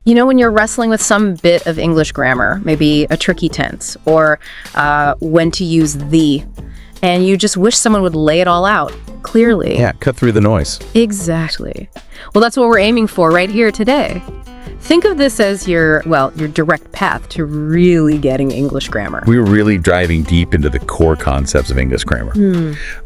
You know, when you're wrestling with some bit of English grammar, maybe a tricky tense, or when to use the, and you just wish someone would lay it all out clearly. Yeah, cut through the noise. Exactly. Well, that's what we're aiming for right here today. Think of this as your direct path to really getting English grammar. We were really driving deep into the core concepts of English grammar.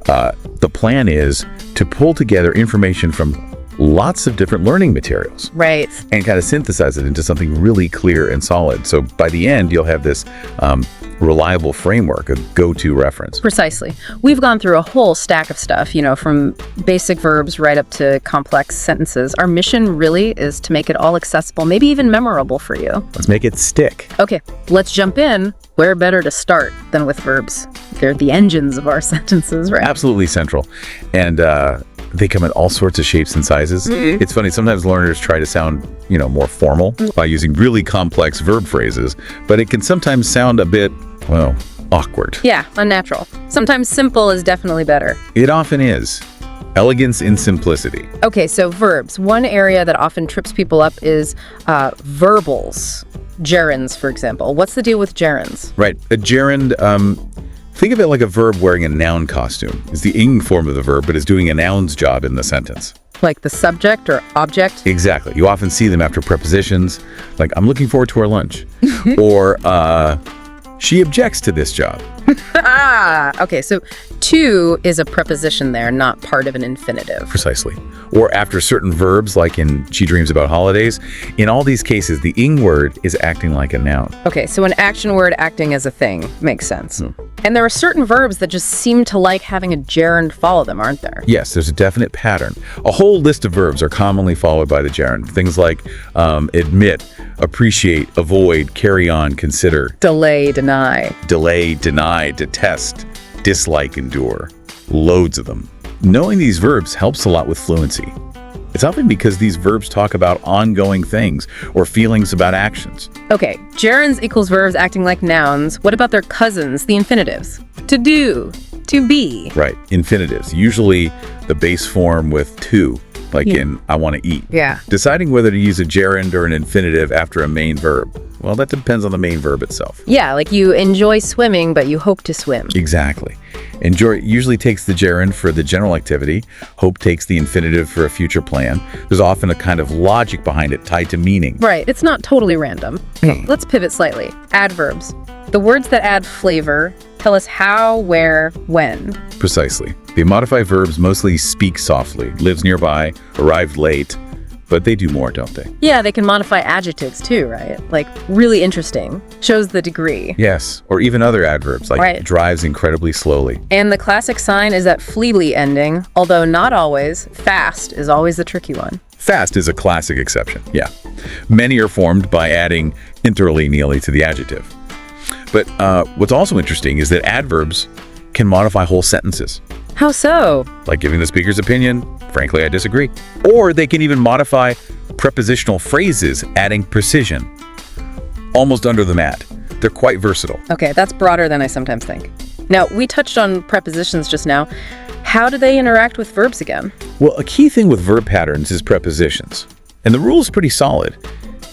The plan is to pull together information from lots of different learning materials. Right. And kind of synthesize it into something really clear and solid. So by the end, you'll have this reliable framework, a go-to reference. Precisely. We've gone through a whole stack of stuff, you know, from basic verbs right up to complex sentences. Our mission really is to make it all accessible, maybe even memorable for you. Let's make it stick. Okay, let's jump in. Where better to start than with verbs? They're the engines of our sentences, right? Absolutely central. And they come in all sorts of shapes and sizes. It's funny, sometimes learners try to sound, more formal by using really complex verb phrases, but it can sometimes sound a bit, awkward. Yeah, unnatural. Sometimes simple is definitely better. It often is. Elegance in simplicity. Okay, so verbs. One area that often trips people up is verbals. Gerunds, for example. What's the deal with gerunds? Right. A gerund, think of it like a verb wearing a noun costume. It's the ing form of the verb, but is doing a noun's job in the sentence. Like the subject or object? Exactly. You often see them after prepositions, like, I'm looking forward to our lunch. Or, she objects to this job. Okay, so to is a preposition there, not part of an infinitive. Precisely. Or after certain verbs, like in She Dreams About Holidays, in all these cases, the ing word is acting like a noun. Okay, so an action word acting as a thing makes sense. And there are certain verbs that just seem to like having a gerund follow them, aren't there? Yes, there's a definite pattern. A whole list of verbs are commonly followed by the gerund. Things like admit, appreciate, avoid, carry on, consider. Delay, deny. Delay, deny, detest, dislike, endure. Loads of them. Knowing these verbs helps a lot with fluency. It's often because these verbs talk about ongoing things or feelings about actions. Okay, gerunds equals verbs acting like nouns. What about their cousins, the infinitives? To do, to be. Right, infinitives. Usually the base form with to, like in I want to eat. Yeah. Deciding whether to use a gerund or an infinitive after a main verb. Well, that depends on the main verb itself. Yeah, like you enjoy swimming, but you hope to swim. Exactly. Enjoy usually takes the gerund for the general activity. Hope takes the infinitive for a future plan. There's often a kind of logic behind it tied to meaning. Right, it's not totally random. Let's pivot slightly. Adverbs. The words that add flavor tell us how, where, when. Precisely. They modify verbs mostly speak softly, lives nearby, arrived late, but they do more, don't they? Yeah, they can modify adjectives too, right? Like really interesting. Shows the degree. Yes, or even other adverbs, like drives incredibly slowly. And the classic sign is that fleely ending, although not always. Fast is always the tricky one. Fast is a classic exception, yeah. Many are formed by adding interlineally to the adjective. But what's also interesting is that adverbs can modify whole sentences. How so? Like giving the speaker's opinion, frankly, I disagree. Or they can even modify prepositional phrases, adding precision. Almost under the mat. They're quite versatile. Okay, that's broader than I sometimes think. Now, we touched on prepositions just now. How do they interact with verbs again? Well, a key thing with verb patterns is prepositions. And the rule is pretty solid.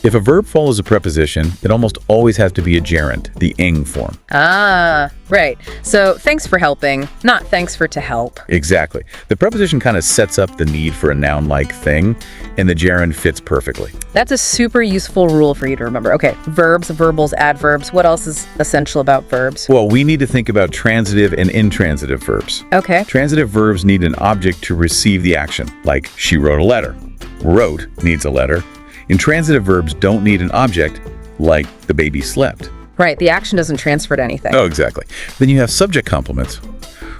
If a verb follows a preposition, it almost always has to be a gerund, the ing form. Ah, right. So thanks for helping, not thanks for to help. Exactly. The preposition kind of sets up the need for a noun-like thing, and the gerund fits perfectly. That's a super useful rule for you to remember. Okay, verbs, verbals, adverbs. What else is essential about verbs? Well, we need to think about transitive and intransitive verbs. Okay. Transitive verbs need an object to receive the action, like she wrote a letter. Wrote needs a letter. Intransitive verbs don't need an object, like the baby slept. Right, the action doesn't transfer to anything. Oh, exactly. Then you have subject complements,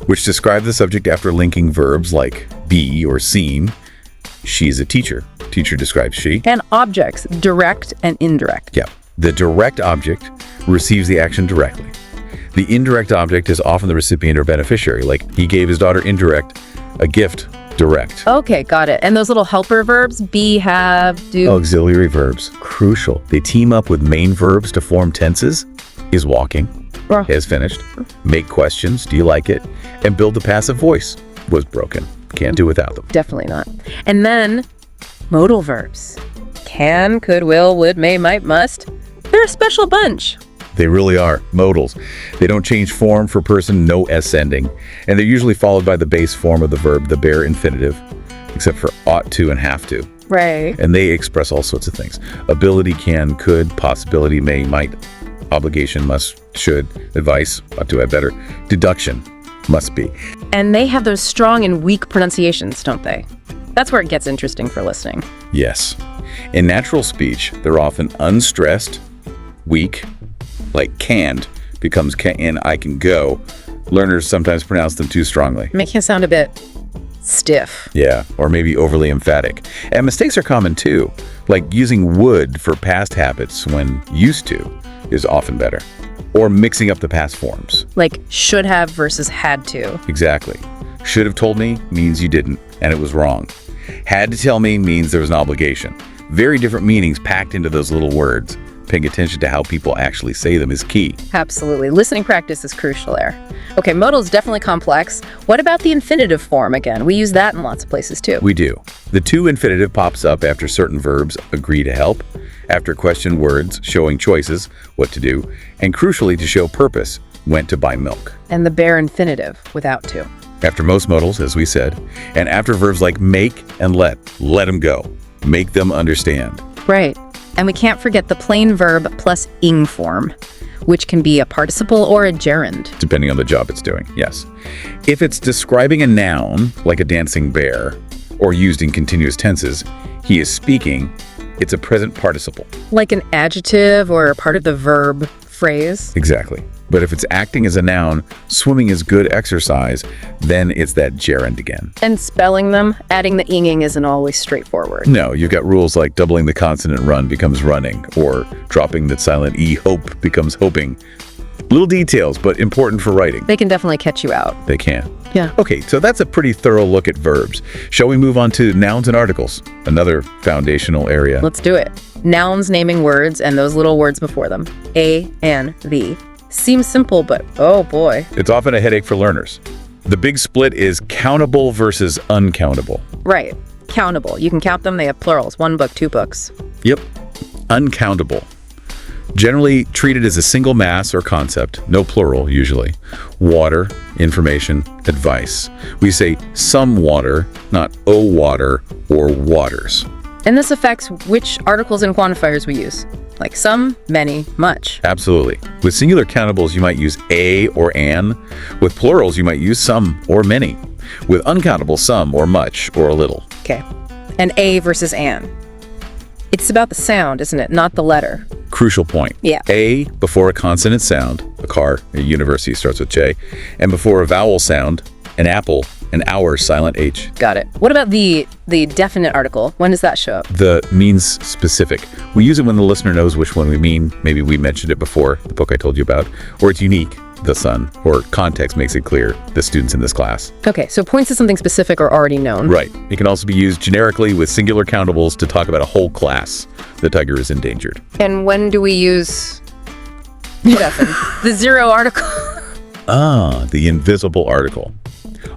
which describe the subject after linking verbs like be or seen. She's a teacher. Teacher describes she. And objects, direct and indirect. Yeah. The direct object receives the action directly. The indirect object is often the recipient or beneficiary, like he gave his daughter indirect a gift. Direct. Okay, got it. And those little helper verbs, be, have, do. Auxiliary verbs, crucial. They team up with main verbs to form tenses. Is walking, has finished, make questions, do you like it, and build the passive voice. Was broken. Can't do without them. Definitely not. And then modal verbs. can, could, will, would, may, might, must. They're a special bunch. They really are. Modals. They don't change form for person, no S ending. And they're usually followed by the base form of the verb, the bare infinitive, except for ought to and have to. Right. And they express all sorts of things. Ability, can, could, possibility, may, might, obligation, must, should, advice, ought to have better, deduction, must be. And they have those strong and weak pronunciations, don't they? That's where it gets interesting for listening. Yes. In natural speech, they're often unstressed, weak, like canned becomes can, I can go. Learners sometimes pronounce them too strongly. Making it sound a bit stiff. Yeah, or maybe overly emphatic. And mistakes are common too, like using would for past habits when used to is often better, or mixing up the past forms. Like should have versus had to. Exactly. Should have told me means you didn't, and it was wrong. Had to tell me means there was an obligation. Very different meanings packed into those little words. Paying attention to how people actually say them is key. Absolutely. Listening practice is crucial there. Okay, modal is definitely complex. What about the infinitive form again? We use that in lots of places too. We do. The to infinitive pops up after certain verbs agree to help, after question words showing choices, what to do, and crucially to show purpose, went to buy milk. And the bare infinitive, without to. After most modals, as we said, and after verbs like make and let them go, make them understand. Right. And we can't forget the plain verb plus ing form, which can be a participle or a gerund. Depending on the job it's doing, yes. If it's describing a noun, like a dancing bear, or used in continuous tenses, he is speaking, it's a present participle. Like an adjective or part of the verb phrase. Exactly. But if it's acting as a noun, swimming is good exercise, then it's that gerund again. And spelling them, adding the inging isn't always straightforward. No, you've got rules like doubling the consonant run becomes running, or dropping the silent E hope becomes hoping. Little details, but important for writing. They can definitely catch you out. They can. Yeah. Okay, so that's a pretty thorough look at verbs. Shall we move on to nouns and articles? Another foundational area. Let's do it. Nouns naming words and those little words before them. A, and, the. Seems simple, but oh boy. It's often a headache for learners. The big split is countable versus uncountable. Right. Countable. You can count them. They have plurals. 1 book, 2 books. Yep. Uncountable. Generally treated as a single mass or concept, no plural usually. Water, information, advice. We say some water, not a water or waters. And this affects which articles and quantifiers we use. Like some, many, much. Absolutely. With singular countables, you might use a or an. With plurals, you might use some or many. With uncountable, some or much or a little. Okay. And a versus an. It's about the sound, isn't it? Not the letter. Crucial point. Yeah. A before a consonant sound, a car, a university starts with J, and before a vowel sound, an apple, an hour, silent H. Got it. What about the definite article? When does that show up? The means specific. We use it when the listener knows which one we mean. Maybe we mentioned it before, the book I told you about, or it's unique, the sun, or context makes it clear, the students in this class. Okay, so points to something specific or already known. Right. It can also be used generically with singular countables to talk about a whole class. The tiger is endangered. And when do we use the zero article? The invisible article.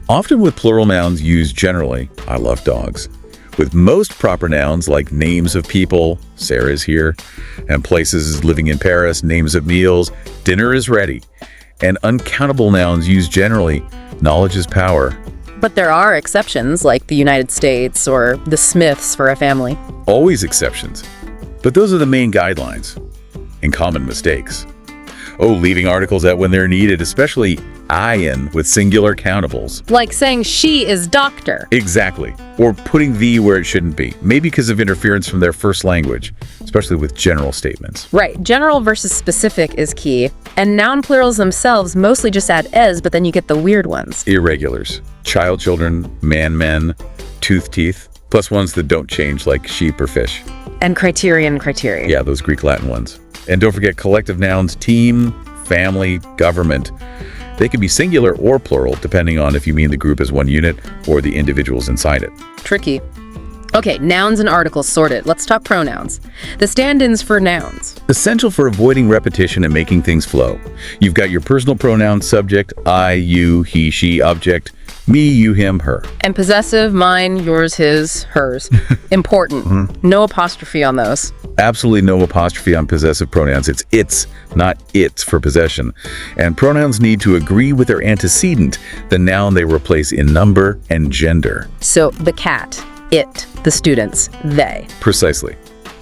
Often with plural nouns used generally, I love dogs. With most proper nouns like names of people, Sarah is here, and places living in Paris, names of meals, dinner is ready. And uncountable nouns used generally, knowledge is power. But there are exceptions, like the United States or the Smiths for a family. Always exceptions. But those are the main guidelines and common mistakes. Oh, leaving articles out when they're needed, especially I-in with singular countables. Like saying she is doctor. Exactly. Or putting the where it shouldn't be. Maybe because of interference from their first language, especially with general statements. Right. General versus specific is key. And noun plurals themselves mostly just add es, but then you get the weird ones. Irregulars. Child, children, man, men, tooth, teeth. Plus ones that don't change like sheep or fish. And criterion. Yeah, those Greek Latin ones. And don't forget collective nouns, team, family, government. They can be singular or plural, depending on if you mean the group as one unit or the individuals inside it. Tricky. Okay, nouns and articles sorted. Let's talk pronouns. The stand-ins for nouns. Essential for avoiding repetition and making things flow. You've got your personal pronouns, subject, I, you, he, she, object, me, you, him, her. And possessive, mine, yours, his, hers. Important. No apostrophe on those. Absolutely no apostrophe on possessive pronouns. It's its, not its for possession. And pronouns need to agree with their antecedent, the noun they replace in number and gender. So the cat, it, the students, they. Precisely.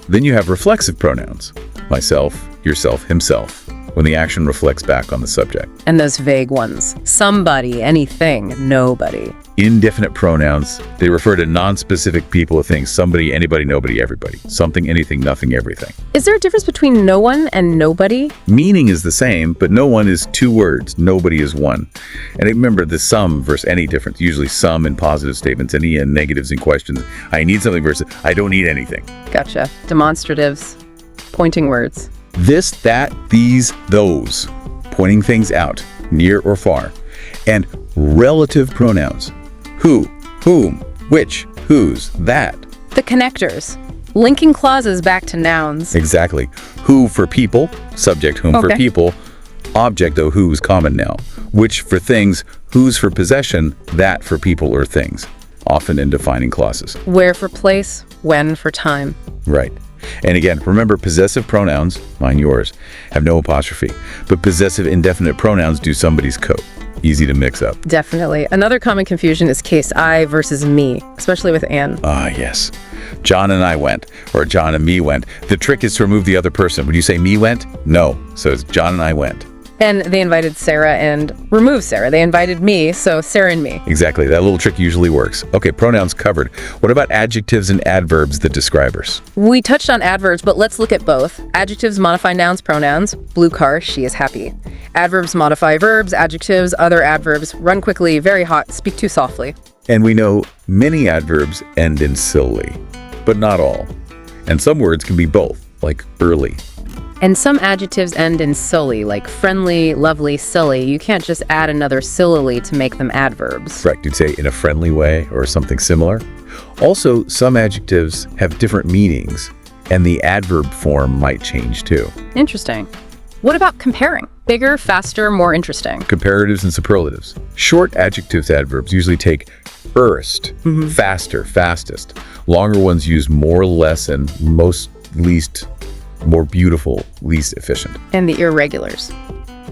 Then you have reflexive pronouns. Myself, yourself, himself, when the action reflects back on the subject. And those vague ones. Somebody, anything, nobody. Indefinite pronouns, they refer to non-specific people or things. Somebody, anybody, nobody, everybody. Something, anything, nothing, everything. Is there a difference between no one and nobody? Meaning is the same, but no one is two words. Nobody is one. And remember the some versus any difference. Usually some in positive statements, any in negatives in questions. I need something versus I don't need anything. Gotcha. Demonstratives. Pointing words. This, that, these, those. Pointing things out, near or far. And relative pronouns. Who, whom, which, whose, that. The connectors. Linking clauses back to nouns. Exactly. Who for people, subject whom for Okay. people, object of who's common now. Which for things, whose for possession, that for people or things. Often in defining clauses. Where for place, when for time. Right. And again, remember possessive pronouns, mine, yours, have no apostrophe. But possessive indefinite pronouns do somebody's coat. Easy to mix up. Definitely. Another common confusion is case I versus me, especially with Anne. Ah, yes. John and I went, or John and me went. The trick is to remove the other person. Would you say me went? No. So it's John and I went. And they invited Sarah and removed Sarah. They invited me, so Sarah and me. Exactly. That little trick usually works. Okay, pronouns covered. What about adjectives and adverbs, the describers? We touched on adverbs, but let's look at both. Adjectives modify nouns, pronouns. Blue car, she is happy. Adverbs modify verbs, adjectives, other adverbs. Run quickly, very hot, speak too softly. And we know many adverbs end in silly, but not all. And some words can be both, like early. And some adjectives end in silly, like friendly, lovely, silly. You can't just add another sillily to make them adverbs. Correct, you'd say in a friendly way or something similar. Also, some adjectives have different meanings, and the adverb form might change too. Interesting. What about comparing? Bigger, faster, more interesting. Comparatives and superlatives. Short adjectives, adverbs usually take first, faster, fastest. Longer ones use more, less, and most, least, more beautiful, least efficient. And the irregulars.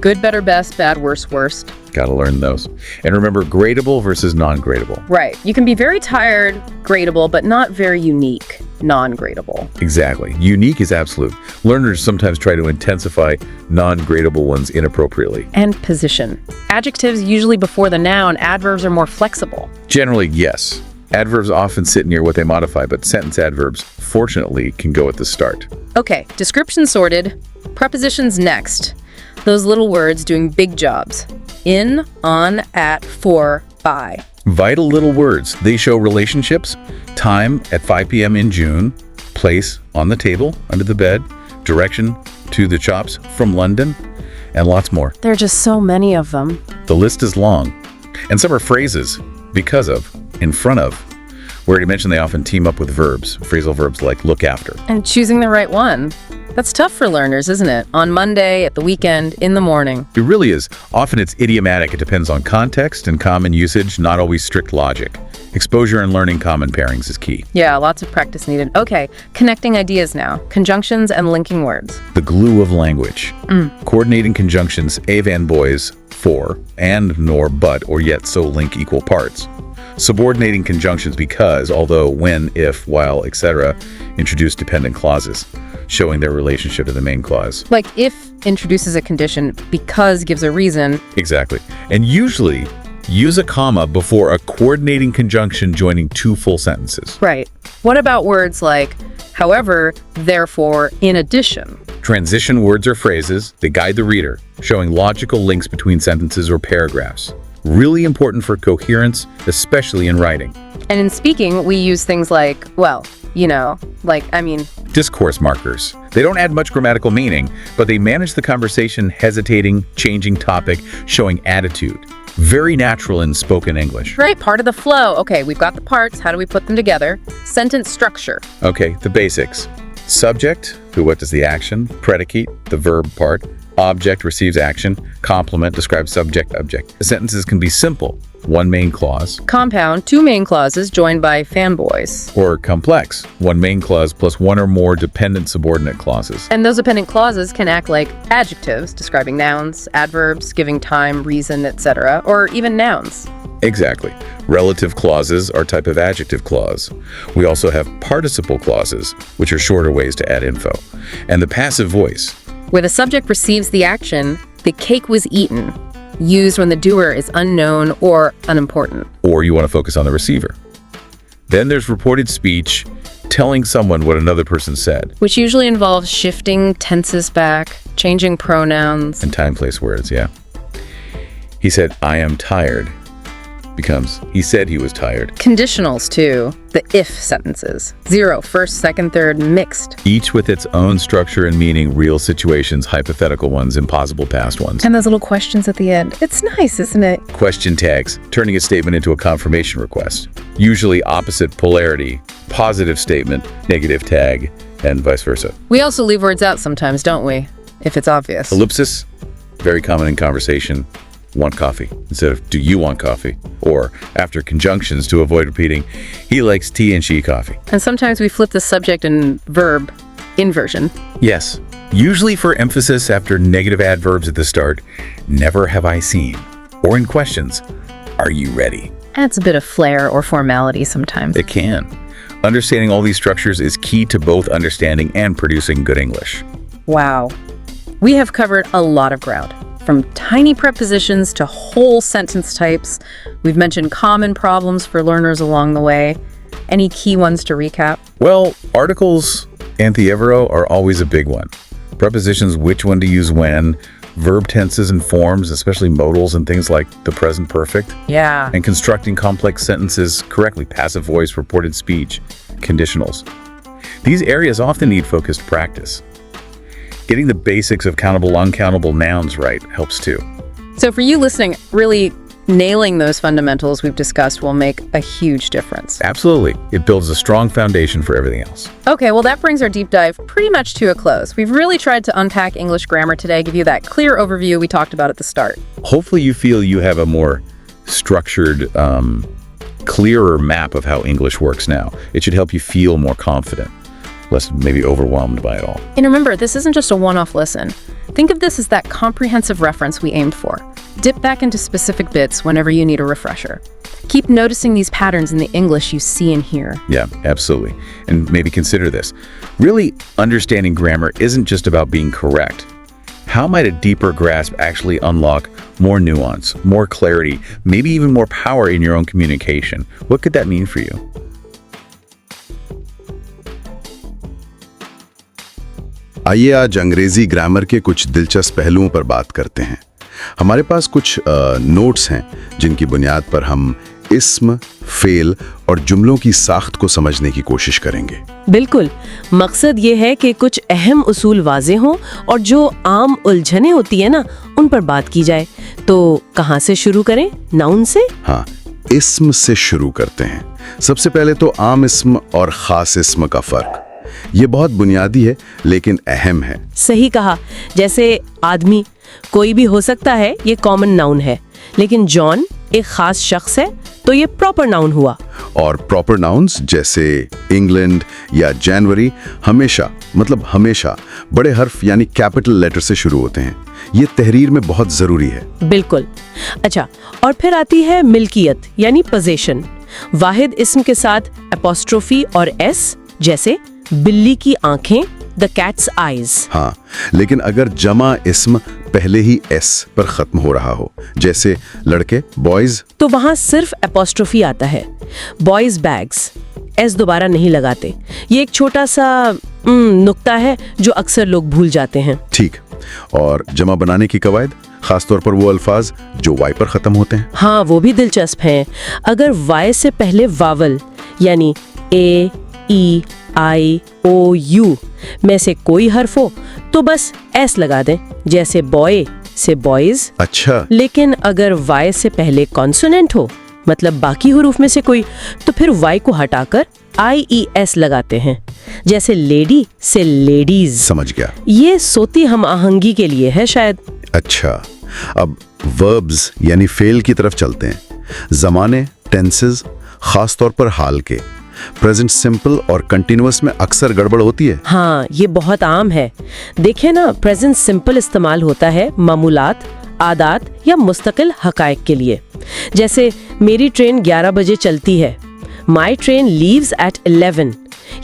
Good, better, best, bad, worse, worst. Gotta learn those. And remember, gradable versus non-gradable. Right. You can be very tired, gradable, but not very unique, non-gradable. Exactly. Unique is absolute. Learners sometimes try to intensify non-gradable ones inappropriately. And position. Adjectives usually before the noun, adverbs are more flexible. Generally, yes. Adverbs often sit near what they modify, but sentence adverbs, fortunately, can go at the start. Okay, description sorted. Prepositions next. Those little words doing big jobs. In, on, at, for, by. Vital little words. They show relationships, time at 5 p.m. in June, place on the table, under the bed, direction to the shops from London, and lots more. There are just so many of them. The list is long. And some are phrases, because of, in front of. We already mentioned they often team up with verbs, phrasal verbs like look after. And choosing the right one. That's tough for learners, isn't it? On Monday, at the weekend, in the morning. It really is. Often it's idiomatic. It depends on context and common usage, not always strict logic. Exposure and learning common pairings is key. Yeah, lots of practice needed. Okay, connecting ideas now. Conjunctions and linking words. The glue of language. Coordinating conjunctions, and boys, for, and, nor, but, or yet, so link equal parts. Subordinating conjunctions because, although, when, if, while, etc. introduce dependent clauses, showing their relationship to the main clause. Like if introduces a condition, because gives a reason. Exactly. And usually, use a comma before a coordinating conjunction joining two full sentences. Right. What about words like, however, therefore, in addition? Transition words or phrases, they guide the reader, showing logical links between sentences or paragraphs. Really important for coherence, especially in writing. And in speaking, we use things like, well, Discourse markers. They don't add much grammatical meaning, but they manage the conversation, hesitating, changing topic, showing attitude. Very natural in spoken English. Right, part of the flow. Okay, we've got the parts. How do we put them together? Sentence structure. Okay, the basics. Subject, who, what does the action, predicate, the verb part, object receives action, complement describes subject, object. The sentences can be simple, one main clause, Compound, two main clauses joined by fanboys. or complex, one main clause plus one or more dependent subordinate clauses. And those dependent clauses can act like adjectives, describing nouns, adverbs, giving time, reason, etc., or even nouns. Exactly. Relative clauses are a type of adjective clause. We also have participle clauses, which are shorter ways to add info. And the passive voice. Where the subject receives the action, the cake was eaten, used when the doer is unknown or unimportant. Or you want to focus on the receiver. Then there's reported speech, telling someone what another person said. Which usually involves shifting tenses back, changing pronouns. And time, place, words, yeah. He said, I am tired. Becomes, he said he was tired. Conditionals, too. The if sentences. 0, first, second, third, mixed. Each with its own structure and meaning, real situations, hypothetical ones, impossible past ones. And those little questions at the end. It's nice, isn't it? Question tags, turning a statement into a confirmation request. Usually opposite polarity, positive statement, negative tag, and vice versa. We also leave words out sometimes, don't we? If it's obvious. Ellipsis, very common in conversation. Want coffee instead of do you want coffee? Or after conjunctions to avoid repeating, he likes tea and she coffee. And sometimes we flip the subject and verb inversion. Yes, usually for emphasis after negative adverbs at the start, never have I seen. Or in questions, are you ready? Adds a bit of flair or formality sometimes. It can. Understanding all these structures is key to both understanding and producing good English. Wow. We have covered a lot of ground. From tiny prepositions to whole sentence types. We've mentioned common problems for learners along the way. Any key ones to recap? Well, articles, anti-evero, are always a big one. Prepositions, which one to use when, verb tenses and forms, especially modals and things like the present perfect, Yeah. and constructing complex sentences correctly, passive voice, reported speech, conditionals. These areas often need focused practice. Getting the basics of countable, uncountable nouns right helps too. So for you listening, really nailing those fundamentals we've discussed will make a huge difference. Absolutely. It builds a strong foundation for everything else. Okay, well that brings our deep dive pretty much to a close. We've really tried to unpack English grammar today, give you that clear overview we talked about at the start. Hopefully you feel you have a more structured, clearer map of how English works now. It should help you feel more confident, less maybe overwhelmed by it all. And remember, this isn't just a one-off listen. Think of this as that comprehensive reference we aimed for. Dip back into specific bits whenever you need a refresher. Keep noticing these patterns in the English you see and hear. Yeah, absolutely. And maybe consider this. Really, understanding grammar isn't just about being correct. How might a deeper grasp actually unlock more nuance, more clarity, maybe even more power in your own communication? What could that mean for you? आइए आज अंग्रेजी grammar के कुछ दिलचस्प पहलुओं पर बात करते हैं। हमारे पास कुछ नोट्स हैं जिनकी बुनियाद पर हम इस्म, फेल और जुमलों की साख्त को समझने की कोशिश करेंगे। बिल्कुल, मकसद ये है कि कुछ अहम उसूल वाज़े हों और जो आम उलझने होती है ना, उन पर बात की जाए। तो कहाँ से शुरू करें? नाउन से? हाँ, इस्म से शुरू करते हैं। सबसे पहले तो आम इस्म और खास इस्म का फर्क। ये बहुत बुनियादी है लेकिन अहम है। सही कहा। जैसे आदमी कोई भी हो सकता है, ये कॉमन नाउन है, लेकिन जॉन एक खास शख्स है तो ये प्रॉपर नाउन हुआ। और प्रॉपर नाउन्स जैसे इंग्लैंड या जनवरी हमेशा बड़े हर्फ यानी कैपिटल लेटर से शुरू होते हैं। ये तहरीर में बहुत जरूरी है। बिल्कुल। अच्छा, और फिर आती है मिल्कियत यानी पोजेशन। वाहिद इस्म के साथ एपोस्ट्रोफी और एस, जैसे बिल्ली की आंखें, द कैट्स आईज। हाँ, लेकिन अगर जमा इस्म पहले ही एस पर खत्म हो रहा हो, जैसे लड़के बॉयज, तो वहां सिर्फ एपोस्ट्रोफी आता है। बॉयज बैग्स, एस दोबारा नहीं लगाते। ये एक छोटा सा नुक्ता है जो अक्सर लोग भूल जाते हैं। ठीक। और जमा बनाने की कवायद, खासतौर पर वो अल्फाज जो वाई पर खत्म होते हैं। हाँ, वो भी दिलचस्प हैं। अगर वाई से पहले वावल यानी ए, ई, आई, ओ, यू में से कोई हर्फ हो तो बस एस लगा दें, जैसे बॉय, से बॉयज। अच्छा, लेकिन अगर Y से पहले कॉन्सोनेंट हो, मतलब बाकी हुरूफ में से कोई, तो फिर Y को हटाकर IES लगाते हैं, जैसे लेडी से लेडीज। समझ गया। ये सोती हम आहंगी के लिए है शायद। अच्छा, अब वर्ब्स यानी फेल की तरफ चलते हैं। जमाने, टेंसेस, खास तौर पर हाल के। प्रेजेंट सिंपल और कंटिन्यूअस में अक्सर गड़बड़ होती है। हाँ, ये बहुत आम है। देखिए ना, प्रेजेंट सिंपल इस्तेमाल होता है मामूलात, आदात या मुस्तकिल हकायक के लिए। जैसे मेरी ट्रेन 11 बजे चलती है, माई ट्रेन लीव्स एट 11।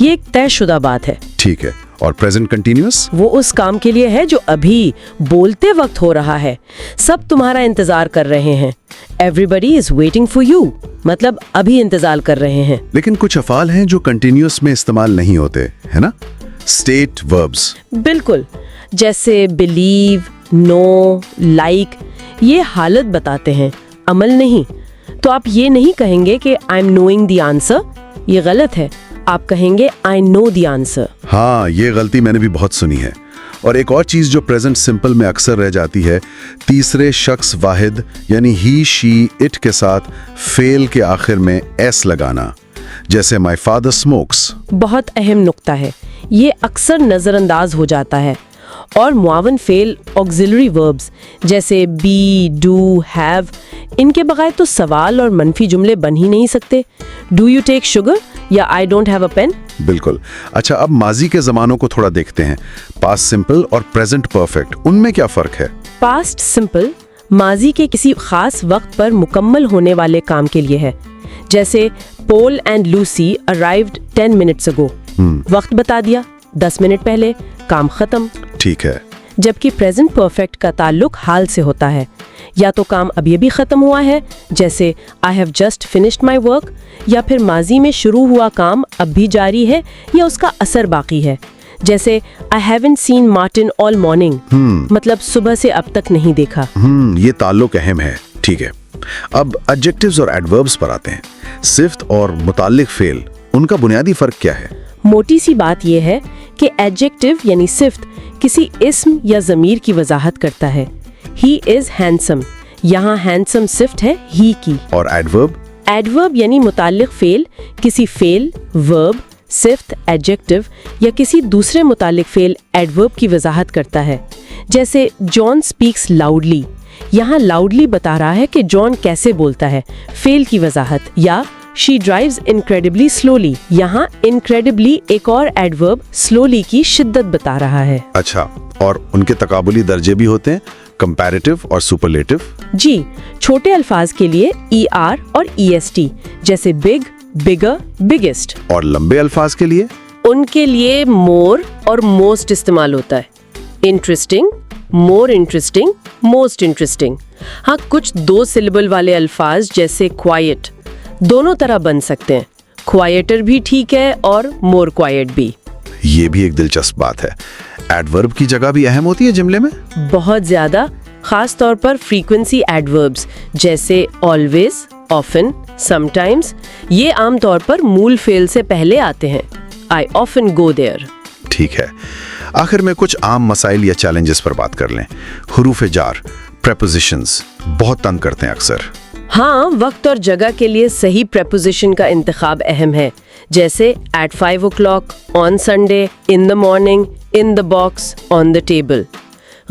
ये एक तयशुदा बात है। ठीक है। और प्रेजेंट कंटिन्यूअस? वो उस काम के लिए है जो अभी बोलते वक्त हो रहा है। सब तुम्हारा इंतजार कर रहे हैं। Everybody is waiting for you, मतलब अभी इंतजार कर रहे हैं। लेकिन कुछ अफ़ाल हैं जो कंटिन्यूअस में इस्तेमाल नहीं होते, है ना? State verbs. बिल्कुल, जैसे बिलीव, नो, लाइक, ये हालत बताते हैं, अमल नहीं। तो आप ये नहीं कहेंगे कि I am knowing the answer, ये गलत है। आप कहेंगे आई नो द आंसर। हाँ, ये गलती मैंने भी बहुत सुनी है। और एक और चीज जो प्रेजेंट सिंपल में अक्सर रह जाती है, तीसरे शख्स वाहिद यानी ही, शी, इट के साथ फेल के आखिर में एस लगाना, जैसे माय फादर स्मोक्स। बहुत अहम नुक्ता है, ये अक्सर नज़रअंदाज हो जाता है। और मुआवन फेल ऑक्सिलरी वर्ब्स जैसे बी, डू, हैव, इनके बगैर तो सवाल और मनफी जुमले बन ही नहीं सकते। डू यू टेक शुगर या I don't have a pen. बिल्कुल। अच्छा, अब माजी के जमानों को थोड़ा देखते हैं। पास्ट सिंपल और प्रेजेंट परफेक्ट, उनमें क्या फर्क है? पास्ट सिंपल माजी के किसी खास वक्त पर मुकम्मल होने वाले काम के लिए है, जैसे Paul and Lucy arrived 10 minutes ago. वक्त बता दिया, 10 मिनट पहले, काम खत्म। ठीक है। जबकि प्रेजेंट परफेक्ट का ताल्लुक हाल से होता है, या तो काम अभी अभी खत्म हुआ है, जैसे I have just finished my work, या फिर माजी में शुरू हुआ काम अब भी जारी है या उसका असर बाकी है, जैसे I haven't seen Martin all morning, मतलब सुबह से अब तक नहीं देखा। ये ताल्लुक अहम है। ठीक है। अब एडजेक्टिव्स और एडवर्ब्स पर आते हैं। सिफ्त और मुताल्लिक फेल, उनका बुनियादी फर्क क्या है? मोटी सी बात यह है कि एडजेक्टिव यानी सिफ्त किसी इस्म या ज़मीर की वजाहत करता है। ही इज हैंडसम, यहाँ हैंडसम सिफ्त है ही की। और एडवर्ब? एडवर्ब यानी मुताल्लिक फेल किसी फेल, वर्ब, सिफ्त, एडजेक्टिव या किसी दूसरे मुताल्लिक फेल एडवर्ब की वजाहत करता है। जैसे जॉन स्पीक्स लाउडली, यहाँ लाउडली बता रहा है कि जॉन कैसे बोलता है, फेल की वजाहत। या शी ड्राइव्स इनक्रेडिबली स्लोली, यहाँ इनक्रेडिबली एक और एडवर्ब स्लोली की शिद्दत बता रहा है। अच्छा, और उनके तकाबुली दर्जे भी होते हैं, कंपैरेटिव और सुपरलेटिव? जी, छोटे अल्फाज के लिए ER और EST, जैसे बिग, बिगर, बिगेस्ट। और लंबे अल्फाज के लिए? उनके लिए मोर और मोस्ट इस्तेमाल होता है। इंटरेस्टिंग, मोर इंटरेस्टिंग, मोस्ट इंटरेस्टिंग। हाँ, कुछ 2 सिलेबल वाले अल्फाज जैसे क्वाइट दोनों तरह बन सकते हैं। क्वाइटर भी ठीक है और मोर क्वाइट भी। ये भी एक दिलचस्प बात है। एडवर्ब की जगह भी अहम होती है जुमले में? बहुत ज्यादा, खास तौर पर फ्रीक्वेंसी एडवर्ब्स जैसे ऑलवेज, ऑफन, समटाइम्स, ये आमतौर पर मूल फेल से पहले आते हैं। I often go there. ठीक है। आखिर में कुछ आम मसाइल या चैलेंजेस पर बात कर लें। हुरूफ जार, प्रेपोजिशंस बहुत तंग करते हैं अक्सर। हाँ, वक्त और जगह के लिए सही प्रेपोजिशन का इंतखाब अहम है, जैसे at 5 o'clock, on Sunday, in the morning, in the box, on the table.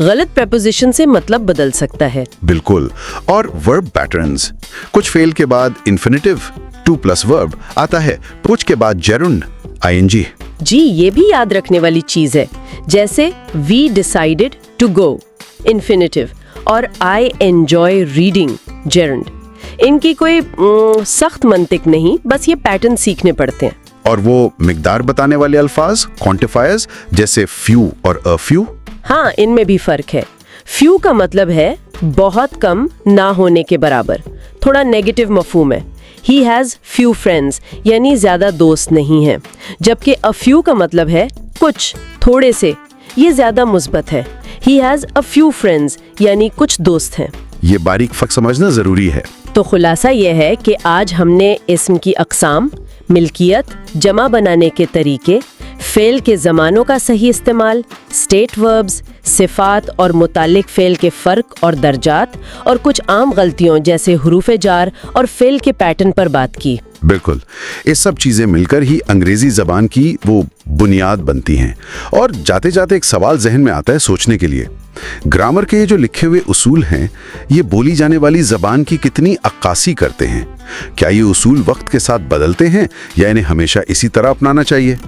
गलत प्रेपोजिशन से मतलब बदल सकता है। बिल्कुल। और वर्ब पैटर्न्स, कुछ फेल के बाद इन्फिनिटिव 2+ वर्ब आता है, कुछ के बाद जेरुंड ING। जी, ये भी याद रखने वाली चीज है, जैसे we decided to go infinitive और आई एंजॉय रीडिंग जेरुंड। इनकी कोई सख्त मंतिक नहीं, बस ये पैटर्न सीखने पड़ते हैं। और वो मिकदार बताने वाले अल्फाज, क्वांटिफायर्स, जैसे फ्यू और अ फ्यू? हाँ, इनमें भी फर्क है। फ्यू का मतलब है बहुत कम, ना होने के बराबर, थोड़ा नेगेटिव मफहूम है। He has few friends, यानी ज्यादा दोस्त नहीं है। जबकि a few का मतलब है कुछ, थोड़े से, ये ज्यादा मुस्बत है। He has a few friends, यानी कुछ दोस्त हैं। ये बारीक फ़र्क समझना जरूरी है। तो खुलासा ये है कि आज हमने इस्म की अक़साम, मिल्कियत, जमा बनाने के तरीके, फेल के ज़मानों का सही इस्तेमाल, स्टेट वर्ब्स, सिफात और मुताल्लिक फेल के फ़र्क और दर्जात, और कुछ आम गलतियों जैसे हुरूफ़े जार और फेल के पैटर्न पर बात की। बिल्कुल, ये सब चीजें मिलकर ही अंग्रेजी जबान की वो बुनियाद बनती हैं। और जाते जाते एक सवाल जहन में आता है सोचने के लिए, ग्रामर के ये जो लिखे हुए उसूल हैं, ये बोली जाने वाली जबान की कितनी अक्कासी करते हैं? क्या ये उसूल वक्त के साथ बदलते हैं या इन्हें हमेशा इसी तरह अपनाना चाहिए?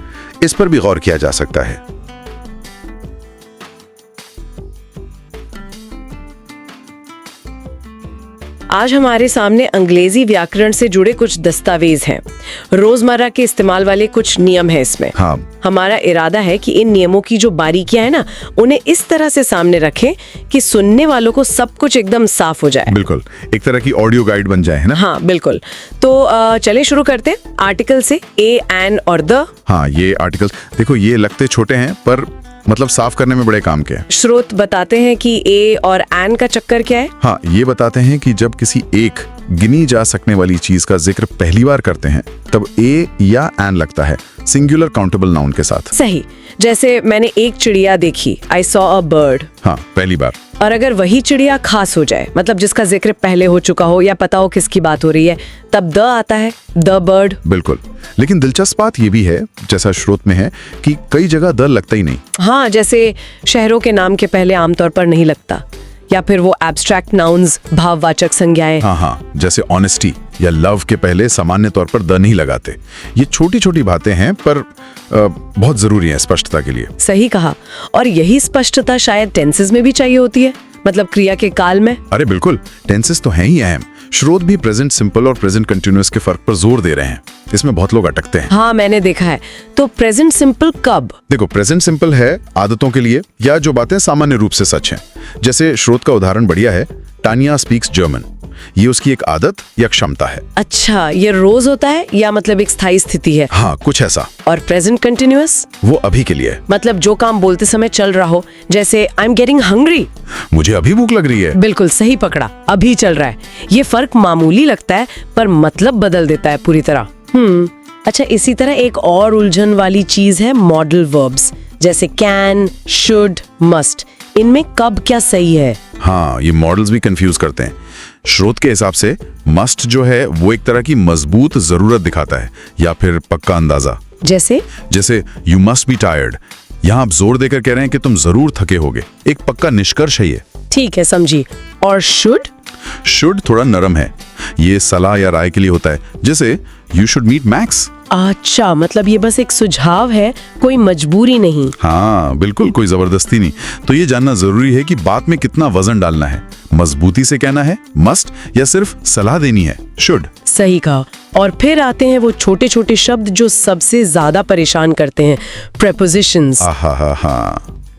इस पर भी गौर किया जा सकता है। आज हमारे सामने अंग्रेजी व्याकरण से जुड़े कुछ दस्तावेज हैं। रोजमर्रा के इस्तेमाल वाले कुछ नियम हैं इसमें। हाँ। हमारा इरादा है कि इन नियमों की जो बारीकियां है ना, उन्हें इस तरह से सामने रखें कि सुनने वालों को सब कुछ एकदम साफ हो जाए। बिल्कुल, एक तरह की ऑडियो गाइड बन जाए, है ना? हाँ बिल्कुल। तो चले शुरू करते हैं आर्टिकल से, ए, एन और द। हाँ, ये आर्टिकल्स देखो, ये लगते छोटे हैं पर मतलब साफ करने में बड़े काम के हैं। स्रोत बताते हैं कि ए और एन का चक्कर क्या है। हाँ, ये बताते हैं कि जब किसी एक गिनी जा सकने वाली चीज का जिक्र पहली बार करते हैं तब ए या एन लगता है, सिंगुलर काउंटेबल नाउन के साथ। सही, जैसे मैंने एक चिड़िया देखी, आई सॉ अ बर्ड। हाँ, पहली बार। और अगर वही चिड़िया खास हो जाए, मतलब जिसका जिक्र पहले हो चुका हो या पता हो किसकी बात हो रही है, तब द आता है, द बर्ड। बिल्कुल, लेकिन दिलचस्प बात ये भी है, जैसा स्रोत में है, कि कई जगह द लगता ही नहीं। हाँ, जैसे शहरों के नाम के पहले आमतौर पर नहीं लगता, या फिर वो एब्स्ट्रैक्ट नाउन्स, भाववाचक संज्ञाएं। हाँ, जैसे ऑनेस्टी या लव के पहले सामान्य तौर पर द नहीं लगाते। ये छोटी छोटी बातें हैं पर बहुत जरूरी है स्पष्टता के लिए। सही कहा, और यही स्पष्टता शायद टेंसेस में भी चाहिए होती है, मतलब क्रिया के काल में। अरे बिल्कुल, टेंसेस तो हैं ही अहम। स्रोत भी प्रेजेंट सिंपल और प्रेजेंट कंटिन्यूअस के फर्क पर जोर दे रहे हैं। इसमें बहुत लोग अटकते हैं। हाँ, मैंने देखा है। तो प्रेजेंट सिंपल कब? देखो, प्रेजेंट सिंपल है आदतों के लिए या जो बातें सामान्य रूप से सच हैं। जैसे स्रोत का उदाहरण बढ़िया है, टानिया स्पीक्स जर्मन। ये उसकी एक आदत या क्षमता है। अच्छा, ये रोज होता है या मतलब एक स्थायी स्थिति है? हाँ, कुछ ऐसा। और प्रेजेंट कंटिन्यूअस? वो अभी के लिए है। मतलब जो काम बोलते समय चल रहा हो, जैसे आई एम गेटिंग हंग्री, मुझे अभी भूख लग रही है। बिल्कुल सही पकड़ा, अभी चल रहा है। ये फर्क मामूली लगता है पर मतलब बदल देता है पूरी तरह। अच्छा, इसी तरह एक और उलझन वाली चीज है मॉडल वर्ब्स, जैसे कैन, शुड, मस्ट। इनमें कब क्या सही है? हाँ, ये मॉडल्स भी कंफ्यूज करते हैं। स्रोत के हिसाब से मस्ट जो है वो एक तरह की मजबूत जरूरत दिखाता है या फिर पक्का अंदाजा। जैसे यू मस्ट बी टायर्ड, यहाँ आप जोर देकर कह रहे हैं कि तुम जरूर थके होगे, एक पक्का निष्कर्ष है ये। ठीक है, समझी। और शुड थोड़ा नरम है, ये सलाह या राय के लिए होता है, जैसे यू शुड मीट मैक्स। अच्छा, मतलब ये बस एक सुझाव है, कोई मजबूरी नहीं। हाँ बिल्कुल, कोई जबरदस्ती नहीं। तो ये जानना जरूरी है कि बात में कितना वजन डालना है, मजबूती से कहना है मस्ट या सिर्फ सलाह देनी है शुड। सही कहा। और फिर आते हैं वो छोटे छोटे शब्द जो सबसे ज्यादा परेशान करते हैं, prepositions.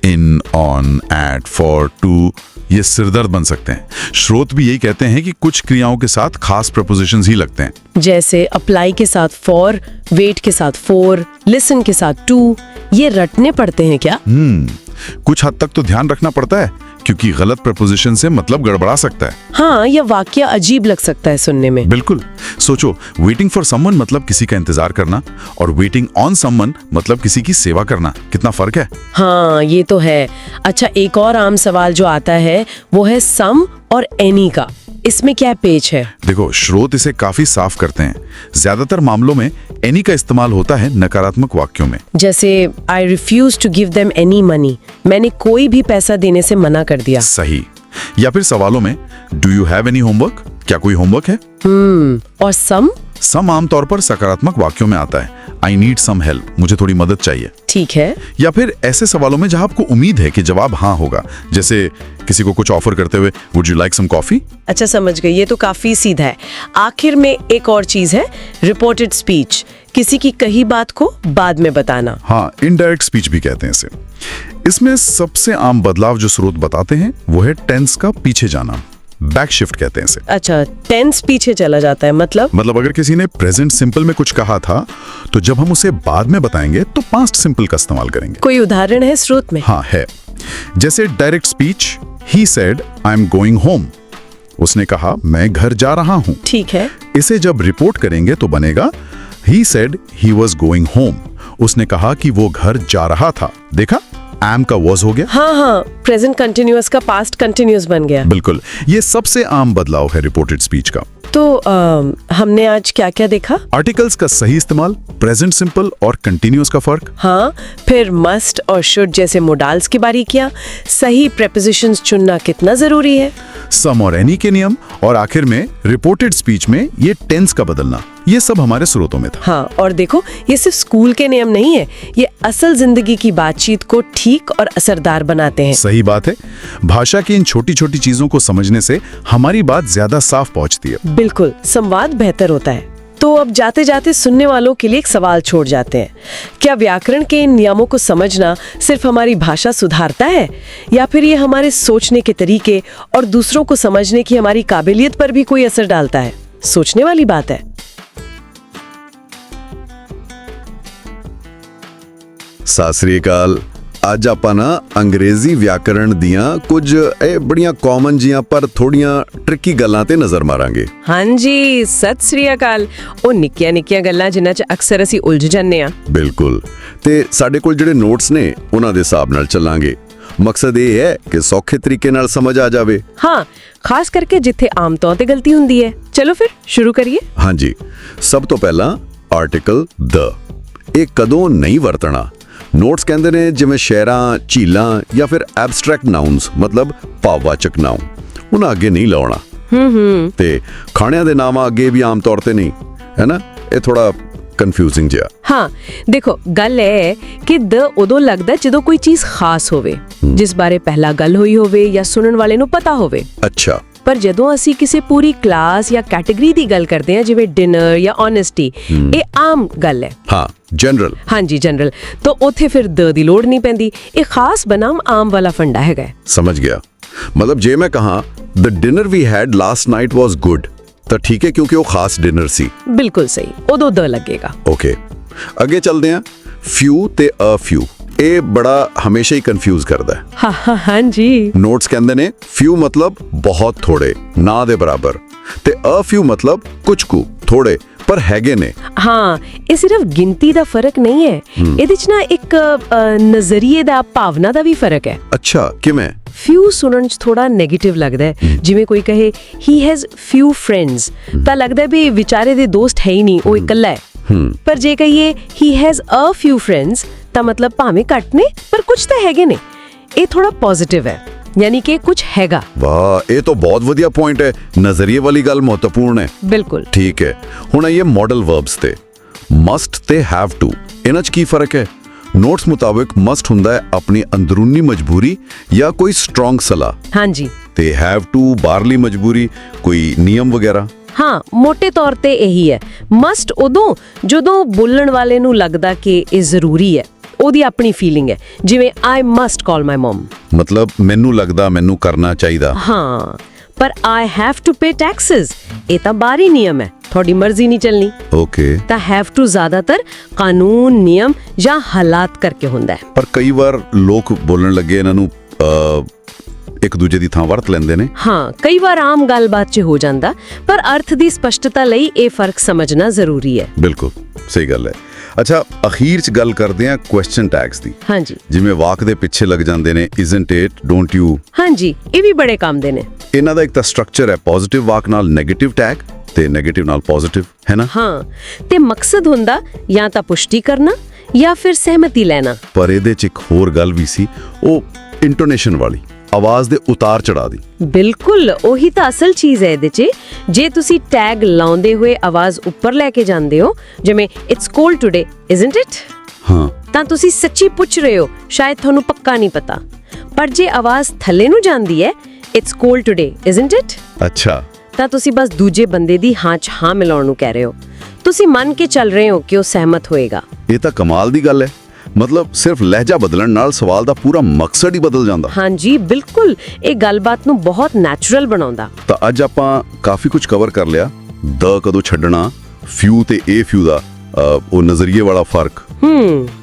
In, on, at, for, to, ये सिरदर्द बन सकते हैं। स्रोत भी यही कहते हैं कि कुछ क्रियाओं के साथ खास प्रपोजिशंस ही लगते हैं, जैसे अप्लाई के साथ फॉर, वेट के साथ फोर, लिसन के साथ टू। ये रटने पड़ते हैं क्या? कुछ हद तक तो ध्यान रखना पड़ता है, क्योंकि गलत प्रपोजिशन से मतलब गड़बड़ा सकता है। हाँ, यह वाक्य अजीब लग सकता है सुनने में। बिल्कुल, सोचो, वेटिंग फॉर समवन मतलब किसी का इंतजार करना, और वेटिंग ऑन समवन मतलब किसी की सेवा करना। कितना फर्क है। हाँ, ये तो है। अच्छा, एक और आम सवाल जो आता है वो है सम और एनी का। इसमें क्या पेच है? देखो, स्रोत इसे काफी साफ करते हैं। ज्यादातर मामलों में एनी का इस्तेमाल होता है नकारात्मक वाक्यों में, जैसे I refuse to give them any money, मैंने कोई भी पैसा देने से मना कर दिया। सही। या फिर सवालों में do you have any homework, क्या कोई होमवर्क है। और सम आमतौर पर सकारात्मक वाक्यों में आता है, आई नीड सम हेल्प, मुझे थोड़ी मदद चाहिए। ठीक है। या फिर ऐसे सवालों में जहां आपको उम्मीद है कि जवाब हाँ होगा, जैसे किसी को कुछ ऑफर करते हुए would you like some coffee. अच्छा, समझ गई, ये तो काफी सीधा है। आखिर में एक और चीज है, रिपोर्टेड स्पीच, किसी की कही बात को बाद में बताना। हाँ, इनडायरेक्ट स्पीच भी कहते हैं इसे। इसमें सबसे आम बदलाव जो स्रोत बताते हैं वो है टेंस का पीछे जाना, बैक शिफ्ट कहते हैं इसे। अच्छा, टेंस पीछे चला जाता है, मतलब अगर किसी ने प्रेजेंट सिंपल में कुछ कहा था तो जब हम उसे बाद में बताएंगे तो पास्ट सिंपल का इस्तेमाल करेंगे। कोई उदाहरण है स्रोत में? हाँ है, जैसे direct speech, he said I am going home, उसने कहा मैं घर जा रहा हूँ। ठीक है। इसे जब रिपोर्ट करेंगे तो बनेगा he said he was going home, उसने कहा कि वो घर जा रहा था। देखा, एम का वॉज हो गया। हाँ, प्रेजेंट कंटिन्यूअस का पास्ट कंटिन्यूअस बन गया। बिल्कुल, ये सबसे आम बदलाव है रिपोर्टेड स्पीच का। तो हमने आज क्या क्या देखा? आर्टिकल्स का सही इस्तेमाल, प्रेजेंट सिंपल और कंटिन्यूअस का फर्क। हाँ, फिर मस्ट और शुड जैसे मोडाल्स की बारीकियां, सही प्रेपोजिशंस चुनना कितना जरूरी है, सम और एनी के नियम, और आखिर में रिपोर्टेड स्पीच में ये टेंस का बदलना, ये सब हमारे स्रोतों में था। हाँ, और देखो, ये सिर्फ स्कूल के नियम नहीं है, ये असल जिंदगी की बातचीत को ठीक और असरदार बनाते हैं। सही बात है, भाषा की इन छोटी छोटी चीजों को समझने से हमारी बात ज्यादा साफ पहुंचती है। बिल्कुल, संवाद बेहतर होता है। तो अब जाते जाते सुनने वालों के लिए एक सवाल छोड़ जाते हैं। क्या व्याकरण के इन नियमों को समझना सिर्फ हमारी भाषा सुधारता है, या फिर ये हमारे सोचने के तरीके और दूसरों को समझने की हमारी काबिलियत पर भी कोई असर डालता है? सोचने वाली बात है। ਸਤਿ ਸ੍ਰੀ ਅਕਾਲ। ਅੱਜ ਆਪਾਂ ਨਾ ਅੰਗਰੇਜ਼ੀ ਵਿਆਕਰਣ ਦੀਆਂ ਕੁਝ ਇਹ ਬੜੀਆਂ ਕਾਮਨ ਜੀਆਂ ਪਰ ਥੋੜੀਆਂ ਟ੍ਰਿਕੀ ਗੱਲਾਂ ਤੇ ਨਜ਼ਰ ਮਾਰਾਂਗੇ। ਹਾਂਜੀ, ਸਤਿ ਸ੍ਰੀ ਅਕਾਲ। ਉਹ ਨਿੱਕੀਆਂ ਨਿੱਕੀਆਂ ਗੱਲਾਂ ਜਿਨ੍ਹਾਂ 'ਚ ਅਕਸਰ ਅਸੀਂ ਉਲਝ ਜਾਂਦੇ ਆ। ਬਿਲਕੁਲ, ਤੇ ਸਾਡੇ ਕੋਲ ਜਿਹੜੇ ਨੋਟਸ ਨੇ ਉਹਨਾਂ ਦੇ ਹਿਸਾਬ ਨਾਲ ਚੱਲਾਂਗੇ। ਮਕਸਦ ਇਹ ਹੈ ਕਿ ਸੌਖੇ ਤਰੀਕੇ ਨਾਲ ਸਮਝ ਆ ਜਾਵੇ। ਹਾਂ, ਖਾਸ ਕਰਕੇ ਜਿੱਥੇ ਆਮ ਤੌਰ ਤੇ ਗਲਤੀ ਹੁੰਦੀ ਹੈ। ਚਲੋ ਫਿਰ ਸ਼ੁਰੂ ਕਰੀਏ। ਹਾਂਜੀ, ਸਭ ਤੋਂ ਪਹਿਲਾਂ ਆਰਟੀਕਲ ਦ। ਇਹ ਕਦੋਂ ਨਹੀਂ ਵਰਤਣਾ? ਨੋਟਸ ਕਹਿੰਦੇ ਨੇ ਜਿਵੇਂ ਸ਼ਹਿਰਾਂ, ਝੀਲਾਂ ਜਾਂ ਫਿਰ ਐਬਸਟ੍ਰੈਕਟ ਨਾਊਨਸ, ਮਤਲਬ ਭਾਵਵਾਚਕ ਨਾਉਨ, ਉਹਨਾਂ ਅੱਗੇ ਨਹੀਂ ਲਾਉਣਾ। ਤੇ ਖਾਣਿਆਂ ਦੇ ਨਾਮਾਂ ਅੱਗੇ ਵੀ ਆਮ ਤੌਰ ਤੇ ਨਹੀਂ, ਹੈ ਨਾ? ਇਹ ਥੋੜਾ ਕਨਫਿਊਜ਼ਿੰਗ ਜਿਹਾ। ਹਾਂ, ਦੇਖੋ, ਗੱਲ ਇਹ ਹੈ ਕਿ ਦ ਉਦੋਂ ਲੱਗਦਾ ਜਦੋਂ ਕੋਈ ਚੀਜ਼ ਖਾਸ ਹੋਵੇ, ਜਿਸ ਬਾਰੇ ਪਹਿਲਾਂ ਗੱਲ ਹੋਈ ਹੋਵੇ ਜਾਂ ਸੁਣਨ ਵਾਲੇ ਨੂੰ ਪਤਾ ਹੋਵੇ। ਅੱਛਾ। ਪਰ ਜਦੋਂ ਅਸੀਂ ਕਿਸੇ ਪੂਰੀ ਕਲਾਸ ਜਾਂ ਕੈਟੇਗਰੀ ਦੀ ਗੱਲ ਕਰਦੇ ਹਾਂ, ਜਿਵੇਂ ਡਿਨਰ ਜਾਂ ਓਨੈਸਟੀ, ਇਹ ਆਮ ਗੱਲ ਹੈ। ਹਾਂ, ਜਨਰਲ। ਹਾਂਜੀ, ਜਨਰਲ। ਤਾਂ ਉੱਥੇ ਫਿਰ ਦ ਦੀ ਲੋੜ ਨਹੀਂ ਪੈਂਦੀ। ਇਹ ਖਾਸ ਬਨਾਮ ਆਮ ਵਾਲਾ ਫੰਡਾ ਹੈਗਾ। ਸਮਝ ਗਿਆ। ਮਤਲਬ ਜੇ ਮੈਂ ਕਹਾਂ the dinner we had last night was good, ਤਾਂ ਠੀਕ ਹੈ, ਕਿਉਂਕਿ ਉਹ ਖਾਸ ਡਿਨਰ ਸੀ। ਬਿਲਕੁਲ ਸਹੀ, ਉਦੋਂ ਦ ਲੱਗੇਗਾ। ਓਕੇ, ਅੱਗੇ ਚੱਲਦੇ ਹਾਂ। ਫਿਊ ਤੇ ਅ ਫਿਊ, ਇਹ ਬੜਾ ਹਮੇਸ਼ਾ ਹੀ ਕਨਫਿਊਜ਼ ਕਰਦਾ ਹੈ। ਹਾਂਜੀ। ਨੋਟਸ ਕਹਿੰਦੇ ਨੇ ਫਿਊ ਮਤਲਬ ਬਹੁਤ ਥੋੜੇ, ਨਾ ਦੇ ਬਰਾਬਰ, ਤੇ ਅ ਫਿਊ ਮਤਲਬ ਕੁਝ ਕੁ ਥੋੜੇ ਪਰ ਹੈਗੇ ਨੇ। ਹਾਂ, ਇਹ ਸਿਰਫ ਗਿਣਤੀ ਦਾ ਫਰਕ ਨਹੀਂ ਹੈ, ਇਹਦੇ 'ਚ ਨਾ ਇੱਕ ਨਜ਼ਰੀਏ ਦਾ, ਭਾਵਨਾ ਦਾ ਵੀ ਫਰਕ ਹੈ। ਅੱਛਾ, ਕਿਵੇਂ? ਫਿਊ ਸੁਣਨ 'ਚ ਥੋੜਾ ਨੈਗੇਟਿਵ ਲੱਗਦਾ ਹੈ। ਜਿਵੇਂ ਕੋਈ ਕਹੇ ਹੀ ਹੈਜ਼ ਫਿਊ ਫਰੈਂਡਸ, ਤਾਂ ਲੱਗਦਾ ਵੀ ਵਿਚਾਰੇ ਦੇ ਦੋਸਤ ਹੈ ਹੀ ਨਹੀਂ, ਉਹ ਇਕੱਲਾ ਹੈ। ਪਰ ਜੇ ਕਹੀਏ ਹੀ ਹੈਜ਼ ਅ ਫਿਊ ਫਰੈਂਡਸ, ਤਾਂ ਮਤਲਬ ਭਾਵੇਂ ਘੱਟ ਨੇ ਪਰ ਕੁਝ ਤਾਂ ਹੈਗੇ ਨੇ। ਇਹ ਥੋੜਾ ਪੋਜ਼ਿਟਿਵ ਹੈ, ਯਾਨੀ ਕਿ ਕੁਝ ਹੈਗਾ। ਵਾਹ, ਇਹ ਤਾਂ ਬਹੁਤ ਵਧੀਆ ਪੁਆਇੰਟ ਹੈ। ਨਜ਼ਰੀਏ ਵਾਲੀ ਗੱਲ ਮਹੱਤਵਪੂਰਨ ਹੈ। ਬਿਲਕੁਲ ਠੀਕ ਹੈ। ਹੁਣ ਆਈਏ ਮਾਡਲ ਵਰਬਸ ਤੇ। ਮਸਟ ਤੇ ਹੈਵ ਟੂ, ਇਹਨਾਂ 'ਚ ਕੀ ਫਰਕ ਹੈ? ਨੋਟਸ ਮੁਤਾਬਿਕ ਮਸਟ ਹੁੰਦਾ ਹੈ ਆਪਣੀ ਅੰਦਰੂਨੀ ਮਜਬੂਰੀ ਜਾਂ ਕੋਈ ਸਟਰੋਂਗ ਸਲਾਹ। ਹਾਂਜੀ। ਤੇ ਹੈਵ ਟੂ ਬਾਹਰਲੀ ਮਜਬੂਰੀ, ਕੋਈ ਨਿਯਮ ਵਗੈਰਾ। ਹਾਂ, ਮੋٹے ਤੌਰ ਤੇ ਇਹੀ ਹੈ। ਮਸਟ ਉਦੋਂ ਜਦੋਂ ਬੋਲਣ ਵਾਲੇ ਨੂੰ ਲੱਗਦਾ ਕਿ ਇਹ ਜ਼ਰੂਰੀ ਹੈ, ਉਹਦੀ ਆਪਣੀ ਫੀਲਿੰਗ ਹੈ। ਜਿਵੇਂ ਆਈ ਮਸਟ ਕਾਲ ਮਾਈ ਮਮ, ਮਤਲਬ ਮੈਨੂੰ ਲੱਗਦਾ ਮੈਨੂੰ ਕਰਨਾ ਚਾਹੀਦਾ। ਹਾਂ, ਪਰ I have to pay taxes, ਇਹ ਤਾਂ ਬਾਹਰੀ ਨਿਯਮ ਹੈ, ਤੁਹਾਡੀ ਮਰਜ਼ੀ ਨਹੀਂ ਚੱਲਣੀ। ਓਕੇ। ਤਾਂ ਹੈਵ ਟੂ ਜ਼ਿਆਦਾਤਰ ਕਾਨੂੰਨ, ਨਿਯਮ ਜਾਂ ਹਾਲਾਤ ਕਰਕੇ ਹੁੰਦਾ ਹੈ। ਪਰ ਕਈ ਵਾਰ ਲੋਕ ਬੋਲਣ ਲੱਗੇ ਇਹਨਾਂ ਨੂੰ ਇੱਕ ਦੂਜੇ ਦੀ ਥਾਂ ਵਰਤ ਲੈਂਦੇ ਨੇ। ਹਾਂ, ਕਈ ਵਾਰ ਆਮ ਗੱਲਬਾਤ 'ਚ ਹੋ ਜਾਂਦਾ, ਪਰ ਅਰਥ ਦੀ ਸਪਸ਼ਟਤਾ ਲਈ ਇਹ ਫਰਕ ਸਮਝਣਾ ਜ਼ਰੂਰੀ ਹੈ। ਬਿਲਕੁਲ ਸਹੀ ਗੱਲ ਹੈ। ਅੱਛਾ, ਅਖੀਰ 'ਚ ਗੱਲ ਕਰਦੇ ਹਾਂ ਕੁਐਸਚਨ ਟੈਗਸ ਦੀ। ਹਾਂਜੀ। ਜਿਵੇਂ ਵਾਕ ਦੇ ਪਿੱਛੇ ਲੱਗ ਜਾਂਦੇ ਨੇ ਇਜ਼ਨਟ ਇਟ, ਡੋਂਟ ਯੂ। ਹਾਂਜੀ, ਇਹ ਵੀ ਬੜੇ ਕੰਮ ਦੇ ਨੇ। ਇਹਨਾਂ ਦਾ ਇੱਕ ਤਾਂ ਸਟਰਕਚਰ ਹੈ, ਪੋਜ਼ਿਟਿਵ ਵਾਕ ਨਾਲ ਨੈਗੇਟਿਵ ਟੈਗ ਤੇ ਨੈਗੇਟਿਵ ਨਾਲ ਪੋਜ਼ਿਟਿਵ, ਹੈ ਨਾ? ਹਾਂ, ਤੇ ਮਕਸਦ ਹੁੰਦਾ ਜਾਂ ਤਾਂ ਪੁਸ਼ਟੀ ਕਰਨਾ ਜਾਂ ਫਿਰ ਸਹਿਮਤੀ ਲੈਣਾ। ਪਰ ਇਹਦੇ 'ਚ ਇੱਕ ਹੋਰ ਗੱਲ ਵੀ ਸੀ, ਉਹ ਇੰਟੋਨੇਸ਼ਨ ਵਾਲੀ, ਆਵਾਜ਼ ਦੇ ਉਤਾਰ ਚੜਾਅ ਦੀ। ਬਿਲਕੁਲ, ਉਹੀ ਤਾਂ ਅਸਲ ਚੀਜ਼ ਹੈ ਇਹਦੇ 'ਚ। ਜੇ ਤੁਸੀਂ ਟੈਗ ਲਾਉਂਦੇ ਹੋਏ ਆਵਾਜ਼ ਉੱਪਰ ਲੈ ਕੇ ਜਾਂਦੇ ਹੋ, ਜਿਵੇਂ it's cold today, isn't it, ਹਾਂ, ਤਾਂ ਤੁਸੀਂ ਸੱਚੀ ਪੁੱਛ ਰਹੇ ਹੋ, ਸ਼ਾਇਦ ਤੁਹਾਨੂੰ ਪੱਕਾ ਨਹੀਂ ਪਤਾ। ਪਰ ਜੇ ਆਵਾਜ਼ ਥੱਲੇ ਨੂੰ ਜਾਂਦੀ ਹੈ, it's cold today, isn't it, ਅੱਛਾ, ਤਾਂ ਤੁਸੀਂ ਬਸ ਦੂਜੇ ਬੰਦੇ ਦੀ ਹਾਂ 'ਚ ਹਾਂ ਮਿਲਾਉਣ ਨੂੰ ਕਹਿ ਰਹੇ ਹੋ। ਤੁਸੀਂ ਮੰਨ ਕੇ ਚੱਲ ਰਹੇ ਹੋ ਕਿ ਉਹ ਸਹਿਮਤ ਹੋਏਗਾ। ਇਹ ਤਾਂ ਕਮਾਲ ਦੀ ਗੱਲ ਹੈ। ਮਤਲਬ ਸਿਰਫ ਲਹਿਜਾ ਬਦਲਣ ਨਾਲ ਸਵਾਲ ਦਾ ਪੂਰਾ ਮਕਸਦ ਹੀ ਬਦਲ ਜਾਂਦਾ। ਹਾਂਜੀ, ਬਿਲਕੁਲ, ਇਹ ਗੱਲਬਾਤ ਨੂੰ ਬਹੁਤ ਨੈਚੁਰਲ ਬਣਾਉਂਦਾ। ਤਾਂ ਅੱਜ ਆਪਾਂ ਕਾਫੀ ਕੁਝ ਕਵਰ ਕਰ ਲਿਆ। ਦ ਕਦੋਂ ਛੱਡਣਾ, ਫਿਊ ਤੇ ਏ ਫਿਊ ਦਾ ਉਹ ਨਜ਼ਰੀਏ ਵਾਲਾ ਫਰਕ,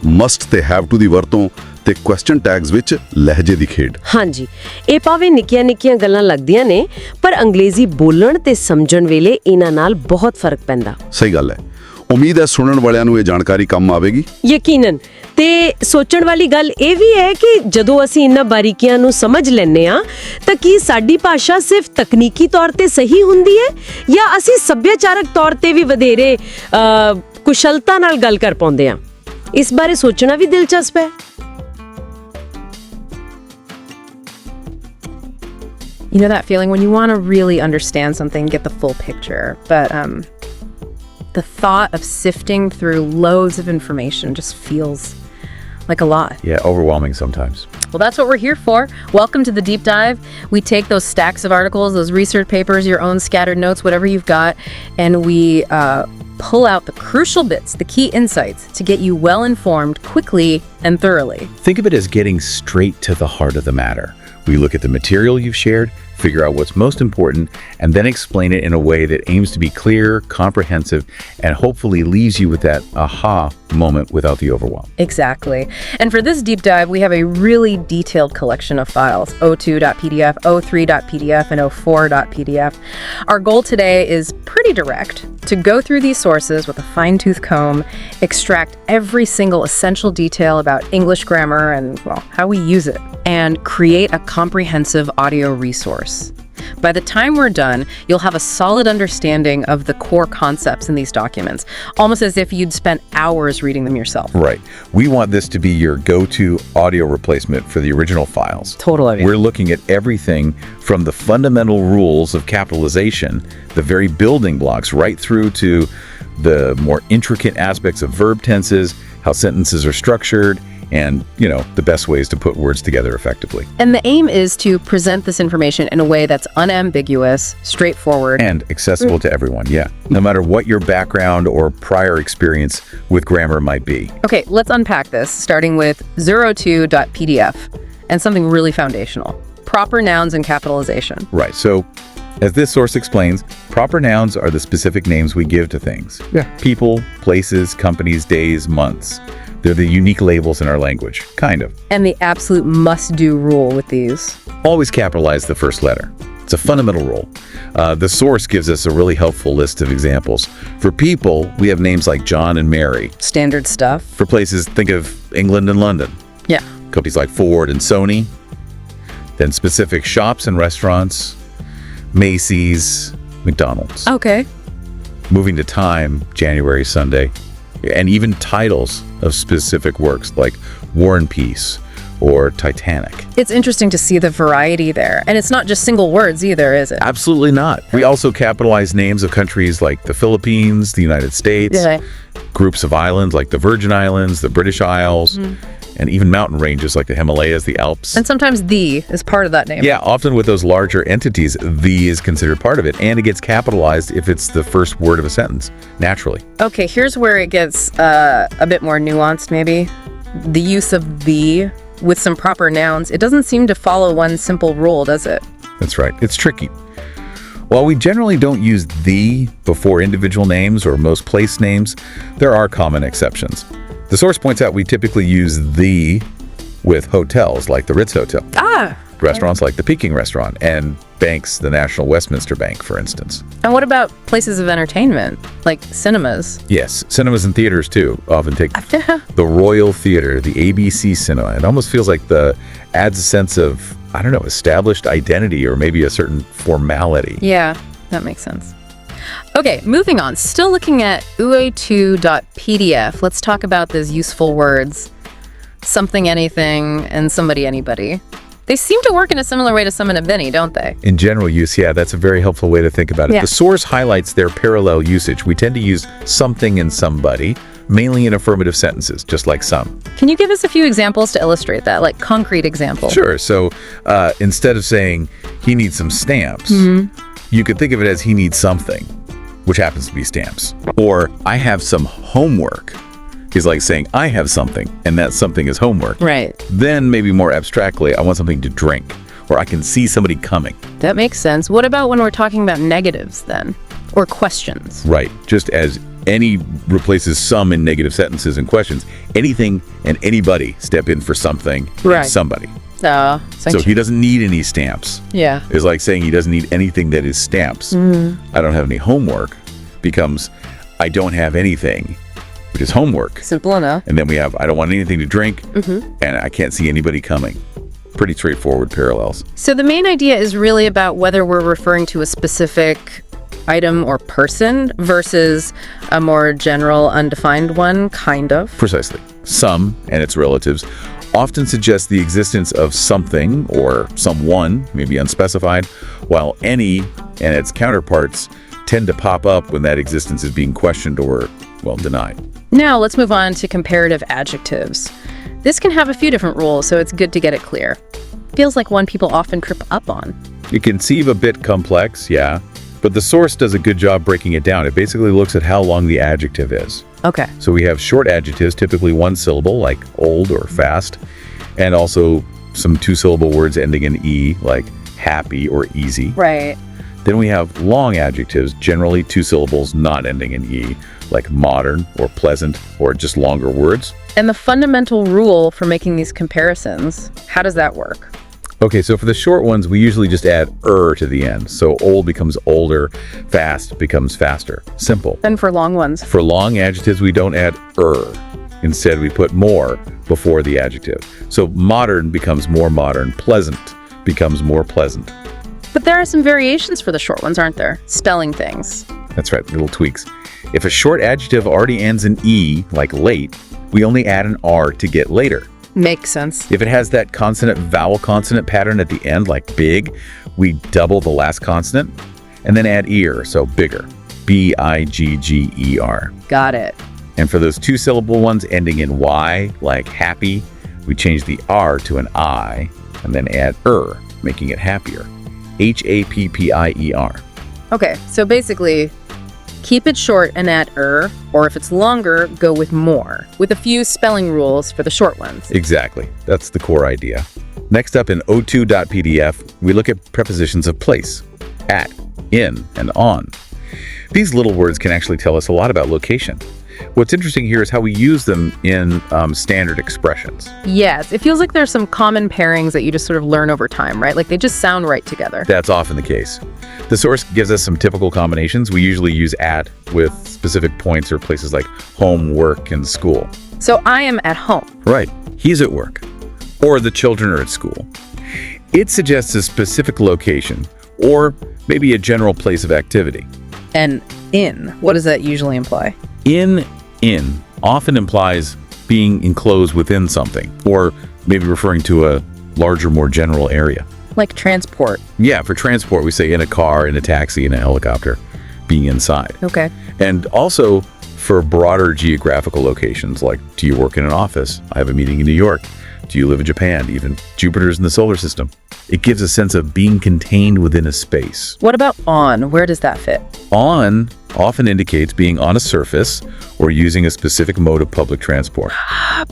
ਮਸਟ ਤੇ ਹੈਵ ਟੂ ਦੀ ਵਰਤੋਂ, ਤੇ ਕੁਐਸਚਨ ਟੈਗਸ ਵਿੱਚ ਲਹਿਜੇ ਦੀ ਖੇਡ। ਹਾਂਜੀ, ਇਹ ਭਾਵੇਂ ਨਿੱਕੀਆਂ-ਨਿੱਕੀਆਂ ਗੱਲਾਂ ਲੱਗਦੀਆਂ ਨੇ, ਪਰ ਅੰਗਰੇਜ਼ੀ ਬੋਲਣ ਤੇ ਸਮਝਣ ਵੇਲੇ ਇਹਨਾਂ ਨਾਲ ਬਹੁਤ ਫਰਕ ਪੈਂਦਾ। ਸਹੀ ਗੱਲ ਹੈ। ਉਮੀਦ ਹੈ ਸੁਣਨ ਵਾਲਿਆਂ ਨੂੰ ਇਹ ਜਾਣਕਾਰੀ ਕੰਮ ਆਵੇਗੀ। ਯਕੀਨਨ। ਤੇ ਸੋਚਣ ਵਾਲੀ ਗੱਲ ਇਹ ਵੀ ਹੈ ਕਿ ਜਦੋਂ ਅਸੀਂ ਇਹਨਾਂ ਬਾਰੀਕੀਆਂ ਨੂੰ ਸਮਝ ਲੈਂਦੇ ਆ ਤਾਂ ਕੀ ਸਾਡੀ ਭਾਸ਼ਾ ਸਿਰਫ ਤਕਨੀਕੀ ਤੌਰ ਤੇ ਸਹੀ ਹੁੰਦੀ ਹੈ ਜਾਂ ਅਸੀਂ ਸੱਭਿਆਚਾਰਕ ਤੌਰ ਤੇ ਵੀ ਵਧੇਰੇ ਕੁਸ਼ਲਤਾ ਨਾਲ ਗੱਲ ਕਰ ਪਾਉਂਦੇ ਆ? ਇਸ ਬਾਰੇ ਸੋਚਣਾ ਵੀ ਦਿਲਚਸਪ ਹੈ। You know that feeling when you want to really understand something, get the full picture, but the thought of sifting through loads of information just feels like a lot. Yeah, overwhelming sometimes. Well, that's what we're here for. Welcome to the deep dive. We take those stacks of articles, those research papers, your own scattered notes, whatever you've got, and we pull out the crucial bits, the key insights, to get you well informed quickly and thoroughly. Think of it as getting straight to the heart of the matter. We look at the material you've shared, figure out what's most important, and then explain it in a way that aims to be clear, comprehensive, and hopefully leaves you with that aha moment without the overwhelm. Exactly. And for this deep dive, we have a really detailed collection of files, O2.pdf, O3.pdf, and O4.pdf. Our goal today is pretty direct, to go through these sources with a fine-tooth comb, extract every single essential detail about English grammar and, well, how we use it, and create a comprehensive audio resource. By the time we're done, you'll have a solid understanding of the core concepts in these documents, almost as if you'd spent hours reading them yourself. Right. We want this to be your go-to audio replacement for the original files. Totally. We're looking at everything from the fundamental rules of capitalization, the very building blocks, right through to the more intricate aspects of verb tenses, how sentences are structured, and, the best ways to put words together effectively. And the aim is to present this information in a way that's unambiguous, straightforward, And accessible to everyone, yeah. No matter what your background or prior experience with grammar might be. Okay, let's unpack this, starting with 02.pdf and something really foundational. Proper nouns and capitalization. Right, so as this source explains, proper nouns are the specific names we give to things. Yeah. People, places, companies, days, months. They're the unique labels in our language, kind of. And the absolute must-do rule with these. Always capitalize the first letter. It's a fundamental rule. The source gives us a really helpful list of examples. For people, we have names like John and Mary. Standard stuff. For places, think of England and London. Yeah. Companies like Ford and Sony. Then specific shops and restaurants, Macy's, McDonald's. Okay. Moving to time, January, Sunday. And even titles of specific works like War and Peace or Titanic. It's interesting to see the variety there. And it's not just single words either, is it? Absolutely not. We also capitalize names of countries like the Philippines, the United States, groups of islands like the Virgin Islands, the British Isles, and even mountain ranges like the Himalayas, the Alps. And sometimes the is part of that name. Yeah, often with those larger entities, the is considered part of it, and it gets capitalized if it's the first word of a sentence, naturally. Okay, here's where it gets a bit more nuanced, maybe. The use of the with some proper nouns, it doesn't seem to follow one simple rule, does it? That's right. It's tricky. While we generally don't use the before individual names or most place names, there are common exceptions. The source points out we typically use the with hotels like the Ritz Hotel. Restaurants like the Peking Restaurant, and banks, the National Westminster Bank, for instance. And what about places of entertainment, like cinemas? Yes, cinemas and theaters too often take the Royal Theater, the ABC Cinema. It almost feels like adds a sense of, established identity or maybe a certain formality. Yeah, that makes sense. Okay, moving on. Still looking at ua2.pdf. Let's talk about those useful words. Something, anything, and somebody, anybody. They seem to work in a similar way to some and a many, don't they? In general use, yeah, that's a very helpful way to think about it. Yeah. The source highlights their parallel usage. We tend to use something and somebody, mainly in affirmative sentences, just like some. Can you give us a few examples to illustrate that, like concrete examples? Sure. So instead of saying he needs some stamps, you could think of it as he needs something, which happens to be stamps. Or I have some homework is like saying I have something, and that something is homework. Right. Then maybe more abstractly, I want something to drink, or I can see somebody coming. That makes sense. What about when we're talking about negatives then? Or questions? Right. Just as any replaces some in negative sentences and questions, anything and anybody step in for something Right. and somebody. So he doesn't need any stamps. Yeah. It's like saying he doesn't need anything that is stamps. I don't have any homework becomes I don't have anything, which is homework. Simple enough. And then we have, I don't want anything to drink, and I can't see anybody coming. Pretty straightforward parallels. So the main idea is really about whether we're referring to a specific item or person versus a more general, undefined one, kind of. Precisely. Some, and its relatives, often suggest the existence of something or someone, maybe unspecified, while any and its counterparts tend to pop up when that existence is being questioned or, well, denied. Now let's move on to comparative adjectives. This can have a few different rules, so it's good to get it clear. Feels like one people often trip up on. It can seem a bit complex, yeah, but the source does a good job breaking it down. It basically looks at how long the adjective is. Okay. So we have short adjectives, typically one syllable, like old or fast, and also some two-syllable words ending in E, like happy or easy. Right. Then we have long adjectives, generally two syllables not ending in E, like modern or pleasant or just longer words. And the fundamental rule for making these comparisons, how does that work? Okay, so for the short ones, we usually just add "er" to the end. So old becomes older, fast becomes faster. Simple. And for long ones? For long adjectives, we don't add "er." Instead, we put "more" before the adjective. So modern becomes more modern, pleasant becomes more pleasant. But there are some variations for the short ones, aren't there? Spelling things. That's right, little tweaks. If a short adjective already ends in E, like late, we only add an R to get later. Makes sense. If it has that consonant-vowel consonant pattern at the end, like big, we double the last consonant and then add ear, so bigger. B-I-G-G-E-R. Got it. And for those two-syllable ones ending in Y, like happy, we change the R to an I and then add making it happier. H-A-P-P-I-E-R. Okay, so basically, keep it short and add or if it's longer, go with more, with a few spelling rules for the short ones. Exactly. That's the core idea. Next up in O2.pdf, we look at prepositions of place, at, in, and on. These little words can actually tell us a lot about location. What's interesting here is how we use them in standard expressions. Yes, it feels like there's some common pairings that you just sort of learn over time, right? Like they just sound right together. That's often the case. The source gives us some typical combinations. We usually use at with specific points or places like home, work, and school. So I am at home. Right. He's at work. Or the children are at school. It suggests a specific location or maybe a general place of activity. And in, what does that usually imply? In often implies being enclosed within something, or maybe referring to a larger, more general area. Like transport. Yeah, for transport, we say in a car, in a taxi, in a helicopter, being inside. Okay. And also for broader geographical locations, like do you work in an office? I have a meeting in New York. Do you live in Japan? Even Jupiter's in the solar system. It gives a sense of being contained within a space. What about on? Where does that fit? On often indicates being on a surface or using a specific mode of public transport.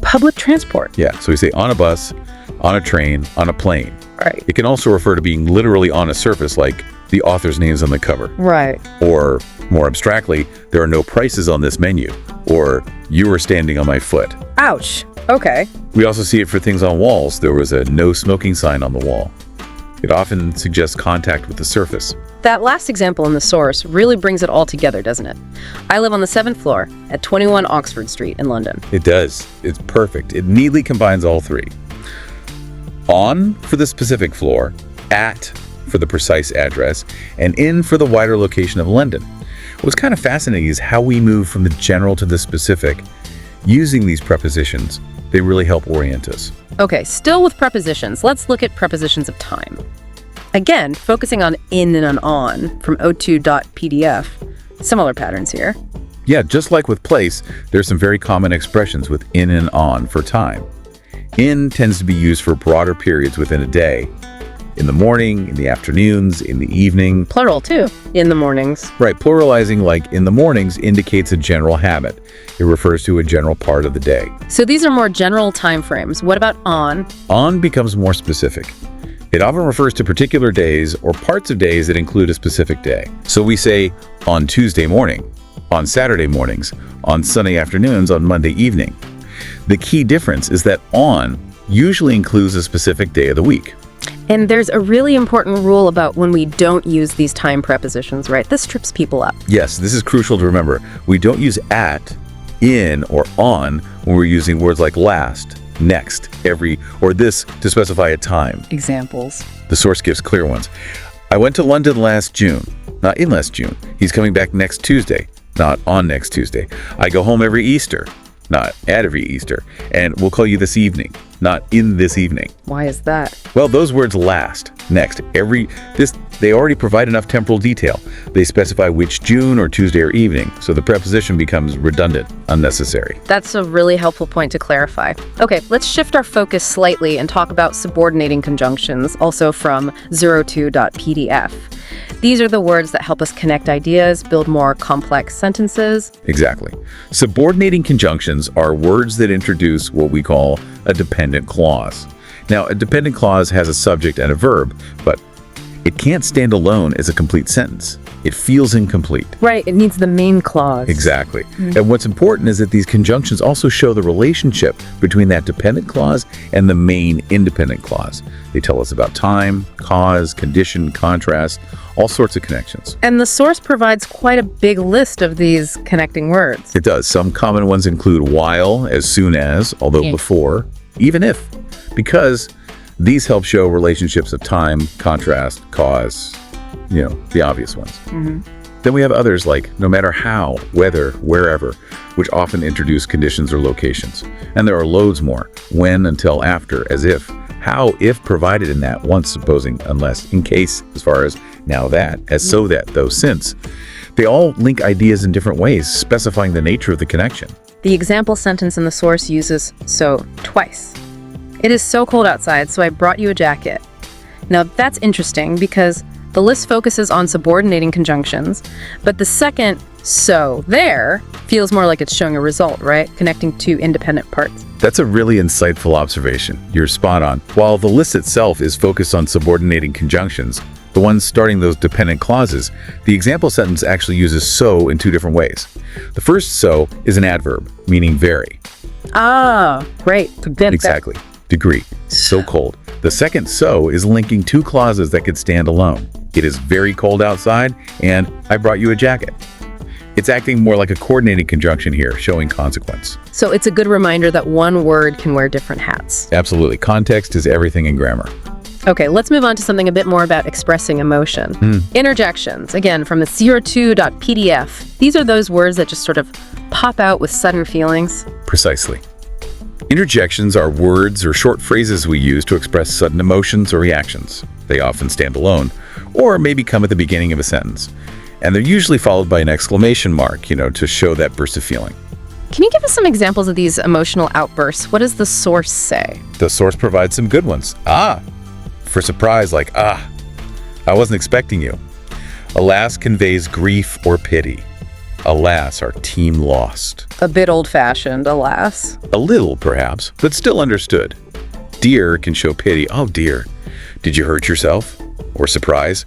Public transport. Yeah, so we say on a bus, on a train, on a plane. Right. It can also refer to being literally on a surface, like the author's name's on the cover. Right. Or, more abstractly, there are no prices on this menu. Or, you are standing on my foot. Ouch. Okay. We also see it for things on walls. There was a no smoking sign on the wall. It often suggests contact with the surface. That last example in the source really brings it all together, doesn't it? I live on the 7th floor at 21 Oxford Street in London. It does. It's perfect. It neatly combines all three. On for the specific floor, at for the precise address, and in for the wider location of London. What's kind of fascinating is how we move from the general to the specific. Using these prepositions, they really help orient us. Okay, still with prepositions, let's look at prepositions of time. Again, focusing on in and on from o2.pdf. Similar patterns here. Yeah, just like with place, there's some very common expressions with in and on for time. In tends to be used for broader periods within a day. In the morning, in the afternoons, in the evening. Plural too, in the mornings. Right, pluralizing like in the mornings indicates a general habit. It refers to a general part of the day. So these are more general time frames. What about on? On becomes more specific. It often refers to particular days or parts of days that include a specific day. So we say on Tuesday morning, on Saturday mornings, on Sunday afternoons, on Monday evening. The key difference is that on usually includes a specific day of the week. And there's a really important rule about when we don't use these time prepositions, right? This trips people up. Yes, this is crucial to remember. We don't use at, in, or on when we're using words like last, next, every, or this to specify a time. Examples. The source gives clear ones. I went to London last June, not in last June. He's coming back next Tuesday, not on next Tuesday. I go home every Easter, not at every Easter. And we'll call you this evening, not in this evening. Why is that? Well, those words last, next, every, this, they already provide enough temporal detail. They specify which June or Tuesday or evening, so the preposition becomes redundant, unnecessary. That's a really helpful point to clarify. Okay, let's shift our focus slightly and talk about subordinating conjunctions, also from 02.pdf. These are the words that help us connect ideas, build more complex sentences. Exactly. Subordinating conjunctions are words that introduce what we call a dependent clause. Now, a dependent clause has a subject and a verb, but it can't stand alone as a complete sentence. It feels incomplete. Right, it needs the main clause. Exactly. And what's important is that these conjunctions also show the relationship between that dependent clause and the main independent clause. They tell us about time, cause, condition, contrast, all sorts of connections. And the source provides quite a big list of these connecting words. It does. Some common ones include while, as soon as, although before, even if, because these help show relationships of time, contrast, cause, the obvious ones. Then we have others like no matter how, whether, wherever, which often introduce conditions or locations. And there are loads more. When, until, after, as if, how, if, provided in that, once, supposing, unless, in case, as far as now that, as so that, though, since. They all link ideas in different ways, specifying the nature of the connection. The example sentence in the source uses so twice. It is so cold outside, so I brought you a jacket. Now that's interesting because the list focuses on subordinating conjunctions, but the second so there feels more like it's showing a result, right? Connecting two independent parts. That's a really insightful observation. You're spot on. While the list itself is focused on subordinating conjunctions, the ones starting those dependent clauses, the example sentence actually uses so in two different ways. The first so is an adverb, meaning very. Ah, great. Exactly. Degree. So cold. The second so is linking two clauses that could stand alone. It is very cold outside, and I brought you a jacket. It's acting more like a coordinating conjunction here, showing consequence. So it's a good reminder that one word can wear different hats. Absolutely. Context is everything in grammar. Okay, let's move on to something a bit more about expressing emotion. Interjections, again, from the 02.pdf. These are those words that just sort of pop out with sudden feelings. Precisely. Interjections are words or short phrases we use to express sudden emotions or reactions. They often stand alone, or maybe come at the beginning of a sentence. And they're usually followed by an exclamation mark, to show that burst of feeling. Can you give us some examples of these emotional outbursts? What does the source say? The source provides some good ones. For surprise, like, I wasn't expecting you. Alas conveys grief or pity. Alas, our team lost. A bit old-fashioned, alas. A little, perhaps, but still understood. Dear can show pity. Oh, dear. Did you hurt yourself? Or surprise?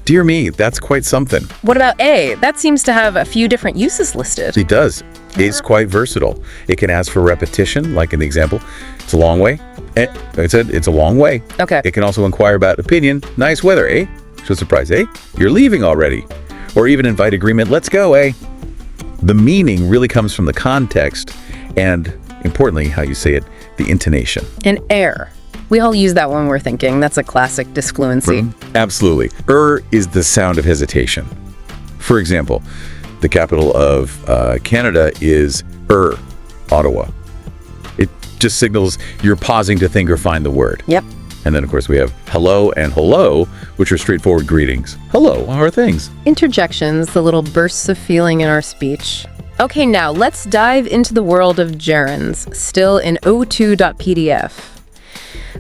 Dear me, that's quite something. What about A? That seems to have a few different uses listed. It does. It's quite versatile. It can ask for repetition, like in the example. It's a long way. I said it's a long way. Okay. It can also inquire about opinion. Nice weather, eh? So surprise, eh? You're leaving already. Or even invite agreement. Let's go, eh? The meaning really comes from the context and, importantly, how you say it, the intonation. And air. We all use that when we're thinking. That's a classic disfluency. Absolutely. Is the sound of hesitation. For example, the capital of Canada is Ottawa. It just signals you're pausing to think or find the word. Yep. And then, of course, we have hello and hello, which are straightforward greetings. Hello, how are things? Interjections, the little bursts of feeling in our speech. Okay, now let's dive into the world of gerunds, still in 02.pdf.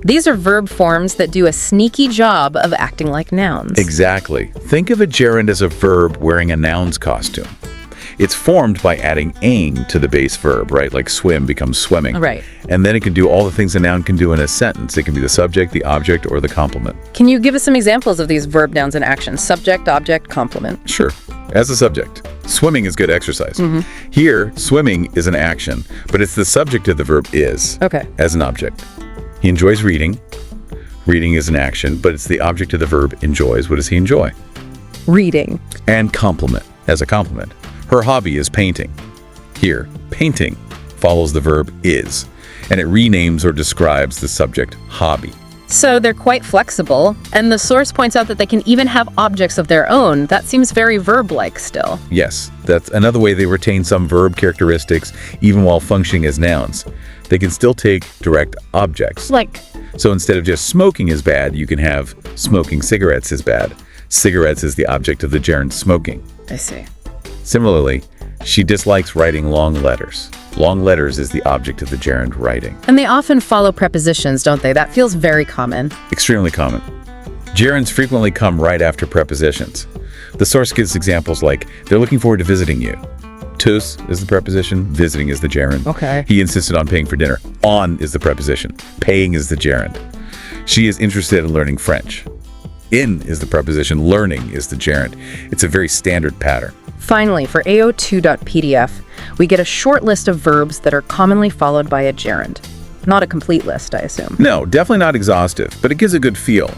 These are verb forms that do a sneaky job of acting like nouns. Exactly. Think of a gerund as a verb wearing a noun's costume. It's formed by adding -ing to the base verb, right? Like swim becomes swimming. Right. And then it can do all the things a noun can do in a sentence. It can be the subject, the object, or the complement. Can you give us some examples of these verb nouns in action? Subject, object, complement. Sure. As a subject, swimming is good exercise. Here, swimming is an action, but it's the subject of the verb is. Okay. As an object. He enjoys reading. Reading is an action, but it's the object of the verb enjoys. What does he enjoy? Reading. And compliment, as a compliment. Her hobby is painting. Here, painting follows the verb is, and it renames or describes the subject hobby. So they're quite flexible, and the source points out that they can even have objects of their own. That seems very verb-like still. Yes, that's another way they retain some verb characteristics even while functioning as nouns. They can still take direct objects. Like, So instead of just smoking is bad, you can have smoking cigarettes is bad. Cigarettes is the object of the gerund smoking. I see. Similarly, she dislikes writing long letters. Long letters is the object of the gerund writing. And they often follow prepositions, don't they? That feels very common. Extremely common. Gerunds frequently come right after prepositions. The source gives examples like, they're looking forward to visiting you. Tus is the preposition, visiting is the gerund. Okay. He insisted on paying for dinner. On is the preposition, paying is the gerund. She is interested in learning French. In is the preposition, learning is the gerund. It's a very standard pattern. Finally, for AO2.pdf, we get a short list of verbs that are commonly followed by a gerund. Not a complete list, I assume. No, definitely not exhaustive, but it gives a good feel.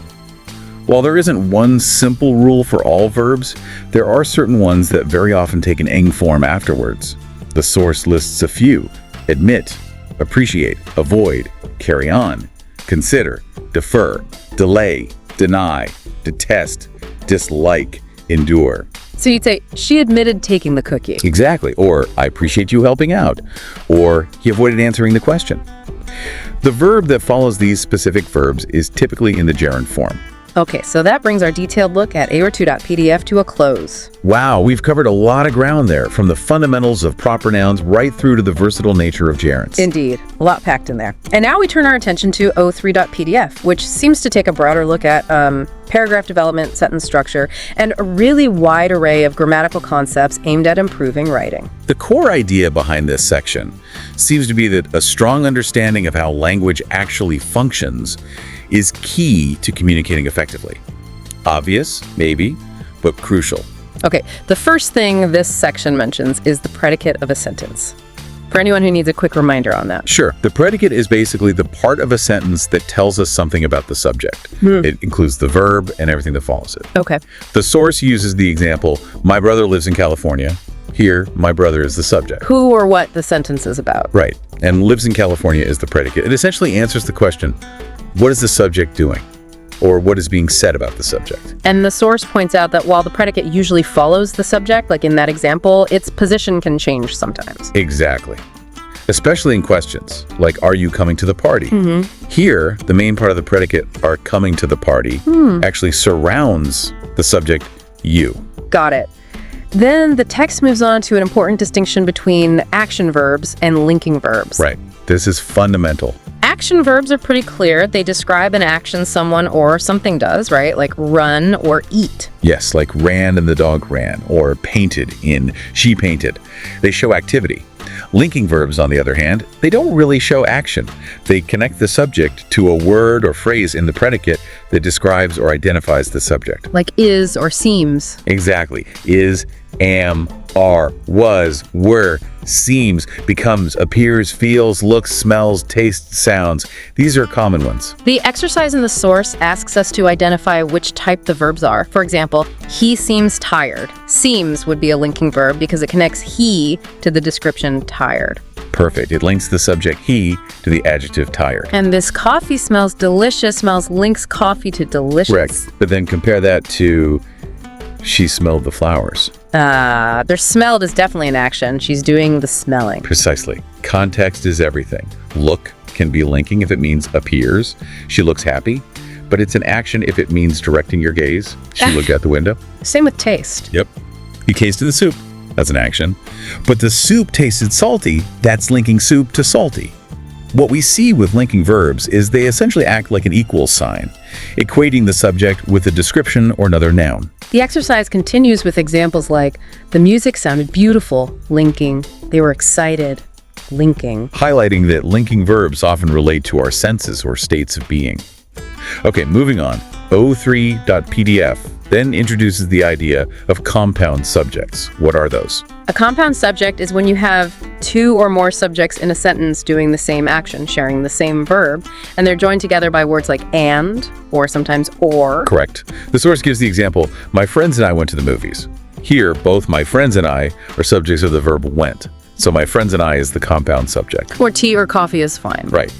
While there isn't one simple rule for all verbs, there are certain ones that very often take an ing form afterwards. The source lists a few: admit, appreciate, avoid, carry on, consider, defer, delay, deny, detest, dislike, endure. So you'd say, she admitted taking the cookie. Exactly. Or, I appreciate you helping out. Or, he avoided answering the question. The verb that follows these specific verbs is typically in the gerund form. Okay, so that brings our detailed look at AO2.pdf to a close. Wow, we've covered a lot of ground there, from the fundamentals of proper nouns right through to the versatile nature of gerunds. Indeed, a lot packed in there. And now we turn our attention to O3.pdf, which seems to take a broader look at paragraph development, sentence structure, and a really wide array of grammatical concepts aimed at improving writing. The core idea behind this section seems to be that a strong understanding of how language actually functions is key to communicating effectively. Obvious, maybe, but crucial. Okay, the first thing this section mentions is the predicate of a sentence. For anyone who needs a quick reminder on that. Sure. The predicate is basically the part of a sentence that tells us something about the subject. It includes the verb and everything that follows it. Okay. The source uses the example, my brother lives in California. Here, my brother is the subject. Who or what the sentence is about. Right. And lives in California is the predicate. It essentially answers the question, what is the subject doing? Or what is being said about the subject? And the source points out that while the predicate usually follows the subject, like in that example, its position can change sometimes. Exactly. Especially in questions, like, are you coming to the party? Here, the main part of the predicate, are coming to the party, actually surrounds the subject, you. Got it. Then the text moves on to an important distinction between action verbs and linking verbs. Right. This is fundamental. Action verbs are pretty clear. They describe an action someone or something does, right? Like run or eat. Yes, like ran and the dog ran, or painted in she painted. They show activity. Linking verbs, on the other hand, they don't really show action. They connect the subject to a word or phrase in the predicate that describes or identifies the subject. Like is or seems. Exactly. Is, am, are, was, were, seems, becomes, appears, feels, looks, smells, tastes, sounds. These are common ones. The exercise in the source asks us to identify which type the verbs are. For example, he seems tired. Seems would be a linking verb because it connects he to the description tired. Perfect. It links the subject he to the adjective tired. And this coffee smells delicious links coffee to delicious. Correct. But then compare that to she smelled the flowers. Their smelled is definitely an action. She's doing the smelling. Precisely. Context is everything. Look can be linking if it means appears. She looks happy, but it's an action if it means directing your gaze. She looked out the window. Same with taste. Yep. You tasted the soup. That's an action. But the soup tasted salty. That's linking soup to salty. What we see with linking verbs is they essentially act like an equal sign, equating the subject with a description or another noun. The exercise continues with examples like, the music sounded beautiful, linking. They were excited, linking. Highlighting that linking verbs often relate to our senses or states of being. Okay, moving on. O3.pdf then introduces the idea of compound subjects. What are those? A compound subject is when you have two or more subjects in a sentence doing the same action, sharing the same verb, and they're joined together by words like and, or sometimes or. Correct. The source gives the example, my friends and I went to the movies. Here, both my friends and I are subjects of the verb went. So my friends and I is the compound subject. Or tea or coffee is fine. Right.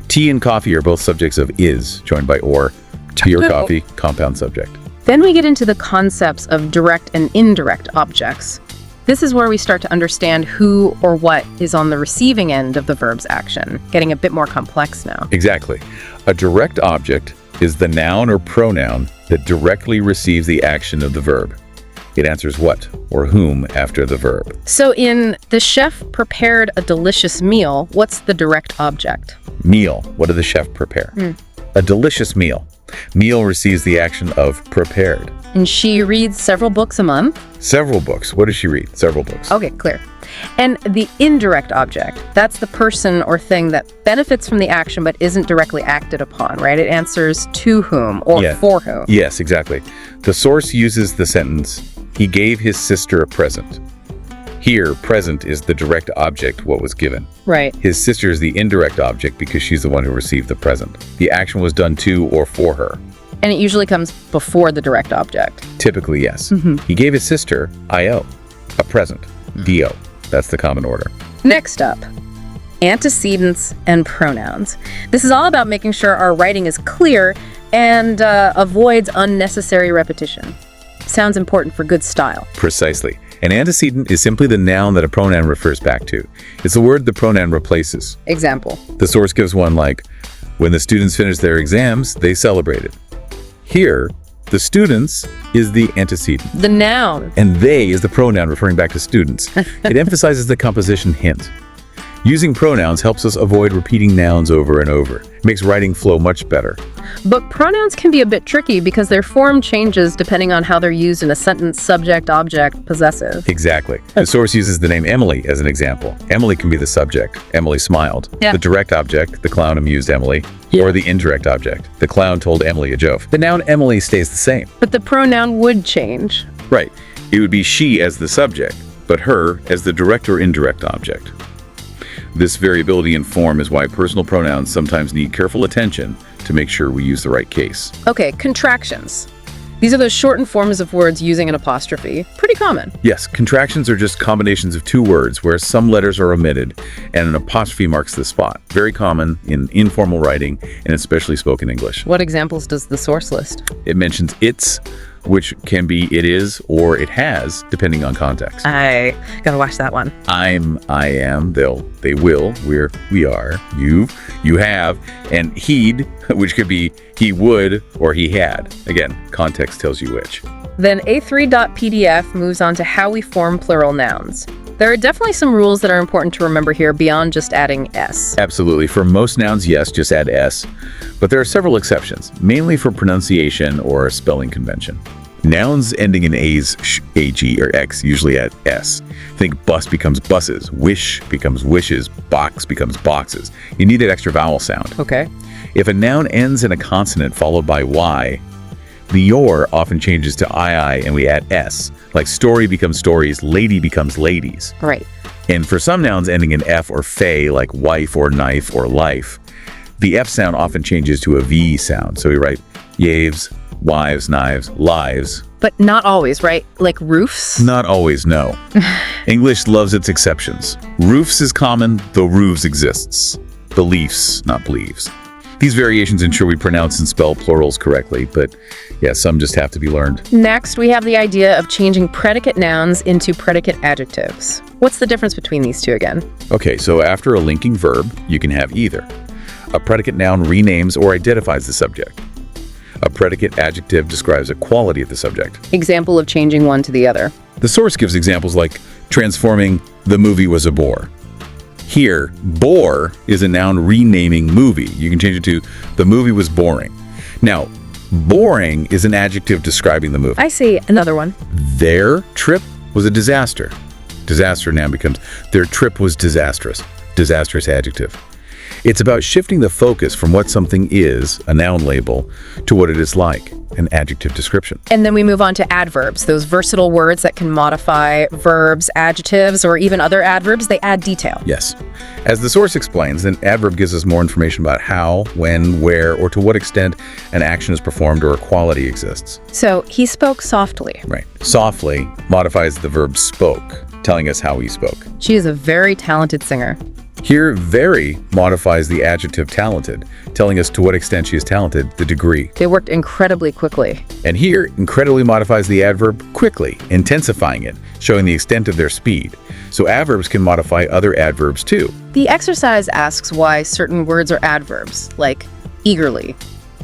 Tea and coffee are both subjects of is, joined by or. Tea or coffee, compound subject. Then we get into the concepts of direct and indirect objects. This is where we start to understand who or what is on the receiving end of the verb's action, getting a bit more complex now. Exactly. A direct object is the noun or pronoun that directly receives the action of the verb. It answers what or whom after the verb. So in the chef prepared a delicious meal, what's the direct object? Meal. What did the chef prepare? A delicious meal. Meal receives the action of prepared. And she reads several books a month. Several books. What does she read? Several books. Okay, clear. And the indirect object, that's the person or thing that benefits from the action but isn't directly acted upon, right? It answers to whom or Yeah. for whom. Yes, exactly. The source uses the sentence, he gave his sister a present. Here, present is the direct object, what was given. Right. His sister is the indirect object because she's the one who received the present. The action was done to or for her. And it usually comes before the direct object. Typically, yes. He gave his sister, IO, a present, DO. That's the common order. Next up, antecedents and pronouns. This is all about making sure our writing is clear and avoids unnecessary repetition. Sounds important for good style. Precisely. An antecedent is simply the noun that a pronoun refers back to. It's the word the pronoun replaces. Example. The source gives one like, when the students finished their exams, they celebrated. Here, the students is the antecedent, The noun. and they is the pronoun referring back to students. It emphasizes the composition hint. Using pronouns helps us avoid repeating nouns over and over. It makes writing flow much better. But pronouns can be a bit tricky because their form changes depending on how they're used in a sentence, subject, object, possessive. Exactly. The source uses the name Emily as an example. Emily can be the subject. Emily smiled. Yeah. The direct object, the clown amused Emily. Or the indirect object, the clown told Emily a joke. The noun Emily stays the same. But the pronoun would change. Right. It would be she as the subject, but her as the direct or indirect object. This variability in form is why personal pronouns sometimes need careful attention to make sure we use the right case. Okay, contractions. These are those shortened forms of words using an apostrophe. Pretty common. Yes, contractions are just combinations of two words where some letters are omitted and an apostrophe marks the spot. Very common in informal writing and especially spoken English. What examples does the source list? It mentions it's, which can be it is or it has, depending on context. I gotta watch that one. I'm, I am, they will, we're, we are, you have, and he'd, which could be he would or he had. Again, context tells you which. Then A3.pdf moves on to how we form plural nouns. There are definitely some rules that are important to remember here beyond just adding s. Absolutely. For most nouns, yes, just add s. But there are several exceptions, mainly for pronunciation or spelling convention. Nouns ending in a's, sh, ag, or x usually add s. Think bus becomes buses, wish becomes wishes, box becomes boxes. You need that extra vowel sound. Okay. If a noun ends in a consonant followed by y, the your often changes to ii and we add s. Like story becomes stories, lady becomes ladies. Right. And for some nouns ending in f or fe, like wife or knife or life, the f sound often changes to a v sound. So we write yaves, wives, knives, lives. But not always, right? Like roofs? Not always, no. English loves its exceptions. Roofs is common, though roofs exists. Beliefs, not believes. These variations ensure we pronounce and spell plurals correctly, but yeah, some just have to be learned. Next, we have the idea of changing predicate nouns into predicate adjectives. What's the difference between these two again? Okay, so after a linking verb, you can have either. A predicate noun renames or identifies the subject. A predicate adjective describes a quality of the subject. Example of changing one to the other. The source gives examples like transforming the movie was a bore. Here, bore is a noun renaming movie. You can change it to the movie was boring. Now, boring is an adjective describing the movie. I see another one. Their trip was a disaster. Disaster now becomes their trip was disastrous. Disastrous adjective. It's about shifting the focus from what something is, a noun label, to what it is like, an adjective description. And then we move on to adverbs, those versatile words that can modify verbs, adjectives, or even other adverbs. They add detail. Yes. As the source explains, an adverb gives us more information about how, when, where, or to what extent an action is performed or a quality exists. So he spoke softly. Right. Softly modifies the verb spoke, telling us how he spoke. She is a very talented singer. Here, very modifies the adjective talented, telling us to what extent she is talented, the degree. They worked incredibly quickly. And here, incredibly modifies the adverb quickly, intensifying it, showing the extent of their speed. So adverbs can modify other adverbs too. The exercise asks why certain words are adverbs, like eagerly,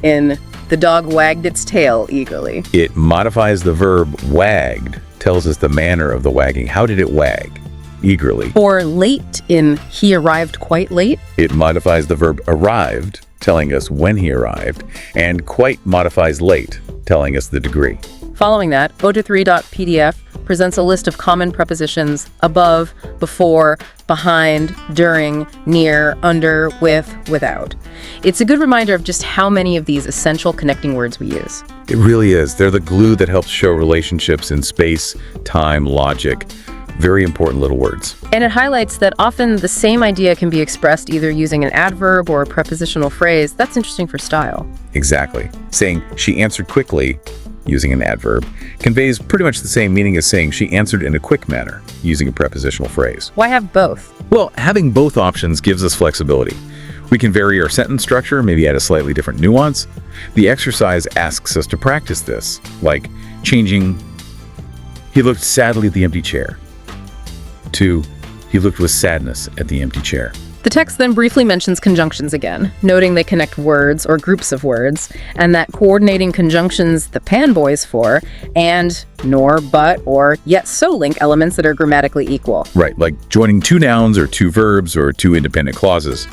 in the dog wagged its tail eagerly. It modifies the verb wagged, tells us the manner of the wagging. How did it wag? Eagerly. Or late in he arrived quite late. It modifies the verb arrived, telling us when he arrived, and quite modifies late, telling us the degree. Following that, ota3.pdf presents a list of common prepositions above, before, behind, during, near, under, with, without. It's a good reminder of just how many of these essential connecting words we use. It really is. They're the glue that helps show relationships in space, time, logic. Very important little words. And it highlights that often the same idea can be expressed either using an adverb or a prepositional phrase. That's interesting for style. Exactly. Saying she answered quickly, using an adverb, conveys pretty much the same meaning as saying she answered in a quick manner, using a prepositional phrase. Why have both? Well, having both options gives us flexibility. We can vary our sentence structure, maybe add a slightly different nuance. The exercise asks us to practice this, like changing, he looked sadly at the empty chair, to, he looked with sadness at the empty chair. The text then briefly mentions conjunctions again, noting they connect words or groups of words, and that coordinating conjunctions the panboys for, and, nor, but, or, yet so link elements that are grammatically equal. Right, like joining two nouns or two verbs or two independent clauses.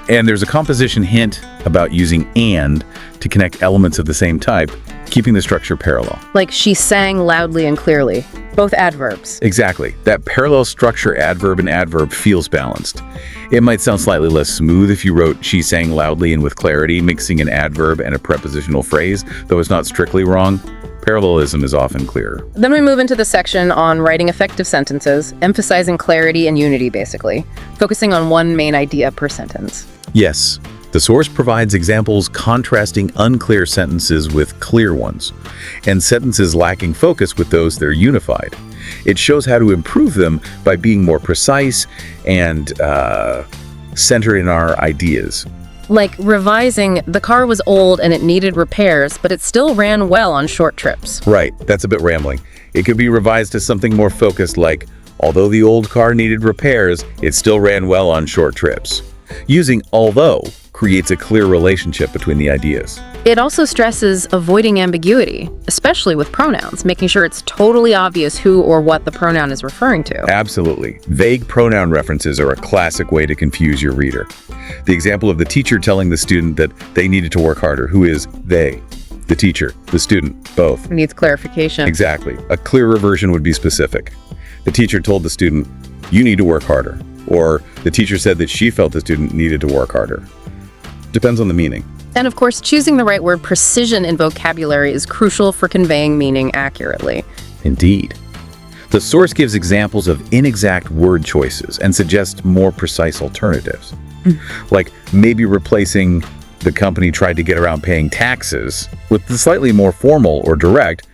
And there's a composition hint about using and to connect elements of the same type, keeping the structure parallel. Like she sang loudly and clearly. Both adverbs. Exactly. That parallel structure adverb and adverb feels balanced. It might sound slightly less smooth if you wrote she sang loudly and with clarity, mixing an adverb and a prepositional phrase, though it's not strictly wrong. Parallelism is often clearer. Then we move into the section on writing effective sentences, emphasizing clarity and unity, basically, focusing on one main idea per sentence. Yes, the source provides examples contrasting unclear sentences with clear ones, and sentences lacking focus with those that are unified. It shows how to improve them by being more precise and centered in our ideas. Like revising, the car was old and it needed repairs, but it still ran well on short trips. Right, that's a bit rambling. It could be revised to something more focused like, although the old car needed repairs, it still ran well on short trips. Using although creates a clear relationship between the ideas. It also stresses avoiding ambiguity, especially with pronouns, making sure it's totally obvious who or what the pronoun is referring to. Absolutely. Vague pronoun references are a classic way to confuse your reader. The example of the teacher telling the student that they needed to work harder. Who is they? The teacher, the student, both. Needs clarification. Exactly. A clearer version would be specific. The teacher told the student, you need to work harder. Or the teacher said that she felt the student needed to work harder. Depends on the meaning. And of course, choosing the right word precision in vocabulary is crucial for conveying meaning accurately. Indeed. The source gives examples of inexact word choices and suggests more precise alternatives. Like maybe replacing the company tried to get around paying taxes with the slightly more formal or direct,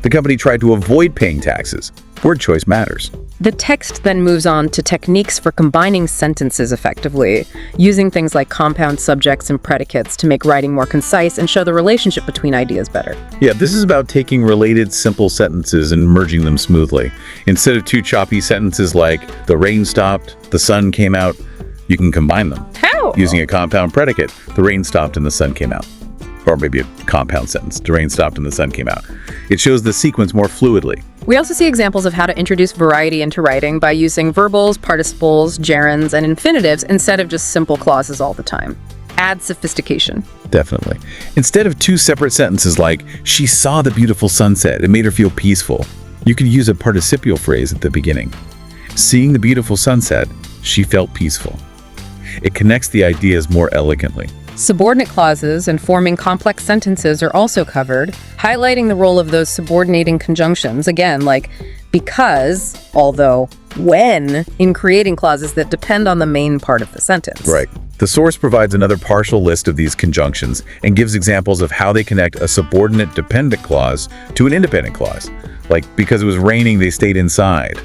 the company tried to avoid paying taxes. Word choice matters. The text then moves on to techniques for combining sentences effectively, using things like compound subjects and predicates to make writing more concise and show the relationship between ideas better. Yeah, this is about taking related simple sentences and merging them smoothly. Instead of two choppy sentences like the rain stopped, the sun came out, you can combine them. How? Using a compound predicate. The rain stopped and the sun came out. Or maybe a compound sentence. The rain stopped and the sun came out. It shows the sequence more fluidly. We also see examples of how to introduce variety into writing by using verbals, participles, gerunds, and infinitives instead of just simple clauses all the time. Add sophistication. Definitely. Instead of two separate sentences like, she saw the beautiful sunset, it made her feel peaceful, you could use a participial phrase at the beginning. Seeing the beautiful sunset, she felt peaceful. It connects the ideas more elegantly. Subordinate clauses and forming complex sentences are also covered, highlighting the role of those subordinating conjunctions, again, like because, although, when, in creating clauses that depend on the main part of the sentence. Right. The source provides another partial list of these conjunctions and gives examples of how they connect a subordinate dependent clause to an independent clause. Like, because it was raining, they stayed inside.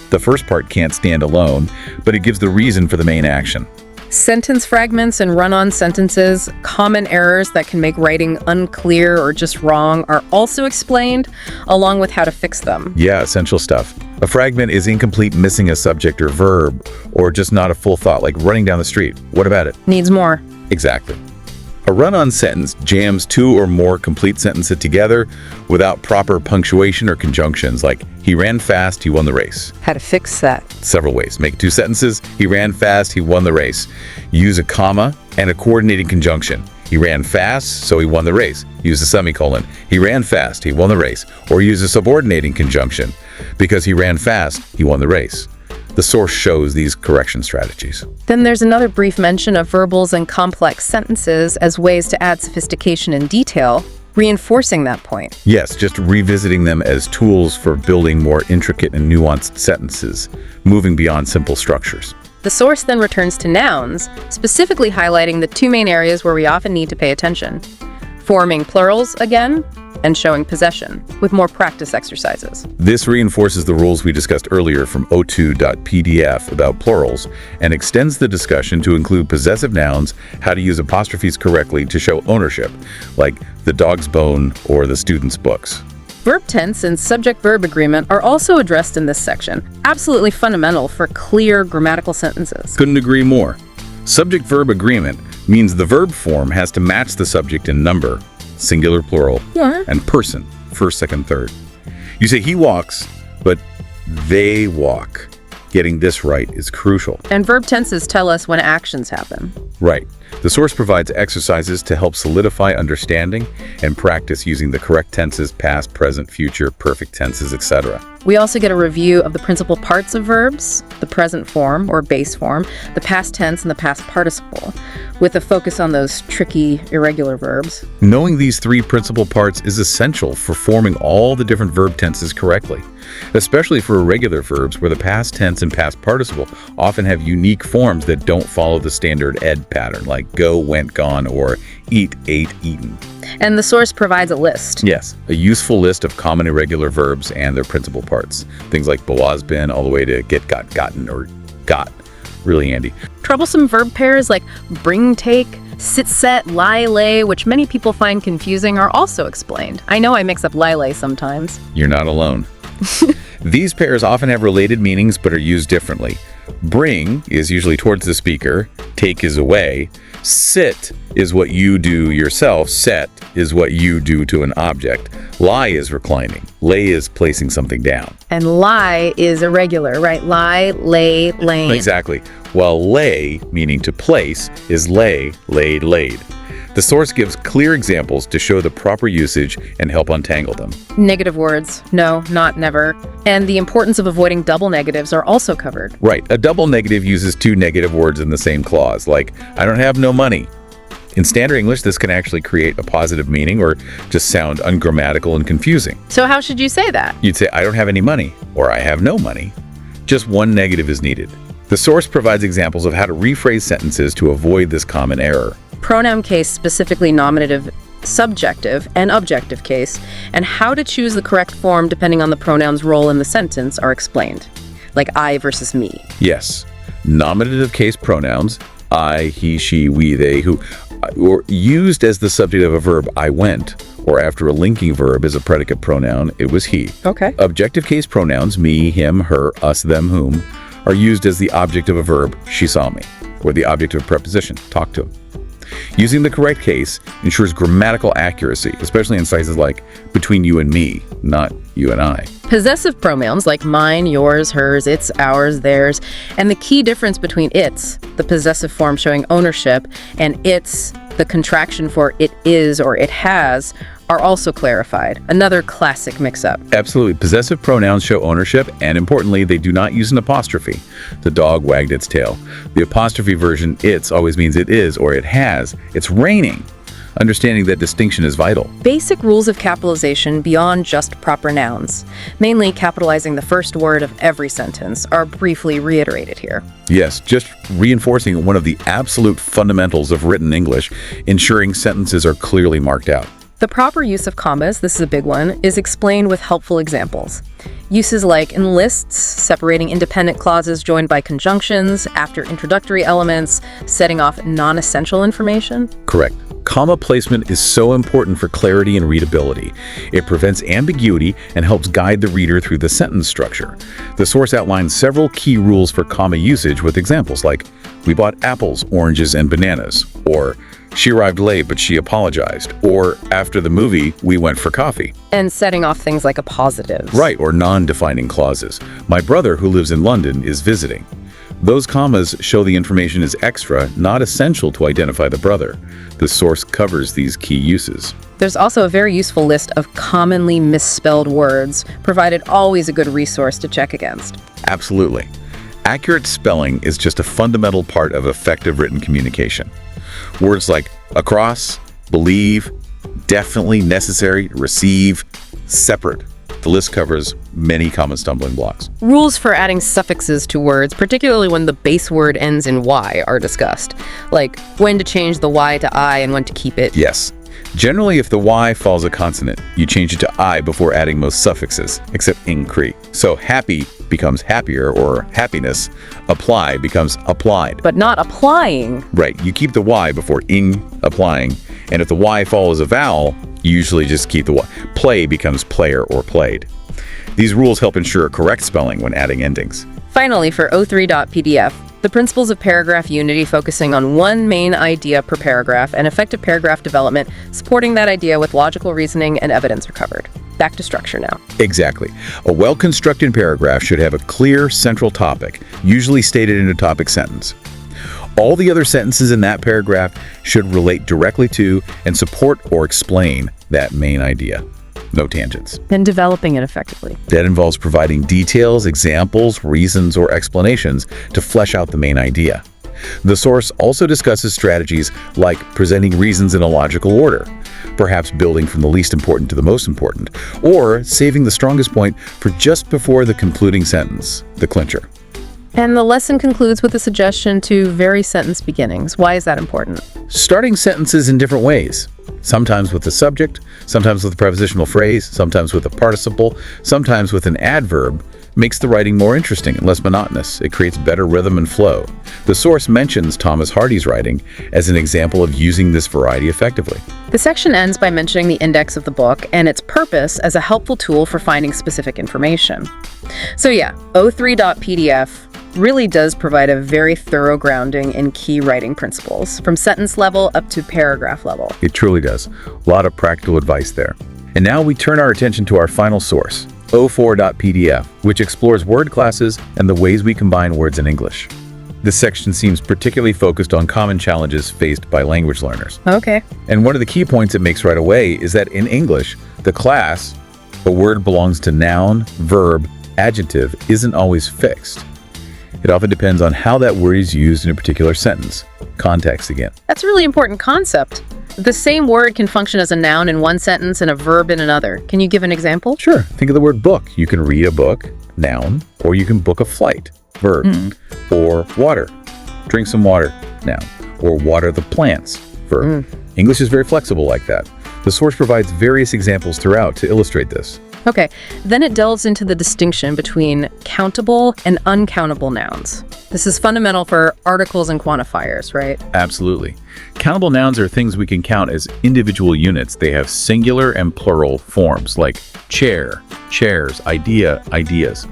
The first part can't stand alone, but it gives the reason for the main action. Sentence fragments and run-on sentences, common errors that can make writing unclear or just wrong, are also explained, along with how to fix them. Yeah, essential stuff. A fragment is incomplete, missing a subject or verb, or just not a full thought, like running down the street. What about it? Needs more. Exactly. A run-on sentence jams two or more complete sentences together without proper punctuation or conjunctions, like he ran fast, he won the race. How to fix that. Several ways. Make two sentences. He ran fast, he won the race. Use a comma and a coordinating conjunction. He ran fast, so he won the race. Use a semicolon. He ran fast, he won the race. Or use a subordinating conjunction. Because he ran fast, he won the race. The source shows these correction strategies. Then there's another brief mention of verbals and complex sentences as ways to add sophistication and detail, reinforcing that point. Yes, just revisiting them as tools for building more intricate and nuanced sentences, moving beyond simple structures. The source then returns to nouns, specifically highlighting the two main areas where we often need to pay attention. Forming plurals again, and showing possession, with more practice exercises. This reinforces the rules we discussed earlier from O2.pdf about plurals and extends the discussion to include possessive nouns, how to use apostrophes correctly to show ownership, like the dog's bone or the student's books. Verb tense and subject-verb agreement are also addressed in this section, absolutely fundamental for clear grammatical sentences. Couldn't agree more. Subject-verb agreement means the verb form has to match the subject in number, singular, plural, and person, first, second, third. You say he walks, but they walk. Getting this right is crucial. And verb tenses tell us when actions happen. Right. The source provides exercises to help solidify understanding and practice using the correct tenses, past, present, future, perfect tenses, etc. We also get a review of the principal parts of verbs, the present form or base form, the past tense, and the past participle, with a focus on those tricky, irregular verbs. Knowing these three principal parts is essential for forming all the different verb tenses correctly, especially for irregular verbs where the past tense and past participle often have unique forms that don't follow the standard ed pattern, like go, went, gone, or eat, ate, eaten. And the source provides a list. Yes, a useful list of common irregular verbs and their principal parts. Things like was, been, all the way to get, got, gotten, or got. Really handy. Troublesome verb pairs like bring, take, sit, set, lie, lay, which many people find confusing, are also explained. I know I mix up lie, lay sometimes. You're not alone. These pairs often have related meanings but are used differently. Bring is usually towards the speaker, take is away, sit is what you do yourself, set is what you do to an object, lie is reclining, lay is placing something down. And lie is irregular, right? Lie, lay, laying. Exactly. While lay, meaning to place, is lay, laid, laid. The source gives clear examples to show the proper usage and help untangle them. Negative words, no, not, never. And the importance of avoiding double negatives are also covered. Right. A double negative uses two negative words in the same clause, like, I don't have no money. In standard English, this can actually create a positive meaning or just sound ungrammatical and confusing. So how should you say that? You'd say, I don't have any money, or I have no money. Just one negative is needed. The source provides examples of how to rephrase sentences to avoid this common error. Pronoun case, specifically nominative, subjective, and objective case, and how to choose the correct form depending on the pronoun's role in the sentence are explained, like I versus me. Yes. Nominative case pronouns, I, he, she, we, they, who, or used as the subject of a verb, I went, or after a linking verb as a predicate pronoun, it was he. Okay. Objective case pronouns, me, him, her, us, them, whom, are used as the object of a verb, she saw me, or the object of a preposition, talk to him. Using the correct case ensures grammatical accuracy, especially in phrases like between you and me, not you and I. Possessive pronouns like mine, yours, hers, it's, ours, theirs, and the key difference between it's, the possessive form showing ownership, and it's, the contraction for it is or it has, are also clarified. Another classic mix-up. Absolutely. Possessive pronouns show ownership, and importantly, they do not use an apostrophe. The dog wagged its tail. The apostrophe version, it's, always means it is or it has. It's raining. Understanding that distinction is vital. Basic rules of capitalization beyond just proper nouns, mainly capitalizing the first word of every sentence, are briefly reiterated here. Yes, just reinforcing one of the absolute fundamentals of written English, ensuring sentences are clearly marked out. The proper use of commas, this is a big one, is explained with helpful examples. Uses like in lists, separating independent clauses joined by conjunctions, after introductory elements, setting off non-essential information. Correct. Comma placement is so important for clarity and readability. It prevents ambiguity and helps guide the reader through the sentence structure. The source outlines several key rules for comma usage with examples like, "We bought apples, oranges, and bananas," or "She arrived late, but she apologized," or "After the movie, we went for coffee." And setting off things like appositives. Right, or non-defining clauses. "My brother, who lives in London, is visiting." Those commas show the information is extra, not essential to identify the brother. The source covers these key uses. There's also a very useful list of commonly misspelled words, provided always a good resource to check against. Absolutely. Accurate spelling is just a fundamental part of effective written communication. Words like across, believe, definitely, necessary, receive, separate. The list covers many common stumbling blocks. Rules for adding suffixes to words, particularly when the base word ends in Y, are discussed, like when to change the Y to I and when to keep it. Yes. Generally, if the Y follows a consonant, you change it to I before adding most suffixes, except ing Cree. So happy becomes happier or happiness. Apply becomes applied. But not applying. Right, you keep the Y before ing, applying, and if the Y follows a vowel, you usually just keep the Y. Play becomes player or played. These rules help ensure correct spelling when adding endings. Finally, for O3.pdf, the principles of paragraph unity focusing on one main idea per paragraph and effective paragraph development, supporting that idea with logical reasoning and evidence are covered. Back to structure now. Exactly. A well-constructed paragraph should have a clear central topic, usually stated in a topic sentence. All the other sentences in that paragraph should relate directly to and support or explain that main idea. No tangents. And developing it effectively. That involves providing details, examples, reasons, or explanations to flesh out the main idea. The source also discusses strategies like presenting reasons in a logical order, perhaps building from the least important to the most important, or saving the strongest point for just before the concluding sentence, the clincher. And the lesson concludes with a suggestion to vary sentence beginnings. Why is that important? Starting sentences in different ways. Sometimes with the subject, sometimes with a prepositional phrase, sometimes with a participle, sometimes with an adverb, makes the writing more interesting and less monotonous. It creates better rhythm and flow. The source mentions Thomas Hardy's writing as an example of using this variety effectively. The section ends by mentioning the index of the book and its purpose as a helpful tool for finding specific information. So yeah, O3.pdf really does provide a very thorough grounding in key writing principles, from sentence level up to paragraph level. It truly does. A lot of practical advice there. And now we turn our attention to our final source, O4.pdf, which explores word classes and the ways we combine words in English. This section seems particularly focused on common challenges faced by language learners. Okay. And one of the key points it makes right away is that in English, the class, a word belongs to noun, verb, adjective, isn't always fixed. It often depends on how that word is used in a particular sentence. Context again. That's a really important concept. The same word can function as a noun in one sentence and a verb in another. Can you give an example? Sure. Think of the word book. You can read a book, noun, or you can book a flight, verb. Or water. Drink some water, noun. Or water the plants, verb. English is very flexible like that. The source provides various examples throughout to illustrate this. Okay, then it delves into the distinction between countable and uncountable nouns. This is fundamental for articles and quantifiers, right? Absolutely. Countable nouns are things we can count as individual units. They have singular and plural forms, like chair, chairs, idea, ideas.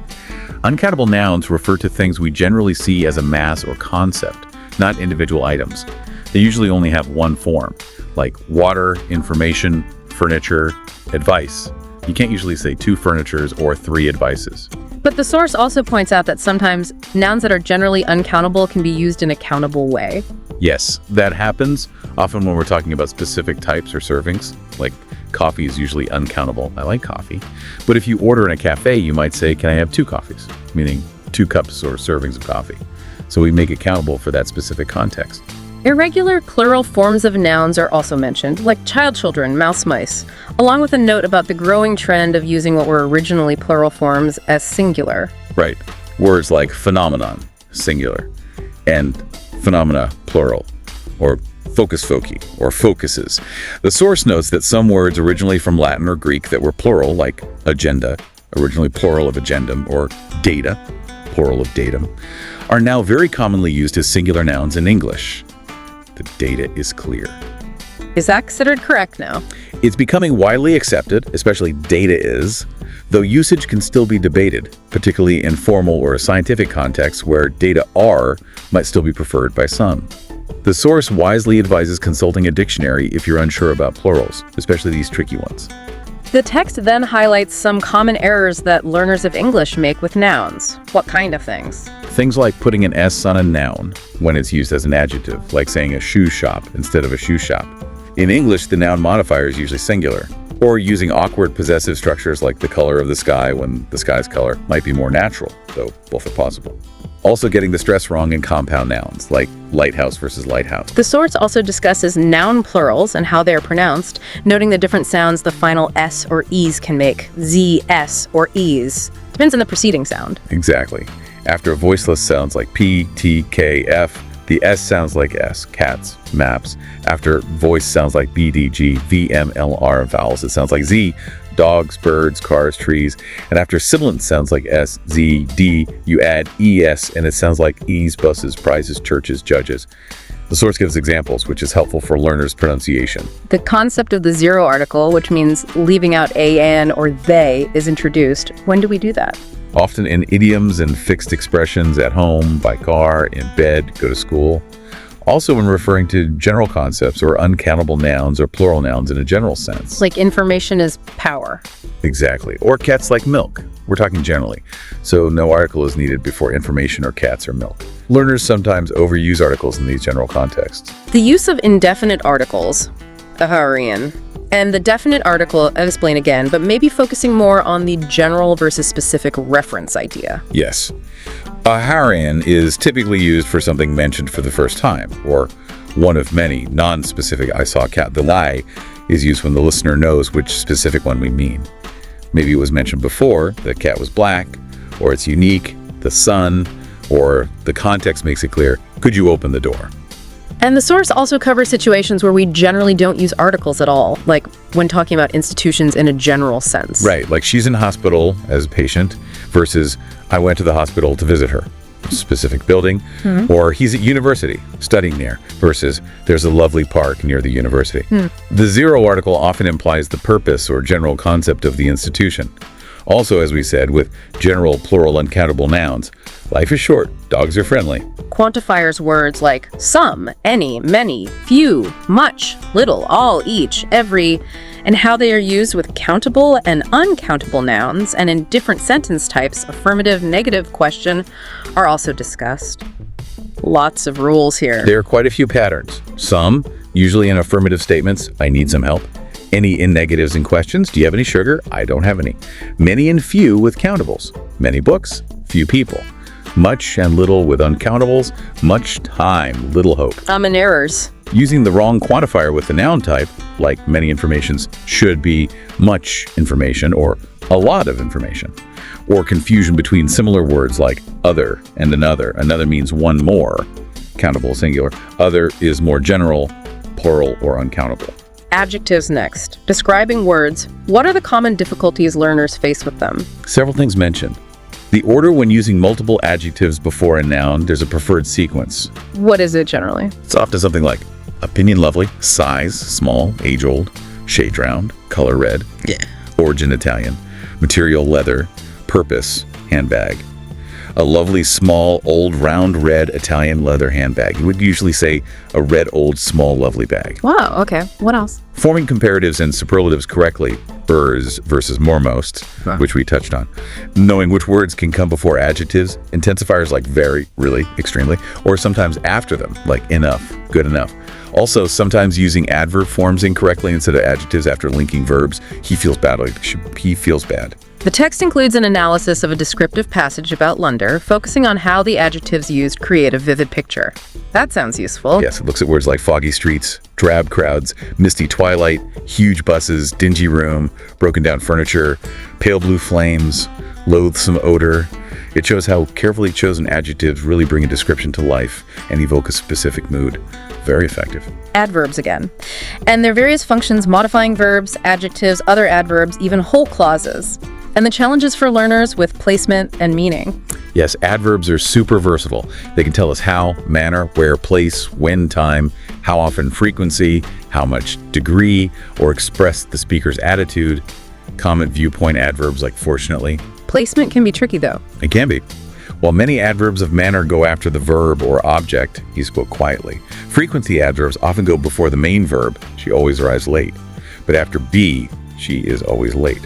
Uncountable nouns refer to things we generally see as a mass or concept, not individual items. They usually only have one form, like water, information, furniture, advice. You can't usually say 2 furnitures or 3 advices. But the source also points out that sometimes nouns that are generally uncountable can be used in a countable way. Yes, that happens often when we're talking about specific types or servings, like coffee is usually uncountable. I like coffee. But if you order in a cafe, you might say, can I have 2 coffees? Meaning 2 cups or servings of coffee. So we make it countable for that specific context. Irregular plural forms of nouns are also mentioned, like child children, mouse mice, along with a note about the growing trend of using what were originally plural forms as singular. Right. Words like phenomenon, singular, and phenomena, plural, or focus foci, or focuses. The source notes that some words originally from Latin or Greek that were plural, like agenda, originally plural of agendum, or data, plural of datum, are now very commonly used as singular nouns in English. The data is clear. Is that considered correct now? It's becoming widely accepted, especially data is, though usage can still be debated, particularly in formal or scientific contexts where data are might still be preferred by some. The source wisely advises consulting a dictionary if you're unsure about plurals, especially these tricky ones. The text then highlights some common errors that learners of English make with nouns. What kind of things? Things like putting an S on a noun when it's used as an adjective, like saying a shoe shop instead of a shoe shop. In English, the noun modifier is usually singular, or using awkward possessive structures like the color of the sky when the sky's color might be more natural, though both are possible. Also getting the stress wrong in compound nouns, like lighthouse versus lighthouse. The source also discusses noun plurals and how they are pronounced, noting the different sounds the final S or E's can make, Z, S, or E's. Depends on the preceding sound. Exactly. After a voiceless sounds like P, T, K, F, the S sounds like S, cats, maps. After voice sounds like B, D, G, V, M, L, R, vowels, it sounds like Z, dogs, birds, cars, trees. And after sibilant sounds like S, Z, D, you add ES, and it sounds like E's, buses, prizes, churches, judges. The source gives examples, which is helpful for learners' pronunciation. The concept of the zero article, which means leaving out an or they, is introduced. When do we do that? Often in idioms and fixed expressions at home, by car, in bed, go to school. Also when referring to general concepts or uncountable nouns or plural nouns in a general sense. Like information is power. Exactly. Or cats like milk. We're talking generally. So no article is needed before information or cats or milk. Learners sometimes overuse articles in these general contexts. The use of indefinite articles, aharian, and the definite article, I'll explain again, but maybe focusing more on the general versus specific reference idea. Yes. Aharian is typically used for something mentioned for the first time, or one of many non-specific I saw a cat. The I is used when the listener knows which specific one we mean. Maybe it was mentioned before, the cat was black, or it's unique, the sun, or the context makes it clear, could you open the door? And the source also covers situations where we generally don't use articles at all, like when talking about institutions in a general sense. Right, like she's in hospital as a patient versus I went to the hospital to visit her. Specific building, or he's at university studying there versus there's a lovely park near the university. The zero article often implies the purpose or general concept of the institution. Also, as we said, with general, plural, uncountable nouns, life is short, dogs are friendly. Quantifiers words like some, any, many, few, much, little, all, each, every, and how they are used with countable and uncountable nouns and in different sentence types, affirmative, negative, question, are also discussed. Lots of rules here. There are quite a few patterns. Some, usually in affirmative statements, I need some help. Any in negatives and questions, do you have any sugar? I don't have any. Many and few with countables. Many books, few people. Much and little with uncountables. Much time, little hope. Common errors. Using the wrong quantifier with the noun type, like many informations should be much information or a lot of information. Or confusion between similar words like other and another. Another means one more, countable, singular. Other is more general, plural, or uncountable. Adjectives next. Describing words, what are the common difficulties learners face with them? Several things mentioned. The order when using multiple adjectives before a noun, there's a preferred sequence. What is it generally? It's often something like opinion lovely, size small, age old, shade round, color red, origin Italian, material leather, purpose handbag. A lovely small old round red Italian leather handbag. You would usually say a red old small lovely bag. Wow, okay. What else? Forming comparatives and superlatives correctly, burrs versus moremost, which we touched on. Knowing which words can come before adjectives, intensifiers like very, really, extremely, or sometimes after them, like enough, good enough. Also, sometimes using adverb forms incorrectly instead of adjectives after linking verbs. He feels bad. He feels bad. The text includes an analysis of a descriptive passage about Lunder, focusing on how the adjectives used create a vivid picture. That sounds useful. Yes, it looks at words like foggy streets, drab crowds, misty twilight, huge buses, dingy room, broken down furniture, pale blue flames, loathsome odor. It shows how carefully chosen adjectives really bring a description to life and evoke a specific mood. Very effective. Adverbs again. And their various functions modifying verbs, adjectives, other adverbs, even whole clauses. And the challenges for learners with placement and meaning. Yes, adverbs are super versatile. They can tell us how, manner, where, place, when, time, how often, frequency, how much, degree, or express the speaker's attitude. Comment viewpoint adverbs like fortunately. Placement can be tricky though. It can be. While many adverbs of manner go after the verb or object, he spoke quietly. Frequency adverbs often go before the main verb, she always arrives late. But after be, she is always late.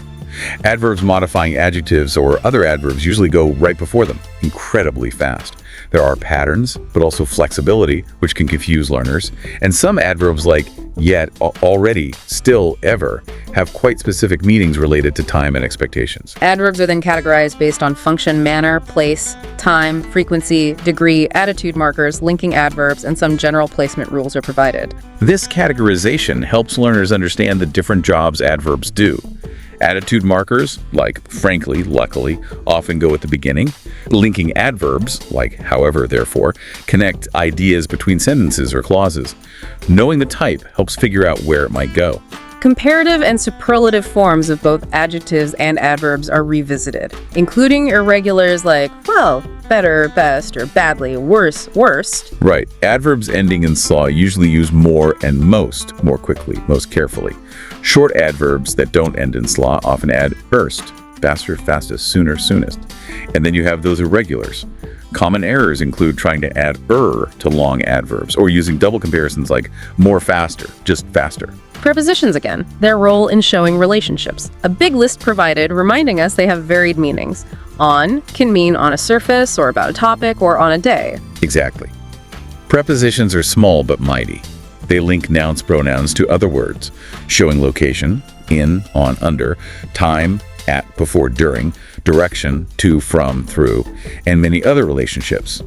Adverbs modifying adjectives or other adverbs usually go right before them, incredibly fast. There are patterns, but also flexibility, which can confuse learners. And some adverbs like yet, already, still, ever, have quite specific meanings related to time and expectations. Adverbs are then categorized based on function, manner, place, time, frequency, degree, attitude markers, linking adverbs, and some general placement rules are provided. This categorization helps learners understand the different jobs adverbs do. Attitude markers, like frankly, luckily, often go at the beginning. Linking adverbs, like however, therefore, connect ideas between sentences or clauses. Knowing the type helps figure out where it might go. Comparative and superlative forms of both adjectives and adverbs are revisited, including irregulars like, well, better, best, or badly, worse, worst. Right. Adverbs ending in slaw usually use more and most more quickly, most carefully. Short adverbs that don't end in slaw often add first, faster, fastest, sooner, soonest. And then you have those irregulars. Common errors include trying to add to long adverbs or using double comparisons like more, faster, just faster. Prepositions again, their role in showing relationships. A big list provided reminding us they have varied meanings. On can mean on a surface or about a topic or on a day. Exactly. Prepositions are small but mighty. They link nouns, pronouns to other words, showing location, in, on, under, time, at, before, during, direction, to, from, through, and many other relationships.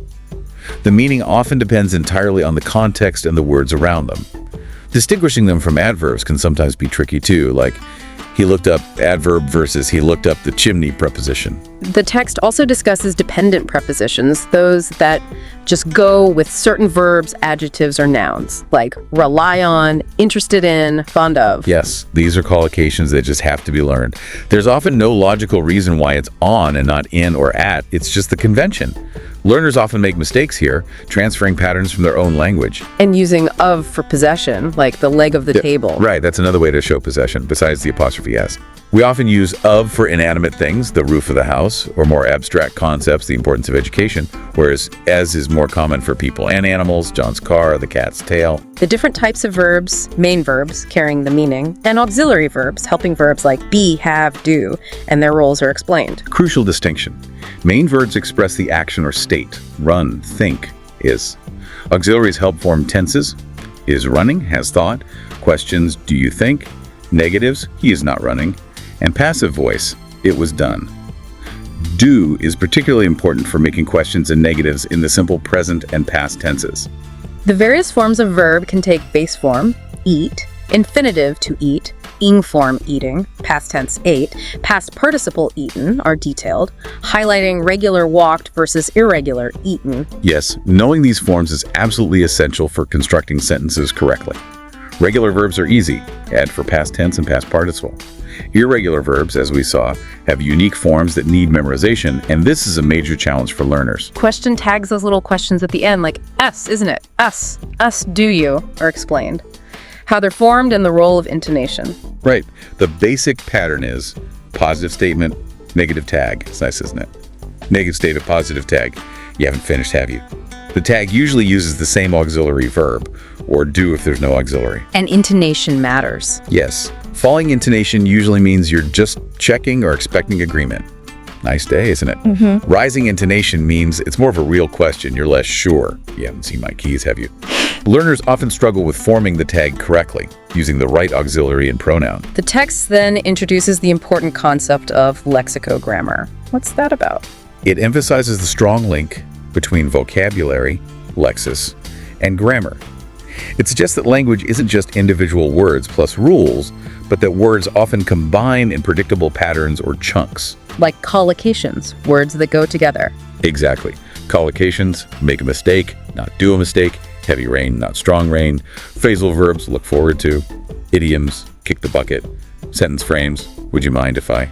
The meaning often depends entirely on the context and the words around them. Distinguishing them from adverbs can sometimes be tricky too, like he looked up adverb versus he looked up the chimney preposition. The text also discusses dependent prepositions, those that just go with certain verbs, adjectives, or nouns, like rely on, interested in, fond of. Yes, these are collocations that just have to be learned. There's often no logical reason why it's on and not in or at, it's just the convention. Learners often make mistakes here, transferring patterns from their own language. And using of for possession, like the leg of the table. Right, that's another way to show possession, besides the apostrophe S. We often use of for inanimate things, the roof of the house, or more abstract concepts, the importance of education, whereas as is more common for people and animals, John's car, the cat's tail. The different types of verbs, main verbs carrying the meaning, and auxiliary verbs, helping verbs like be, have, do, and their roles are explained. Crucial distinction. Main verbs express the action or state, run, think, is. Auxiliaries help form tenses, is running, has thought, questions, do you think, negatives, he is not running, and passive voice, it was done. Do is particularly important for making questions and negatives in the simple present and past tenses. The various forms of verb can take base form, eat, infinitive to eat, ing form eating, past tense ate, past participle eaten are detailed, highlighting regular walked versus irregular eaten. Yes, knowing these forms is absolutely essential for constructing sentences correctly. Regular verbs are easy, add for past tense and past participle. Irregular verbs, as we saw, have unique forms that need memorization, and this is a major challenge for learners. Question tags those little questions at the end, like us, isn't it? Us, do you, are explained. How they're formed and the role of intonation. Right. The basic pattern is positive statement, negative tag. It's nice, isn't it? Negative statement, positive tag. You haven't finished, have you? The tag usually uses the same auxiliary verb, or do if there's no auxiliary. And intonation matters. Yes. Falling intonation usually means you're just checking or expecting agreement. Nice day, isn't it? Mm-hmm. Rising intonation means it's more of a real question. You're less sure. You haven't seen my keys, have you? Learners often struggle with forming the tag correctly, using the right auxiliary and pronoun. The text then introduces the important concept of lexicogrammar. What's that about? It emphasizes the strong link between vocabulary, lexis, and grammar. It suggests that language isn't just individual words plus rules, but that words often combine in predictable patterns or chunks. Like collocations, words that go together. Exactly. Collocations, make a mistake, not do a mistake, heavy rain, not strong rain, phrasal verbs, look forward to, idioms, kick the bucket, sentence frames, would you mind if I...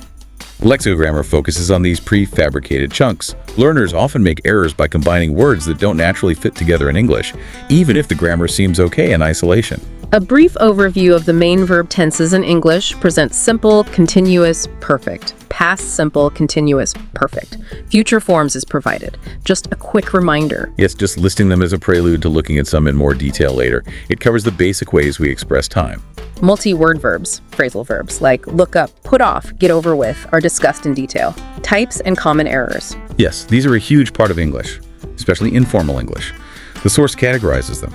Lexicogrammar focuses on these prefabricated chunks. Learners often make errors by combining words that don't naturally fit together in English, even if the grammar seems okay in isolation. A brief overview of the main verb tenses in English presents simple, continuous, perfect. Past simple, continuous, perfect. Future forms is provided. Just a quick reminder. Yes, just listing them as a prelude to looking at some in more detail later. It covers the basic ways we express time. Multi-word verbs, phrasal verbs, like look up, put off, get over with, are discussed in detail. Types and common errors. Yes, these are a huge part of English, especially informal English. The source categorizes them.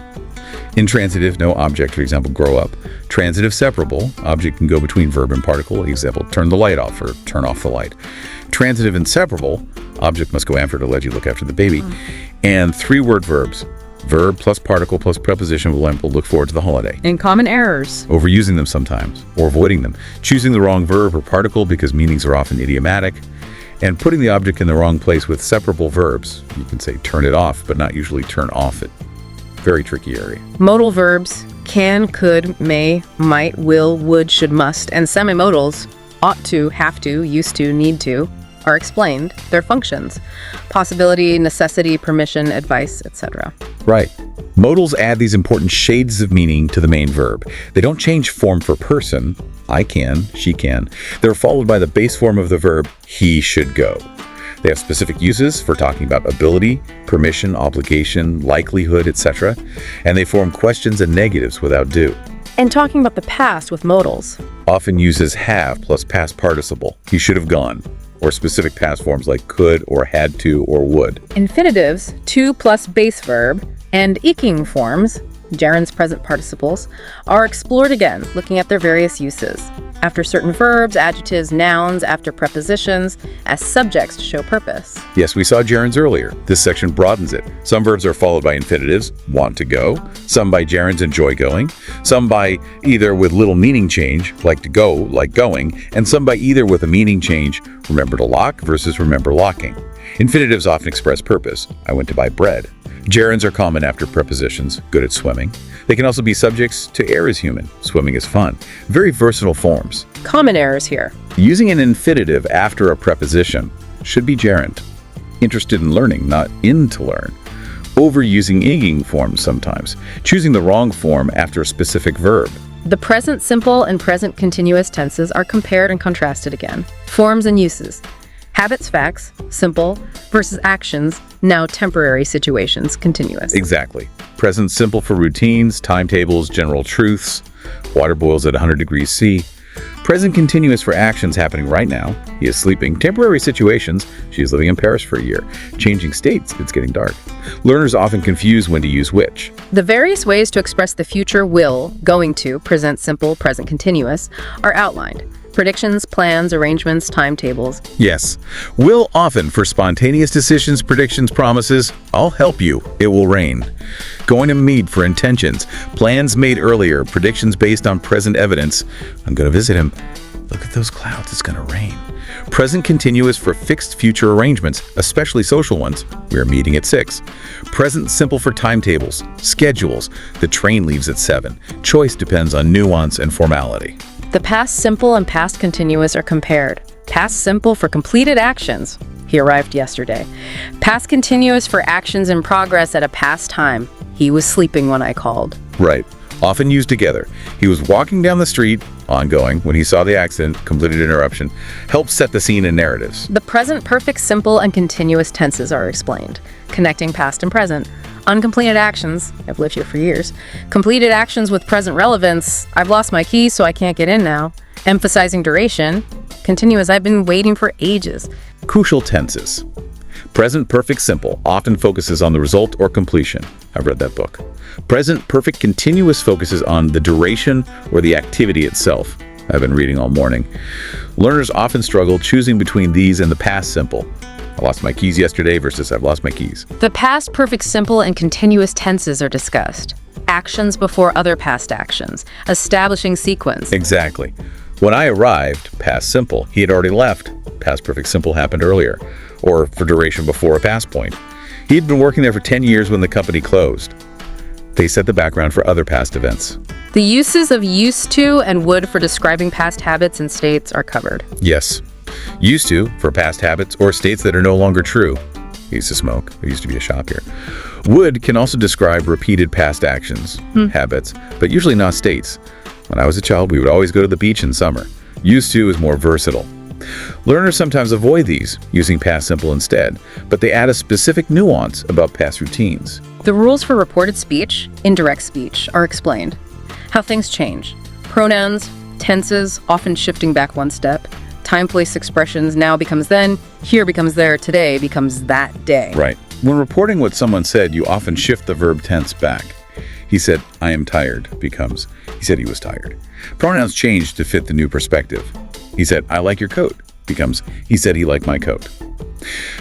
Intransitive, no object, for example, grow up. Transitive separable, object can go between verb and particle, example, turn the light off or turn off the light. Transitive inseparable, object must go after to let you look after the baby. And three-word verbs, verb plus particle plus preposition will look forward to the holiday. And common errors. Overusing them sometimes, or avoiding them. Choosing the wrong verb or particle because meanings are often idiomatic. And putting the object in the wrong place with separable verbs. You can say turn it off, but not usually turn off it. Very tricky area. Modal verbs, can, could, may, might, will, would, should, must, and semimodals, ought to, have to, used to, need to, are explained, their functions, possibility, necessity, permission, advice, etc. Right. Modals add these important shades of meaning to the main verb. They don't change form for person, I can, she can. They're followed by the base form of the verb, he should go. They have specific uses for talking about ability, permission, obligation, likelihood, etc. And they form questions and negatives without do. And talking about the past with modals. Often uses have plus past participle, he should have gone, or specific past forms like could or had to or would. Infinitives, to plus base verb, and iking forms, gerunds present participles, are explored again, looking at their various uses. After certain verbs, adjectives, nouns, after prepositions, as subjects to show purpose. Yes, we saw gerunds earlier. This section broadens it. Some verbs are followed by infinitives, want to go, some by gerunds, enjoy going, some by either with little meaning change, like to go, like going, and some by either with a meaning change, remember to lock versus remember locking. Infinitives often express purpose, I went to buy bread. Gerunds are common after prepositions, good at swimming. They can also be subjects to air is human, swimming is fun. Very versatile forms. Common errors here. Using an infinitive after a preposition should be gerund. Interested in learning, not in to learn. Overusing ing forms sometimes. Choosing the wrong form after a specific verb. The present simple and present continuous tenses are compared and contrasted again. Forms and uses. Habits, facts, simple, versus actions, now temporary situations, continuous. Exactly. Present simple for routines, timetables, general truths. Water boils at 100 degrees C. Present continuous for actions happening right now. He is sleeping. Temporary situations. She is living in Paris for a year. Changing states. It's getting dark. Learners often confuse when to use which. The various ways to express the future will, going to, present simple, present continuous, are outlined. Predictions, plans, arrangements, timetables. Yes. Will often for spontaneous decisions, predictions, promises. I'll help you. It will rain. Going to meet for intentions. Plans made earlier. Predictions based on present evidence. I'm going to visit him. Look at those clouds. It's going to rain. Present continuous for fixed future arrangements, especially social ones. We are meeting at 6. Present simple for timetables, schedules. The train leaves at 7. Choice depends on nuance and formality. The past simple and past continuous are compared. Past simple for completed actions. He arrived yesterday. Past continuous for actions in progress at a past time. He was sleeping when I called. Right. Often used together. He was walking down the street, ongoing, when he saw the accident, completed interruption, helped set the scene in narratives. The present perfect simple and continuous tenses are explained, connecting past and present. Uncompleted actions, I've lived here for years. Completed actions with present relevance, I've lost my key so I can't get in now. Emphasizing duration, continuous, I've been waiting for ages. Crucial tenses. Present perfect simple often focuses on the result or completion. I've read that book. Present perfect continuous focuses on the duration or the activity itself. I've been reading all morning. Learners often struggle choosing between these and the past simple. I lost my keys yesterday versus I've lost my keys. The past perfect simple and continuous tenses are discussed. Actions before other past actions, establishing sequence. Exactly. When I arrived, past simple, he had already left. Past perfect simple happened earlier, or for duration before a past point. He had been working there for 10 years when the company closed. They set the background for other past events. The uses of used to and would for describing past habits and states are covered. Yes. Used to, for past habits or states that are no longer true. I used to smoke. There used to be a shop here. Would can also describe repeated past actions, habits, but usually not states. When I was a child, we would always go to the beach in summer. Used to is more versatile. Learners sometimes avoid these, using past simple instead, but they add a specific nuance about past routines. The rules for reported speech, indirect speech, are explained. How things change. Pronouns, tenses, often shifting back one step. Time, place expressions now becomes then, here becomes there, today becomes that day. Right. When reporting what someone said, you often shift the verb tense back. He said, I am tired, becomes, he said he was tired. Pronouns change to fit the new perspective. He said, I like your coat, becomes, he said he liked my coat.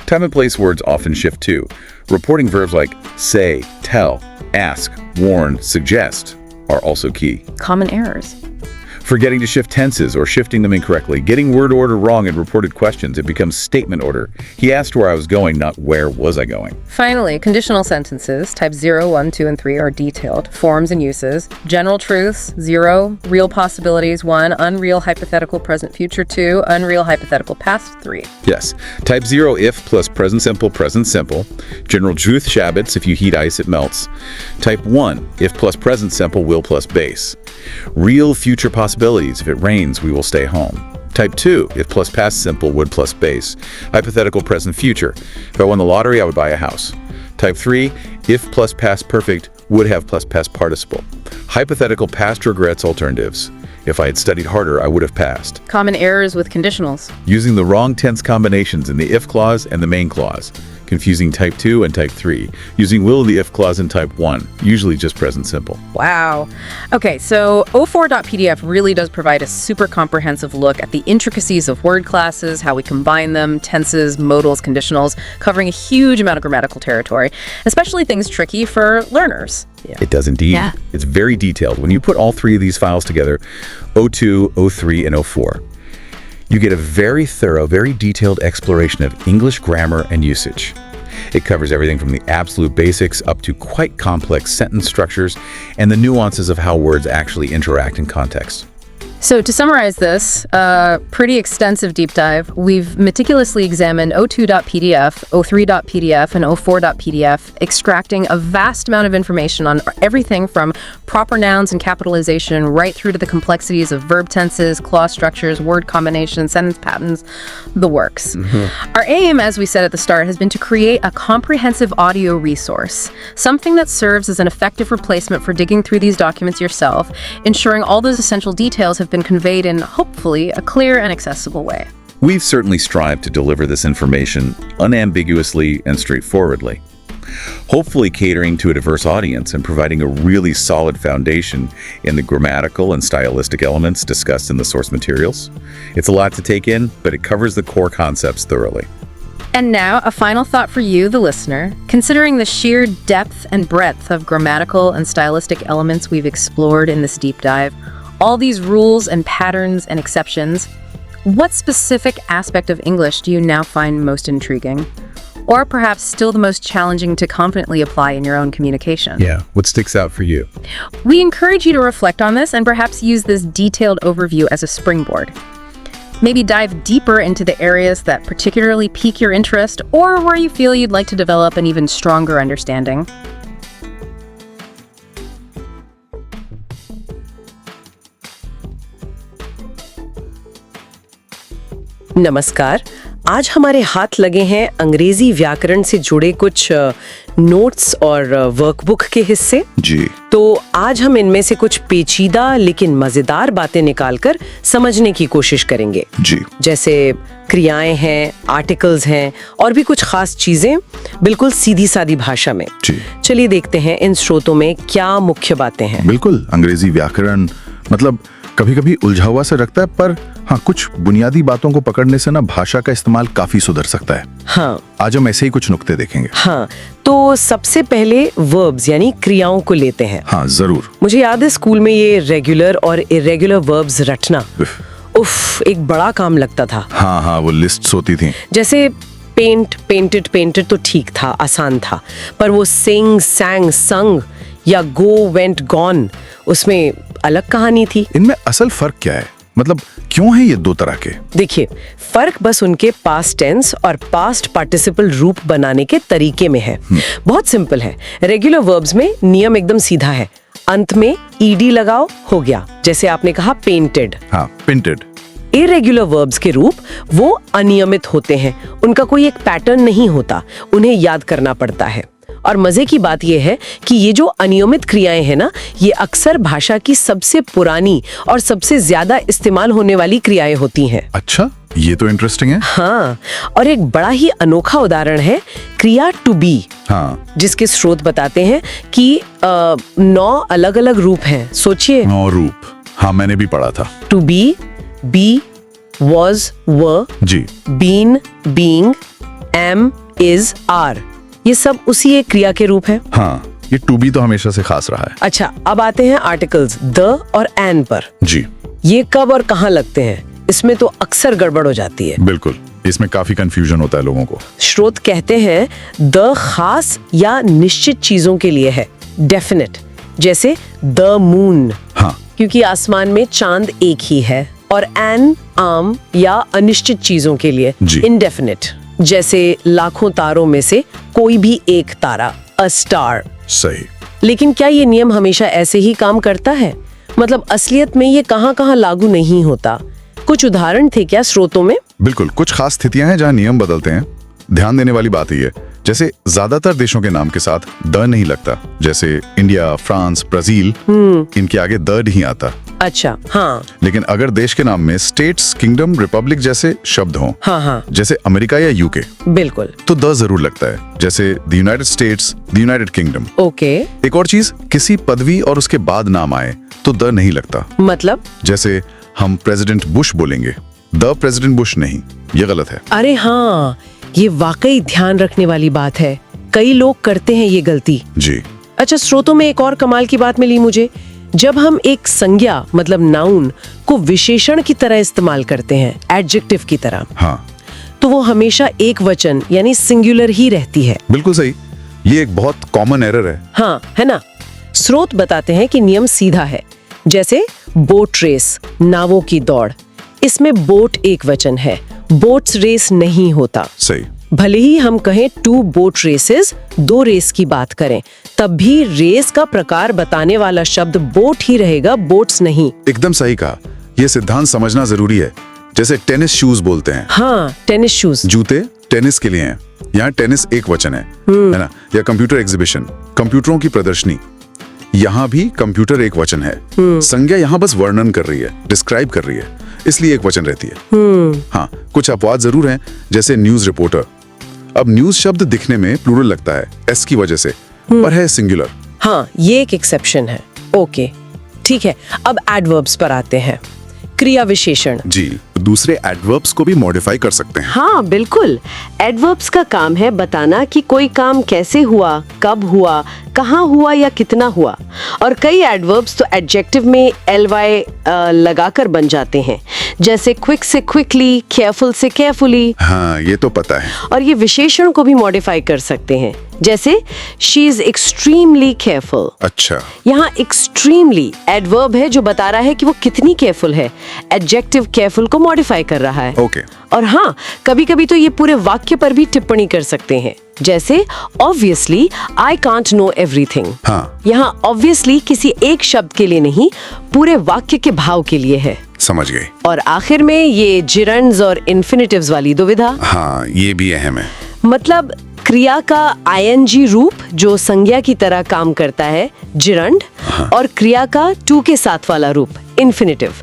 Time and place words often shift too. Reporting verbs like say, tell, ask, warn, suggest are also key. Common errors. Forgetting to shift tenses or shifting them incorrectly, getting word order wrong in reported questions, it becomes statement order. He asked where I was going, not where was I going. Finally, conditional sentences, types 0, 1, 2, and 3 are detailed. Forms and uses. General truths, 0. Real possibilities, 1. Unreal hypothetical present future, 2. Unreal hypothetical past, 3. Yes. Type 0 if plus present simple, present simple. General truth Shabbats, if you heat ice, it melts. Type 1 if plus present simple, will plus base. Real future possibilities, if it rains, we will stay home. Type 2 if plus past simple, would plus base. Hypothetical present future. If I won the lottery, I would buy a house. Type 3 if plus past perfect, would have plus past participle. Hypothetical past regrets alternatives. If I had studied harder, I would have passed. Common errors with conditionals. Using the wrong tense combinations in the if clause and the main clause. Confusing type 2 and type 3. Using will in the if clause in type 1, usually just present simple. Wow. Okay, so O4.pdf really does provide a super comprehensive look at the intricacies of word classes, how we combine them, tenses, modals, conditionals, covering a huge amount of grammatical territory, especially things tricky for learners. It does indeed. Yeah. It's very detailed. When you put all three of these files together, O2, O3, and O4, you get a very thorough, very detailed exploration of English grammar and usage. It covers everything from the absolute basics up to quite complex sentence structures and the nuances of how words actually interact in context. So to summarize this, pretty extensive deep dive, we've meticulously examined O2.pdf, O3.pdf, and O4.pdf, extracting a vast amount of information on everything from proper nouns and capitalization right through to the complexities of verb tenses, clause structures, word combinations, sentence patterns, the works. Our aim, as we said at the start, has been to create a comprehensive audio resource, something that serves as an effective replacement for digging through these documents yourself, ensuring all those essential details have been conveyed in, hopefully, a clear and accessible way. We've certainly strived to deliver this information unambiguously and straightforwardly, hopefully catering to a diverse audience and providing a really solid foundation in the grammatical and stylistic elements discussed in the source materials. It's a lot to take in, but it covers the core concepts thoroughly. And now, a final thought for you, the listener. Considering the sheer depth and breadth of grammatical and stylistic elements we've explored in this deep dive, all these rules and patterns and exceptions, what specific aspect of English do you now find most intriguing? Or perhaps still the most challenging to confidently apply in your own communication? Yeah, what sticks out for you? We encourage you to reflect on this and perhaps use this detailed overview as a springboard. Maybe dive deeper into the areas that particularly pique your interest or where you feel you'd like to develop an even stronger understanding. नमस्कार, आज हमारे हाथ लगे हैं अंग्रेजी व्याकरण से जुड़े कुछ नोट्स और वर्कबुक के हिस्से। जी। तो आज हम इनमें से कुछ पेचीदा लेकिन मजेदार बातें निकालकर समझने की कोशिश करेंगे। जी। जैसे क्रियाएं हैं, आर्टिकल्स हैं और भी कुछ खास चीजें बिल्कुल सीधी सादी भाषा में। जी। चलिए देखते हैं इन स्रोतों में क्या मुख्य बातें हैं। बिल्कुल, अंग्रेजी व्याकरण मतलब कभी कभी उलझा हुआ से रखता है, पर हाँ, कुछ बुनियादी बातों को पकड़ने से ना भाषा का इस्तेमाल काफी सुधर सकता है। हाँ। आज हम ऐसे ही कुछ नुक्ते देखेंगे। हाँ, तो सबसे पहले वर्ब्स यानी क्रियाओं को लेते हैं। हाँ जरूर। मुझे याद है स्कूल में ये रेगुलर और इरेगुलर वर्ब्स रटना, उफ, एक बड़ा काम लगता था। हाँ हाँ, वो लिस्ट्स होती थी। जैसे पेंट, पेंटेड, पेंटेड तो ठीक था, आसान था, पर वो सिंग, सैंग, संग या गो, वेंट, गॉन, उसमें अलग कहानी थी। इनमें असल फर्क क्या है? मतलब क्यों है ये दो तरह के? देखिए, फर्क बस उनके पास्ट टेंस और पास्ट पार्टिसिपल रूप बनाने के तरीके में है। बहुत सिंपल है। रेगुलर वर्ब्स में नियम एकदम सीधा है, अंत में ईडी लगाओ, हो गया। जैसे आपने कहा पेंटेड। हाँ, पेंटेड। इरेगुलर वर्ब्स के रूप वो अनियमित होते हैं, उनका कोई एक पैटर्न नहीं होता, उन्हें याद करना पड़ता है। और मजे की बात यह है कि ये जो अनियमित क्रियाएं हैं ना, ये अक्सर भाषा की सबसे पुरानी और सबसे ज्यादा इस्तेमाल होने वाली क्रियाएं होती हैं। अच्छा, ये तो इंटरेस्टिंग है। हाँ, और एक बड़ा ही अनोखा उदाहरण है क्रिया टू बी। हाँ, जिसके स्रोत बताते हैं कि 9 अलग अलग रूप हैं। सोचिए, 9 रूप। हाँ, मैंने भी पढ़ा था। To be, be, was, were, जी। Been, being, am, is, are, ये सब उसी एक क्रिया के रूप हैं। हाँ, ये टू बी तो हमेशा से खास रहा है। अच्छा, अब आते हैं आर्टिकल्स द और एन पर। जी। ये कब और कहाँ लगते हैं, इसमें तो अक्सर गड़बड़ हो जाती है। बिल्कुल, इसमें काफी कंफ्यूजन होता है लोगों को। स्रोत कहते हैं द खास या निश्चित चीजों के लिए है, डेफिनेट, जैसे द मून, हाँ, क्योंकि आसमान में चांद एक ही है, और एन आम या अनिश्चित चीजों के लिए जी। इनडेफिनेट, जैसे लाखों तारों में से कोई भी एक तारा, अ स्टार। सही। लेकिन क्या ये नियम हमेशा ऐसे ही काम करता है? मतलब असलियत में ये कहाँ-कहाँ लागू नहीं होता। कुछ उदाहरण थे क्या स्रोतों में? बिल्कुल, कुछ खास स्थितियां हैं जहाँ नियम बदलते हैं। ध्यान देने वाली बात ये है, जैसे ज्यादातर देशों के नाम के साथ द नहीं लगता, जैसे इंडिया, फ्रांस, ब्राजील, इनके आगे द नहीं आता। अच्छा, हाँ लेकिन अगर देश के नाम में स्टेट्स, किंगडम, रिपब्लिक जैसे शब्द हों, हाँ हाँ, जैसे अमेरिका या यूके, बिल्कुल, तो द जरूर लगता है, जैसे the United states, the United kingdom. Okay. एक और चीज, किसी पदवी और उसके बाद नाम आए तो द नहीं लगता। मतलब? जैसे हम प्रेसिडेंट बुश बोलेंगे, द प्रेसिडेंट बुश नहीं, ये गलत है। अरे हाँ, ये वाकई ध्यान रखने वाली बात है, कई लोग करते हैं ये गलती। जी। अच्छा, स्रोतों में एक और कमाल की बात मिली मुझे। जब हम एक संज्ञा मतलब नाउन को विशेषण की तरह इस्तेमाल करते हैं, एडजेक्टिव की तरह, हाँ, तो वो हमेशा एक वचन यानी सिंगुलर ही रहती है। बिल्कुल सही। ये एक बहुत कॉमन एरर है। हाँ, है ना? स्रोत बताते हैं कि नियम सीधा है। जैसे बोट रेस, नावों की दौड़, इसमें बोट एक वचन है, बोट्स रेस नहीं होता। सही। भले ही हम कहें 2 बोट रेसेस, 2 रेस की बात करें, तब भी रेस का प्रकार बताने वाला शब्द बोट ही रहेगा, बोट्स नहीं। एकदम सही कहा। ये सिद्धांत समझना जरूरी है। जैसे टेनिस शूज बोलते हैं। हाँ, टेनिस शूज। जूते टेनिस के लिए हैं, यहाँ टेनिस एक वचन है ना? या कंप्यूटर एग्जीबिशन, कंप्यूटरों की प्रदर्शनी, यहाँ भी कंप्यूटर एक वचन है। संज्ञा यहाँ बस वर्णन कर रही है, डिस्क्राइब कर रही है, इसलिए एक वचन रहती है। हाँ, कुछ अपवाद जरूर हैं, जैसे न्यूज रिपोर्टर। अब न्यूज शब्द दिखने में प्लूरल लगता है एस की वजह से, पर है सिंगुलर। हाँ, ये एक एक्सेप्शन है। ओके, ठीक है। अब एडवर्ब्स पर आते हैं। क्रिया विशेषण। जी, दूसरे एडवर्ब्स को भी मॉडिफाई कर सकते हैं। हाँ बिल्कुल, एडवर्ब्स का काम है बताना कि कोई काम कैसे हुआ, कब हुआ, कहाँ हुआ या कितना हुआ। और कई एडवर्ब्स तो एडजेक्टिव में ly लगाकर बन जाते हैं, जैसे क्विक से क्विकली, केयरफुल से केयरफुली। हाँ, ये तो पता है। और ये विशेषण को भी मॉडिफाई कर सकते हैं, जैसे शी इज एक्सट्रीमली केयरफुल। अच्छा, यहाँ एक्सट्रीमली एडवर्ब है जो बता रहा है कि वो कितनी केयरफुल है, एडजेक्टिव केयरफुल को मॉडिफाई कर रहा है। ओके। और हाँ, कभी कभी तो ये पूरे वाक्य पर भी टिप्पणी कर सकते हैं, जैसे obviously I can't know everything. हाँ, यहाँ ऑब्वियसली किसी एक शब्द के लिए नहीं, पूरे वाक्य के भाव के लिए है। समझ गए। और आखिर में ये जिरंड्स और इन्फिनेटिव्स वाली दुविधा, हाँ, ये भी अहम है। मतलब क्रिया का आईएनजी रूप जो संज्ञा की तरह काम करता है, जिरंड, और क्रिया का टू के साथ वाला रूप, इन्फिनेटिव।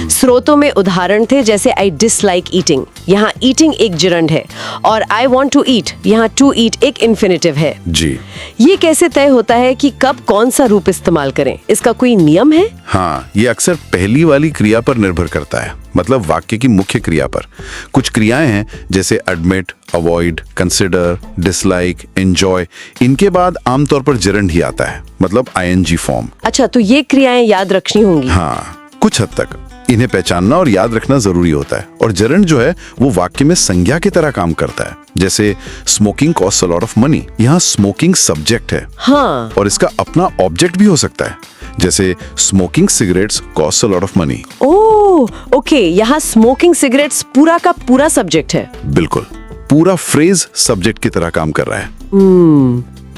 स्रोतों में उदाहरण थे जैसे आई डिसलाइक ईटिंग, यहाँ ईटिंग एक जिरंड है, और आई वांट टू ईट, यहाँ टू ईट एक इन्फिनेटिव है। जी। ये कैसे तय होता है कि कब कौन सा रूप इस्तेमाल करें? इसका कोई नियम है? हाँ, ये अक्सर पहली वाली क्रिया पर निर्भर करता है, मतलब वाक्य की मुख्य क्रिया पर। कुछ क्रियाएं हैं जैसे admit, avoid, consider, dislike, enjoy, इनके बाद आमतौर पर जिरंड ही आता है, मतलब आईएनजी फॉर्म। अच्छा, तो ये क्रियाएं याद रखनी होंगी। हाँ, कुछ हद तक इन्हें पहचानना और याद रखना जरूरी होता है। और जिरंड जो है वो वाक्य में संज्ञा की तरह काम करता है। जैसे smoking cost a lot of money, यहाँ स्मोकिंग सब्जेक्ट है। हाँ, और इसका अपना ऑब्जेक्ट भी हो सकता है, जैसे smoking cigarettes cost a lot of money. Oh, okay, यहाँ स्मोकिंग सिगरेट्स पूरा का पूरा सब्जेक्ट है। बिल्कुल, पूरा फ्रेज सब्जेक्ट की तरह काम कर रहा है।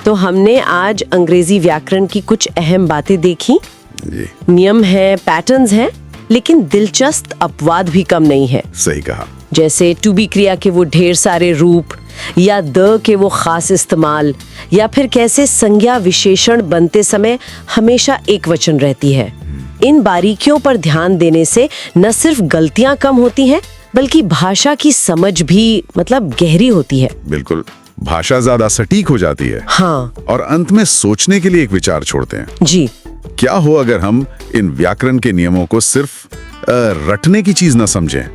तो हमने आज अंग्रेजी व्याकरण की कुछ अहम बातें देखी। जी, नियम है, पैटर्न्स हैं, लेकिन दिलचस्प अपवाद भी कम नहीं है। सही कहा। जैसे टू बी क्रिया के वो ढेर सारे रूप, या द के वो खास इस्तेमाल, या फिर कैसे संज्ञा विशेषण बनते समय हमेशा एक वचन रहती है। इन बारीकियों पर ध्यान देने से न सिर्फ गलतियां कम होती हैं, बल्कि भाषा की समझ भी मतलब गहरी होती है। बिल्कुल, भाषा ज्यादा सटीक हो जाती है। हाँ और अंत में सोचने के लिए एक विचार छोड़ते हैं। जी, क्या हो अगर हम इन व्याकरण के नियमों को सिर्फ रटने की चीज न समझें?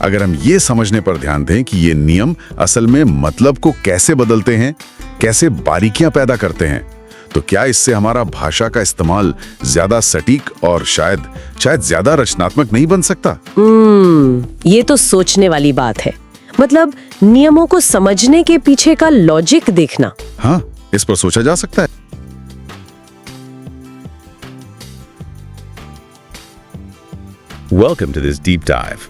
अगर हम ये समझने पर ध्यान दें कि ये नियम असल में मतलब को कैसे बदलते हैं, कैसे बारीकियां पैदा करते हैं, तो क्या इससे हमारा भाषा का इस्तेमाल ज्यादा सटीक और शायद ज्यादा रचनात्मक नहीं बन सकता? ये तो सोचने वाली बात है। मतलब नियमों को समझने के पीछे का लॉजिक देखना। हाँ, इस पर सोचा जा सकता है। Welcome to this deep dive.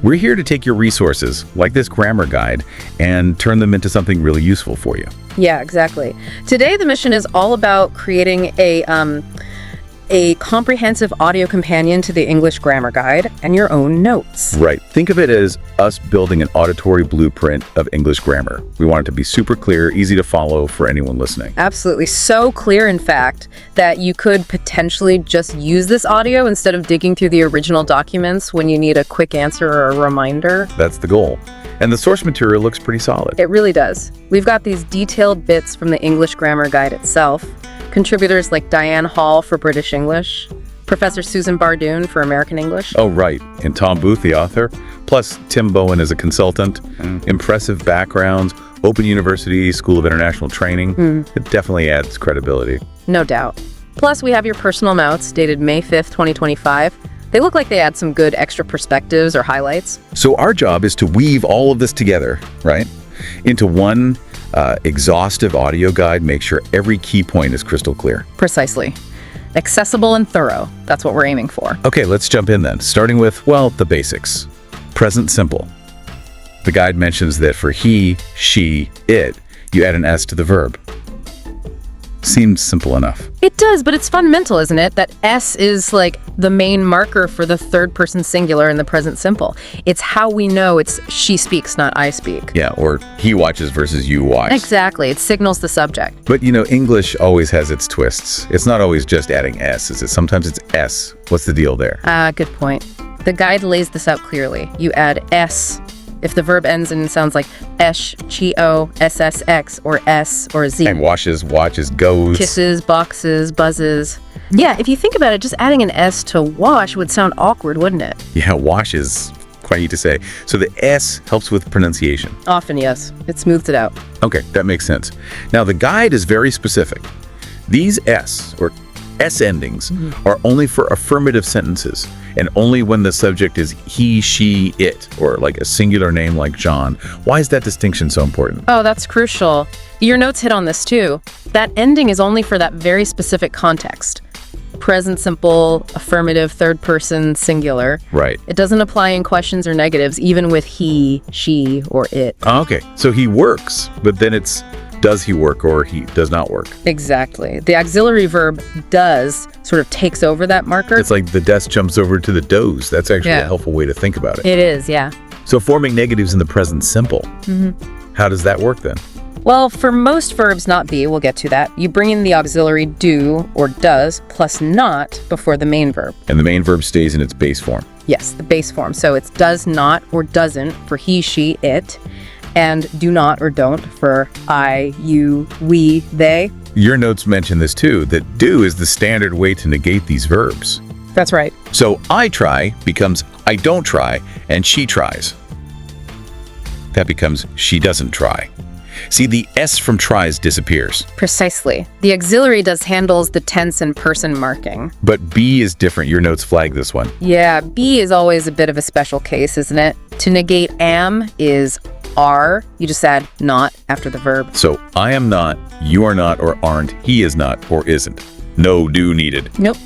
We're here to take your resources, like this grammar guide, and turn them into something really useful for you. Yeah, exactly. Today, the mission is all about creating a comprehensive audio companion to the English Grammar Guide and your own notes. Right. Think of it as us building an auditory blueprint of English grammar. We want it to be super clear, easy to follow for anyone listening. Absolutely. So clear, in fact, that you could potentially just use this audio instead of digging through the original documents when you need a quick answer or a reminder. That's the goal. And the source material looks pretty solid. It really does. We've got these detailed bits from the English Grammar Guide itself, contributors like Diane Hall for British English, Professor Susan Bardoon for American English. Oh, right. And Tom Booth, the author. Plus Tim Bowen as a consultant. Impressive backgrounds. Open University, School of International Training. It definitely adds credibility. No doubt. Plus, we have your personal notes dated May 5th, 2025. They look like they add some good extra perspectives or highlights. So our job is to weave all of this together, right, into one exhaustive audio guide, make sure every key point is crystal clear. Precisely. Accessible and thorough. That's what we're aiming for. Okay, let's jump in then, starting with, well, the basics. Present simple. The guide mentions that for he, she, it, you add an S to the verb. Seems simple enough. It does, but it's fundamental, isn't it? That S is like the main marker for the third person singular in the present simple. It's how we know it's she speaks, not I speak. Yeah, or he watches versus you watch. Exactly. It signals the subject. But you know, English always has its twists. It's not always just adding S, is it? Sometimes it's S. What's the deal there? Good point. The guide lays this out clearly. You add S if the verb ends and sounds like esh, chi-o, ssx, or s, or z. And washes, watches, goes. Kisses, boxes, buzzes. Yeah, if you think about it, just adding an S to wash would sound awkward, wouldn't it? Yeah, wash is quite neat to say. So the S helps with pronunciation. Often, yes. It smooths it out. Okay, that makes sense. Now, the guide is very specific. These S, or S endings, are only for affirmative sentences, and only when the subject is he, she, it, or like a singular name like John. Why is that distinction so important? Oh, that's crucial. Your notes hit on this too. That ending is only for that very specific context. Present simple, affirmative, third person, singular. Right. It doesn't apply in questions or negatives, even with he, she, or it. Okay, so he works, but then it's does he work or he does not work. Exactly. The auxiliary verb does sort of takes over that marker. It's like the desk jumps over to the does. That's actually Yeah. a helpful way to think about it. It is, yeah. So forming negatives in the present simple. How does that work then? Well, for most verbs not be, we'll get to that, you bring in the auxiliary do or does plus not before the main verb. And the main verb stays in its base form. Yes, the base form. So it's does not or doesn't for he, she, it, and do not or don't for I, you, we, they. Your notes mention this too, that do is the standard way to negate these verbs. That's right. So I try becomes I don't try, and she tries. That becomes she doesn't try. See, the S from tries disappears. Precisely. The auxiliary does handles the tense and person marking. But be is different. Your notes flag this one. Yeah, be is always a bit of a special case, isn't it? To negate am is are. You just add not after the verb. So I am not, you are not, or aren't, he is not, or isn't. No do needed. Nope.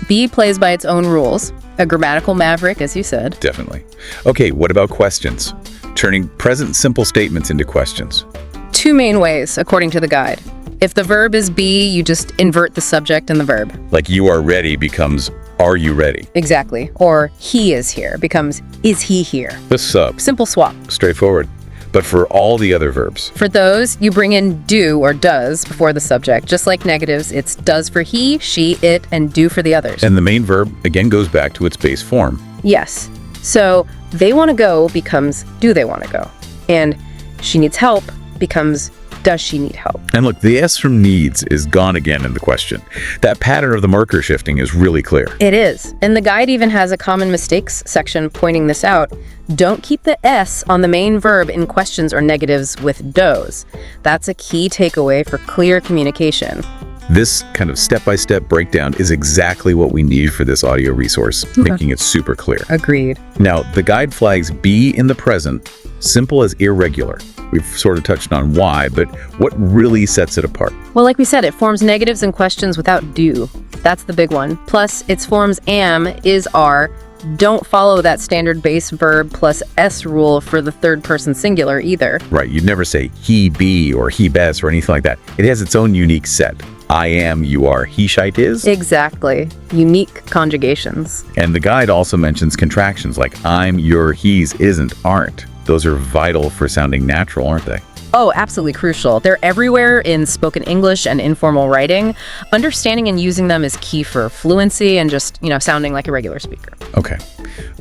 Be plays by its own rules. A grammatical maverick, as you said. Definitely. Okay, what about questions? Turning present simple statements into questions. Two main ways, according to the guide. If the verb is be, you just invert the subject and the verb. Like you are ready becomes are you ready? Exactly. Or he is here becomes is he here? The sub. Simple swap. Straightforward. But for all the other verbs, For those, you bring in do or does before the subject. Just like negatives, it's does for he, she, it, and do for the others. and the main verb again goes back to its base form. Yes. So they want to go becomes do they want to go? And she needs help becomes does she need help? And look, the S from needs is gone again in the question. That pattern of the marker shifting is really clear. It is. And the guide even has a common mistakes section pointing this out. Don't keep the S on the main verb in questions or negatives with does. That's a key takeaway for clear communication. This kind of step-by-step breakdown is exactly what we need for this audio resource, making it super clear. Agreed. Now, the guide flags be in the present, simple as irregular. We've sort of touched on why, but what really sets it apart? Well, like we said, it forms negatives and questions without do. That's the big one. Plus, its forms am, is, are, don't follow that standard base verb plus S rule for the third person singular either. Right, you'd never say he be or he best or anything like that. It has its own unique set. I am, you are, he shite is. Exactly. Unique conjugations. And the guide also mentions contractions like I'm, your, he's, isn't, aren't. Those are vital for sounding natural, aren't they? Oh, absolutely crucial. They're everywhere in spoken English and informal writing. Understanding and using them is key for fluency and just, sounding like a regular speaker. Okay,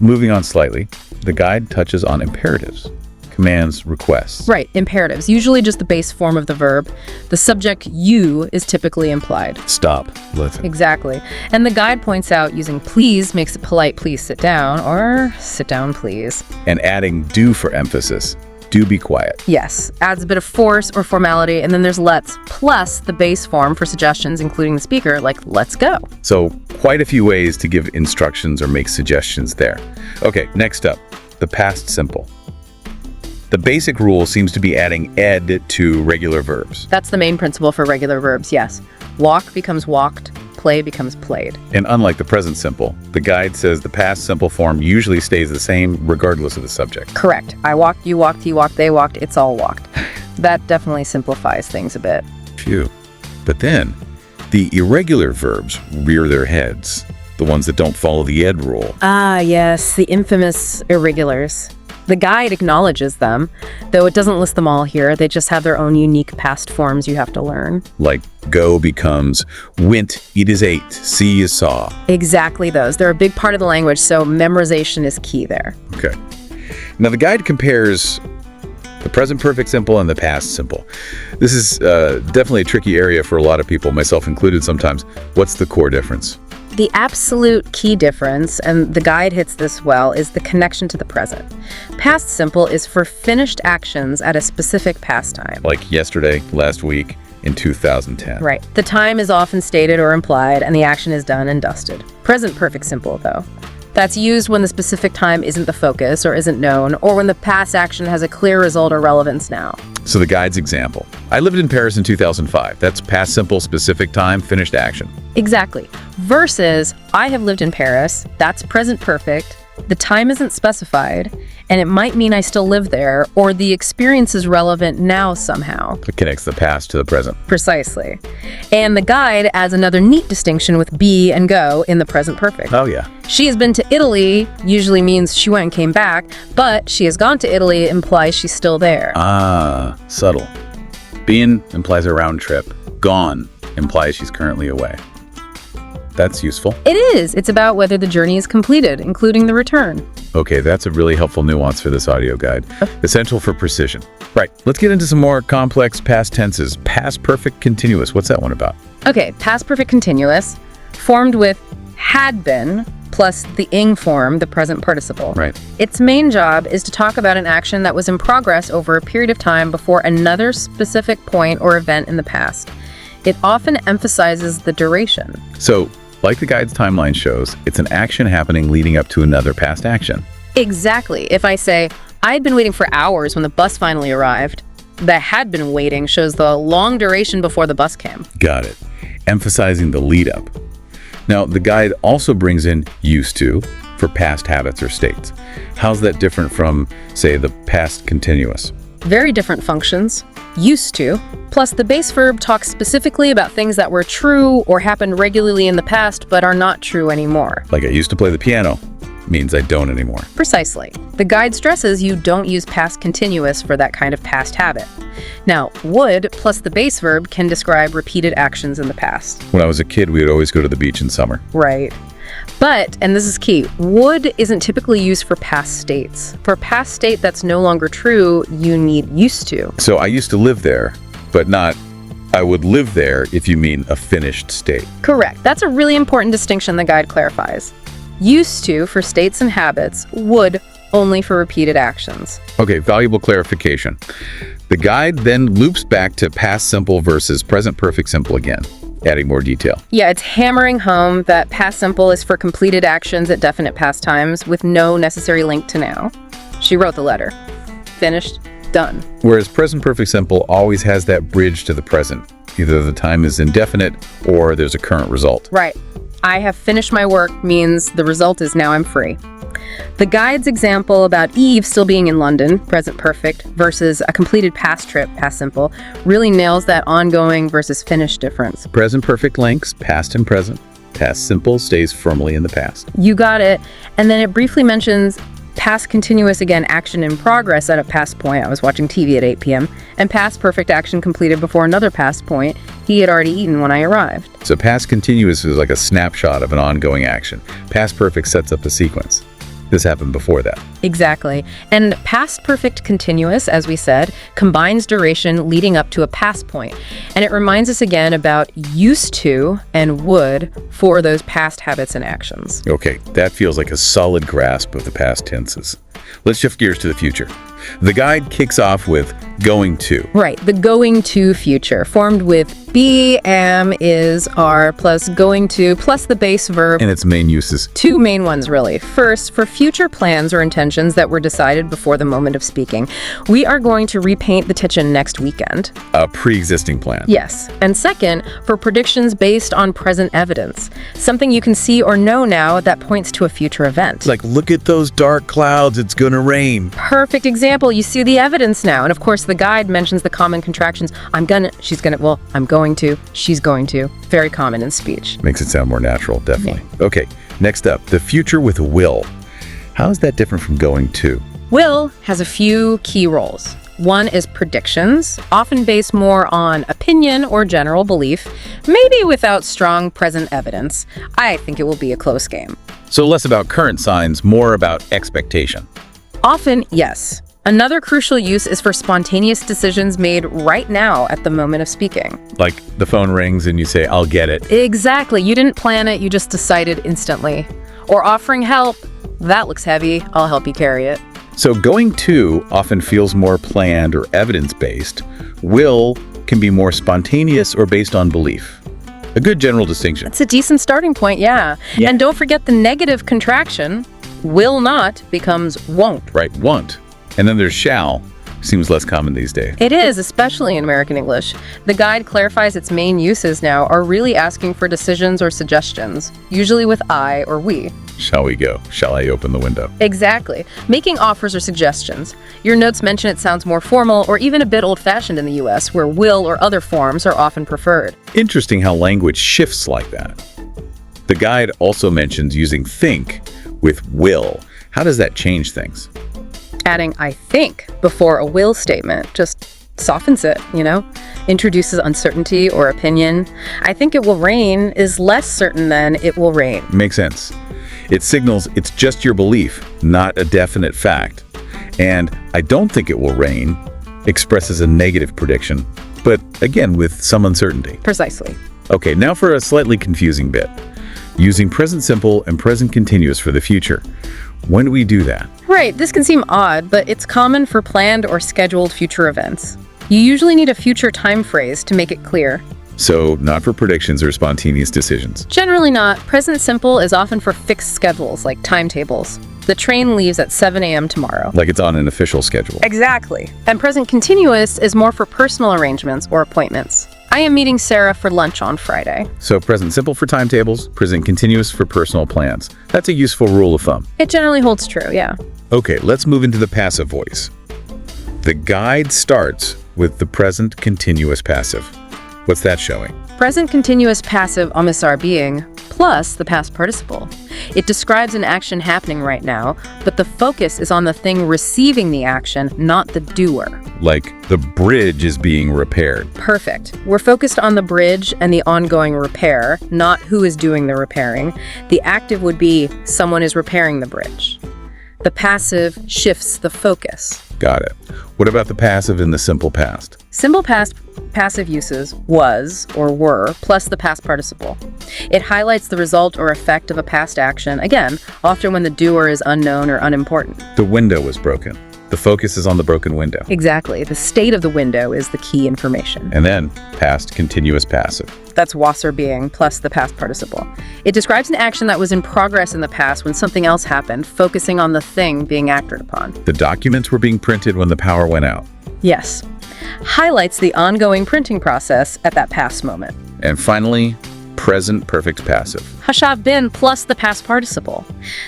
moving on slightly, the guide touches on imperatives, commands, requests. Right, imperatives. Usually just the base form of the verb. The subject you is typically implied. Stop, listen. Exactly. And the guide points out using please makes it polite, please sit down, or sit down, please. And adding do for emphasis. Do be quiet. Yes, adds a bit of force or formality, and then there's let's, plus the base form for suggestions, including the speaker, like let's go. So quite a few ways to give instructions or make suggestions there. Okay, next up, the past simple. The basic rule seems to be adding ed to regular verbs. That's the main principle for regular verbs, yes. Walk becomes walked, play becomes played. And unlike the present simple, the guide says the past simple form usually stays the same regardless of the subject. Correct. I walked, you walked, he walked, they walked, it's all walked. That definitely simplifies things a bit. Phew. But then, the irregular verbs rear their heads, the ones that don't follow the ed rule. Ah, yes, the infamous irregulars. The guide acknowledges them, though it doesn't list them all here. They just have their own unique past forms you have to learn. Like go becomes went, it is ate, see is saw. Exactly those. They're a big part of the language, so memorization is key there. Okay. Now the guide compares the present perfect simple and the past simple. This is definitely a tricky area for a lot of people, myself included sometimes. What's the core difference? The absolute key difference, and the guide hits this well, is the connection to the present. Past simple is for finished actions at a specific past time. Like yesterday, last week, in 2010. Right. The time is often stated or implied, and the action is done and dusted. Present perfect simple, though. That's used when the specific time isn't the focus or isn't known, or when the past action has a clear result or relevance now. So the guide's example. I lived in Paris in 2005. That's past simple, specific time, finished action. Exactly. Versus, I have lived in Paris. That's present perfect. The time isn't specified, and it might mean I still live there, or the experience is relevant now somehow. It connects the past to the present. Precisely. And the guide adds another neat distinction with be and go in the present perfect. Oh, yeah. She has been to Italy usually means she went and came back, but she has gone to Italy implies she's still there. Ah, subtle. Been implies a round trip. Gone implies she's currently away. That's useful. It is. It's about whether the journey is completed, including the return. Okay, that's a really helpful nuance for this audio guide. Essential for precision. Right, let's get into some more complex past tenses. Past perfect continuous. What's that one about? Okay, past perfect continuous, formed with had been plus the ing form, the present participle. Right. Its main job is to talk about an action that was in progress over a period of time before another specific point or event in the past. It often emphasizes the duration. So, like the guide's timeline shows, it's an action happening leading up to another past action. Exactly. If I say, I had been waiting for hours when the bus finally arrived, the had been waiting shows the long duration before the bus came. Got it. Emphasizing the lead up. Now, the guide also brings in used to for past habits or states. How's that different from, say, the past continuous? Very different functions. Used to, plus the base verb talks specifically about things that were true or happened regularly in the past but are not true anymore. Like I used to play the piano means I don't anymore. Precisely. The guide stresses you don't use past continuous for that kind of past habit. Now, would plus the base verb can describe repeated actions in the past. When I was a kid, we would always go to the beach in summer. Right. But, and this is key, would isn't typically used for past states. For a past state that's no longer true, you need used to. So I used to live there, but not I would live there if you mean a finished state. Correct. That's a really important distinction the guide clarifies. Used to for states and habits, would only for repeated actions. Okay, valuable clarification. The guide then loops back to past simple versus present perfect simple again, adding more detail. Yeah, it's hammering home that past simple is for completed actions at definite past times with no necessary link to now. She wrote the letter. Finished, done. Whereas present perfect simple always has that bridge to the present. Either the time is indefinite or there's a current result. Right. I have finished my work means the result is now I'm free. The guide's example about Eve still being in London, present perfect, versus a completed past trip, past simple, really nails that ongoing versus finished difference. Present perfect links past and present. Past simple stays firmly in the past. You got it. And then it briefly mentions past continuous, again, action in progress at a past point. I was watching TV at 8 p.m. And past perfect action completed before another past point. He had already eaten when I arrived. So past continuous is like a snapshot of an ongoing action. Past perfect sets up a sequence. This happened before that. Exactly. And past perfect continuous, as we said, combines duration leading up to a past point. And it reminds us again about used to and would for those past habits and actions. Okay, that feels like a solid grasp of the past tenses. Let's shift gears to the future. The guide kicks off with going to. Right, the going to future, formed with be, am, is, are, plus going to, plus the base verb. And its main uses. Two main ones, really. First, for future plans or intentions that were decided before the moment of speaking. We are going to repaint the kitchen next weekend. A pre-existing plan. Yes. And second, for predictions based on present evidence. Something you can see or know now that points to a future event. Like, look at those dark clouds, it's gonna rain. Perfect example. You see the evidence now. And of course, the guide mentions the common contractions. I'm going to, she's going to. Very common in speech. Makes it sound more natural, definitely. Okay, next up, the future with will. How is that different from going to? Will has a few key roles. One is predictions, often based more on opinion or general belief, maybe without strong present evidence. I think it will be a close game. So less about current signs, more about expectation. Often, yes. Another crucial use is for spontaneous decisions made right now at the moment of speaking. Like the phone rings and you say, I'll get it. Exactly. You didn't plan it, you just decided instantly. Or offering help. That looks heavy. I'll help you carry it. So going to often feels more planned or evidence-based. Will can be more spontaneous or based on belief. A good general distinction. It's a decent starting point, yeah. And don't forget the negative contraction. Will not becomes won't. Right, won't. And then there's shall. Seems less common these days. It is, especially in American English. The guide clarifies its main uses now are really asking for decisions or suggestions, usually with I or we. Shall we go? Shall I open the window? Exactly. Making offers or suggestions. Your notes mention it sounds more formal or even a bit old-fashioned in the US, where will or other forms are often preferred. Interesting how language shifts like that. The guide also mentions using think with will. How does that change things? Adding I think before a will statement just softens it, introduces uncertainty or opinion. I think it will rain is less certain than it will rain. Makes sense. It signals it's just your belief, not a definite fact. And I don't think it will rain expresses a negative prediction, but again, with some uncertainty. Precisely. Okay, now for a slightly confusing bit. Using present simple and present continuous for the future. When do we do that? Right, this can seem odd, but it's common for planned or scheduled future events. You usually need a future time phrase to make it clear. So, not for predictions or spontaneous decisions. Generally not. Present simple is often for fixed schedules, like timetables. The train leaves at 7 a.m. tomorrow. Like it's on an official schedule. Exactly. And present continuous is more for personal arrangements or appointments. I am meeting Sarah for lunch on Friday. So present simple for timetables, present continuous for personal plans. That's a useful rule of thumb. It generally holds true, yeah. Okay, let's move into the passive voice. The guide starts with the present continuous passive. What's that showing? Present continuous passive omissar being plus the past participle. It describes an action happening right now, but the focus is on the thing receiving the action, not the doer. Like the bridge is being repaired. Perfect. We're focused on the bridge and the ongoing repair, not who is doing the repairing. The active would be someone is repairing the bridge. The passive shifts the focus. Got it. What about the passive in the simple past? Simple past passive uses was or were plus the past participle. It highlights the result or effect of a past action, again, often when the doer is unknown or unimportant. The window was broken. The focus is on the broken window. Exactly. The state of the window is the key information. And then past continuous passive. That's wasser being plus the past participle. It describes an action that was in progress in the past when something else happened, focusing on the thing being acted upon. The documents were being printed when the power went out. Yes. Highlights the ongoing printing process at that past moment. And finally, present perfect passive. Hashav bin plus the past participle.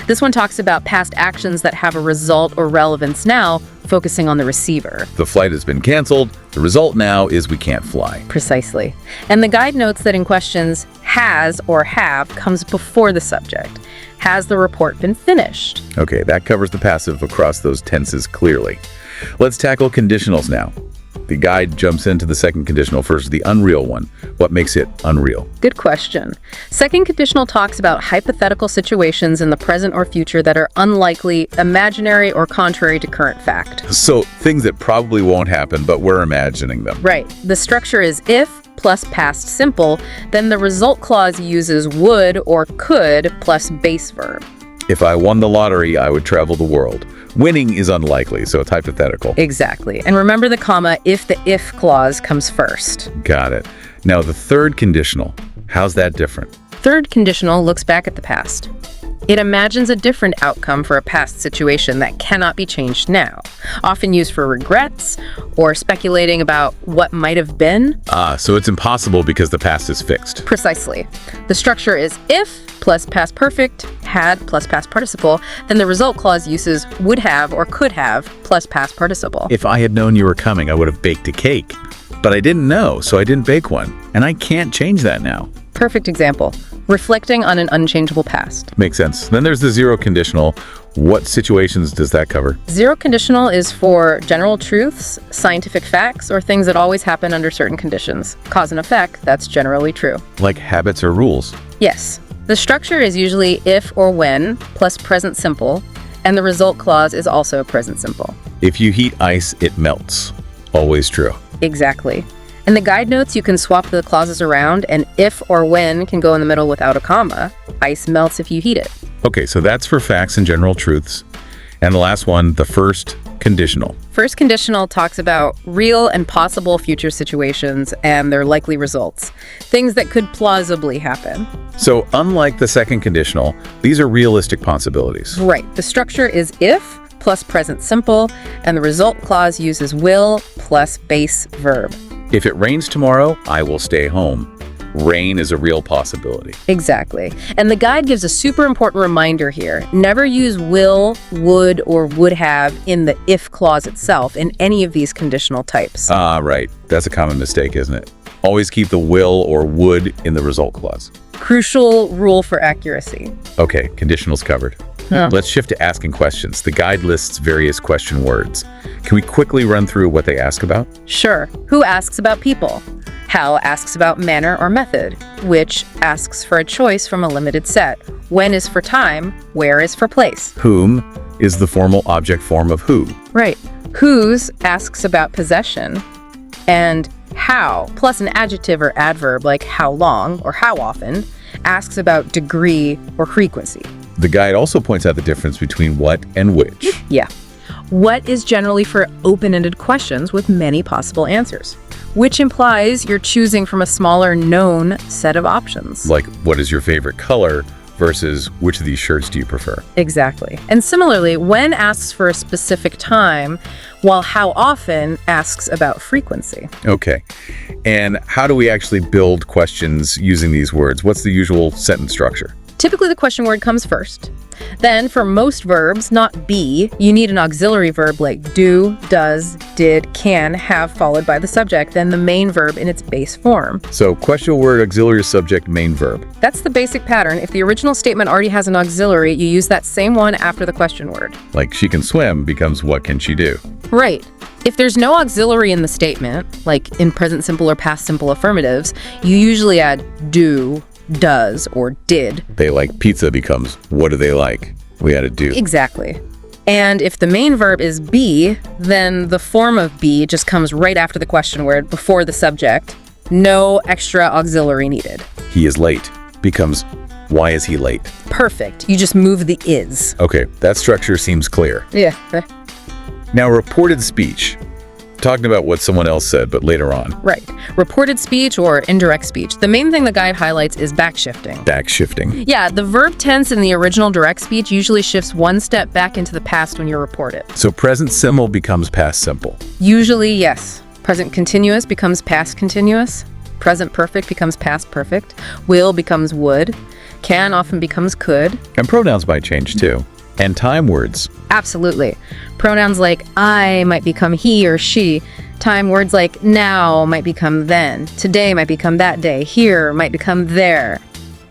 This one talks about past actions that have a result or relevance now, focusing on the receiver. The flight has been canceled. The result now is we can't fly. Precisely. And the guide notes that in questions, has or have comes before the subject. Has the report been finished? Okay, that covers the passive across those tenses clearly. Let's tackle conditionals now. The guide jumps into the second conditional first, the unreal one. What makes it unreal? Good question. Second conditional talks about hypothetical situations in the present or future that are unlikely, imaginary, or contrary to current fact. So things that probably won't happen, but we're imagining them. Right. The structure is if plus past simple, then the result clause uses would or could plus base verb. If I won the lottery, I would travel the world. Winning is unlikely, so it's hypothetical. Exactly. And remember the comma if the if clause comes first. Got it. Now the third conditional, how's that different? Third conditional looks back at the past. It imagines a different outcome for a past situation that cannot be changed now, often used for regrets or speculating about what might have been. So it's impossible because the past is fixed. Precisely. The structure is if plus past perfect, had plus past participle, then the result clause uses would have or could have plus past participle. If I had known you were coming, I would have baked a cake. But I didn't know, so I didn't bake one. And I can't change that now. Perfect example. Reflecting on an unchangeable past. Makes sense. Then there's the zero conditional. What situations does that cover? Zero conditional is for general truths, scientific facts, or things that always happen under certain conditions. Cause and effect, that's generally true. Like habits or rules. Yes. The structure is usually if or when plus present simple, and the result clause is also present simple. If you heat ice, it melts. Always true. Exactly. In the guide notes, you can swap the clauses around, and if or when can go in the middle without a comma. Ice melts if you heat it. Okay, so that's for facts and general truths. And the last one, the first conditional. First conditional talks about real and possible future situations and their likely results, things that could plausibly happen. So unlike the second conditional, these are realistic possibilities. Right. The structure is if plus present simple, and the result clause uses will plus base verb. If it rains tomorrow, I will stay home. Rain is a real possibility. Exactly. And the guide gives a super important reminder here. Never use will, would, or would have in the if clause itself in any of these conditional types. Right. That's a common mistake, isn't it? Always keep the will or would in the result clause. Crucial rule for accuracy. Okay, conditionals covered. Let's shift to asking questions. The guide lists various question words. Can we quickly run through what they ask about? Sure. Who asks about people? How asks about manner or method? Which asks for a choice from a limited set? When is for time? Where is for place? Whom is the formal object form of who. Right. Whose asks about possession. And how, plus an adjective or adverb like how long or how often, asks about degree or frequency. The guide also points out the difference between what and which. Yeah. What is generally for open-ended questions with many possible answers, which implies you're choosing from a smaller known set of options. Like, what is your favorite color versus which of these shirts do you prefer? Exactly. And similarly, when asks for a specific time, while how often asks about frequency. Okay. And how do we actually build questions using these words? What's the usual sentence structure? Typically, the question word comes first. Then, for most verbs, not be, you need an auxiliary verb like do, does, did, can, have, followed by the subject, then the main verb in its base form. So, question word, auxiliary subject, main verb. That's the basic pattern. If the original statement already has an auxiliary, you use that same one after the question word. Like, she can swim becomes what can she do? Right. If there's no auxiliary in the statement, like in present simple or past simple affirmatives, you usually add do, does, or did. They like pizza becomes what do they like? We had to do. Exactly. And if the main verb is be, then the form of be just comes right after the question word, before the subject. No extra auxiliary needed. He is late becomes why is he late? Perfect. You just move the is. Okay, that structure seems clear. Yeah. Now, reported speech. Talking about what someone else said, but later on. Right. Reported speech or indirect speech. The main thing the guide highlights is backshifting. Backshifting. Yeah, the verb tense in the original direct speech usually shifts one step back into the past when you report it. So present simple becomes past simple. Usually, yes. Present continuous becomes past continuous. Present perfect becomes past perfect. Will becomes would. Can often becomes could. And pronouns might change too. And time words. Absolutely. Pronouns like I might become he or she. Time words like now might become then. Today might become that day. Here might become there.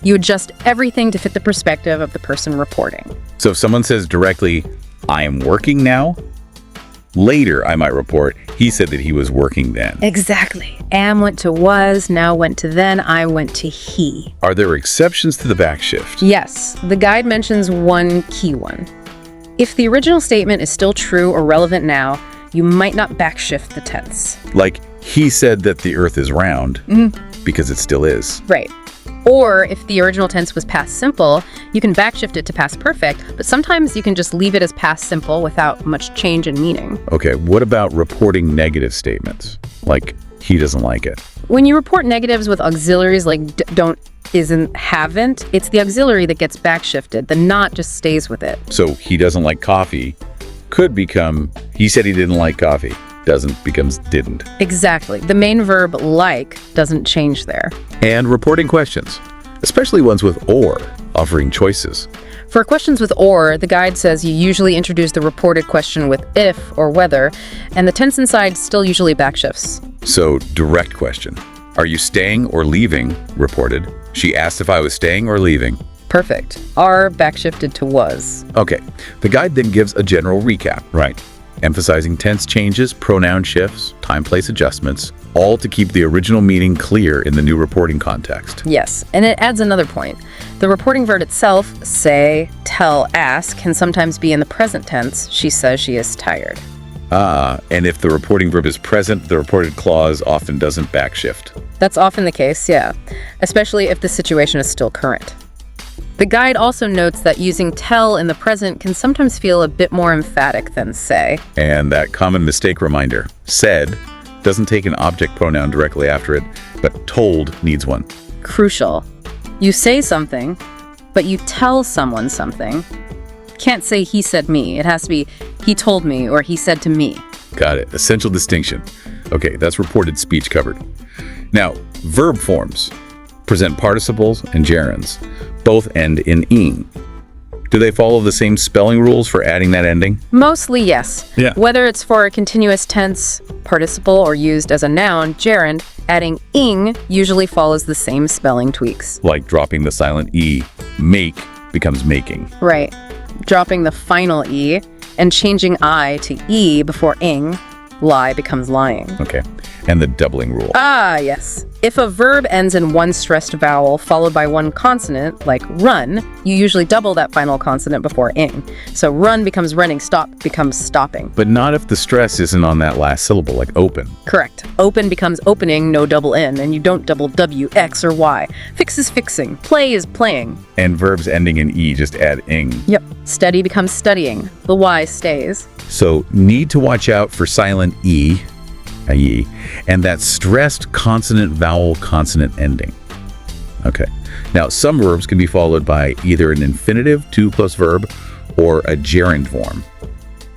You adjust everything to fit the perspective of the person reporting. So if someone says directly, I am working now, later I might report, he said that he was working then. Exactly. Am went to was, now went to then, I went to he. Are there exceptions to the backshift? Yes, the guide mentions one key one. If the original statement is still true or relevant now, you might not backshift the tense. Like, he said that the earth is round, because it still is. Right. Or if the original tense was past simple, you can backshift it to past perfect, but sometimes you can just leave it as past simple without much change in meaning. Okay, what about reporting negative statements? Like, he doesn't like it. When you report negatives with auxiliaries like don't, isn't, haven't, it's the auxiliary that gets backshifted. The not just stays with it. So he doesn't like coffee could become, he said he didn't like coffee. Doesn't becomes didn't. Exactly. The main verb like doesn't change there. And reporting questions, especially ones with or, offering choices. For questions with or, the guide says you usually introduce the reported question with if or whether, and the tense inside still usually backshifts. So, direct question. Are you staying or leaving? Reported. She asked if I was staying or leaving. Perfect. Are backshifted to was. Okay. The guide then gives a general recap. Right. Emphasizing tense changes, pronoun shifts, time-place adjustments, all to keep the original meaning clear in the new reporting context. Yes, and it adds another point. The reporting verb itself, say, tell, ask, can sometimes be in the present tense. She says she is tired. And if the reporting verb is present, the reported clause often doesn't backshift. That's often the case, yeah, especially if the situation is still current. The guide also notes that using tell in the present can sometimes feel a bit more emphatic than say. And that common mistake reminder, said, doesn't take an object pronoun directly after it, but told needs one. Crucial. You say something, but you tell someone something. Can't say he said me. It has to be he told me or he said to me. Got it. Essential distinction. Okay, that's reported speech covered. Now, verb forms. present participles and gerunds. Both end in ing. Do they follow the same spelling rules for adding that ending? Mostly yes. Yeah. Whether it's for a continuous tense participle or used as a noun, gerund, adding ing usually follows the same spelling tweaks. Like dropping the silent E, make becomes making. Right. Dropping the final E and changing I to E before ing, lie becomes lying. Okay. And the doubling rule. Ah, yes. If a verb ends in one stressed vowel followed by one consonant, like run, you usually double that final consonant before ing. So run becomes running, stop becomes stopping. But not if the stress isn't on that last syllable, like open. Correct. Open becomes opening, no double N, and you don't double W, X, or Y. Fix is fixing. Play is playing. And verbs ending in E just add ing. Yep. Study becomes studying. The Y stays. So need to watch out for silent E, IE, and that stressed consonant vowel consonant ending. Okay. Now, some verbs can be followed by either an infinitive, to plus verb, or a gerund form.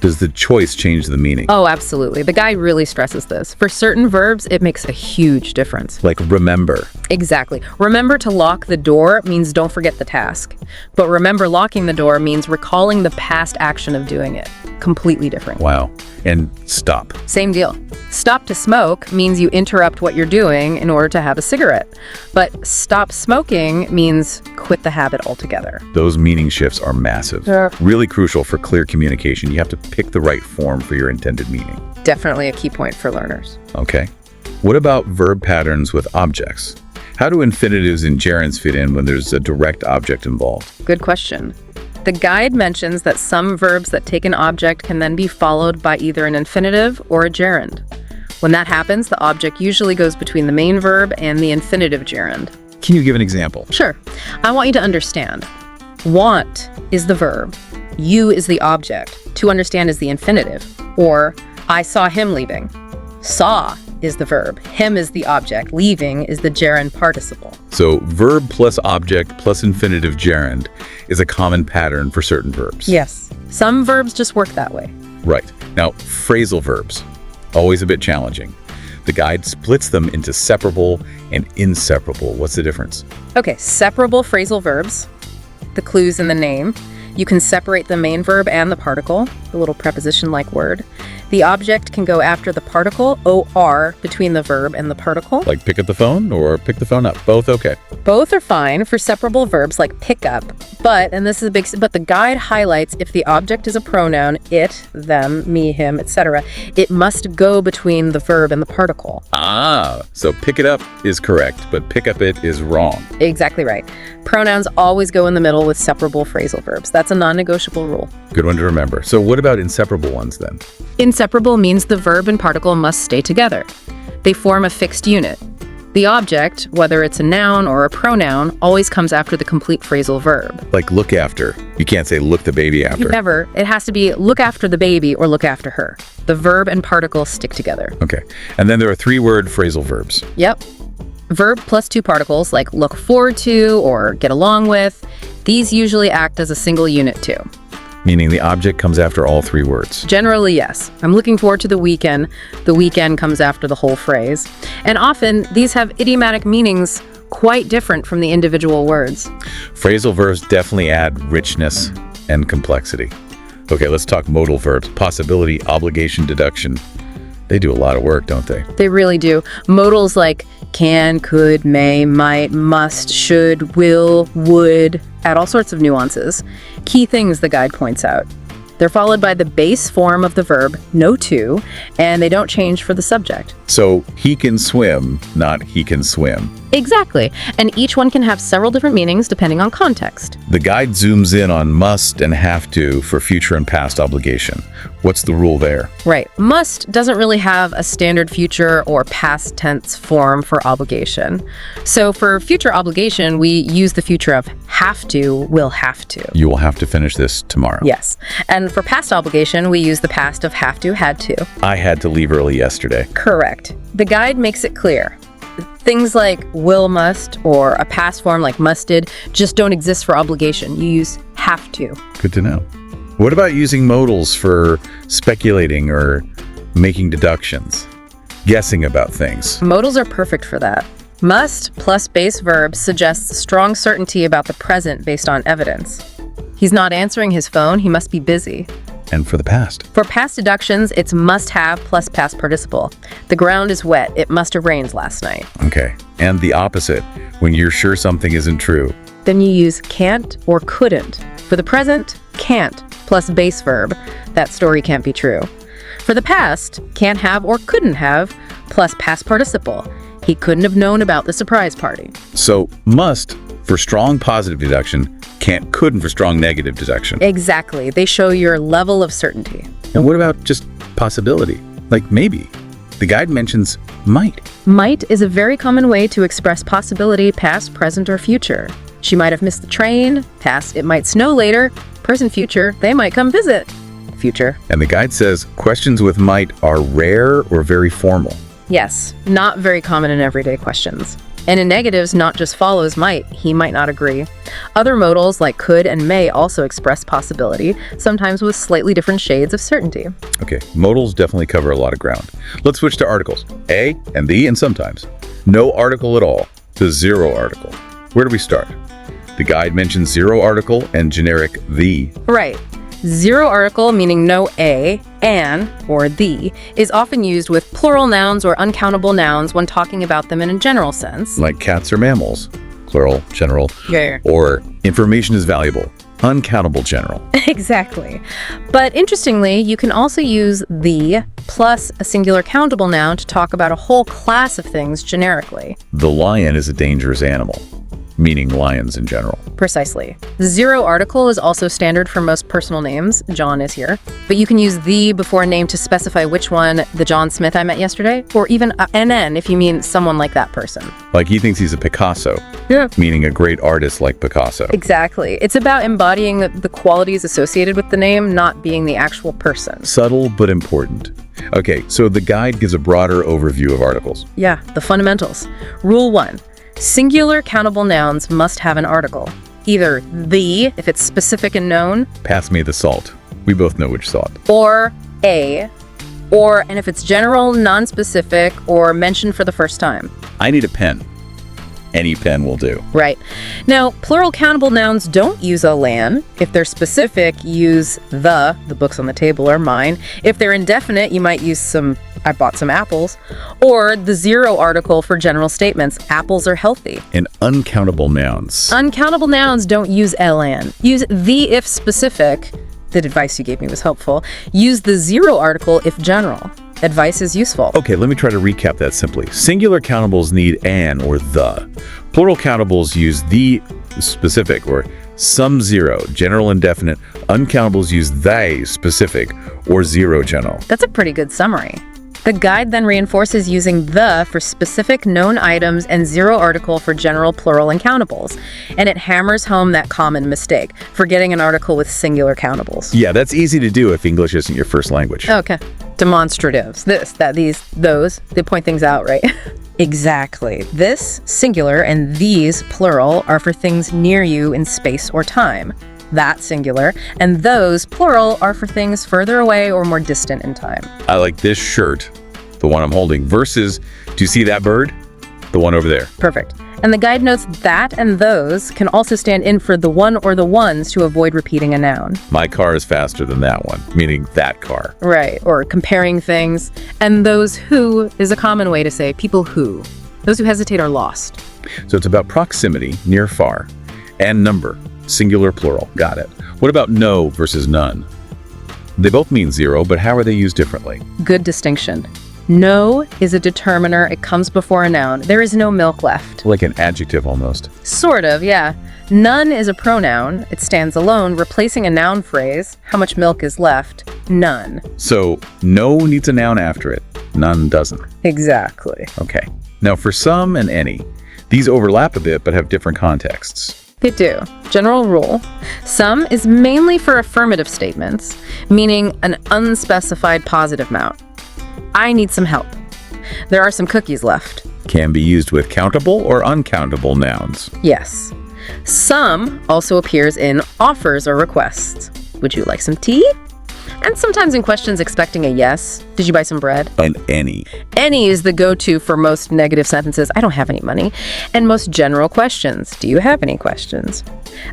Does the choice change the meaning? Oh, absolutely. The guy really stresses this. For certain verbs, it makes a huge difference. Like remember. Exactly. Remember to lock the door means don't forget the task. But remember locking the door means recalling the past action of doing it. Completely different. Wow. And stop. Same deal. Stop to smoke means you interrupt what you're doing in order to have a cigarette. But stop smoking means quit the habit altogether. Those meaning shifts are massive. Yeah. Really crucial for clear communication. You have to pick the right form for your intended meaning. Definitely a key point for learners. Okay. What about verb patterns with objects? How do infinitives and gerunds fit in when there's a direct object involved? Good question. The guide mentions that some verbs that take an object can then be followed by either an infinitive or a gerund. When that happens, the object usually goes between the main verb and the infinitive gerund. Can you give an example? Sure. I want you to understand. Want is the verb. You is the object. To understand is the infinitive. Or, I saw him leaving. Saw is the verb. Him is the object. Leaving is the gerund participle. So verb plus object plus infinitive gerund is a common pattern for certain verbs. Yes. Some verbs just work that way. Right. Now, phrasal verbs, always a bit challenging. The guide splits them into separable and inseparable. What's the difference? Okay, separable phrasal verbs. The clue's in the name. You can separate the main verb and the particle, the little preposition-like word. The object can go after the particle, OR, between the verb and the particle. Like pick up the phone or pick the phone up? Both okay. Both are fine for separable verbs like pick up, but, and this is a big, but the guide highlights if the object is a pronoun, it, them, me, him, etc., it must go between the verb and the particle. Ah, so pick it up is correct, but pick up it is wrong. Exactly right. Pronouns always go in the middle with separable phrasal verbs. That's a non-negotiable rule. Good one to remember. So what about inseparable ones then? Inseparable means the verb and particle must stay together. They form a fixed unit. The object, whether it's a noun or a pronoun, always comes after the complete phrasal verb. Like look after. You can't say look the baby after. Never. It has to be look after the baby or look after her. The verb and particle stick together. Okay. And then there are 3-word phrasal verbs. Yep. Verb plus 2 particles like look forward to or get along with. These usually act as a single unit too. Meaning the object comes after all 3 words. Generally, yes. I'm looking forward to the weekend. The weekend comes after the whole phrase. And often, these have idiomatic meanings quite different from the individual words. Phrasal verbs definitely add richness and complexity. Okay, let's talk modal verbs. Possibility, obligation, deduction. They do a lot of work, don't they? They really do. Modals like can, could, may, might, must, should, will, would, add all sorts of nuances. Key things the guide points out. They're followed by the base form of the verb, no to, and they don't change for the subject. So he can swim, not he can swim. Exactly. And each one can have several different meanings depending on context. The guide zooms in on must and have to for future and past obligation. What's the rule there? Right. Must doesn't really have a standard future or past tense form for obligation. So for future obligation, we use the future of have to, will have to. You will have to finish this tomorrow. Yes. And for past obligation, we use the past of have to, had to. I had to leave early yesterday. Correct. The guide makes it clear. Things like will must or a past form like musted just don't exist for obligation. You use have to. Good to know. What about using modals for speculating or making deductions? Guessing about things. Modals are perfect for that. Must plus base verb suggests strong certainty about the present based on evidence. He's not answering his phone, he must be busy. And for the past. For past deductions, it's must have plus past participle. The ground is wet, it must have rained last night. Okay. And the opposite, when you're sure something isn't true. Then you use can't or couldn't. For the present, can't plus base verb. That story can't be true. For the past, can't have or couldn't have plus past participle. He couldn't have known about the surprise party. So must for strong positive deduction, couldn't for strong negative deduction. Exactly. They show your level of certainty. And what about just possibility? Like maybe. The guide mentions might. Might is a very common way to express possibility, past, present, or future. She might have missed the train. Past, it might snow later. Present, future, they might come visit. Future. And the guide says questions with might are rare or very formal. Yes, not very common in everyday questions. And in negatives, not just follows might, he might not agree. Other modals like could and may also express possibility, sometimes with slightly different shades of certainty. Okay, modals definitely cover a lot of ground. Let's switch to articles. A and the and sometimes. No article at all to zero article. Where do we start? The guide mentions zero article and generic the. Right. Zero article, meaning no a, an, or the, is often used with plural nouns or uncountable nouns when talking about them in a general sense. Like cats or mammals, plural, general. Yeah. Or information is valuable, uncountable general. Exactly. But interestingly, you can also use the plus a singular countable noun to talk about a whole class of things generically. The lion is a dangerous animal, meaning lions in general. Precisely. Zero article is also standard for most personal names. John is here. But you can use the before a name to specify which one, the John Smith I met yesterday, or even NN if you mean someone like that person. Like he thinks he's a Picasso, meaning a great artist like Picasso. Exactly. It's about embodying the qualities associated with the name, not being the actual person. Subtle but important. Okay, so the guide gives a broader overview of articles. Yeah, the fundamentals. Rule 1. Singular countable nouns must have an article. Either the, if it's specific and known, Pass me the salt. We both know which salt. or a, or, and if it's general, non-specific, or mentioned for the first time. I need a pen. Any pen will do. Right. Now, plural countable nouns don't use a lan. If they're specific, use the books on the table are mine. If they're indefinite, you might use I bought some apples. Or the zero article for general statements, apples are healthy. And uncountable nouns. Uncountable nouns don't use lan. Use the if specific. The advice you gave me was helpful. Use the zero article if general. Advice is useful. Okay, let me try to recap that simply. Singular countables need an or the. Plural countables use the specific or some zero, general indefinite. Uncountables use they specific or zero general. That's a pretty good summary. The guide then reinforces using the for specific known items and zero article for general, plural, and countables. And it hammers home that common mistake, forgetting an article with singular countables. Yeah, that's easy to do if English isn't your first language. Okay. Demonstratives. This, that, these, those. They point things out, right? Exactly. This, singular, and these, plural, are for things near you in space or time. That, singular, and those, plural, are for things further away or more distant in time. I like this shirt, the one I'm holding, versus, do you see that bird? The one over there. Perfect. And the guide notes that and those can also stand in for the one or the ones to avoid repeating a noun. My car is faster than that one, meaning that car. Right, or comparing things. And those who is a common way to say people who. Those who hesitate are lost. So it's about proximity, near, far, and number, singular, plural. Got it. What about no versus none? They both mean zero, but how are they used differently? Good distinction. No is a determiner. It comes before a noun. There is no milk left. Like an adjective almost. Sort of, yeah. None is a pronoun. It stands alone, replacing a noun phrase. How much milk is left? None. So no needs a noun after it. None doesn't. Exactly. Okay. Now for some and any, these overlap a bit but have different contexts. They do. General rule. Some is mainly for affirmative statements, meaning an unspecified positive amount. I need some help. There are some cookies left. Can be used with countable or uncountable nouns. Yes. Some also appears in offers or requests. Would you like some tea? And sometimes in questions expecting a yes. Did you buy some bread? And any. Any is the go-to for most negative sentences. I don't have any money. And most general questions. Do you have any questions?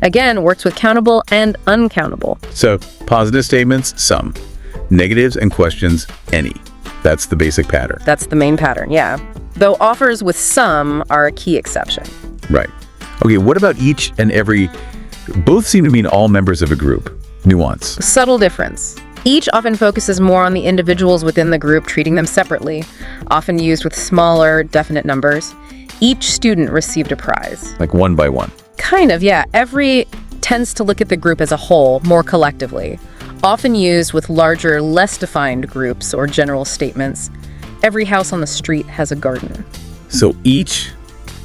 Again, works with countable and uncountable. So, positive statements, some. Negatives and questions, any. That's the basic pattern. That's the main pattern, yeah. Though offers with some are a key exception. Right. Okay, what about each and every? Both seem to mean all members of a group. Nuance. Subtle difference. Each often focuses more on the individuals within the group, treating them separately, often used with smaller, definite numbers. Each student received a prize. Like one by one. Kind of, yeah. Every tends to look at the group as a whole, more collectively. Often used with larger, less defined groups or general statements. Every house on the street has a garden. So each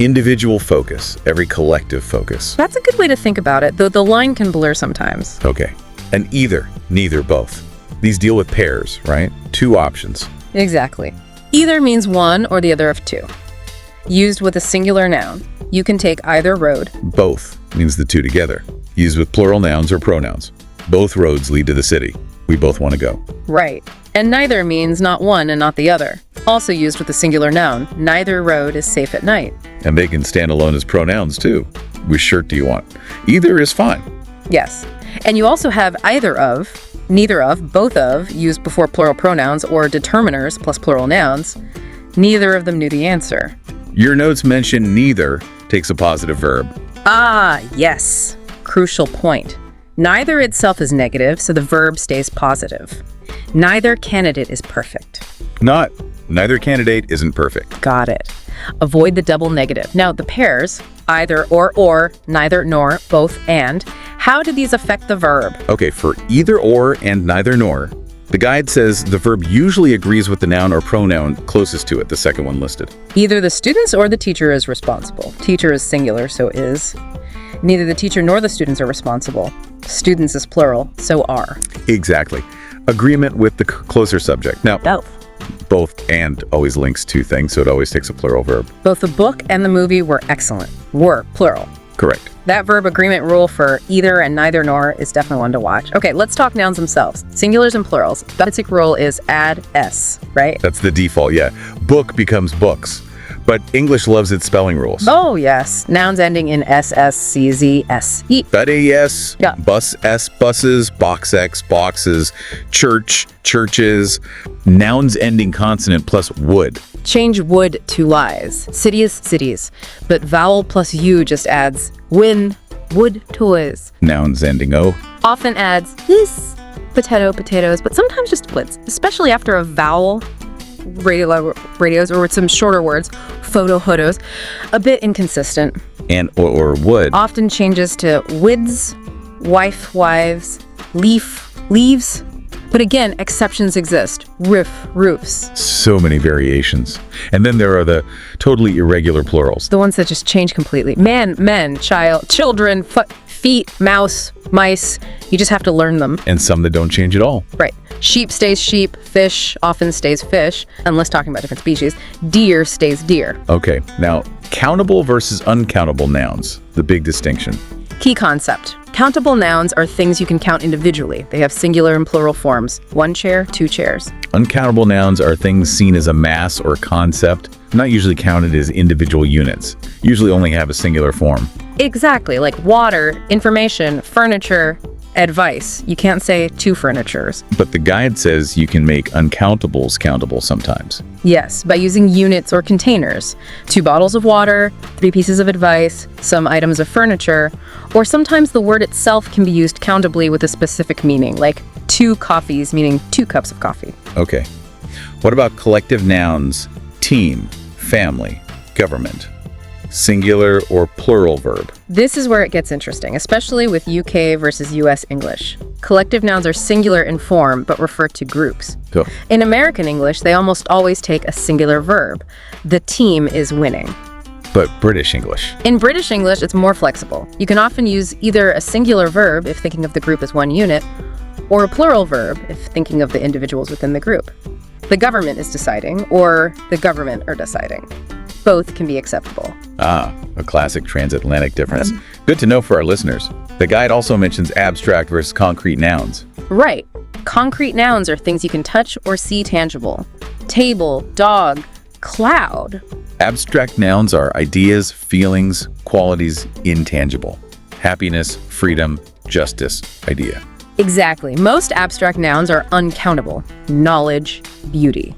individual focus, every collective focus. That's a good way to think about it, though the line can blur sometimes. Okay. And either, neither, both. These deal with pairs, right? Two options. Exactly. Either means one or the other of two. Used with a singular noun, you can take either road. Both means the two together. Used with plural nouns or pronouns. Both roads lead to the city. We both want to go. Right. And neither means not one and not the other. Also used with a singular noun. Neither road is safe at night. And they can stand alone as pronouns too. Which shirt do you want? Either is fine. Yes. And you also have either of, neither of, both of, used before plural pronouns or determiners plus plural nouns. Neither of them knew the answer. Your notes mention neither takes a positive verb. Ah, yes. Crucial point. Neither itself is negative, so the verb stays positive. Neither candidate is perfect. Neither candidate isn't perfect. Got it. Avoid the double negative. Now, the pairs, either or, neither nor, both and, how do these affect the verb? Okay, for either or and neither nor, the guide says the verb usually agrees with the noun or pronoun closest to it, the second one listed. Either the students or the teacher is responsible. Teacher is singular, so is. Neither the teacher nor the students are responsible. Students is plural, so are. Exactly. Agreement with the closer subject. Now, both and always links to things, so it always takes a plural verb. Both the book and the movie were excellent. Were, plural. Correct. That verb agreement rule for either and neither nor is definitely one to watch. Okay, let's talk nouns themselves. Singulars and plurals. The basic rule is add s, right? That's the default, yeah. Book becomes books. But English loves its spelling rules. Oh, yes. Nouns ending in S, C, Z, S, E. Study, yes. Yeah. Bus, S, buses. Box, X, boxes. Church, churches. Nouns ending consonant plus would. Change would to lies. Cities, cities. But vowel plus U just adds win, wood, toys. Nouns ending O. Often adds this, potato, potatoes, but sometimes just splits, especially after a vowel. Radios or with some shorter words, photo, hodos, a bit inconsistent. And or would. Often changes to wids, wife, wives, leaf, leaves. But again, exceptions exist. Roof, roofs. So many variations. And then there are the totally irregular plurals. The ones that just change completely. Man, men, child, children, feet, mouse, mice. You just have to learn them. And some that don't change at all. Right. Sheep stays sheep. Fish often stays fish, unless talking about different species. Deer stays deer. Okay, now countable versus uncountable nouns, the big distinction. Key concept. Countable nouns are things you can count individually. They have singular and plural forms. 1 chair, 2 chairs. Uncountable nouns are things seen as a mass or concept, not usually counted as individual units, usually only have a singular form. Exactly, like water, information, furniture, advice. You can't say 2 furnitures. But the guide says you can make uncountables countable sometimes. Yes, by using units or containers. 2 bottles of water, 3 pieces of advice, some items of furniture, or sometimes the word itself can be used countably with a specific meaning, like 2 coffees, meaning 2 cups of coffee. Okay. What about collective nouns, team, family, government? Singular or plural verb? This is where it gets interesting, especially with UK versus US English. Collective nouns are singular in form, but refer to groups. Go. In American English, they almost always take a singular verb. The team is winning. But British English? In British English, it's more flexible. You can often use either a singular verb if thinking of the group as one unit, or a plural verb if thinking of the individuals within the group. The government is deciding, or the government are deciding. Both can be acceptable. Ah, a classic transatlantic difference. Good to know for our listeners. The guide also mentions abstract versus concrete nouns. Right. Concrete nouns are things you can touch or see tangible. Table, dog, cloud. Abstract nouns are ideas, feelings, qualities, intangible. Happiness, freedom, justice, idea. Exactly. Most abstract nouns are uncountable. Knowledge, beauty.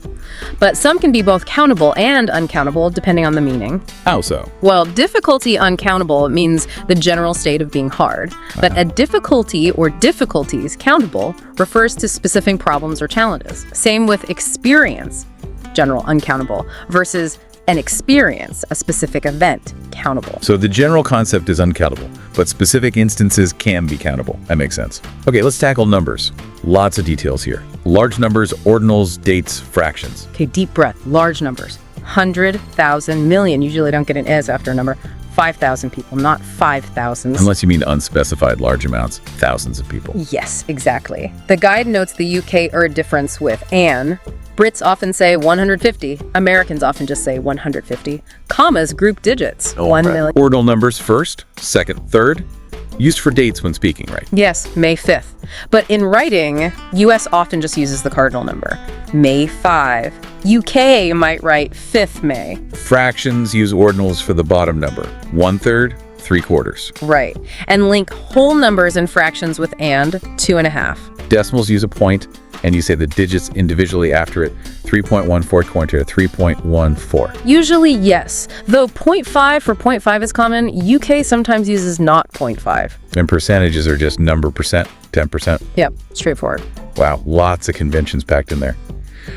But some can be both countable and uncountable depending on the meaning. How so? Well, difficulty uncountable means the general state of being hard. But a difficulty or difficulties countable refers to specific problems or challenges. Same with experience, general uncountable, versus an experience, a specific event, countable. So the general concept is uncountable, but specific instances can be countable. That makes sense. Okay, let's tackle numbers. Lots of details here. Large numbers, ordinals, dates, fractions. Okay, deep breath, large numbers. 100,000, million. Usually don't get an is after a number. 5,000 people, not 5,000s. Unless you mean unspecified large amounts, thousands of people. Yes, exactly. The guide notes the UK difference with an. Brits often say 150. Americans often just say 150. Commas group digits. 1 million. Ordinal numbers first, second, third. Used for dates when speaking, right? Yes, May 5th. But in writing, US often just uses the cardinal number. May 5. UK might write 5th May. Fractions use ordinals for the bottom number. 1/3, 3/4. Right. And link whole numbers and fractions with and 2.5. Decimals use a point, and you say the digits individually after it. 3.14 going to 3.14. Usually, yes. Though 0.5 for 0.5 is common, UK sometimes uses not 0.5. And percentages are just number percent, 10%. Yep, straightforward. Wow, lots of conventions packed in there.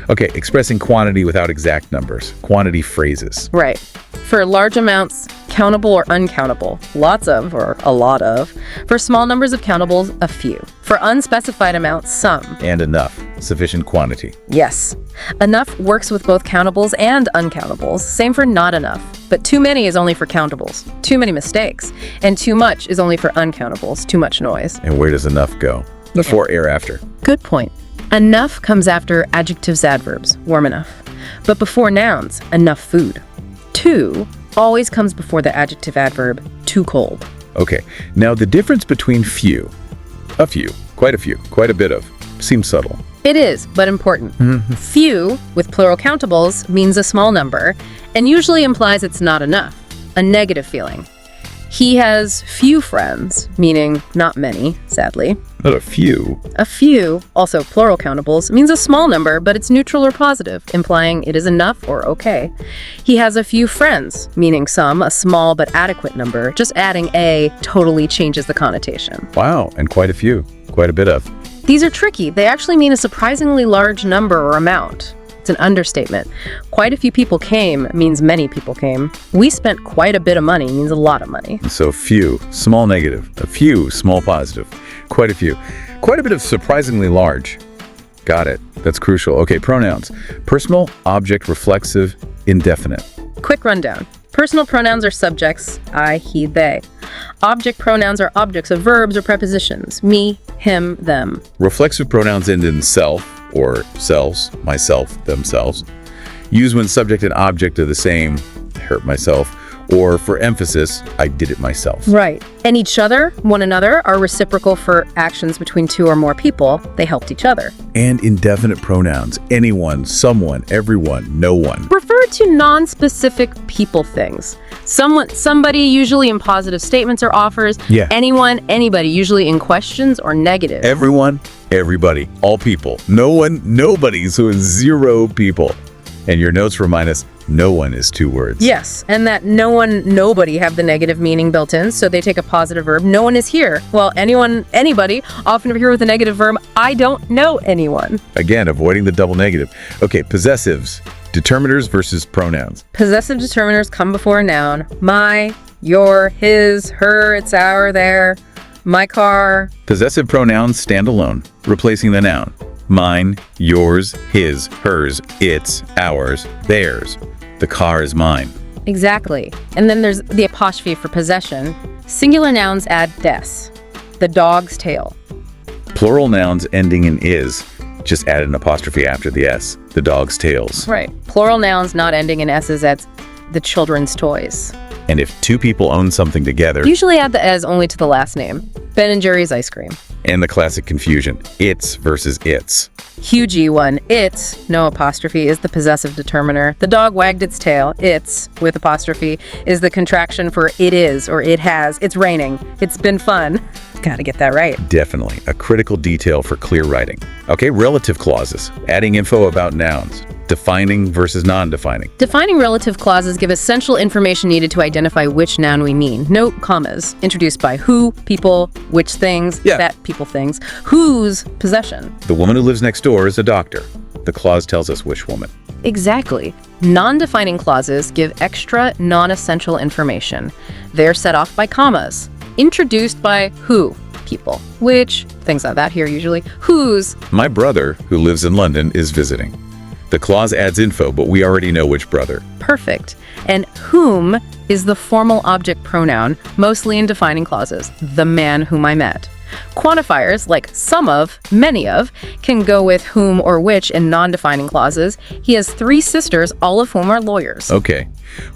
Okay, expressing quantity without exact numbers. Quantity phrases. Right. For large amounts, countable or uncountable, lots of or a lot of. For small numbers of countables, a few. For unspecified amounts, some. And enough. Sufficient quantity. Yes. Enough works with both countables and uncountables. Same for not enough. But too many is only for countables. Too many mistakes. And too much is only for uncountables. Too much noise. And where does enough go? Before or after? Good point. Enough comes after adjectives, adverbs, warm enough. But before nouns, enough food. Too always comes before the adjective, adverb, too cold. Okay, now the difference between few, a few, quite a bit of, seems subtle. It is, but important. Few, with plural countables, means a small number, and usually implies it's not enough, a negative feeling. He has few friends, meaning not many, sadly. Not a few. A few, also plural countables, means a small number, but it's neutral or positive, implying it is enough or okay. He has a few friends, meaning some, a small but adequate number. Just adding a totally changes the connotation. Wow, and quite a few, quite a bit of. These are tricky. They actually mean a surprisingly large number or amount. It's an understatement. Quite a few people came means many people came. We spent quite a bit of money means a lot of money. So few, small negative, a few, small positive, quite a few. Quite a bit of surprisingly large. Got it. That's crucial. Okay, pronouns. Personal, object, reflexive, indefinite. Quick rundown. Personal pronouns are subjects, I, he, they. Object pronouns are objects of verbs or prepositions, me, him, them. Reflexive pronouns end in self or selves, myself, themselves. Used when subject and object are the same, hurt myself, or for emphasis, I did it myself. Right. And each other, one another, are reciprocal for actions between two or more people. They helped each other. And indefinite pronouns, anyone, someone, everyone, no one. Refer to non-specific people things. Somebody, usually in positive statements or offers. Yeah. Anyone, anybody, usually in questions or negative. Everyone, everybody, all people. No one, nobody, so it's 0 people. And your notes remind us, no one is 2 words. Yes, and that no one, nobody have the negative meaning built in, so they take a positive verb. No one is here. Well, anyone, anybody, often here with a negative verb, I don't know anyone. Again, avoiding the double negative. Okay, possessives, determiners versus pronouns. Possessive determiners come before a noun. My, your, his, her, it's our, their, my car. Possessive pronouns stand alone, replacing the noun. Mine, yours, his, hers, its, ours, theirs. The car is mine. Exactly. And then there's the apostrophe for possession. Singular nouns add des. The dog's tail. Plural nouns ending in is just add an apostrophe after the s. The dog's tails. Right. Plural nouns not ending in s's adds the children's toys. And if 2 people own something together, Usually add the es only to the last name. Ben and Jerry's ice cream. And the classic confusion, it's versus its. Huge E1. It, no apostrophe, is the possessive determiner. The dog wagged its tail. It's, with apostrophe, is the contraction for it is or it has. It's raining. It's been fun. Gotta get that right. Definitely a critical detail for clear writing. Okay, relative clauses, adding info about nouns, defining versus non-defining. Defining relative clauses give essential information needed to identify which noun we mean. Note commas, introduced by who, people, which things, Yeah. that people things, whose possession. The woman who lives next door is a doctor. The clause tells us which woman. Exactly. Non-defining clauses give extra non-essential information. They're set off by commas, introduced by who, people, which, things like that here usually, whose. My brother, who lives in London, is visiting. The clause adds info, but we already know which brother. Perfect. And whom is the formal object pronoun, mostly in defining clauses, the man whom I met. Quantifiers, like some of, many of, can go with whom or which in non-defining clauses. He has 3 sisters, all of whom are lawyers. Okay,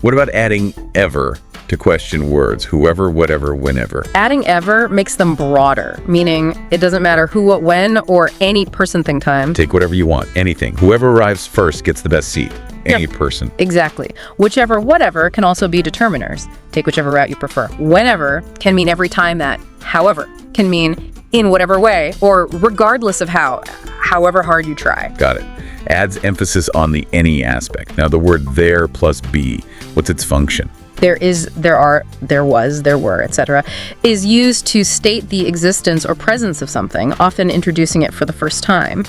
what about adding ever to question words, whoever, whatever, whenever? Adding ever makes them broader, meaning it doesn't matter who, what, when, or any person, thing, time. Take whatever you want, anything. Whoever arrives first gets the best seat. Any person. Exactly. Whichever, whatever can also be determiners. Take whichever route you prefer. Whenever can mean every time that. However can mean in whatever way or regardless of how, however hard you try. Got it. Adds emphasis on the any aspect. Now the word there plus be, what's its function? There is, there are, there was, there were, etc., is used to state the existence or presence of something, often introducing it for the first time.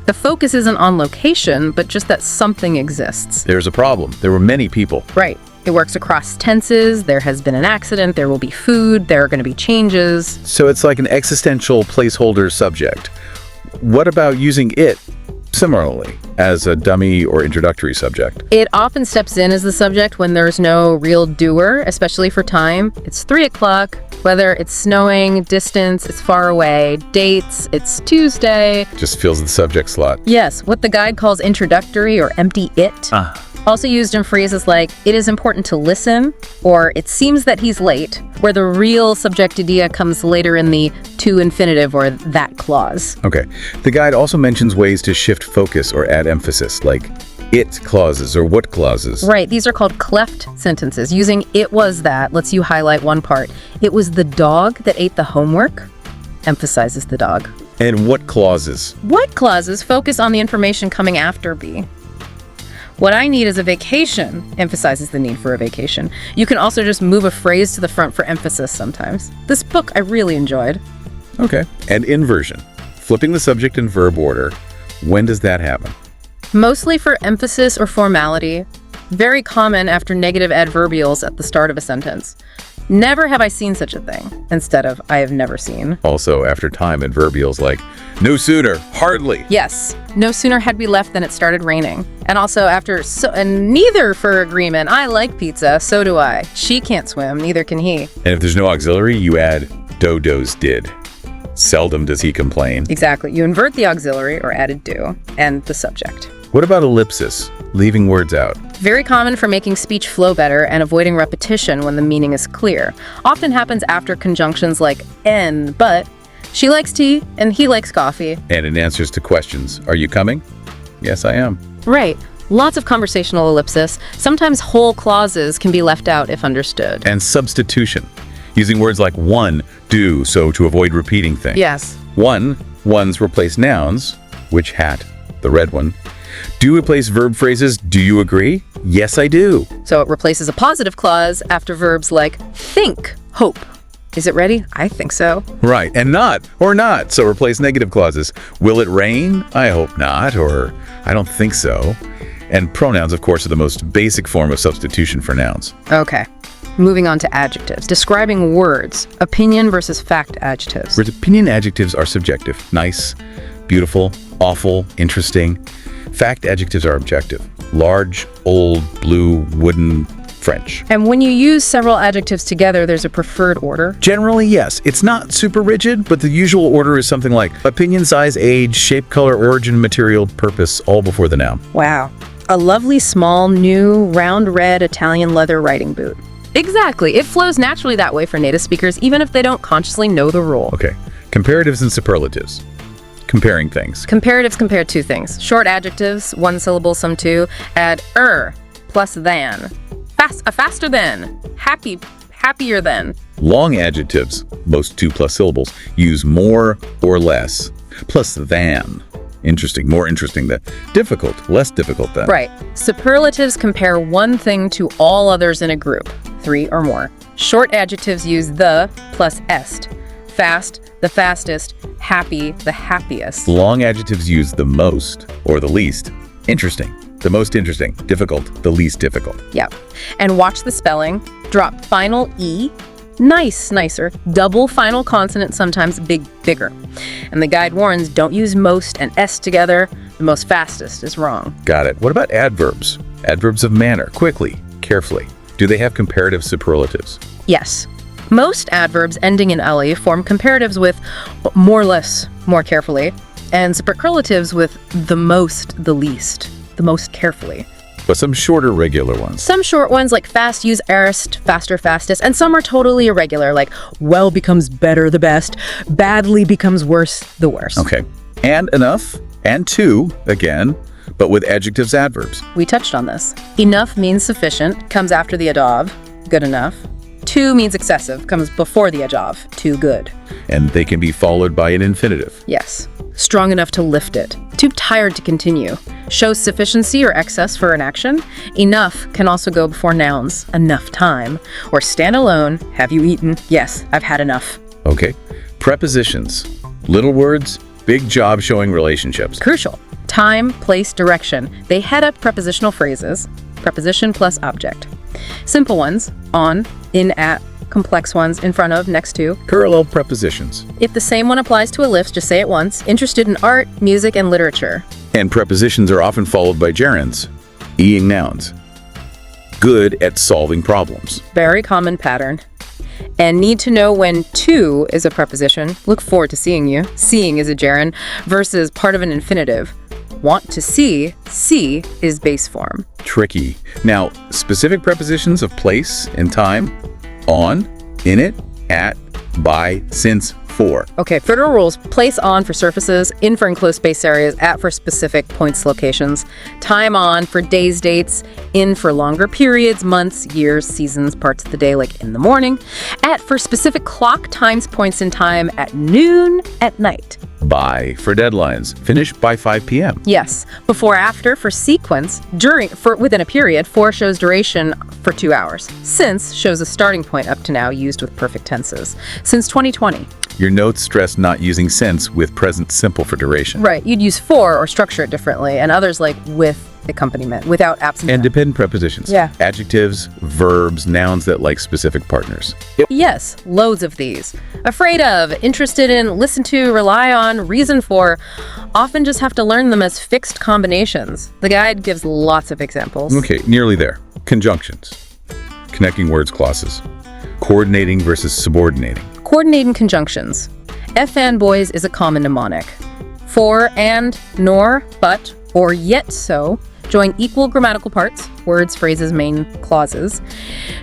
The focus isn't on location, but just that something exists. There's a problem. There were many people. Right. It works across tenses. There has been an accident. There will be food. There are going to be changes. So it's like an existential placeholder subject. What about using it similarly as a dummy or introductory subject? It often steps in as the subject when there's no real doer, especially for time. It's 3 o'clock, whether it's snowing, distance, it's far away, dates, it's Tuesday. Just fills the subject slot. Yes, what the guide calls introductory or empty it. Also used in phrases like, it is important to listen, or it seems that he's late, where the real subject idea comes later in the to infinitive or that clause. Okay. The guide also mentions ways to shift focus or add emphasis, like it clauses or what clauses. Right, these are called cleft sentences. Using it was that lets you highlight one part. It was the dog that ate the homework, emphasizes the dog. And what clauses? What clauses focus on the information coming after be. What I need is a vacation, emphasizes the need for a vacation. You can also just move a phrase to the front for emphasis sometimes. This book I really enjoyed. Okay. And inversion. Flipping the subject and verb order. When does that happen? Mostly for emphasis or formality. Very common after negative adverbials at the start of a sentence. Never have I seen such a thing, instead of I have never seen. Also after time adverbials like no sooner, hardly. Yes, no sooner had we left than it started raining. And also after and neither for agreement. I like pizza, so do I. She can't swim, neither can he. And if there's no auxiliary, you add Dodo's did. Seldom does he complain. Exactly. You invert the auxiliary or added do and the subject. What about ellipsis? Leaving words out. Very common for making speech flow better and avoiding repetition when the meaning is clear. Often happens after conjunctions like and, but. She likes tea and he likes coffee. And in answers to questions, are you coming? Yes, I am. Right. Lots of conversational ellipsis. Sometimes whole clauses can be left out if understood. And substitution. Using words like one, do, so to avoid repeating things. Yes. Ones replace nouns. Which hat? The red one. Do replace verb phrases. Do you agree? Yes, I do. So it replaces a positive clause after verbs like think, hope. Is it ready? I think so. Right. And not or not. So replace negative clauses. Will it rain? I hope not. Or I don't think so. And pronouns, of course, are the most basic form of substitution for nouns. Okay. Moving on to adjectives. Describing words. Opinion versus fact adjectives. Whereas opinion adjectives are subjective. Nice, beautiful, awful, interesting. Fact adjectives are objective. Large, old, blue, wooden, French. And when you use several adjectives together, there's a preferred order. Generally, yes. It's not super rigid, but the usual order is something like opinion, size, age, shape, color, origin, material, purpose, all before the noun. Wow. A lovely, small, new, round red Italian leather riding boot. Exactly. It flows naturally that way for native speakers, even if they don't consciously know the rule. Okay. Comparatives and superlatives. Comparing things. Comparatives compare two things. Short adjectives, one syllable, some two, add plus than. Faster than. Happier than. Long adjectives, most 2+ syllables, use more or less, plus than. Interesting, more interesting than. Difficult, less difficult than. Right. Superlatives compare one thing to all others in a group, 3 or more. Short adjectives use the plus est. Fast, the fastest. Happy, the happiest. Long adjectives use the most or the least. Interesting, the most interesting. Difficult, the least difficult. Yeah. And watch the spelling. Drop final E. Nicer. Double final consonant, sometimes bigger. And the guide warns, don't use most and s together. The most fastest is wrong. Got it. What about adverbs? Adverbs of manner, quickly, carefully. Do they have comparative superlatives? Yes. Most adverbs ending in "ly" form comparatives with more or less, more carefully, and superlatives with the most, the least, the most carefully. But some shorter, regular ones. Some short ones like fast use aorist, faster, fastest, and some are totally irregular, like well becomes better, the best, badly becomes worse, the worst. Okay. And enough, and to, again, but with adjectives, adverbs. We touched on this. Enough means sufficient, comes after the adov, good enough. Too means excessive, comes before the adjective, too good. And they can be followed by an infinitive. Yes. Strong enough to lift it. Too tired to continue. Shows sufficiency or excess for an action. Enough can also go before nouns, enough time. Or stand alone, have you eaten? Yes, I've had enough. Okay. Prepositions. Little words, big job showing relationships. Crucial. Time, place, direction. They head up prepositional phrases. Preposition plus object. Simple ones, on, in, at. Complex ones, in front of, next to. Parallel prepositions. If the same one applies to a list, just say it once. Interested in art, music, and literature. And prepositions are often followed by gerunds, ing nouns. Good at solving problems. Very common pattern. And need to know when to is a preposition. Look forward to seeing you. Seeing is a gerund versus part of an infinitive. Want to see is base form. Tricky. Now, specific prepositions of place and time, on, in it, at, by, since, for. Okay, federal rules. Place on for surfaces, in for enclosed space areas, at for specific points, locations. Time on for days, dates, in for longer periods, months, years, seasons, parts of the day, like in the morning. At for specific clock times, points in time, at noon, at night. By for deadlines. Finish by 5 p.m. Yes. Before, after for sequence. During for within a period. For shows duration for 2 hours. Since shows a starting point up to now used with perfect tenses. Since 2020. Your notes stress not using since with present simple for duration. Right. You'd use for or structure it differently, and others like with accompaniment, without absent. And dependent prepositions. Yeah. Adjectives, verbs, nouns that like specific partners. Yes, loads of these. Afraid of, interested in, listen to, rely on, reason for. Often just have to learn them as fixed combinations. The guide gives lots of examples. Okay, nearly there. Conjunctions. Connecting words, clauses. Coordinating versus subordinating. Coordinating conjunctions. F and boys is a common mnemonic. For, and, nor, but, or yet so. Join equal grammatical parts, words, phrases, main clauses.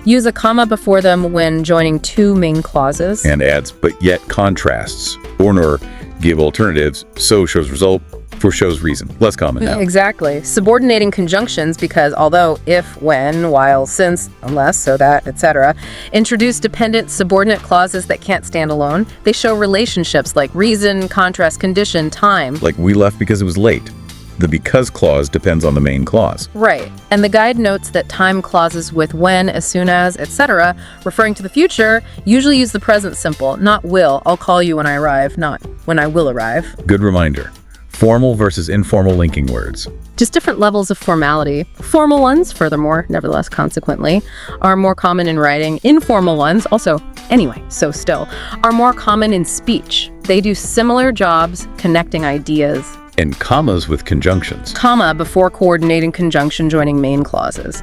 Use a comma before them when joining two main clauses. And adds, but yet contrasts. Or nor give alternatives. So shows result, for shows reason. Less common now. Exactly. Subordinating conjunctions because although if, when, while, since, unless, so that, etc., introduce dependent subordinate clauses that can't stand alone, they show relationships like reason, contrast, condition, time. Like we left because it was late. The because clause depends on the main clause. Right. And the guide notes that time clauses with when, as soon as, etc., referring to the future, usually use the present simple, not will. I'll call you when I arrive, not when I will arrive. Good reminder. Formal versus informal linking words. Just different levels of formality. Formal ones, furthermore, nevertheless, consequently, are more common in writing. Informal ones, also, anyway, so still, are more common in speech. They do similar jobs connecting ideas. And commas with conjunctions. Comma before coordinating conjunction joining main clauses.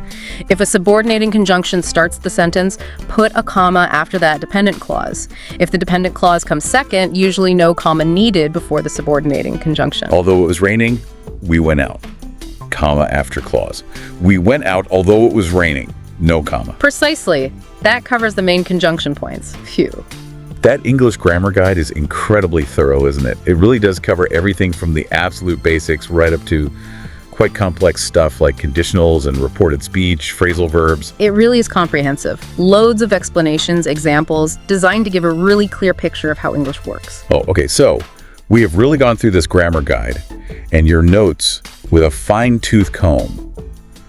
If a subordinating conjunction starts the sentence, put a comma after that dependent clause. If the dependent clause comes second, usually no comma needed before the subordinating conjunction. Although it was raining, we went out. Comma after clause. We went out although it was raining. No comma. Precisely. That covers the main conjunction points. Phew. That English grammar guide is incredibly thorough, isn't it? It really does cover everything from the absolute basics right up to quite complex stuff like conditionals and reported speech, phrasal verbs. It really is comprehensive. Loads of explanations, examples, designed to give a really clear picture of how English works. Oh, okay, so we have really gone through this grammar guide and your notes with a fine-tooth comb.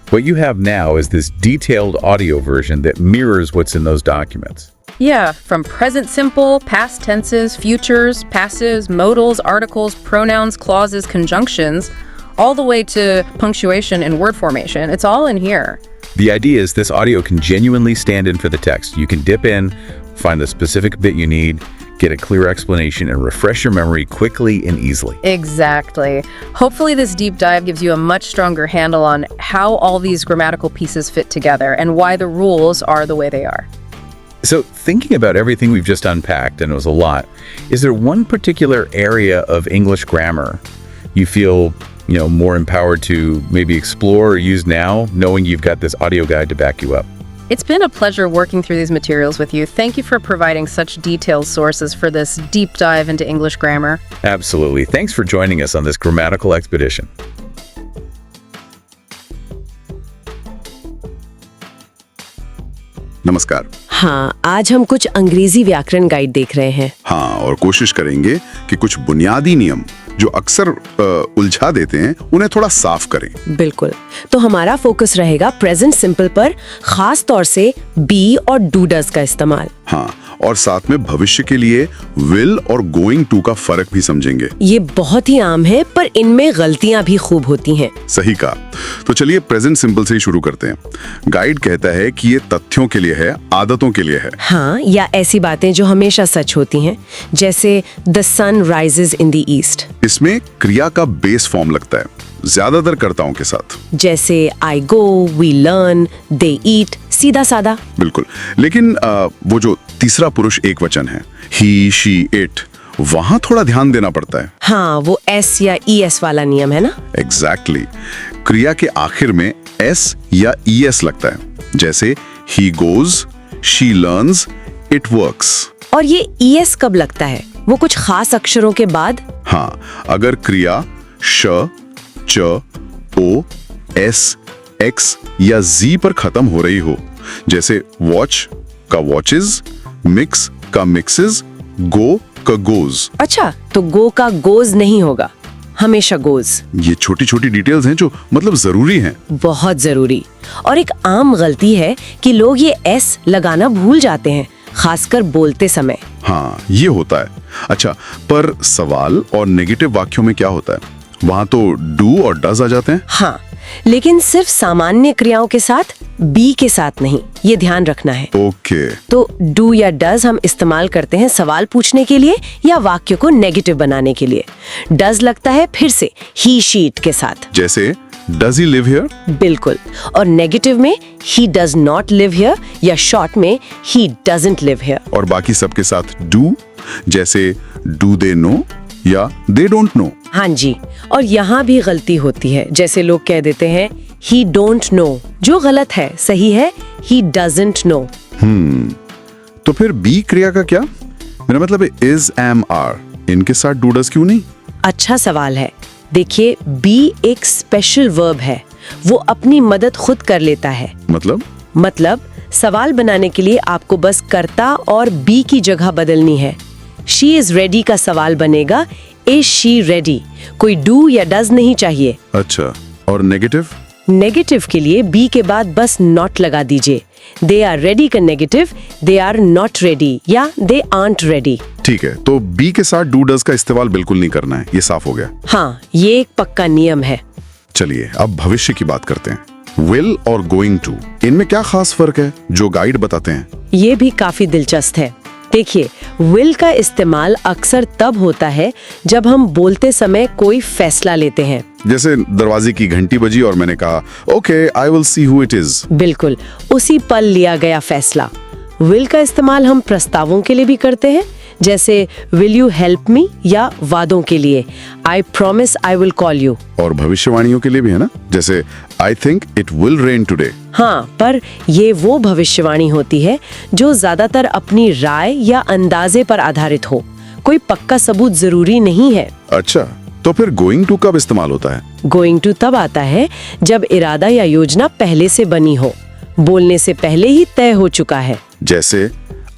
What you have now is this detailed audio version that mirrors what's in those documents. Yeah, from present simple, past tenses, futures, passives, modals, articles, pronouns, clauses, conjunctions, all the way to punctuation and word formation. It's all in here. The idea is this audio can genuinely stand in for the text. You can dip in, find the specific bit you need, get a clear explanation, and refresh your memory quickly and easily. Exactly. Hopefully this deep dive gives you a much stronger handle on how all these grammatical pieces fit together and why the rules are the way they are. So thinking about everything we've just unpacked, and it was a lot, is there one particular area of English grammar you feel, more empowered to maybe explore or use now, knowing you've got this audio guide to back you up? It's been a pleasure working through these materials with you. Thank you for providing such detailed sources for this deep dive into English grammar. Absolutely. Thanks for joining us on this grammatical expedition. नमस्कार। हाँ, आज हम कुछ अंग्रेजी व्याकरण guide देख रहे हैं। हाँ, और कोशिश करेंगे कि कुछ बुनियादी नियम जो अक्सर उलझा देते हैं उन्हें थोड़ा साफ करें। बिल्कुल। तो हमारा फोकस रहेगा प्रेजेंट सिंपल पर, खास तौर से बी और डू डज का इस्तेमाल। हाँ, और साथ में भविष्य के लिए विल और गोइंग टू का फर्क भी समझेंगे। ये बहुत ही आम है, पर इनमें गलतियां भी खूब होती हैं। सही कहा। तो चलिए प्रेजेंट सिंपल से ही शुरू करते हैं। गाइड कहता है कि ये तथ्यों के लिए है, आदतों के लिए है। हाँ, या ऐसी बातें जो हमेशा सच होती हैं, जैसे the sun rises in the east. इसमें क्रिया का बेस फॉर्म लगता है, ज्यादातर कर्ताओं के साथ, जैसे आई गो, वी लर्न, दे ईट, सीधा सादा। बिल्कुल। लेकिन वो जो तीसरा पुरुष एक वचन है, ही, शी, इट, वहां थोड़ा ध्यान देना पड़ता है। हाँ, वो एस या ई एस वाला नियम है ना। एग्जैक्टली। क्रिया के आखिर में एस या ई एस लगता है, जैसे he goes, she learns, it works. और ये ई एस कब लगता है? वो कुछ खास अक्षरों के बाद। हाँ, अगर क्रिया श, च, ओ, एस, एक्स या जी पर खत्म हो रही हो, जैसे वॉच का वॉचेस, मिक्स का मिक्सेस, गो का गोज। अच्छा, तो गो का गोज नहीं होगा, हमेशा गोज। ये छोटी छोटी डिटेल्स हैं जो मतलब जरूरी हैं। बहुत जरूरी। और एक आम गलती है कि लोग ये एस लगाना भूल जाते हैं, खासकर बोलते समय। हाँ, ये होता है। अच्छा, पर सवाल और नेगेटिव वाक्यों में क्या होता है? वहां तो डू और डज आ जाते हैं। हाँ, लेकिन सिर्फ सामान्य क्रियाओं के साथ, बी के साथ नहीं, ये ध्यान रखना है। ओके। तो डू या डज हम इस्तेमाल करते हैं सवाल पूछने के लिए या वाक्य को नेगेटिव बनाने के लिए। डज लगता है फिर से ही, शी, इट के साथ, जैसे डज ही लिव हियर। बिल्कुल। और नेगेटिव में he does not live here या शॉर्ट में ही डजंट लिव हियर। और बाकी सबके साथ डू, जैसे डू दे नो या दे डोंट नो। हाँ जी। और यहाँ भी गलती होती है, जैसे लोग कह देते हैं ही डोंट नो, जो गलत है। सही है ही डजंट नो। तो फिर बी क्रिया का क्या? मेरा मतलब है इज, एम, आर, इनके साथ डू डज क्यों नहीं? अच्छा सवाल है। देखिए, बी एक स्पेशल वर्ब है, वो अपनी मदद खुद कर लेता है। मतलब सवाल बनाने के लिए आपको बस कर्ता और बी की जगह बदलनी है। शी इज रेडी का सवाल बनेगा इज शी रेडी, कोई डू या डज नहीं चाहिए। अच्छा, और नेगेटिव? नेगेटिव के लिए बी के बाद बस नॉट लगा दीजिए। दे आर रेडी का negative they are not ready या दे आंट रेडी। ठीक है, तो बी के साथ डू डज का इस्तेमाल बिल्कुल नहीं करना है, ये साफ हो गया। हाँ, ये एक पक्का नियम है। चलिए अब भविष्य की बात करते हैं। विल और गोइंग टू, इनमें क्या खास फर्क है जो गाइड बताते हैं? ये भी काफी दिलचस्प है। देखिए, विल का इस्तेमाल अक्सर तब होता है जब हम बोलते समय कोई फैसला लेते हैं, जैसे दरवाजे की घंटी बजी और मैंने कहा okay I will see who it is. बिल्कुल, उसी पल लिया गया फैसला। will का इस्तेमाल हम प्रस्तावों के लिए भी करते हैं, जैसे will you help me या वादों के लिए I promise I will call you। और भविष्यवाणियों के लिए भी है ना, जैसे I think it will rain today। हाँ, पर ये वो भविष्यवाणी होती है जो ज्यादातर अपनी राय या अंदाजे पर आधारित हो, कोई पक्का सबूत जरूरी नहीं है। अच्छा, तो फिर going to कब इस्तेमाल होता है? गोइंग टू तब आता है जब इरादा या योजना पहले से बनी हो, बोलने से पहले ही तय हो चुका है। जैसे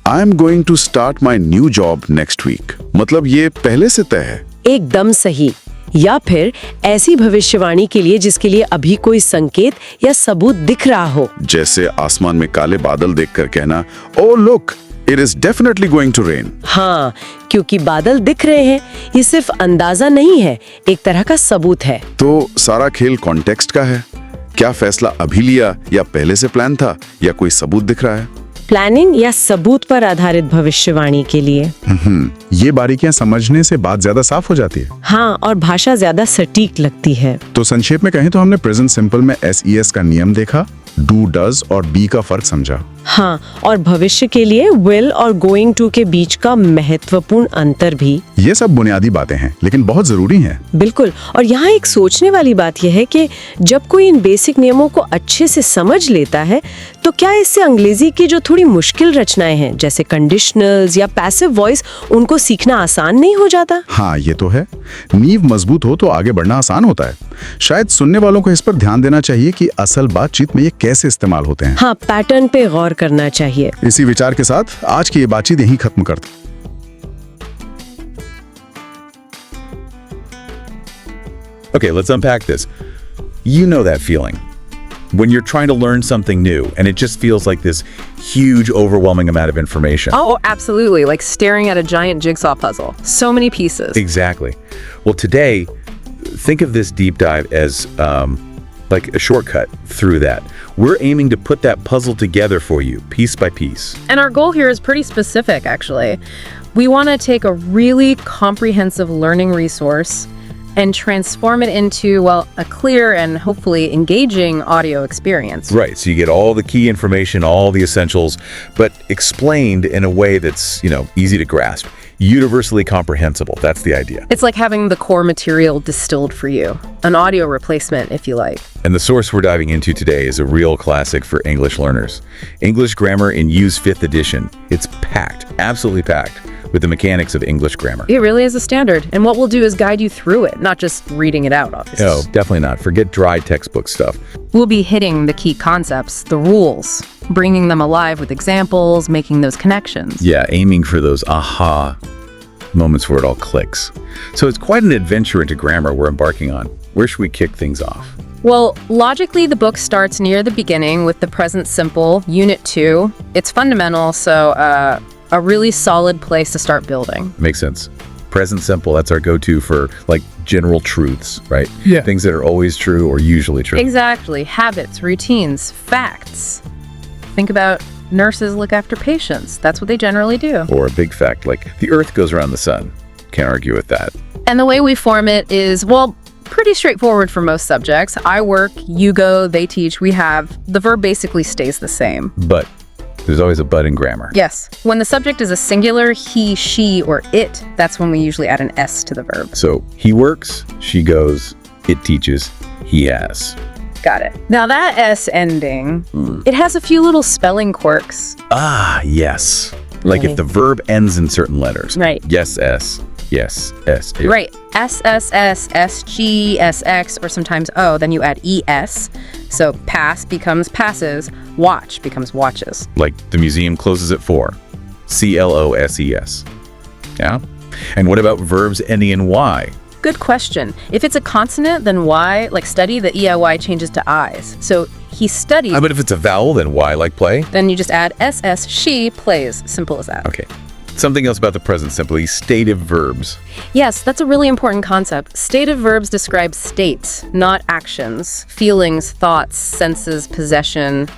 I am going to start my new job next week। मतलब ये पहले से तय है। एकदम सही। या फिर ऐसी भविष्यवाणी के लिए जिसके लिए अभी कोई संकेत या सबूत दिख रहा हो, जैसे आसमान में काले बादल देखकर कहना, Oh look, it is definitely going to rain। हाँ, क्योंकि बादल दिख रहे हैं, ये सिर्फ अंदाजा नहीं है, एक तरह का सबूत है। तो सारा खेल कॉन्टेक्स्ट का है। क्या फैसला अभी लिया या पहले से प्लान था, या कोई सबूत दिख रहा है? प्लानिंग या सबूत पर आधारित भविष्यवाणी के लिए ये बारीकियां समझने से बात ज्यादा साफ हो जाती है। हाँ, और भाषा ज्यादा सटीक लगती है। तो संक्षेप में कहें तो हमने प्रेजेंट सिंपल में SES का नियम देखा, डू, डज और बी का फर्क समझा। हाँ, और भविष्य के लिए will और going to के बीच का महत्वपूर्ण अंतर भी। ये सब बुनियादी बातें हैं, लेकिन बहुत जरूरी हैं। बिल्कुल। और यहाँ एक सोचने वाली बात यह है कि जब कोई इन बेसिक नियमों को अच्छे से समझ लेता है, तो क्या इससे अंग्रेजी की जो थोड़ी मुश्किल रचनाएं हैं, जैसे कंडीशनल्स या पैसिव वॉइस, उनको सीखना आसान नहीं हो जाता? हाँ, ये तो है। नींव मजबूत हो तो आगे बढ़ना आसान होता है। शायद सुनने वालों को इस पर ध्यान देना चाहिए कि असल बातचीत में ये कैसे इस्तेमाल होते हैं। हाँ, पैटर्न पे गौर करना चाहिए। इसी विचार के साथ आज की ये बातचीत यहीं खत्म करते। Okay, let's unpack this. You know that feeling when you're trying to learn something new and it just feels like this huge, overwhelming amount of information. Oh, absolutely. Like staring at a giant jigsaw puzzle. So many pieces. Exactly. Well, today, think of this deep dive as like a shortcut through that. We're aiming to put that puzzle together for you, piece by piece. And our goal here is pretty specific, actually. We want to take a really comprehensive learning resource and transform it into, well, a clear and hopefully engaging audio experience. Right, so you get all the key information, all the essentials, but explained in a way that's, easy to grasp. Universally comprehensible. That's the idea. It's like having the core material distilled for you. An audio replacement, if you like. And the source we're diving into today is a real classic for English learners. English Grammar in U's 5th edition. It's packed, absolutely packed, with the mechanics of English grammar. It really is a standard. And what we'll do is guide you through it, not just reading it out, obviously. No, definitely not. Forget dry textbook stuff. We'll be hitting the key concepts, the rules, bringing them alive with examples, making those connections. Yeah, aiming for those aha moments where it all clicks. So it's quite an adventure into grammar we're embarking on. Where should we kick things off? Well, logically, the book starts near the beginning with the present simple, Unit 2. It's fundamental, so a really solid place to start building. Makes sense. Present simple, that's our go-to for like general truths, right? Yeah. Things that are always true or usually true. Exactly. Habits, routines, facts. Think about nurses look after patients. That's what they generally do. Or a big fact like the earth goes around the sun. Can't argue with that. And the way we form it is, well, pretty straightforward for most subjects. I work, you go, they teach, we have. The verb basically stays the same. But there's always a but in grammar. Yes. When the subject is a singular, he, she, or it, that's when we usually add an S to the verb. So he works, she goes, it teaches, he has. Got it. Now that S ending, it has a few little spelling quirks. Ah, yes. Like if the verb ends in certain letters. Right. Yes, S. Yes, S. Right. S, S, S, S, G, S, X, or sometimes O, then you add ES. So pass becomes passes, watch becomes watches. Like the museum closes at 4. CLOSES. Yeah? And what about verbs ending in Y? Good question. If it's a consonant, then Y, like study, the EIY changes to I's. So he studies, But if it's a vowel, then Y, like play? then you just add SS, she plays. Simple as that. Okay. Something else about the present simple, stative verbs. Yes, that's a really important concept. Stative verbs describe states, not actions. Feelings, thoughts, senses, possession.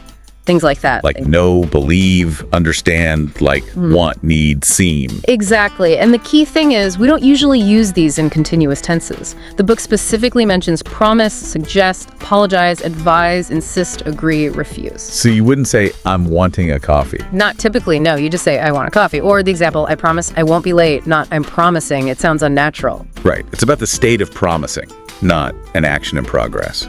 things like that. Like know, believe, understand, like want, need, seem. Exactly. And the key thing is we don't usually use these in continuous tenses. The book specifically mentions promise, suggest, apologize, advise, insist, agree, refuse. So you wouldn't say, I'm wanting a coffee. Not typically, no. You just say, I want a coffee. Or the example, I promise I won't be late, not I'm promising. It sounds unnatural. Right. It's about the state of promising, not an action in progress.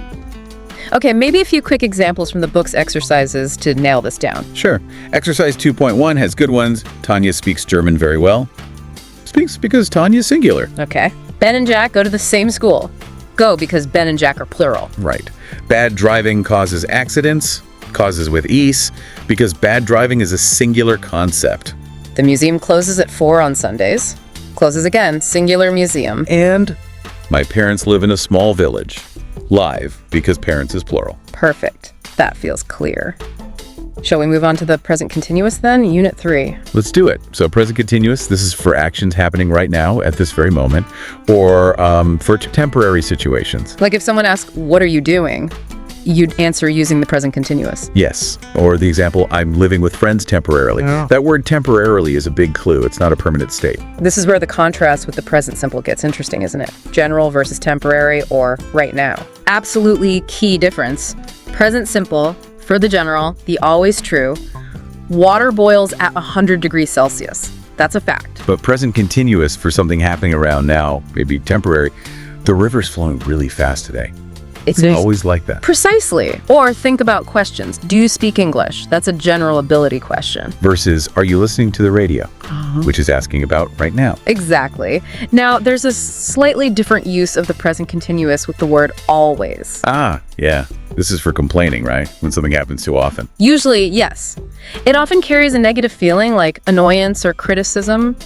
Okay, maybe a few quick examples from the book's exercises to nail this down. Sure. Exercise 2.1 has good ones. Tanya speaks German very well. Speaks because Tanya's singular. Okay. Ben and Jack go to the same school. Go because Ben and Jack are plural. Right. Bad driving causes accidents. Causes with ease because bad driving is a singular concept. The museum closes at 4 on Sundays. Closes again, singular museum. And my parents live in a small village. Live because parents is plural. Perfect. That feels clear. Shall we move on to the present continuous then? Unit 3. Let's do it. So present continuous, this is for actions happening right now at this very moment, or for temporary situations. Like if someone asks, what are you doing? You'd answer using the present continuous. Yes. Or the example, I'm living with friends temporarily. Yeah. That word temporarily is a big clue. It's not a permanent state. This is where the contrast with the present simple gets interesting, isn't it? General versus temporary or right now. Absolutely key difference. Present simple, for the general, the always true, water boils at 100 degrees Celsius. That's a fact. But present continuous for something happening around now, maybe temporary, the river's flowing really fast today. It's always like that. Precisely. Or think about questions. Do you speak English? That's a general ability question. Versus, are you listening to the radio? Which is asking about right now. Exactly. Now, there's a slightly different use of the present continuous with the word always. Ah, yeah. This is for complaining, right? When something happens too often. Usually, yes. It often carries a negative feeling like annoyance or criticism.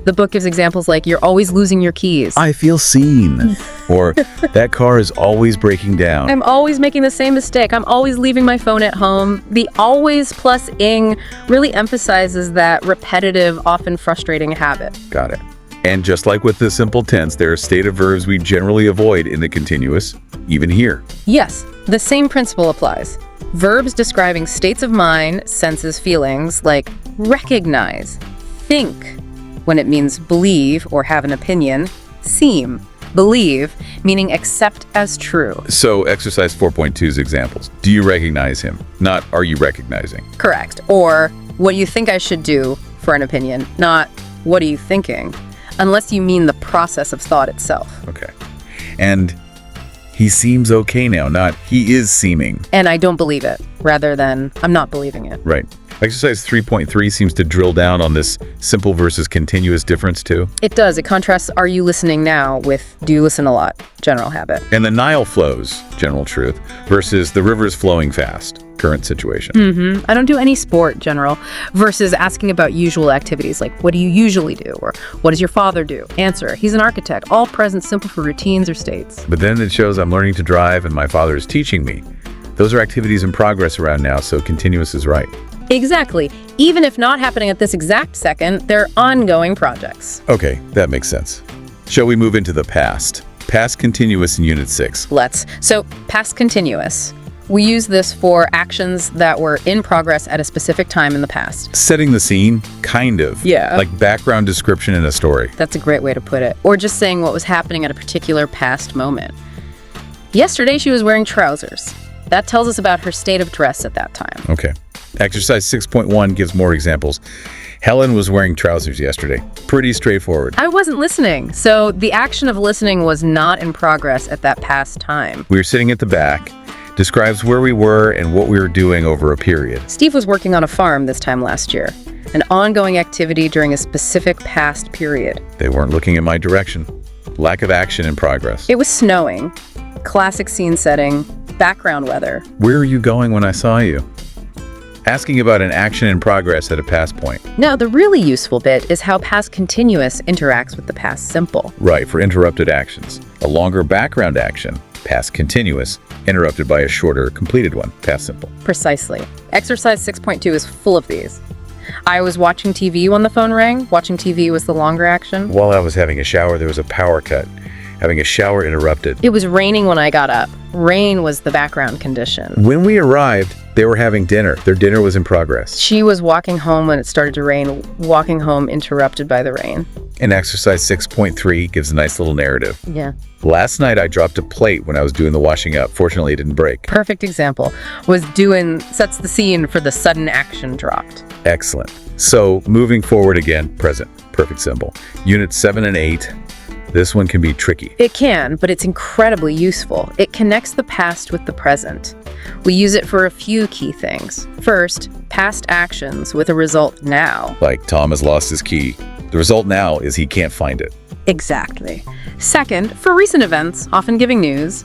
The book gives examples like, you're always losing your keys. I feel seen. Or, that car is always breaking down. I'm always making the same mistake. I'm always leaving my phone at home. The always plus ing really emphasizes that repetitive, often frustrating habit. Got it. And just like with the simple tense, there are stative verbs we generally avoid in the continuous, even here. Yes, the same principle applies. Verbs describing states of mind, senses, feelings, like recognize, think, when it means believe or have an opinion, seem, believe, meaning accept as true. So exercise 4.2's examples. Do you recognize him? Not are you recognizing? Correct. Or what do you think I should do for an opinion? Not what are you thinking? Unless you mean the process of thought itself. Okay. And he seems okay now, not he is seeming. And I don't believe it, rather than I'm not believing it. Right. Exercise 3.3 seems to drill down on this simple versus continuous difference too. It does. It contrasts are you listening now with do you listen a lot, general habit. And the Nile flows, general truth, versus the river's flowing fast, current situation. I don't do any sport, general, versus asking about usual activities like what do you usually do or what does your father do? Answer, he's an architect, all present simple for routines or states. But then it shows I'm learning to drive and my father is teaching me. Those are activities in progress around now, so continuous is right. Exactly. Even if not happening at this exact second, they're ongoing projects. Okay, that makes sense. Shall we move into the past? Past continuous in Unit 6. Let's. So, past continuous. We use this for actions that were in progress at a specific time in the past. Setting the scene, kind of. Yeah. Like background description in a story. That's a great way to put it. Or just saying what was happening at a particular past moment. Yesterday, she was wearing trousers. That tells us about her state of dress at that time. Okay. Exercise 6.1 gives more examples. Helen was wearing trousers yesterday. Pretty straightforward. I wasn't listening, so the action of listening was not in progress at that past time. We were sitting at the back. Describes where we were and what we were doing over a period. Steve was working on a farm this time last year, an ongoing activity during a specific past period. They weren't looking in my direction. Lack of action in progress. It was snowing, classic scene setting, background weather. Where are you going when I saw you? Asking about an action in progress at a past point. Now, the really useful bit is how past continuous interacts with the past simple. Right, for interrupted actions. A longer background action, past continuous, interrupted by a shorter completed one, past simple. Precisely. Exercise 6.2 is full of these. I was watching TV when the phone rang. Watching TV was the longer action. While I was having a shower, there was a power cut. Having a shower interrupted. It was raining when I got up. Rain was the background condition. When we arrived, They were having dinner. Their dinner was in progress. She was walking home when it started to rain, walking home interrupted by the rain. And exercise 6.3 gives a nice little narrative. Yeah. Last night, I dropped a plate when I was doing the washing up. Fortunately, it didn't break. Perfect example. Sets the scene for the sudden action dropped. Excellent. So moving forward again, present, perfect simple. Units 7 and 8. This one can be tricky. It can, but it's incredibly useful. It connects the past with the present. We use it for a few key things. First, past actions with a result now. Like Tom has lost his key. The result now is he can't find it. Exactly. Second, for recent events, often giving news,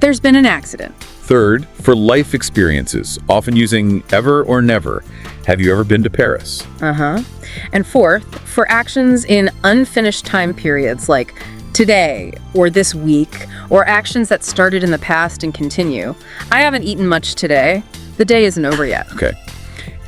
there's been an accident. Third, for life experiences, often using ever or never. Have you ever been to Paris? And fourth, for actions in unfinished time periods like today or this week, or actions that started in the past and continue. I haven't eaten much today. The day isn't over yet. Okay.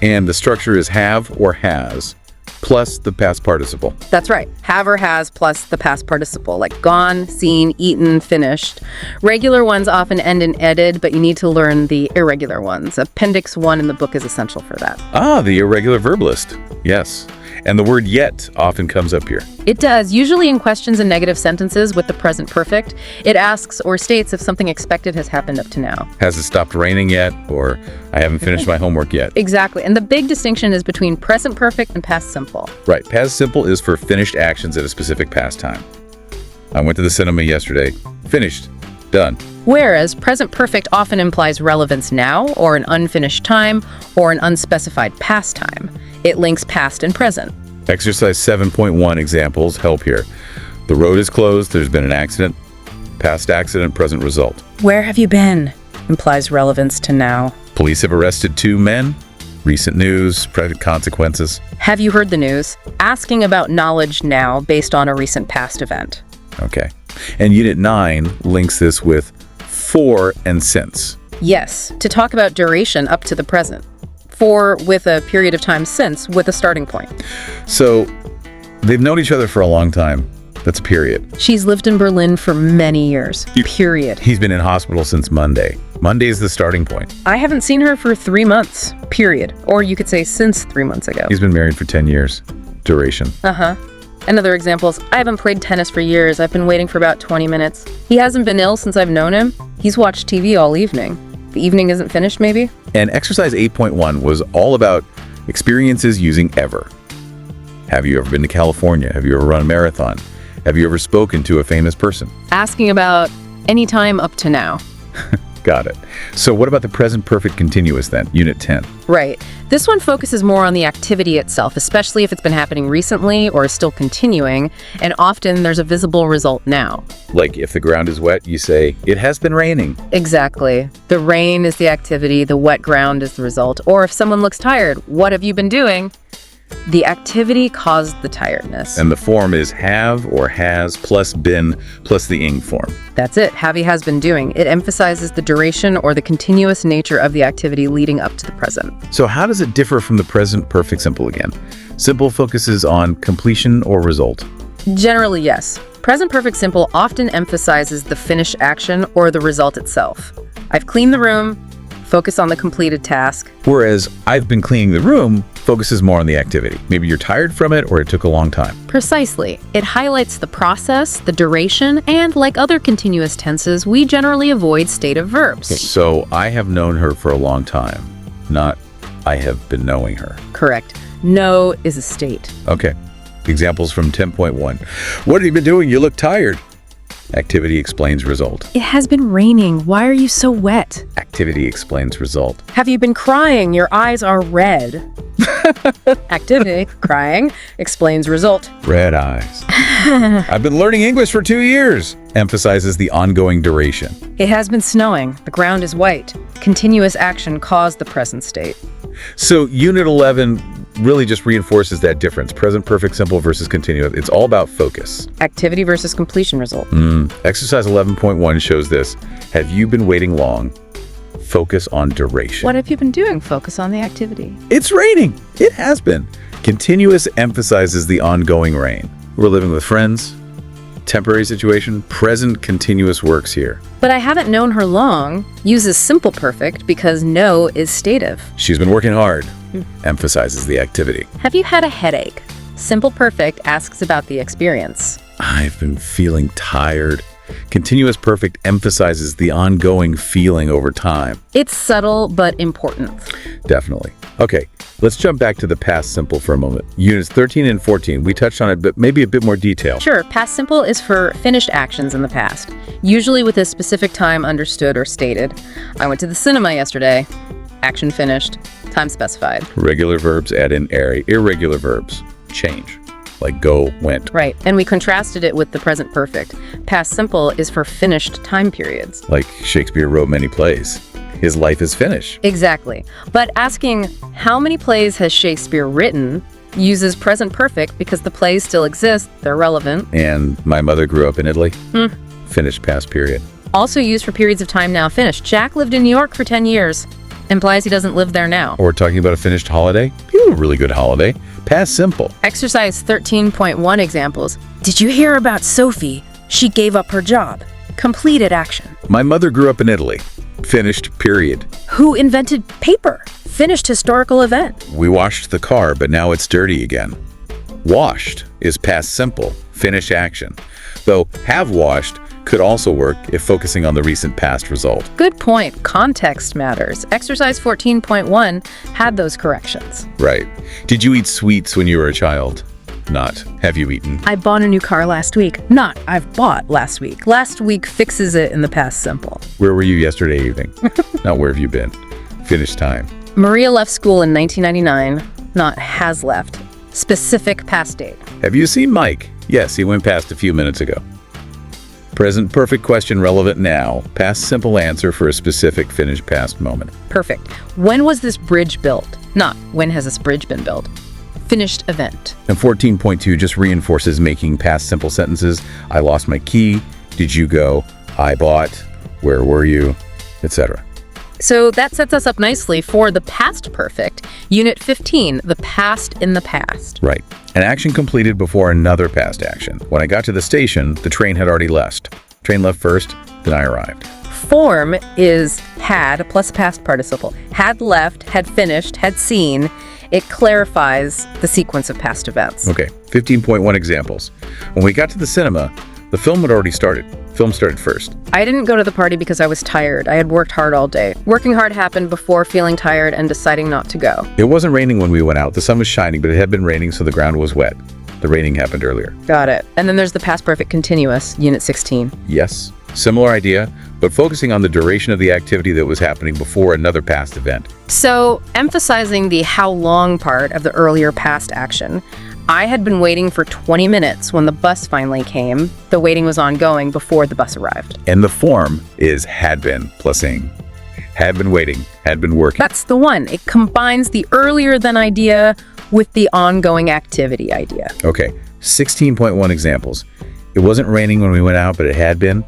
And the structure is have or has plus the past participle. That's right. Have or has plus the past participle, like gone, seen, eaten, finished. Regular ones often end in "-ed", but you need to learn the irregular ones. Appendix 1 in the book is essential for that. Ah, the irregular verb list. Yes. And the word yet often comes up here. It does, usually in questions and negative sentences with the present perfect. It asks or states if something expected has happened up to now. Has it stopped raining yet? Or I haven't finished my homework yet. Exactly. And the big distinction is between present perfect and past simple. Right. Past simple is for finished actions at a specific past time. I went to the cinema yesterday. Finished. Done. Whereas present perfect often implies relevance now, or an unfinished time, or an unspecified past time. It links past and present. Exercise 7.1 examples help here. The road is closed. There's been an accident. Past accident, present result. Where have you been? Implies relevance to now. Police have arrested 2 men. Recent news, present consequences. Have you heard the news? Asking about knowledge now based on a recent past event. Okay. And Unit 9 links this with for and since. Yes, to talk about duration up to the present. For with a period of time since with a starting point. So they've known each other for a long time. That's a period. She's lived in Berlin for many years. Period. He's been in hospital since Monday. Monday is the starting point. I haven't seen her for 3 months. Period. Or you could say since 3 months ago. He's been married for 10 years. Duration. Another example is, I haven't played tennis for years. I've been waiting for about 20 minutes. He hasn't been ill since I've known him. He's watched TV all evening. The evening isn't finished, maybe? And exercise 8.1 was all about experiences using ever. Have you ever been to California? Have you ever run a marathon? Have you ever spoken to a famous person? Asking about any time up to now. Got it. So what about the present perfect continuous then, Unit 10? Right. This one focuses more on the activity itself, especially if it's been happening recently or is still continuing, and often there's a visible result now. Like if the ground is wet, you say, it has been raining. Exactly. The rain is the activity, the wet ground is the result. Or if someone looks tired, what have you been doing? The activity caused the tiredness. And the form is have or has plus been plus the ing form. That's it. Have he has been doing. It emphasizes the duration or the continuous nature of the activity leading up to the present. So how does it differ from the present perfect simple again? Simple focuses on completion or result. Generally, yes. Present perfect simple often emphasizes the finished action or the result itself. I've cleaned the room. Focus on the completed task. Whereas I've been cleaning the room focuses more on the activity. Maybe you're tired from it or it took a long time. Precisely. It highlights the process, the duration, and like other continuous tenses, we generally avoid stative verbs. So I have known her for a long time, not I have been knowing her. Correct. Know is a state. Okay. Examples from 10.1. What have you been doing? You look tired. Activity explains result. It has been raining. Why are you so wet? Activity explains result. Have you been crying? Your eyes are red. Activity, crying, explains result. Red eyes. I've been learning English for 2 years. Emphasizes the ongoing duration. It has been snowing. The ground is white. Continuous action caused the present state. So Unit 11 really just reinforces that difference. Present perfect simple versus continuous. It's all about focus. Activity versus completion result. Exercise 11.1 shows this. Have you been waiting long? Focus on duration. What have you been doing? Focus on the activity. It's raining. It has been. Continuous emphasizes the ongoing rain. We're living with friends. temporary situation, present continuous works here. But I haven't known her long uses simple perfect because know is stative. She's been working hard. Emphasizes the activity. Have you had a headache? Simple perfect asks about the experience. I've been feeling tired. Continuous perfect emphasizes the ongoing feeling over time. It's subtle but important. Definitely. Okay, let's jump back to the past simple for a moment. Units 13 and 14, we touched on it, but maybe a bit more detail. Sure, past simple is for finished actions in the past, usually with a specific time understood or stated. I went to the cinema yesterday. Action finished. Time specified. Regular verbs add in ere. Irregular verbs change, like go, went. Right, and we contrasted it with the present perfect. Past simple is for finished time periods. Like Shakespeare wrote many plays. His life is finished. Exactly. But asking how many plays has Shakespeare written uses present perfect because the plays still exist, they're relevant. And my mother grew up in Italy. Finished past period. Also used for periods of time now finished. Jack lived in New York for 10 years. Implies he doesn't live there now. Or we're talking about a finished holiday. A really good holiday. Past simple. Exercise 13.1 examples. Did you hear about Sophie? She gave up her job. Completed action. My mother grew up in Italy. Finished period. Who invented paper? Finished historical event. We washed the car, but now it's dirty again. Washed is past simple. Finish action. Though have washed could also work if focusing on the recent past result. Good point. Context matters. Exercise 14.1 had those corrections. Right. Did you eat sweets when you were a child? Not. Have you eaten? I bought a new car last week. Not, I've bought last week. Last week fixes it in the past simple. Where were you yesterday evening? Not where have you been? Finished time. Maria left school in 1999. Not has left. Specific past date. Have you seen Mike? Yes, he went past a few minutes ago. Present perfect question relevant now. Past simple answer for a specific finished past moment. Perfect. When was this bridge built? Not, when has this bridge been built? Finished event. And 14.2 just reinforces making past simple sentences. I lost my key. Did you go? I bought. Where were you? Etc. So that sets us up nicely for the past perfect. Unit 15, the past in the past. Right. An action completed before another past action. When I got to the station, the train had already left. Train left first, then I arrived. Form is had plus past participle. Had left, had finished, had seen. It clarifies the sequence of past events. Okay, 15.1 examples. When we got to the cinema, the film had already started. Film started first. I didn't go to the party because I was tired. I had worked hard all day. Working hard happened before feeling tired and deciding not to go. It wasn't raining when we went out. The sun was shining, but it had been raining, so the ground was wet. The raining happened earlier. Got it. And then there's the past perfect continuous, unit 16. Yes, similar idea, but focusing on the duration of the activity that was happening before another past event. So, emphasizing the how long part of the earlier past action, I had been waiting for 20 minutes when the bus finally came. The waiting was ongoing before the bus arrived. And the form is had been plus ing. Had been waiting, had been working. That's the one. It combines the earlier than idea with the ongoing activity idea. Okay, 16.1 examples. It wasn't raining when we went out, but it had been.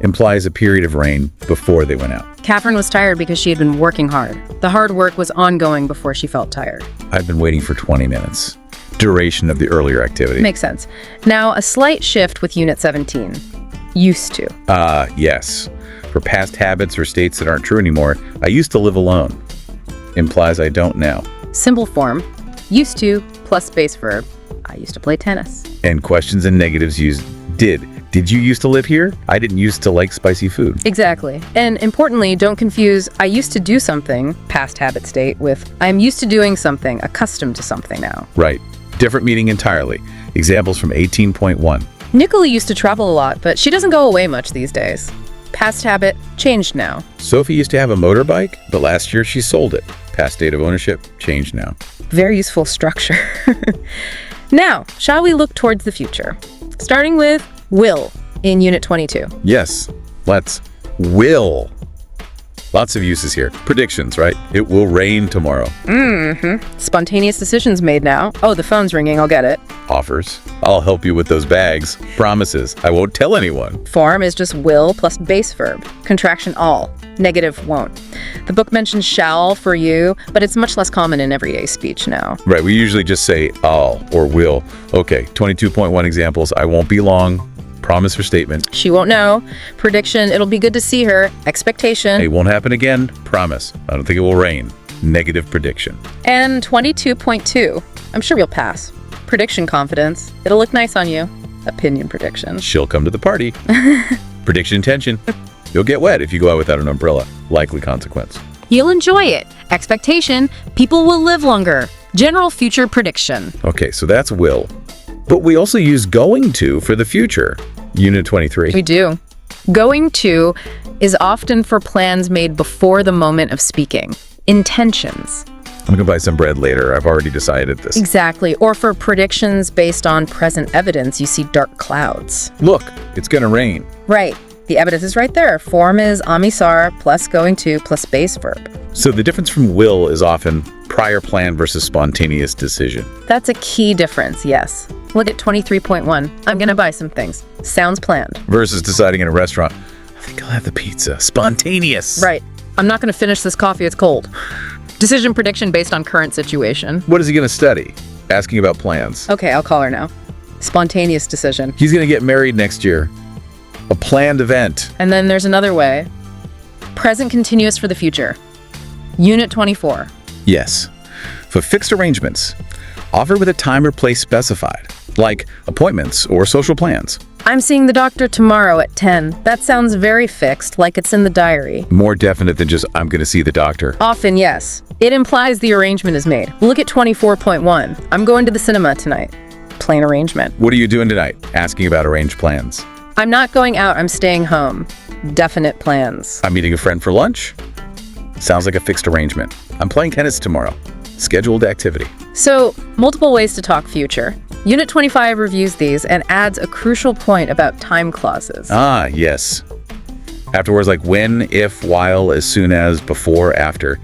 Implies a period of rain before they went out. Catherine was tired because she had been working hard. The hard work was ongoing before she felt tired. I've been waiting for 20 minutes. Duration of the earlier activity. Makes sense. Now, a slight shift with Unit 17. Used to. Yes. For past habits or states that aren't true anymore, I used to live alone. Implies I don't now. Simple form. Used to plus base verb. I used to play tennis. And questions and negatives use did. Did you used to live here? I didn't used to like spicy food. Exactly. And importantly, don't confuse I used to do something, past habit state, with I'm used to doing something, accustomed to something now. Right. Different meaning entirely. Examples from 18.1. Nicola used to travel a lot, but she doesn't go away much these days. Past habit, changed now. Sophie used to have a motorbike, but last year she sold it. Past date of ownership, changed now. Very useful structure. Now, shall we look towards the future? Starting with will in Unit 22. Yes, let's. Will. Lots of uses here. Predictions, right? It will rain tomorrow. Spontaneous decisions made now. Oh, the phone's ringing, I'll get it. Offers. I'll help you with those bags. Promises. I won't tell anyone. Form is just will plus base verb. Contraction all. Negative won't. The book mentions shall for you, but it's much less common in everyday speech now. Right, we usually just say I'll or will. Okay, 22.1 examples. I won't be long. Promise or statement. She won't know. Prediction, it'll be good to see her. Expectation. It won't happen again. Promise. I don't think it will rain. Negative prediction. And 22.2. I'm sure you'll pass. Prediction confidence. It'll look nice on you. Opinion prediction. She'll come to the party. Prediction intention. You'll get wet if you go out without an umbrella. Likely consequence. You'll enjoy it. Expectation, people will live longer. General future prediction. Okay, so that's will. But we also use going to for the future. Unit 23. We do. Going to is often for plans made before the moment of speaking. Intentions. I'm gonna buy some bread later. I've already decided this. Exactly. Or for predictions based on present evidence, you see dark clouds. Look, it's gonna rain. Right. The evidence is right there. Form is amisar plus going to plus base verb. So the difference from will is often prior plan versus spontaneous decision. That's a key difference, yes. Look at 23.1. I'm going to buy some things. Sounds planned. Versus deciding in a restaurant, I think I'll have the pizza. Spontaneous. Right. I'm not going to finish this coffee. It's cold. Decision prediction based on current situation. What is he gonna study? Asking about plans. Okay, I'll call her now. Spontaneous decision. He's gonna get married next year. A planned event. And then there's another way. Present continuous for the future. Unit 24. Yes. For fixed arrangements, offered with a time or place specified, like appointments or social plans. I'm seeing the doctor tomorrow at 10. That sounds very fixed, like it's in the diary. More definite than just, I'm gonna see the doctor. Often, yes. It implies the arrangement is made. Look at 24.1. I'm going to the cinema tonight. Plain arrangement. What are you doing tonight? Asking about arranged plans. I'm not going out, I'm staying home. Definite plans. I'm meeting a friend for lunch. Sounds like a fixed arrangement. I'm playing tennis tomorrow. Scheduled activity. So, multiple ways to talk future. Unit 25 reviews these and adds a crucial point about time clauses. Ah, yes. After words like when, if, while, as soon as, before, after.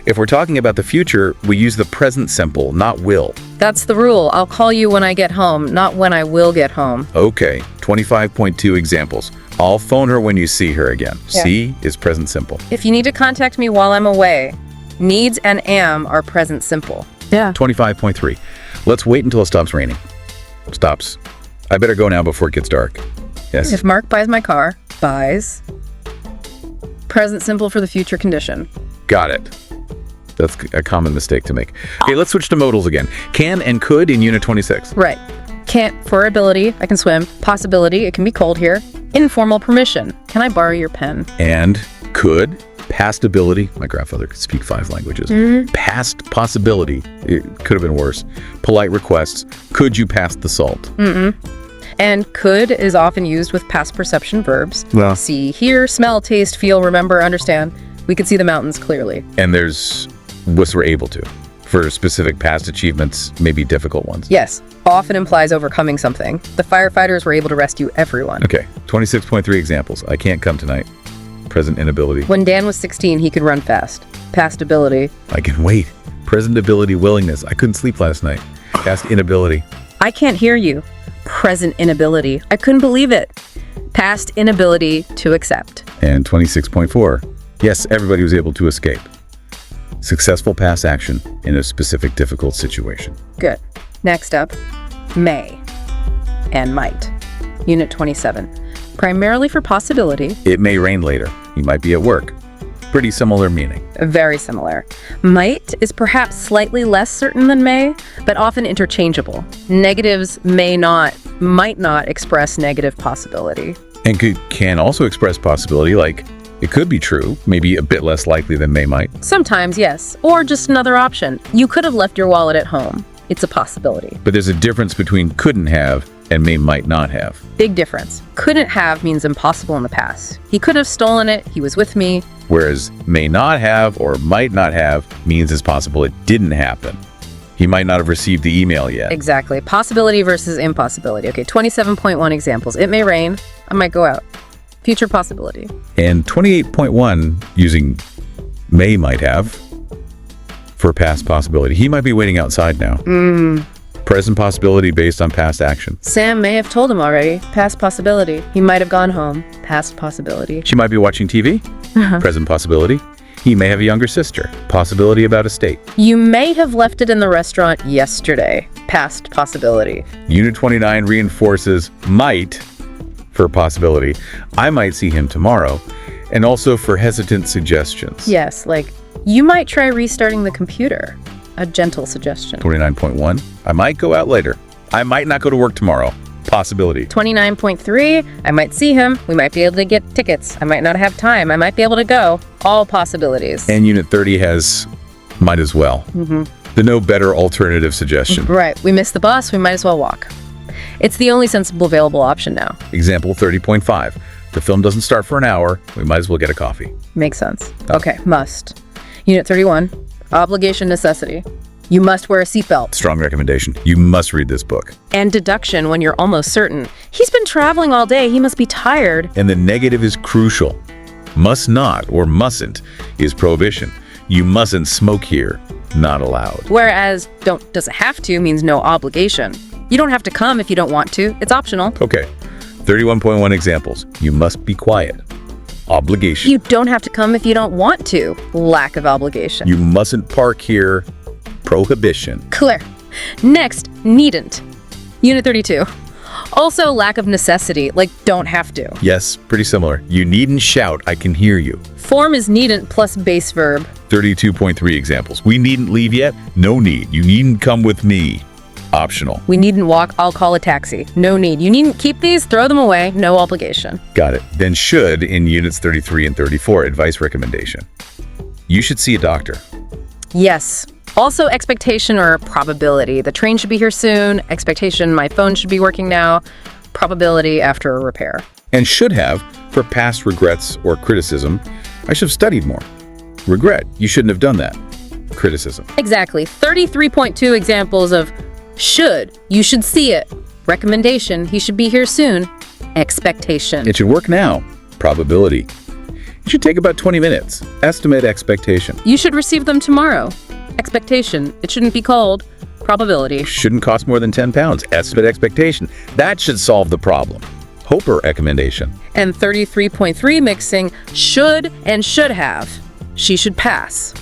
If we're talking about the future, we use the present simple, not will. That's the rule. I'll call you when I get home, not when I will get home. Okay, 25.2 examples. I'll phone her when you see her again. Yeah. See is present simple. If you need to contact me while I'm away, needs and am are present simple. Yeah. 25.3. Let's wait until it stops raining. Stops. I better go now before it gets dark. Yes. If Mark buys my car, buys. Present simple for the future condition. Got it. That's a common mistake to make. Okay, let's switch to modals again. Can and could in Unit 26. Right. Can't for ability, I can swim. Possibility, it can be cold here. Informal permission, can I borrow your pen? And could, past ability. My grandfather could speak 5 languages. Past possibility, it could have been worse. Polite requests, could you pass the salt? And could is often used with past perception verbs. Well. See, hear, smell, taste, feel, remember, understand. We could see the mountains clearly. And there's was we're able to. For specific past achievements, maybe difficult ones. Yes, often implies overcoming something. The firefighters were able to rescue everyone. Okay, 26.3 examples. I can't come tonight. Present inability. When Dan was 16, he could run fast. Past ability. I can wait. Present ability, willingness. I couldn't sleep last night. Past inability. I can't hear you. Present inability. I couldn't believe it. Past inability to accept. And 26.4. Yes, everybody was able to escape. Successful past action in a specific difficult situation. Good. Next up, may and might. Unit 27. Primarily for possibility. It may rain later. You might be at work. Pretty similar meaning. Very similar. Might is perhaps slightly less certain than may, but often interchangeable. Negatives may not, might not express negative possibility. And can also express possibility, like it could be true, maybe a bit less likely than may might. Sometimes, yes. Or just another option. You could have left your wallet at home. It's a possibility. But there's a difference between couldn't have and may might not have. Big difference. Couldn't have means impossible in the past. He could have stolen it. He was with me. Whereas may not have or might not have means it's possible it didn't happen. He might not have received the email yet. Exactly. Possibility versus impossibility. Okay, 27.1 examples. It may rain. I might go out. Future possibility. And 28.1 using may might have for past possibility. He might be waiting outside now. Present possibility based on past action. Sam may have told him already. Past possibility. He might have gone home. Past possibility. She might be watching TV. Present possibility. He may have a younger sister. Possibility about a state. You may have left it in the restaurant yesterday. Past possibility. Unit 29 reinforces might for possibility. I might see him tomorrow. And also for hesitant suggestions. Yes, like, you might try restarting the computer. A gentle suggestion. 29.1, I might go out later. I might not go to work tomorrow. Possibility. 29.3, I might see him. We might be able to get tickets. I might not have time. I might be able to go. All possibilities. And Unit 30 has might as well. The no better alternative suggestion. Right. We missed the bus. We might as well walk. It's the only sensible available option now. Example 30.5. The film doesn't start for an hour. We might as well get a coffee. Makes sense. Okay, must. Unit 31, obligation necessity. You must wear a seatbelt. Strong recommendation. You must read this book. And deduction when you're almost certain. He's been traveling all day. He must be tired. And the negative is crucial. Must not or mustn't is prohibition. You mustn't smoke here. Not allowed. Whereas doesn't have to means no obligation. You don't have to come if you don't want to. It's optional. Okay. 31.1 examples. You must be quiet. Obligation. You don't have to come if you don't want to. Lack of obligation. You mustn't park here. Prohibition. Clear. Next, needn't. Unit 32. Also lack of necessity, like don't have to. Yes, pretty similar. You needn't shout. I can hear you. Form is needn't plus base verb. 32.3 examples. We needn't leave yet. No need. You needn't come with me. Optional. We needn't walk. I'll call a taxi. No need. You needn't keep these. Throw them away. No obligation. Got it. Then should in units 33 and 34, advice recommendation. You should see a doctor. Yes. Also expectation or probability. The train should be here soon. Expectation, my phone should be working now. Probability after a repair. And should have for past regrets or criticism. I should have studied more. Regret. You shouldn't have done that. Criticism. Exactly. 33.2 examples of should. You should see it. Recommendation. He should be here soon. Expectation. It should work now. Probability. It should take about 20 minutes. Estimate expectation. You should receive them tomorrow. Expectation. It shouldn't be cold. Probability. Shouldn't cost more than 10 pounds. Estimate expectation. That should solve the problem. Hope or recommendation. And 33.3 mixing should and should have. She should pass.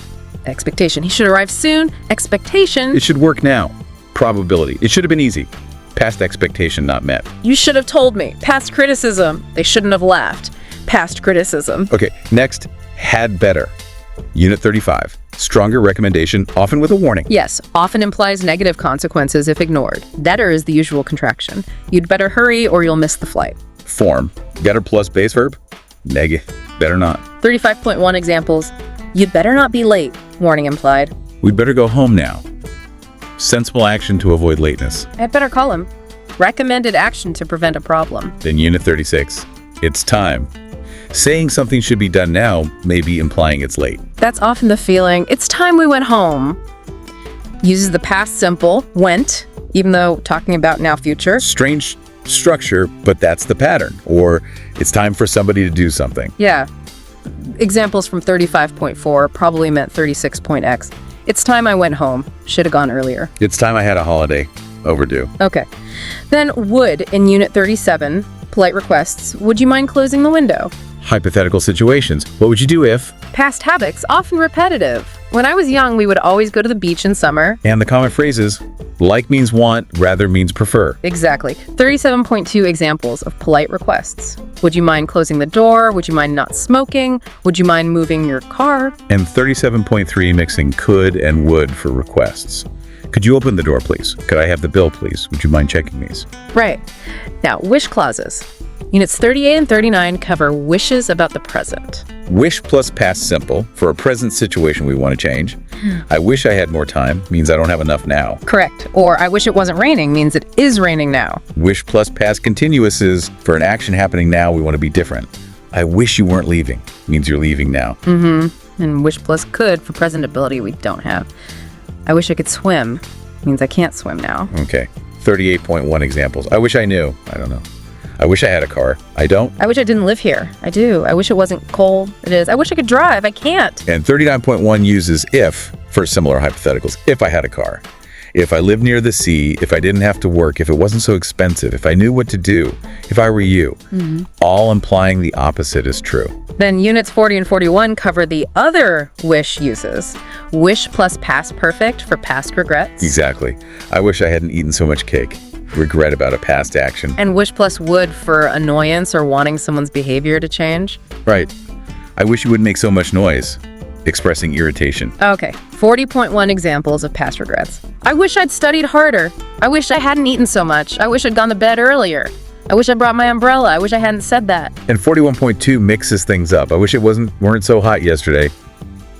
Expectation. He should arrive soon. Expectation. It should work now. Probability. It should have been easy. Past expectation not met. You should have told me. Past criticism. They shouldn't have laughed. Past criticism. Okay, next, had better. Unit 35. Stronger recommendation, often with a warning. Yes, often implies negative consequences if ignored. Better is the usual contraction. You'd better hurry or you'll miss the flight. Form. Getter plus base verb. Better not. 35.1 examples. You'd better not be late. Warning implied. We'd better go home now. Sensible action to avoid lateness. I'd better call him. Recommended action to prevent a problem. Then Unit 36. It's time. Saying something should be done now may be implying it's late. That's often the feeling. It's time we went home. Uses the past simple, went, even though talking about now future. Strange structure, but that's the pattern. Or it's time for somebody to do something. Yeah. Examples from 35.4 probably meant 36.x. It's time I went home. Should have gone earlier. It's time I had a holiday. Overdue. Okay. Then would in Unit 37, polite requests, would you mind closing the window? Hypothetical situations. What would you do if? Past habits, often repetitive. When I was young, we would always go to the beach in summer. And the common phrases, like means want, rather means prefer. Exactly. 37.2 examples of polite requests. Would you mind closing the door? Would you mind not smoking? Would you mind moving your car? And 37.3 mixing could and would for requests. Could you open the door, please? Could I have the bill, please? Would you mind checking these? Right. Now, wish clauses. Units 38 and 39 cover wishes about the present. Wish plus past simple for a present situation we want to change. I wish I had more time means I don't have enough now. Correct. Or I wish it wasn't raining means it is raining now. Wish plus past continuous is for an action happening now we want to be different. I wish you weren't leaving means you're leaving now. And wish plus could for present ability we don't have. I wish I could swim means I can't swim now. Okay. 38.1 examples. I wish I knew. I don't know. I wish I had a car. I don't. I wish I didn't live here. I do. I wish it wasn't cold. It is. I wish I could drive. I can't. And 39.1 uses if for similar hypotheticals. If I had a car. If I lived near the sea. If I didn't have to work. If it wasn't so expensive. If I knew what to do. If I were you. All implying the opposite is true. Then units 40 and 41 cover the other wish uses. Wish plus past perfect for past regrets. Exactly. I wish I hadn't eaten so much cake. regret about a past action. And wish plus would for annoyance or wanting someone's behavior to change. Right. I wish you wouldn't make so much noise. Expressing irritation. Okay, 40.1 examples of past regrets. I wish I'd studied harder. I wish I hadn't eaten so much. I wish I'd gone to bed earlier. I wish I brought my umbrella. I wish I hadn't said that. And 41.2 mixes things up. I wish it weren't so hot yesterday.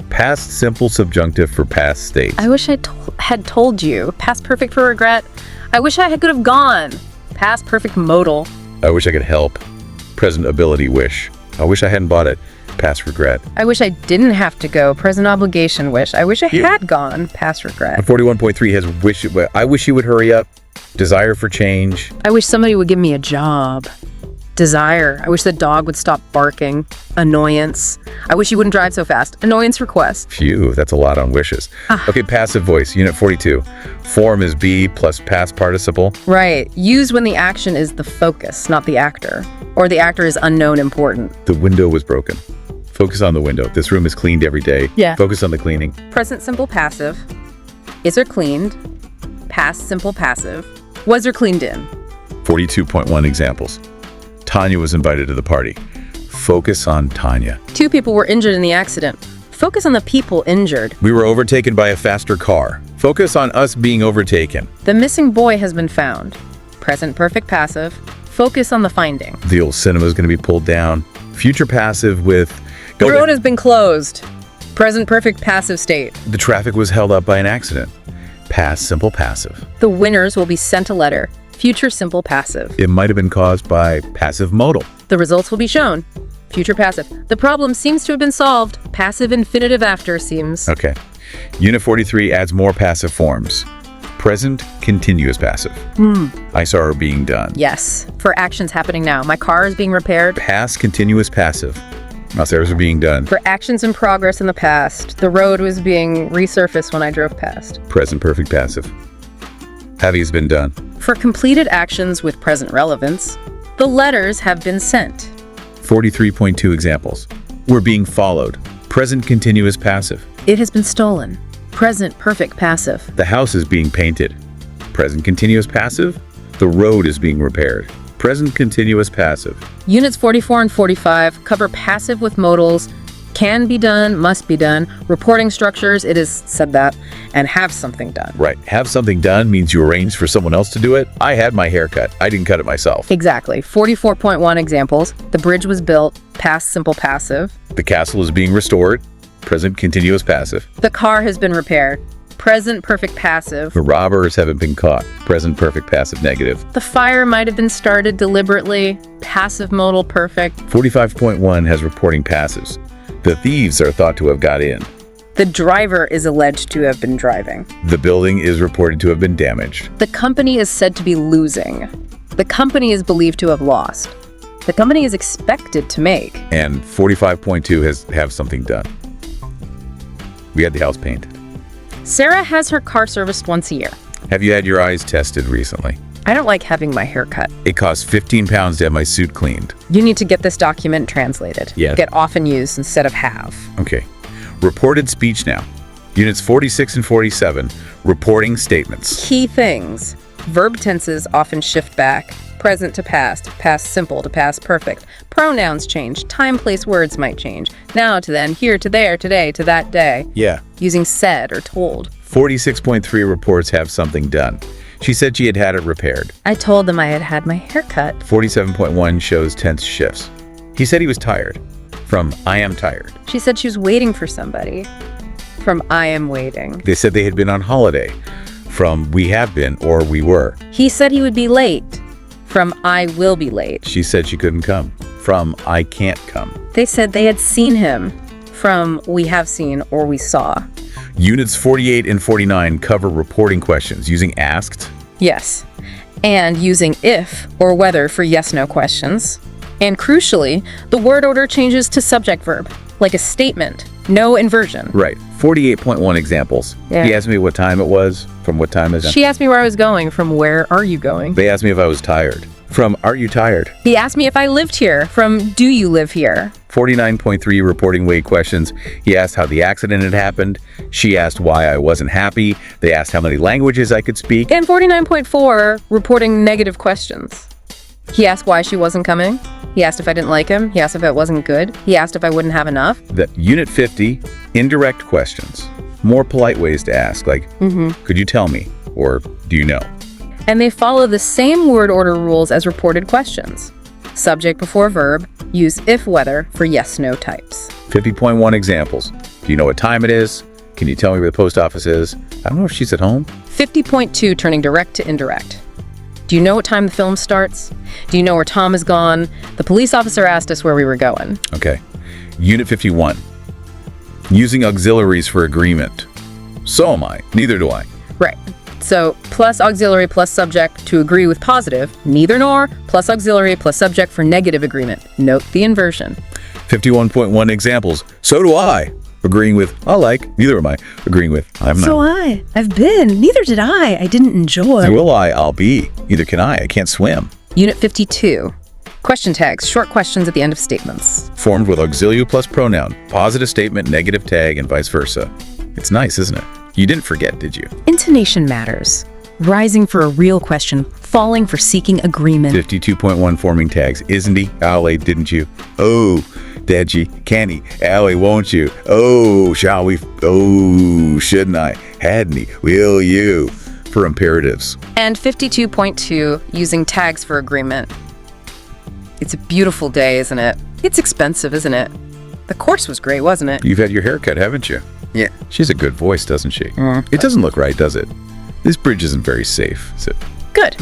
Past simple subjunctive for past state. I wish I had told you. Past perfect for regret. I wish I could have gone. Past perfect modal. I wish I could help. Present ability wish. I wish I hadn't bought it. Past regret. I wish I didn't have to go. Present obligation wish. I wish I had gone. Past regret. And 41.3 has wish. I wish you would hurry up. Desire for change. I wish somebody would give me a job. Desire. I wish the dog would stop barking. Annoyance. I wish you wouldn't drive so fast. Annoyance request. Phew, that's a lot on wishes. Okay, passive voice, unit 42. Form is be plus past participle. Right. Used when the action is the focus, not the actor. Or the actor is unknown important. The window was broken. Focus on the window. This room is cleaned every day. Yeah. Focus on the cleaning. Present simple passive. Is or cleaned. Past simple passive. Was or cleaned in. 42.1 examples. Tanya was invited to the party. Focus on Tanya. 2 people were injured in the accident. Focus on the people injured. We were overtaken by a faster car. Focus on us being overtaken. The missing boy has been found. Present perfect passive. Focus on the finding. The old cinema is going to be pulled down. Future passive with... The road has been closed. Present perfect passive state. The traffic was held up by an accident. Past simple passive. The winners will be sent a letter. Future simple passive. It might have been caused by passive modal. The results will be shown. Future passive. The problem seems to have been solved. Passive infinitive after seems. Okay. Unit 43 adds more passive forms. Present continuous passive. I saw her being done. Yes. For actions happening now. My car is being repaired. Past continuous passive. Massages are being done. For actions in progress in the past. The road was being resurfaced when I drove past. Present perfect passive. Has been done. For completed actions with present relevance. The letters have been sent. 43.2 examples. We're being followed. Present continuous passive. It has been stolen. Present perfect passive. The house is being painted. Present continuous passive. The road is being repaired. Present continuous passive. Units 44 and 45 cover passive with modals, can be done, must be done, reporting structures, it is said that, and have something done. Right. Have something done means you arranged for someone else to do it. I had my hair cut. I didn't cut it myself. Exactly. 44.1 examples. The bridge was built, past simple passive. The castle is being restored. Present continuous passive. The car has been repaired. Present perfect passive. The robbers haven't been caught. Present perfect passive negative. The fire might have been started deliberately. Passive modal perfect. 45.1 has reporting passives. The thieves are thought to have got in. The driver is alleged to have been driving. The building is reported to have been damaged. The company is said to be losing. The company is believed to have lost. The company is expected to make. And 45.2 have something done. We had the house painted. Sarah has her car serviced once a year. Have you had your eyes tested recently? I don't like having my hair cut. It costs 15 pounds to have my suit cleaned. You need to get this document translated. Yes. Get often used instead of have. Okay. Reported speech now. Units 46 and 47, reporting statements. Key things. Verb tenses often shift back. Present to past. Past simple to past perfect. Pronouns change. Time, place, words might change. Now to then, here to there, today to that day. Yeah. Using said or told. 46.3 reports have something done. She said she had had it repaired. I told them I had had my hair cut. 47.1 shows tense shifts. He said he was tired. From I am tired. She said she was waiting for somebody. From I am waiting. They said they had been on holiday. From we have been or we were. He said he would be late. From I will be late. She said she couldn't come. From I can't come. They said they had seen him. From we have seen or we saw. Units 48 and 49 cover reporting questions using asked. Yes. And using if or whether for yes-no questions. And crucially, the word order changes to subject verb, like a statement, no inversion. Right. 48.1 examples. Yeah. He asked me what time it was. From what time is it? She asked me where I was going. From where are you going? They asked me if I was tired. From are you tired? He asked me if I lived here. From do you live here? 49.3 reporting weight questions. He asked how the accident had happened. She asked why I wasn't happy. They asked how many languages I could speak. And 49.4, reporting negative questions. He asked why she wasn't coming. He asked if I didn't like him. He asked if it wasn't good. He asked if I wouldn't have enough. That Unit 50, indirect questions. More polite ways to ask, like, could you tell me? Or do you know? And they follow the same word order rules as reported questions. Subject before verb, use if whether for yes/no types. 50.1 examples. Do you know what time it is? Can you tell me where the post office is? I don't know if she's at home. 50.2, turning direct to indirect. Do you know what time the film starts? Do you know where Tom is gone? The police officer asked us where we were going. Okay. Unit 51. Using auxiliaries for agreement. So am I. Neither do I. Right. So plus auxiliary plus subject to agree with positive, neither nor, plus auxiliary plus subject for negative agreement. Note the inversion. 51.1 examples. So do I. Agreeing with, I like. Neither am I. Agreeing with, I'm not. I've been. Neither did I didn't enjoy. Will I? I'll be. Neither can I can't swim. Unit 52. Question tags, short questions at the end of statements. Formed with auxiliary plus pronoun. Positive statement, negative tag, and vice versa. It's nice, isn't it? You didn't forget, did you? Intonation matters. Rising for a real question, falling for seeking agreement. 52.1 forming tags. Isn't he? Owly, didn't you? Oh, did you? Can he? Owly, won't you? Oh, shall we? Oh, shouldn't I? Hadn't he? Will you? For imperatives. And 52.2, using tags for agreement. It's a beautiful day, isn't it? It's expensive, isn't it? The course was great, wasn't it? You've had your hair cut, haven't you? Yeah. She has a good voice, doesn't she? It doesn't look right, does it? This bridge isn't very safe, is it? Good.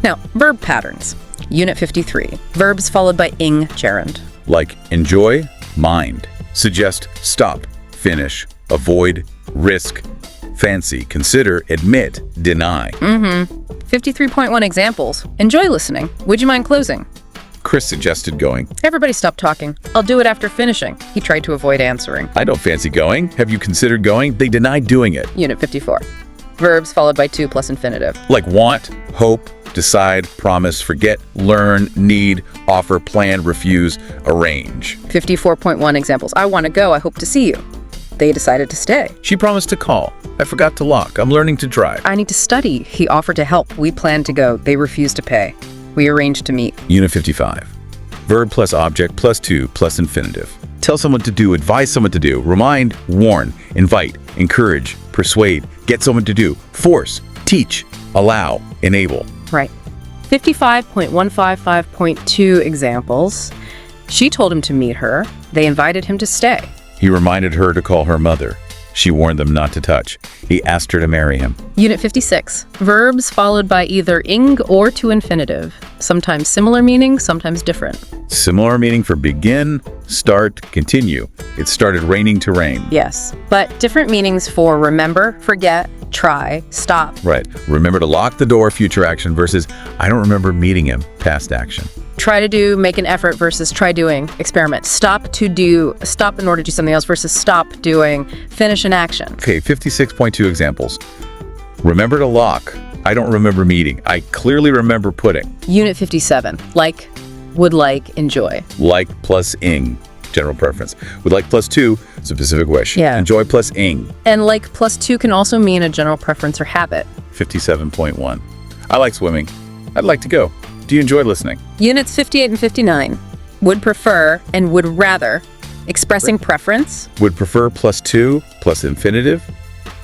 Now, verb patterns. Unit 53. Verbs followed by ing gerund. Like enjoy, mind. Suggest, stop, finish, avoid, risk, fancy, consider, admit, deny. 53.1 examples. Enjoy listening. Would you mind closing? Chris suggested going. Everybody stop talking. I'll do it after finishing. He tried to avoid answering. I don't fancy going. Have you considered going? They denied doing it. Unit 54. Verbs followed by to plus infinitive. Like want, hope, decide, promise, forget, learn, need, offer, plan, refuse, arrange. 54.1 examples. I want to go. I hope to see you. They decided to stay. She promised to call. I forgot to lock. I'm learning to drive. I need to study. He offered to help. We planned to go. They refused to pay. We arranged to meet. Unit 55. Verb plus object plus to plus infinitive. Tell someone to do, advise someone to do, remind, warn, invite, encourage, persuade, get someone to do, force, teach, allow, enable. Right. 55.155.2 examples. She told him to meet her. They invited him to stay. He reminded her to call her mother. She warned them not to touch. He asked her to marry him. Unit 56. Verbs followed by either ing or to infinitive. Sometimes similar meaning, sometimes different. Similar meaning for begin, start, continue. It started raining to rain. Yes, but different meanings for remember, forget, try, stop. Right. Remember to lock the door, future action, versus I don't remember meeting him, past action. Try to do, make an effort versus try doing, experiment. Stop to do, stop in order to do something else versus stop doing, finish an action. Okay, 56.2 examples. Remember to lock. I don't remember meeting. I clearly remember putting. Unit 57. Like, would like, enjoy. Like plus ing, general preference. Would like plus to, specific wish. Yeah. Enjoy plus ing. And like plus to can also mean a general preference or habit. 57.1. I like swimming. I'd like to go. Do you enjoy listening? Units 58 and 59. Would prefer and would rather. Expressing preference. Would prefer plus to plus infinitive.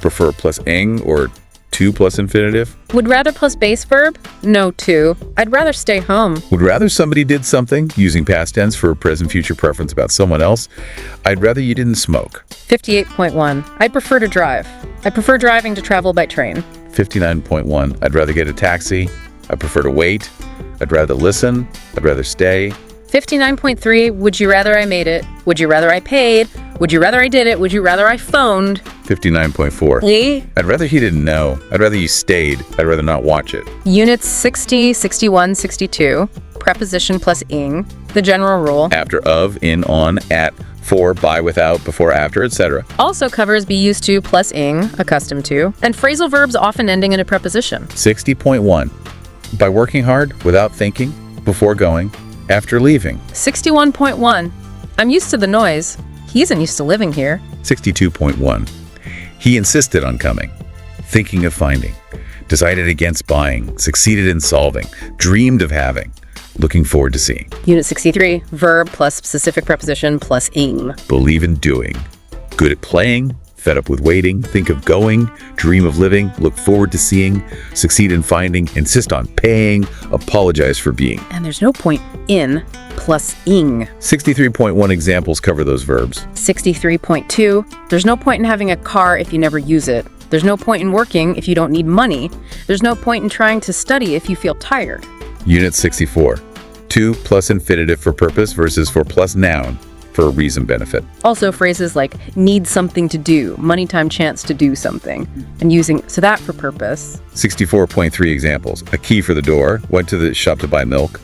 Prefer plus ing or to plus infinitive. Would rather plus base verb. No to. I'd rather stay home. Would rather somebody did something, using past tense for a present future preference about someone else. I'd rather you didn't smoke. 58.1. I'd prefer to drive. I prefer driving to travel by train. 59.1. I'd rather get a taxi. I prefer to wait. I'd rather listen. I'd rather stay. 59.3. Would you rather I made it? Would you rather I paid? Would you rather I did it? Would you rather I phoned? 59.4. I'd rather he didn't know. I'd rather you stayed. I'd rather not watch it. Units 60, 61, 62. Preposition plus ing. The general rule. After, of, in, on, at, for, by, without, before, after, etc. Also covers be used to plus ing, accustomed to. And phrasal verbs often ending in a preposition. 60.1. By working hard, without thinking, before going, after leaving. 61.1. I'm used to the noise. He isn't used to living here. 62.1. He insisted on coming, thinking of finding, decided against buying, succeeded in solving, dreamed of having, looking forward to seeing. Unit 63, verb plus specific preposition plus ing. Believe in doing, good at playing, fed up with waiting, think of going, dream of living, look forward to seeing, succeed in finding, insist on paying, apologize for being. And there's no point in plus ing. 63.1 examples cover those verbs. 63.2, there's no point in having a car if you never use it. There's no point in working if you don't need money. There's no point in trying to study if you feel tired. Unit 64. To plus infinitive for purpose versus for plus noun for a reason benefit. Also phrases like need something to do, money time chance to do something, and using so that for purpose. 64.3 examples. A key for the door, went to the shop to buy milk,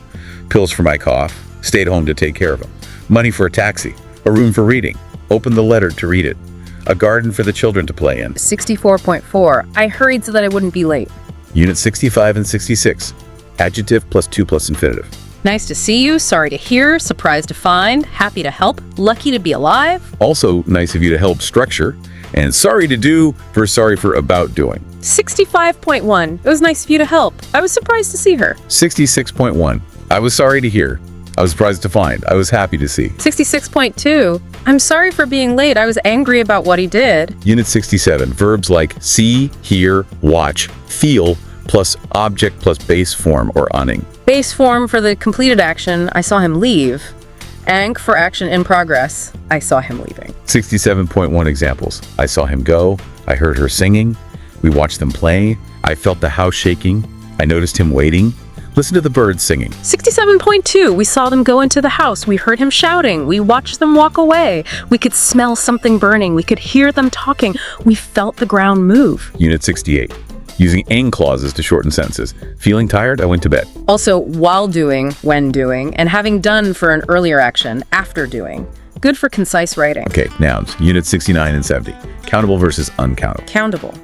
pills for my cough, stayed home to take care of him, money for a taxi, a room for reading, opened the letter to read it, a garden for the children to play in. 64.4, I hurried so that I wouldn't be late. Unit 65 and 66. Adjective plus to plus infinitive. Nice to see you, sorry to hear, surprised to find, happy to help, lucky to be alive. Also nice of you to help structure, and sorry to do for sorry for about doing. 65.1, it was nice of you to help. I was surprised to see her. 66.1. I was sorry to hear. I was surprised to find. I was happy to see. 66.2, I'm sorry for being late. I was angry about what he did. Unit 67. Verbs like see, hear, watch, feel, plus object plus base form or awning. Base form for the completed action, I saw him leave. Ank for action in progress, I saw him leaving. 67.1 examples. I saw him go. I heard her singing. We watched them play. I felt the house shaking. I noticed him waiting. Listen to the birds singing. 67.2, we saw them go into the house. We heard him shouting. We watched them walk away. We could smell something burning. We could hear them talking. We felt the ground move. Unit 68. Using ing clauses to shorten sentences. Feeling tired? I went to bed. Also, while doing, when doing, and having done for an earlier action, after doing. Good for concise writing. Okay, nouns. Unit 69 and 70. Countable versus uncountable. Countable.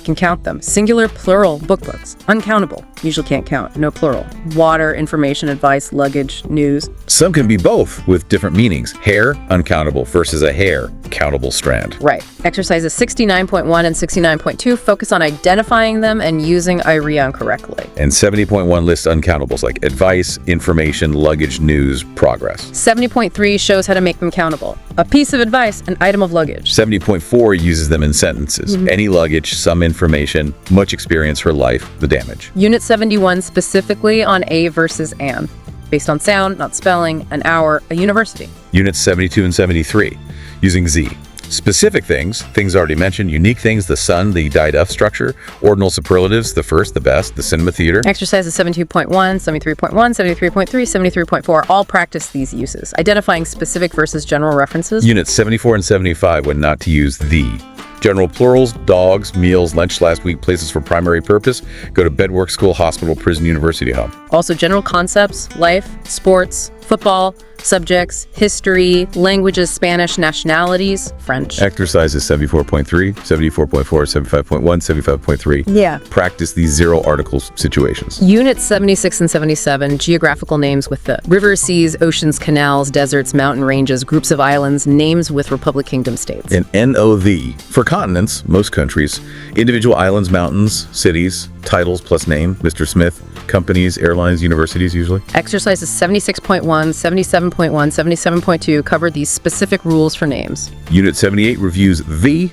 Can count them. Singular, plural, books. Uncountable. Usually can't count. No plural. Water, information, advice, luggage, news. Some can be both with different meanings. Hair, uncountable, versus a hair, countable strand. Right. Exercises 69.1 and 69.2 focus on identifying them and using Irion correctly. And 70.1 lists uncountables like advice, information, luggage, news, progress. 70.3 shows how to make them countable. A piece of advice, an item of luggage. 70.4 uses them in sentences. Any luggage, some information, much experience, her life, the damage. Unit 71 specifically on a versus an. Based on sound, not spelling, an hour, a university. Units 72 and 73, using Z. Specific things already mentioned, unique things, the sun, the died-up structure, ordinal superlatives, the first, the best, the cinema theater. Exercises 72.1, 73.1, 73.3, 73.4 all practice these uses, identifying specific versus general references. Units 74 and 75 when not to use the. General plurals, dogs, meals, lunch last week, places for primary purpose, go to bed, work, school, hospital, prison, university, home. Also general concepts, life, sports, football, subjects, history, languages, Spanish, nationalities, French. Exercises 74.3, 74.4, 75.1, 75.3. Yeah. Practice these zero article situations. Units 76 and 77, geographical names with the rivers, seas, oceans, canals, deserts, mountain ranges, groups of islands, names with Republic Kingdom states. And NOV. For continents, most countries, individual islands, mountains, cities, titles plus name, Mr. Smith, companies, airlines, universities usually. Exercises 76.1, 77.1, 77.2 cover these specific rules for names. Unit 78 reviews the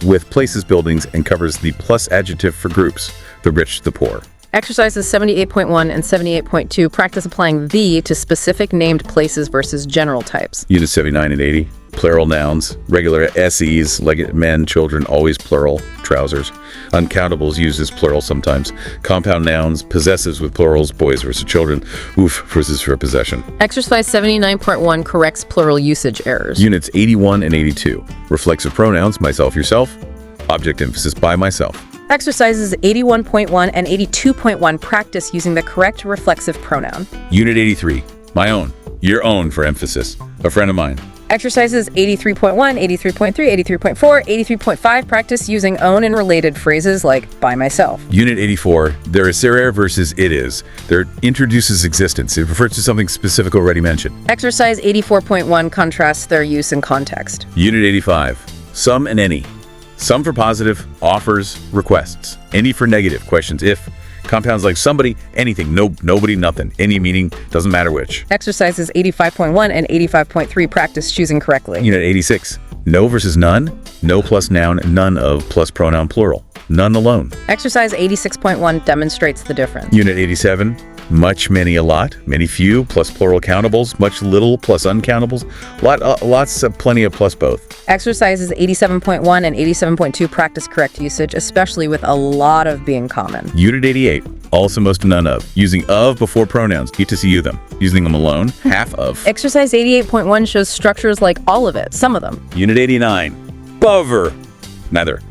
with places, buildings, and covers the plus adjective for groups, the rich, the poor. Exercises 78.1 and 78.2 practice applying the to specific named places versus general types. Units 79 and 80, plural nouns, regular SEs, like men, children, always plural, trousers. Uncountables uses plural sometimes. Compound nouns, possessives with plurals, boys versus children, oof versus for possession. Exercise 79.1 corrects plural usage errors. Units 81 and 82, reflexive pronouns, myself, yourself, object emphasis by myself. Exercises 81.1 and 82.1 practice using the correct reflexive pronoun. Unit 83, my own, your own for emphasis, a friend of mine. Exercises 83.1, 83.3, 83.4, 83.5 practice using own and related phrases like by myself. Unit 84, there is there versus it is. There introduces existence. It refers to something specific already mentioned. Exercise 84.1 contrasts their use in context. Unit 85, some and any. Some for positive, offers, requests. Any for negative, questions if. Compounds like somebody, anything, no, nobody, nothing. Any meaning, doesn't matter which. Exercises 85.1 and 85.3 practice choosing correctly. Unit 86, no versus none. No plus noun, none of plus pronoun plural. None alone. Exercise 86.1 demonstrates the difference. Unit 87, much, many, a lot. Many, few, plus plural countables. Much, little, plus uncountables. Lots of plenty of plus both. Exercises 87.1 and 87.2 practice correct usage, especially with a lot of being common. Unit 88, also most of, none of. Using of before pronouns, get to see you them. Using them alone, half of. Exercise 88.1 shows structures like all of it, some of them. Unit 89, bover. Neither.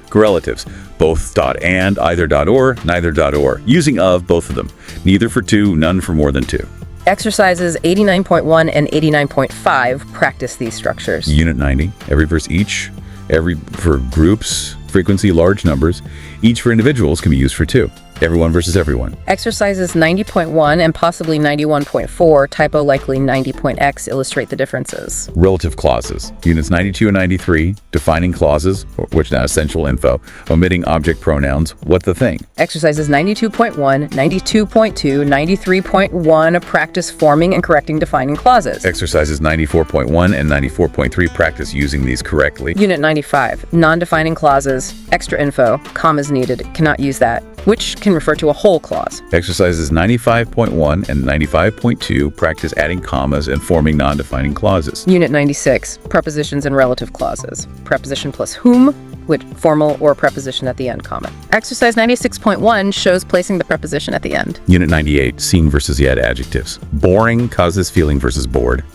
Correlatives, both dot and, either dot or, neither dot or. Using of, both of them. Neither for two, none for more than two. Exercises 89.1 and 89.5 practice these structures. Unit 90, every verse each, every for groups, frequency, large numbers. Each for individuals can be used for two. Everyone versus everyone. Exercises 90.1 and possibly 91.4, typo likely 90.x, illustrate the differences. Relative clauses. Units 92 and 93, defining clauses, which now essential info, omitting object pronouns, what the thing. Exercises 92.1, 92.2, 93.1, practice forming and correcting defining clauses. Exercises 94.1 and 94.3, practice using these correctly. Unit 95, non-defining clauses, extra info, commas needed, cannot use that, which can refer to a whole clause. Exercises 95.1 and 95.2, practice adding commas and forming non-defining clauses. Unit 96, prepositions and relative clauses. Preposition plus whom, with formal or preposition at the end, comma. Exercise 96.1 shows placing the preposition at the end. Unit 98, seeing versus yet adjectives. Boring causes feeling versus bored.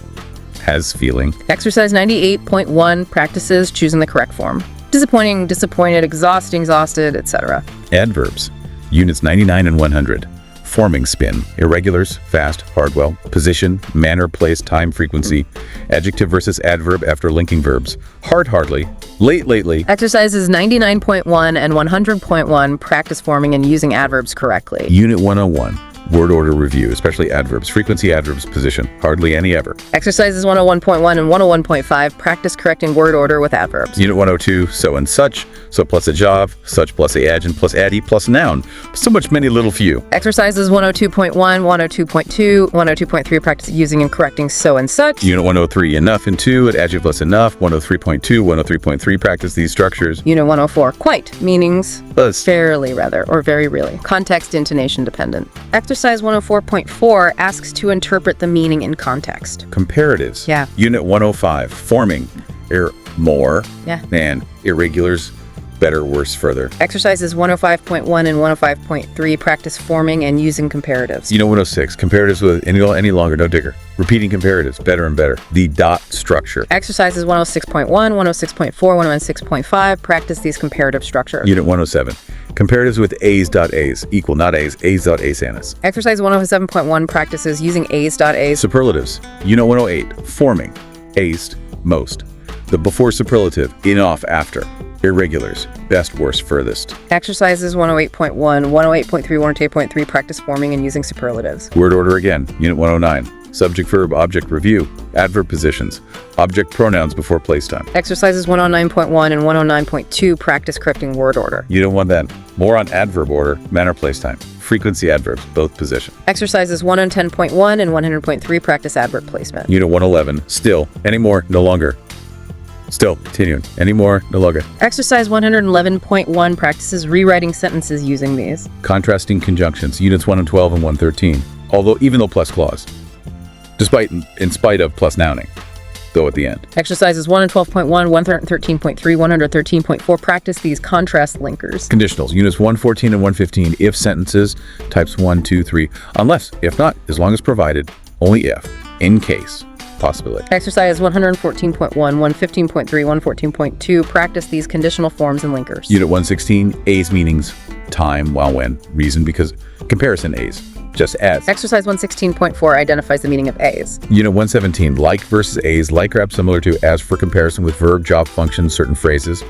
Has feeling. Exercise 98.1 practices choosing the correct form. Disappointing, disappointed, exhausting, exhausted, etc. Adverbs. Units 99 and 100. Forming spin. Irregulars, fast, hardwell. Position, manner, place, time, frequency. Adjective versus adverb after linking verbs. Hard, hardly. Late, lately. Exercises 99.1 and 100.1 practice forming and using adverbs correctly. Unit 101. Word order review, especially adverbs. Frequency, adverbs, position. Hardly any, ever. Exercises 101.1 and 101.5 practice correcting word order with adverbs. Unit 102, so and such. So plus a job, such plus a adjunct plus addy plus noun. So much many little few. Exercises 102.1, 102.2, 102.3 practice using and correcting so and such. Unit 103, enough and two, adjective plus enough. 103.2, 103.3 practice these structures. Unit 104, quite, meanings, Us. fairly rather, or very really. Context, intonation dependent. Exercise 104.4 asks to interpret the meaning in context. Comparatives. Yeah. Unit 105, forming. More. Yeah. And irregulars, better, worse, further. Exercises 105.1 and 105.3 practice forming and using comparatives. Unit 106, comparatives with any longer, no digger. Repeating comparatives, better and better. The dot structure. Exercises 106.1, 106.4, 106.5 practice these comparative structures. Unit 107, comparatives with A's, equal, not A's dot asanis. Exercise 107.1 practices using A's. Superlatives. Unit 108, forming. Aced, most. The before superlative, in, off, after. Irregulars, best, worst, furthest. Exercises 108.1, 108.3, 108.3 practice forming and using superlatives. Word order again. Unit 109, subject, verb, object, review. Adverb positions. Object pronouns before placetime. Exercises 109.1 and 109.2 practice correcting word order. Unit 1 then. More on adverb order, manner, placetime. Frequency adverbs, both position. Exercises 110.1 and 100.3 practice adverb placement. Unit 111, still, anymore, no longer. Still, continuing, anymore, no longer. Exercise 111.1 practices rewriting sentences using these. Contrasting conjunctions, units 1 and 12 and 113. Even though plus clause. In spite of plus nouning, though at the end. Exercises 112.1, 113.3, 113.4 practice these contrast linkers. Conditionals, units 114 and 115, if sentences, types 1, 2, 3, unless, if not, as long as provided, only if, in case, possibility. Exercise 114.1, 115.3, 114.2 practice these conditional forms and linkers. Unit 116, A's meanings, time, while, when, reason, because, comparison A's. just as. Exercise 116.4 identifies the meaning of A's. Unit 117, like versus as, like or similar to, as for comparison with verb, job, function, certain phrases,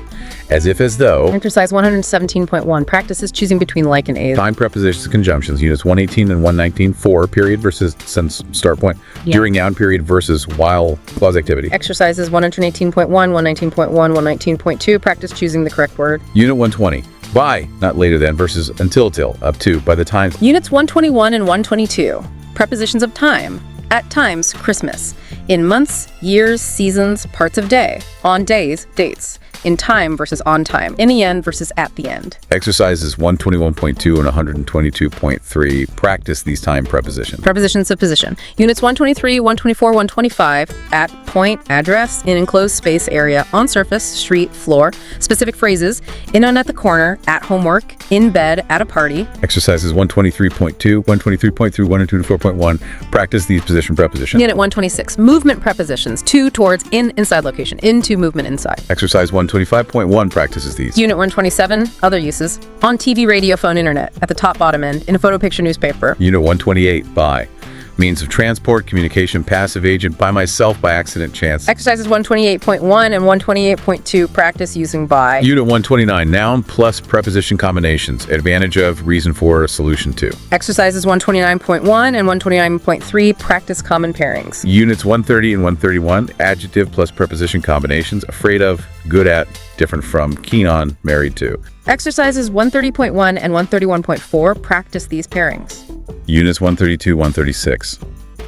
as if, as though. Exercise 117.1 practices choosing between like and A's. Time, prepositions, conjunctions. Units 118 and 119, for, period versus since start point, during noun period versus while clause activity. Exercises 118.1, 119.1, 119.2 practice choosing the correct word. Unit 120, by, not later than, versus until, till, up to, by the time. Units 121 and 122 prepositions of time. At times, Christmas. In months, years, seasons, parts of day. On days, dates. In time versus on time. In the end versus at the end. Exercises 121.2 and 122.3 practice these time prepositions. Prepositions of position. Units 123, 124, 125. At, point, address, in enclosed space area, on surface, street, floor. Specific phrases. In and at the corner, at homework, in bed, at a party. Exercises 123.2, 123.3, 124.1 practice these position prepositions. Unit 126. Movement prepositions. To, towards, in, inside location. Into, movement, inside. Exercise 125.1 practices these. Unit 127, other uses. On TV, radio, phone, internet. At the top, bottom end. In a photo, picture, newspaper. Unit 128, by. Means of transport, communication, passive agent, by myself, by accident, chance. Exercises 128.1 and 128.2 practice using by. Unit 129, noun plus preposition combinations. Advantage of, reason for, solution to. Exercises 129.1 and 129.3 practice common pairings. Units 130 and 131, adjective plus preposition combinations. Afraid of, good at, different from, keen on, married to. Exercises 130.1 and 131.4 practice these pairings. Units 132, 136.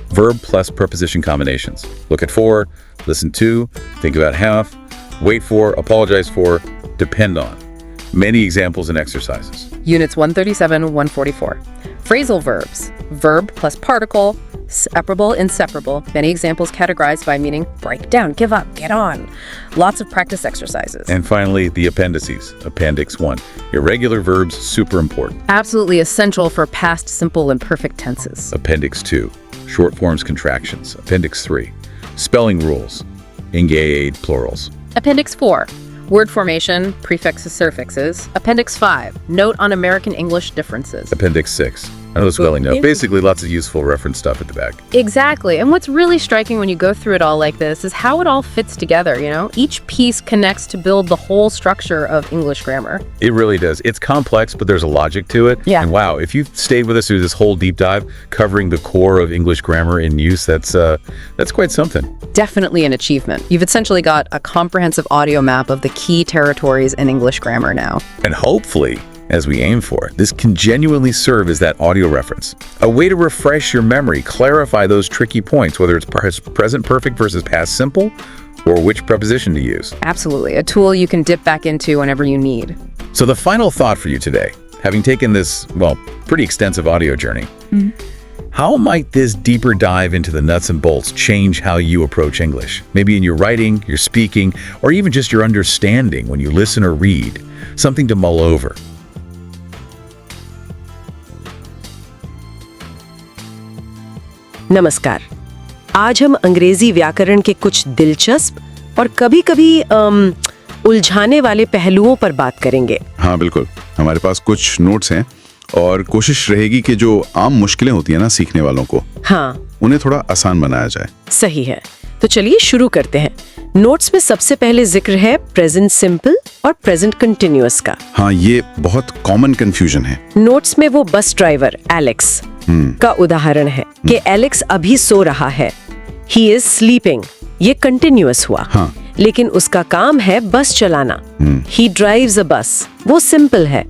Verb plus preposition combinations. Look at for, listen to, think about have, wait for, apologize for, depend on. Many examples and exercises. Units 137, 144. Phrasal verbs. Verb plus particle. Separable, inseparable. Many examples categorized by meaning break down, give up, get on. Lots of practice exercises. And finally, the appendices. Appendix 1. Irregular verbs, super important. Absolutely essential for past, simple, and perfect tenses. Appendix 2. Short forms contractions. Appendix 3. Spelling rules. Engaged plurals. Appendix 4. Word formation, prefixes, suffixes. Appendix 5. Note on American English differences. Appendix 6. Another spelling note. Basically, lots of useful reference stuff at the back. Exactly. And what's really striking when you go through it all like this is how it all fits together, you know? Each piece connects to build the whole structure of English grammar. It really does. It's complex, but there's a logic to it. Yeah. And wow, if you've stayed with us through this whole deep dive covering the core of English grammar in use, that's quite something. Definitely an achievement. You've essentially got a comprehensive audio map of the key territories in English grammar now. And hopefully, as we aim for, this can genuinely serve as that audio reference. A way to refresh your memory, clarify those tricky points, whether it's present perfect versus past simple, or which preposition to use. Absolutely. A tool you can dip back into whenever you need. So the final thought for you today, having taken this, well, pretty extensive audio journey, how might this deeper dive into the nuts and bolts change how you approach English? Maybe in your writing, your speaking, or even just your understanding when you listen or read. Something to mull over. नमस्कार। आज हम अंग्रेजी व्याकरण के कुछ दिलचस्प और कभी-कभी उलझाने वाले पहलुओं पर बात करेंगे। हाँ बिल्कुल, हमारे पास कुछ नोट्स हैं और कोशिश रहेगी कि जो आम मुश्किलें होती है ना सीखने वालों को, हाँ, उन्हें थोड़ा आसान बनाया जाए। सही है। तो चलिए शुरू करते हैं। नोट्स में सबसे पहले जिक्र है प्रेजेंट सिंपल और प्रेजेंट कंटिन्यूअस का। हाँ, ये बहुत कॉमन कंफ्यूजन है। नोट्स में वो बस ड्राइवर एलेक्स का उदाहरण है कि एलेक्स अभी सो रहा है। ही इज स्लीपिंग, ये कंटिन्यूअस हुआ। हाँ। लेकिन उसका काम है बस चलाना। ही ड्राइव्स अ बस, वो सिंपल है।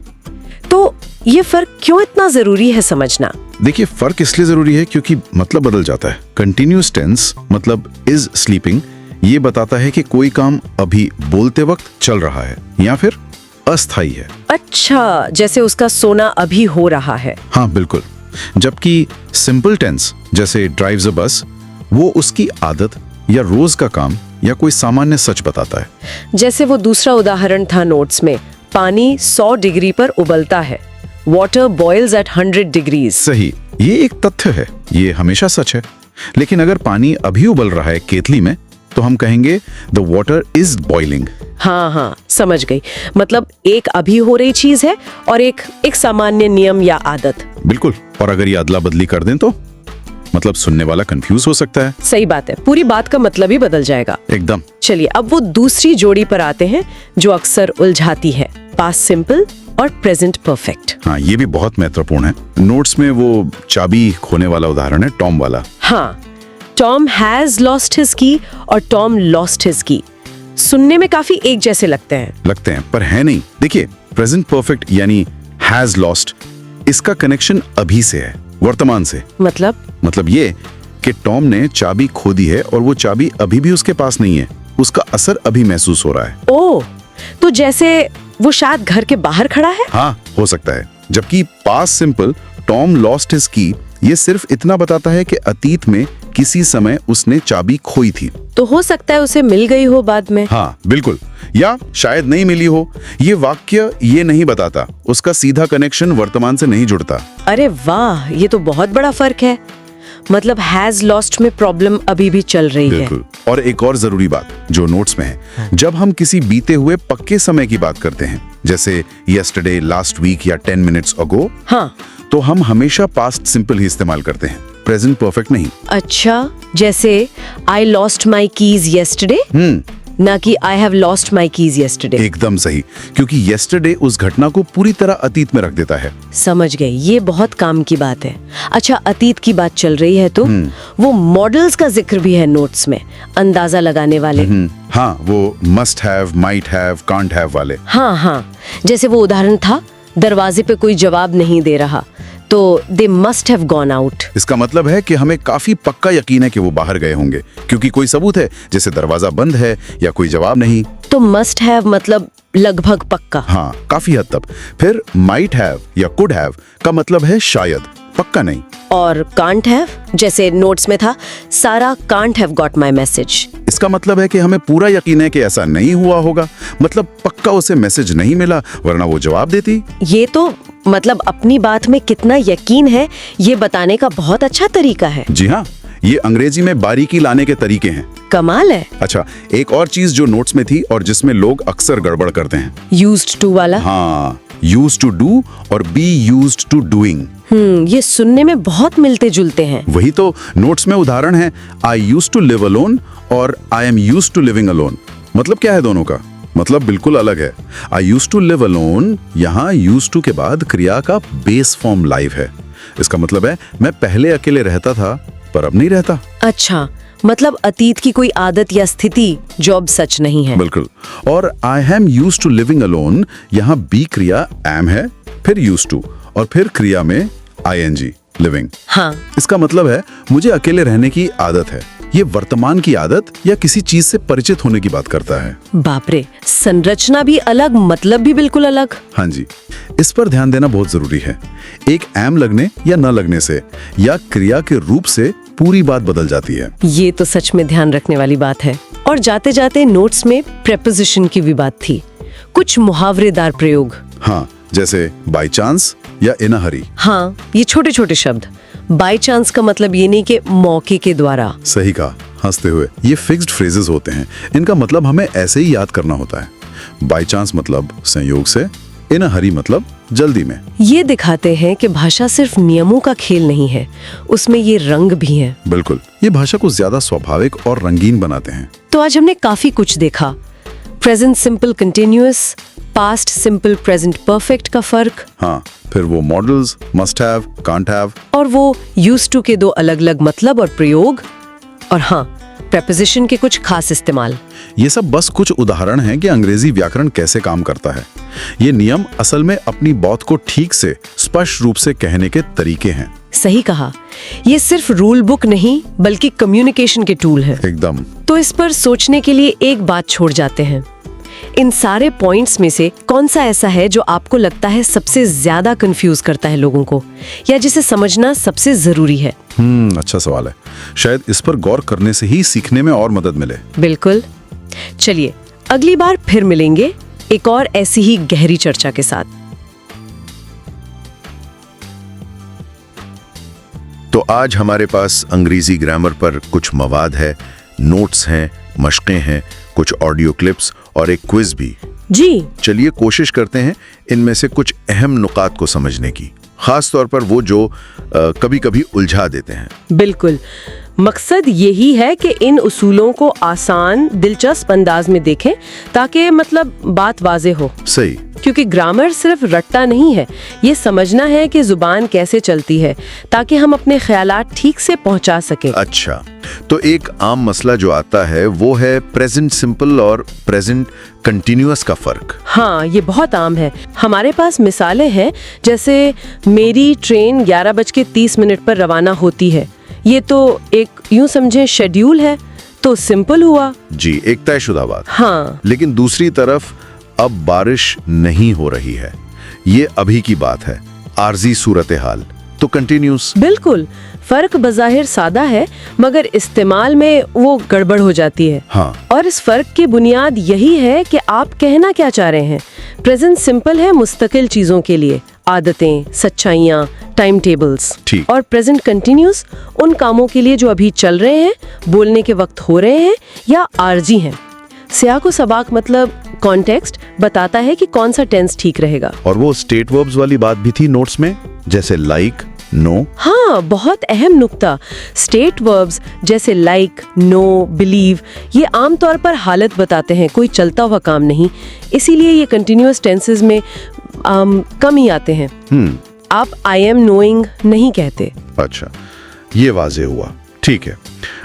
तो ये फर्क क्यों इतना जरूरी है समझना? देखिए, फर्क इसलिए जरूरी है क्योंकि मतलब बदल जाता है। कंटिन्यूअस टेंस मतलब इज स्लीपिंग, ये बताता है कि कोई काम अभी बोलते वक्त चल रहा है या फिर अस्थायी है। अच्छा, जैसे उसका सोना अभी हो रहा है। हाँ बिल्कुल। जबकि सिंपल टेंस जैसे ड्राइव्स अ बस, वो उसकी आदत या रोज का काम या कोई सामान्य सच बताता है। जैसे वो दूसरा उदाहरण था नोट्स में, पानी 100 डिग्री पर उबलता है। Water boils at 100 degrees. सही, ये एक तथ्य है, ये हमेशा सच है। लेकिन अगर पानी अभी उबल रहा है केतली में, तो हम कहेंगे द वाटर इज बॉइलिंग। हाँ हाँ, समझ गई। मतलब एक अभी हो रही चीज है और एक सामान्य नियम या आदत। बिल्कुल। और अगर ये अदला बदली कर दें तो मतलब सुनने वाला कंफ्यूज हो सकता है। सही बात है, पूरी बात का मतलब ही बदल जाएगा। एकदम। चलिए अब वो दूसरी जोड़ी पर आते हैं जो अक्सर उलझाती है, पास्ट सिंपल और प्रेजेंट परफेक्ट। हाँ, ये भी बहुत महत्वपूर्ण है। नोट्स में वो चाबी खोने वाला उदाहरण है, टॉम वाला। हाँ, टॉम हैज लॉस्ट हिज की और टॉम लॉस्ट हिज की सुनने में काफी एक जैसे लगते हैं, पर है नहीं। देखिए, प्रेजेंट परफेक्ट यानी हैज लॉस्ट, इसका कनेक्शन अभी से है, वर्तमान से। मतलब ये कि टॉम ने चाबी खो दी है और वो चाबी अभी भी उसके पास नहीं है, उसका असर अभी महसूस हो रहा है। ओह, तो जैसे वो शायद घर के बाहर खड़ा है। हाँ, हो सकता है। जबकि past simple Tom lost his की ये सिर्फ इतना बताता है कि अतीत में किसी समय उसने चाबी खोई थी। तो हो सकता है उसे मिल गई हो बाद में। हाँ बिल्कुल, या शायद नहीं मिली हो। ये वाक्य ये नहीं बताता, उसका सीधा कनेक्शन वर्तमान से नहीं जुड़ता। अरे वाह, ये तो बहुत बड़ा फर्क है। मतलब हैज लॉस्ट में प्रॉब्लम अभी भी चल रही है। बिल्कुल। और एक और जरूरी बात जो नोट्स में है, जब हम किसी बीते हुए पक्के समय की बात करते हैं, जैसे यस्टरडे, लास्ट वीक या 10 मिनट्स अगो, हाँ, तो हम हमेशा पास्ट सिंपल ही इस्तेमाल करते हैं, प्रेजेंट परफेक्ट नहीं। अच्छा, जैसे I lost my keys yesterday, ना कि I have lost my keys yesterday. एकदम सही, क्योंकि येस्टरडे उस घटना को पूरी तरह अतीत में रख देता है। समझ गई, ये बहुत काम की बात है। अच्छा, अतीत की बात चल रही है तो वो मॉडल्स का जिक्र भी है नोट्स में, अंदाजा लगाने वाले। हाँ, वो must have, might have, can't have वाले। हाँ हाँ, जैसे वो उदाहरण था, दरवाजे पे कोई जवाब नहीं दे रहा तो they must have gone out. इसका मतलब है कि हमें काफी पक्का यकीन है कि वो बाहर गए होंगे, क्योंकि कोई सबूत है, जैसे दरवाजा बंद है या कोई जवाब नहीं। तो मस्ट हैव मतलब लगभग पक्का। हाँ, काफी हद तक। फिर माइट हैव या कुड हैव का मतलब है शायद, पक्का नहीं। और कांट हैव, जैसे नोट्स में था, सारा can't have got my message. इसका मतलब है कि हमें पूरा यकीन है कि ऐसा नहीं हुआ होगा, मतलब पक्का उसे मैसेज नहीं मिला, वरना वो जवाब देती। ये तो मतलब अपनी बात में कितना यकीन है ये बताने का बहुत अच्छा तरीका है। जी हाँ, ये अंग्रेजी में बारीकी लाने के तरीके हैं। कमाल है। अच्छा, एक और चीज जो नोट्स में थी और जिसमें लोग अक्सर गड़बड़ करते हैं, यूज्ड टू वाला। हाँ, यूज्ड टू डू और बी यूज्ड टू डूइंग। ये सुनने में बहुत मिलते जुलते हैं। वही तो नोट्स में उदाहरण है, I used to live alone और I am used to living alone. मतलब क्या है दोनों का? मतलब बिल्कुल अलग है। I used to live alone, यहाँ यूज्ड टू के बाद क्रिया का बेस फॉर्म लाइव है। इसका मतलब है मैं पहले अकेले रहता था पर अब नहीं रहता। अच्छा, मतलब अतीत की कोई आदत या स्थिति जो अब सच नहीं है। बिल्कुल। और I am used to living alone, यहाँ बी क्रिया एम है, फिर यूज्ड टू और फिर क्रिया में आईएनजी लिविंग। हाँ, इसका मतलब है मुझे अकेले रहने की आदत है। ये वर्तमान की आदत या किसी चीज से परिचित होने की बात करता है। बाप रे, संरचना भी अलग, मतलब भी बिल्कुल अलग। हाँ जी, इस पर ध्यान देना बहुत जरूरी है। एक एम लगने या न लगने से या क्रिया के रूप से पूरी बात बदल जाती है। ये तो सच में ध्यान रखने वाली बात है। और जाते जाते नोट्स में प्रेपोजिशन की भी बात थी, कुछ मुहावरेदार प्रयोग। हाँ, जैसे बाय चांस या इन अ हरी। हाँ, ये छोटे छोटे शब्द। बाय चांस का मतलब ये नहीं कि मौके के द्वारा। सही कहा, हंसते हुए। ये फिक्स्ड फ्रेजेस होते हैं, इनका मतलब हमें ऐसे ही याद करना होता है। बाय चांस मतलब संयोग से, इन अ हरी मतलब जल्दी में। ये दिखाते हैं कि भाषा सिर्फ नियमों का खेल नहीं है, उसमें ये रंग भी हैं। बिल्कुल, ये भाषा को ज्यादा स्वाभाविक और रंगीन बनाते हैं। तो आज हमने काफी कुछ देखा। Present simple continuous, past simple present perfect का फर्क। हाँ, फिर वो models must have, can't have, और वो यूज्ड टू के दो अलग अलग मतलब और प्रयोग। और हाँ, प्रेपोजिशन के कुछ खास इस्तेमाल। ये सब बस कुछ उदाहरण हैं कि अंग्रेजी व्याकरण कैसे काम करता है। ये नियम असल में अपनी बात को ठीक से स्पष्ट रूप से कहने के तरीके हैं। सही कहा, ये सिर्फ रूल बुक नहीं बल्कि कम्युनिकेशन के टूल है। एकदम। तो इस पर सोचने के लिए एक बात छोड़ जाते हैं। इन सारे पॉइंट्स में से कौन सा ऐसा है जो आपको लगता है सबसे ज्यादा कंफ्यूज करता है लोगों को, या जिसे समझना सबसे जरूरी है? अच्छा सवाल है। शायद इस पर गौर करने से ही सीखने में और मदद मिले। बिल्कुल। चलिए, अगली बार फिर मिलेंगे एक और ऐसी ही गहरी चर्चा के साथ। तो आज हमारे पास अंग्रेजी ग्रामर पर कुछ मवाद है नोट्स हैं, मशक़ें हैं, कुछ ऑडियो क्लिप्स और एक क्विज भी। जी। चलिए कोशिश करते हैं इनमें से कुछ अहम नुकात को समझने की, खास तौर पर वो जो कभी-कभी उलझा देते हैं। बिल्कुल, मकसद यही है कि इन उसूलों को आसान, दिलचस्प अंदाज में देखें ताकि मतलब बात वाज़े हो। सही। क्योंकि ग्रामर सिर्फ रट्टा नहीं है, ये समझना है कि जुबान कैसे चलती है ताकि हम अपने ख्यालात ठीक से पहुंचा सकें। अच्छा, तो एक आम मसला जो आता है वो है प्रेजेंट सिंपल और प्रेजेंट कंटिन्यूअस का फर्क। हाँ, ये बहुत आम है। हमारे पास मिसालें हैं, जैसे मेरी ट्रेन 11:30 पर रवाना होती है। ये तो एक यूं समझे शेड्यूल है, तो सिंपल हुआ। जी, एक तयशुदा बात। हाँ। लेकिन दूसरी तरफ अब बारिश नहीं हो रही है, ये अभी की बात है, आर्जी सूरत हाल, तो कंटिन्यूस। बिल्कुल, फर्क बज़ाहिर सादा है मगर इस्तेमाल में वो गड़बड़ हो जाती है। हाँ। और इस फर्क की बुनियाद यही है कि आप कहना क्या चाह रहे हैं। प्रेजेंट सिंपल है मुस्तकिल चीजों के लिए, आदतें, सच्चाइयाँ, टाइम टेबल्स। ठीक। और प्रेजेंट कंटिन्यूस उन कामों के लिए जो अभी चल रहे हैं, बोलने के वक्त हो रहे हैं या आर्जी हैं। सियाको सबाक मतलब कॉन्टेक्स्ट बताता है कि कौन सा टेंस ठीक रहेगा। और वो स्टेट वर्ब्स वाली बात भी थी नोट्स में, जैसे लाइक, नो। हाँ, बहुत अहम नुक्ता। स्टेट वर्ब्स जैसे लाइक, नो, बिलीव ये आमतौर पर हालत बताते हैं, कोई चलता हुआ काम नहीं। इसीलिए ये कंटिन्यूअस टेंसेस में कम ही आते हैं। आप आई एम नोइंग नहीं कहते। अच्छा, ये वाजे हुआ। ठीक है,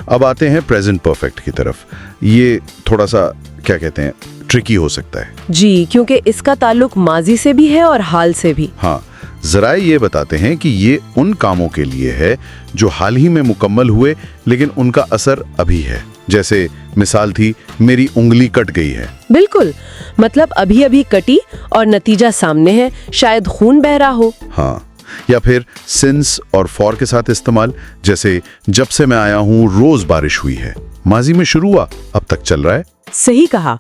अब आते हैं प्रेजेंट परफेक्ट की तरफ। ये थोड़ा सा क्या कहते हैं, ट्रिकी हो सकता है। जी, क्योंकि इसका ताल्लुक माजी से भी है और हाल से भी। हाँ, जरा ये बताते हैं कि ये उन कामों के लिए है जो हाल ही में मुकम्मल हुए लेकिन उनका असर अभी है। जैसे मिसाल थी, मेरी उंगली कट गई है। बिल्कुल, मतलब अभी अभी कटी और नतीजा सामने है, शायद खून बह रहा हो। हाँ, या फिर सिंस और फॉर के साथ इस्तेमाल, जैसे जब से मैं आया हूँ रोज बारिश हुई है। माजी में शुरू हुआ, अब तक चल रहा है। सही कहा।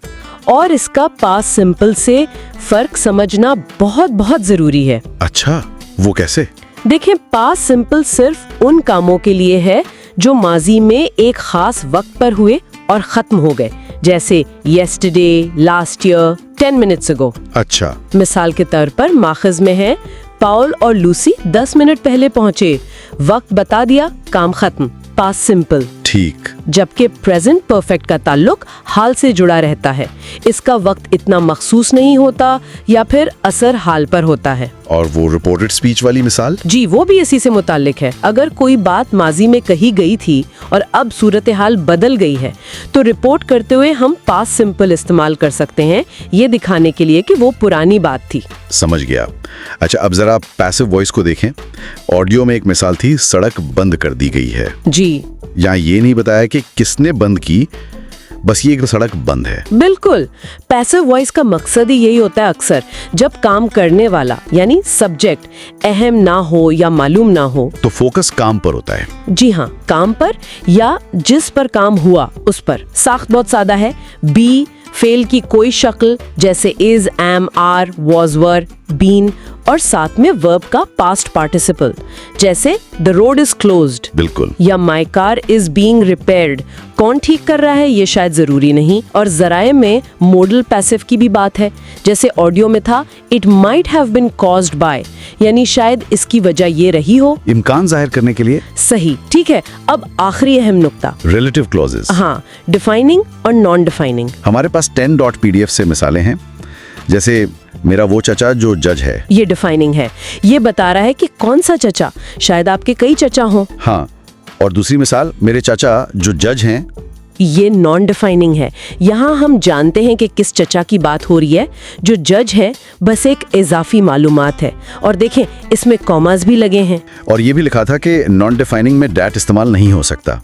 और इसका पास्ट सिंपल से फर्क समझना बहुत बहुत जरूरी है। अच्छा, वो कैसे? देखें, पास्ट सिंपल सिर्फ उन कामों के लिए है जो माजी में एक खास वक्त पर हुए और खत्म हो गए, जैसे yesterday, last year, 10 minutes ago। अच्छा। मिसाल के तौर पर माखज में है, पाउल और लूसी 10 मिनट पहले पहुंचे, वक्त बता दिया, काम खत्म, पास्ट सिंपल। ठीक। जबकि प्रेजेंट परफेक्ट का ताल्लुक हाल से जुड़ा रहता है, इसका वक्त इतना मखसूस नहीं होता या फिर असर हाल पर होता है। और वो रिपोर्टेड स्पीच वाली मिसाल? जी, वो भी इसी से मुताल्लिक है। अगर कोई बात माजी में कही गई थी और अब सूरत हाल बदल गई है, तो रिपोर्ट करते हुए हम पास्ट सिंपल इस्तेमाल कर सकते हैं, ये दिखाने के लिए कि वो पुरानी बात थी। समझ गया। अच्छा, अब जरा पैसिव वॉइस को देखें। ऑडियो में एक मिसाल थी, सड़क बंद कर दी गई है। जी। यहाँ ये नहीं बताया कि किसने बंद की, बस ये एक सड़क बंद है। बिल्कुल, पैसिव वॉइस का मकसद ही यही होता है अक्सर, जब काम करने वाला यानी सब्जेक्ट अहम ना हो या मालूम ना हो, तो फोकस काम पर होता है। जी हाँ, काम पर या जिस पर काम हुआ उस पर। साख्त बहुत सादा है, बी फेल की कोई शक्ल जैसे is, am, are, was, were, been और साथ में वर्ब का पास्ट पार्टिसिपल जैसे द रोड इज क्लोज्ड। बिल्कुल। या my car is being repaired. कौन ठीक कर रहा है ये शायद जरूरी नहीं। और जराए में मोडल पैसिव की भी बात है, जैसे ऑडियो में था it might have been caused by, यानी शायद इसकी वजह ये रही हो। इम्कान जाहिर करने के लिए। सही, ठीक है। अब आखिरी अहम नुक्ता, रिलेटिव क्लॉजेस। हाँ, डिफाइनिंग और नॉन डिफाइनिंग। हमारे पास 10.pdf से मिसालें हैं, जैसे मेरा वो चचा जो जज है। ये डिफाइनिंग है, ये बता रहा है कि कौन सा चचा, शायद आपके कई चचा हों। हाँ, और दूसरी मिसाल, मेरे चाचा जो जज हैं। ये नॉन डिफाइनिंग है। यहाँ हम जानते हैं कि किस चचा की बात हो रही है, जो जज है, बस एक इजाफी मालूमात है। और देखें, इसमें कॉमास भी लगे हैं। और ये भी लिखा था कि नॉन डिफाइनिंग में डैट इस्तेमाल नहीं हो सकता,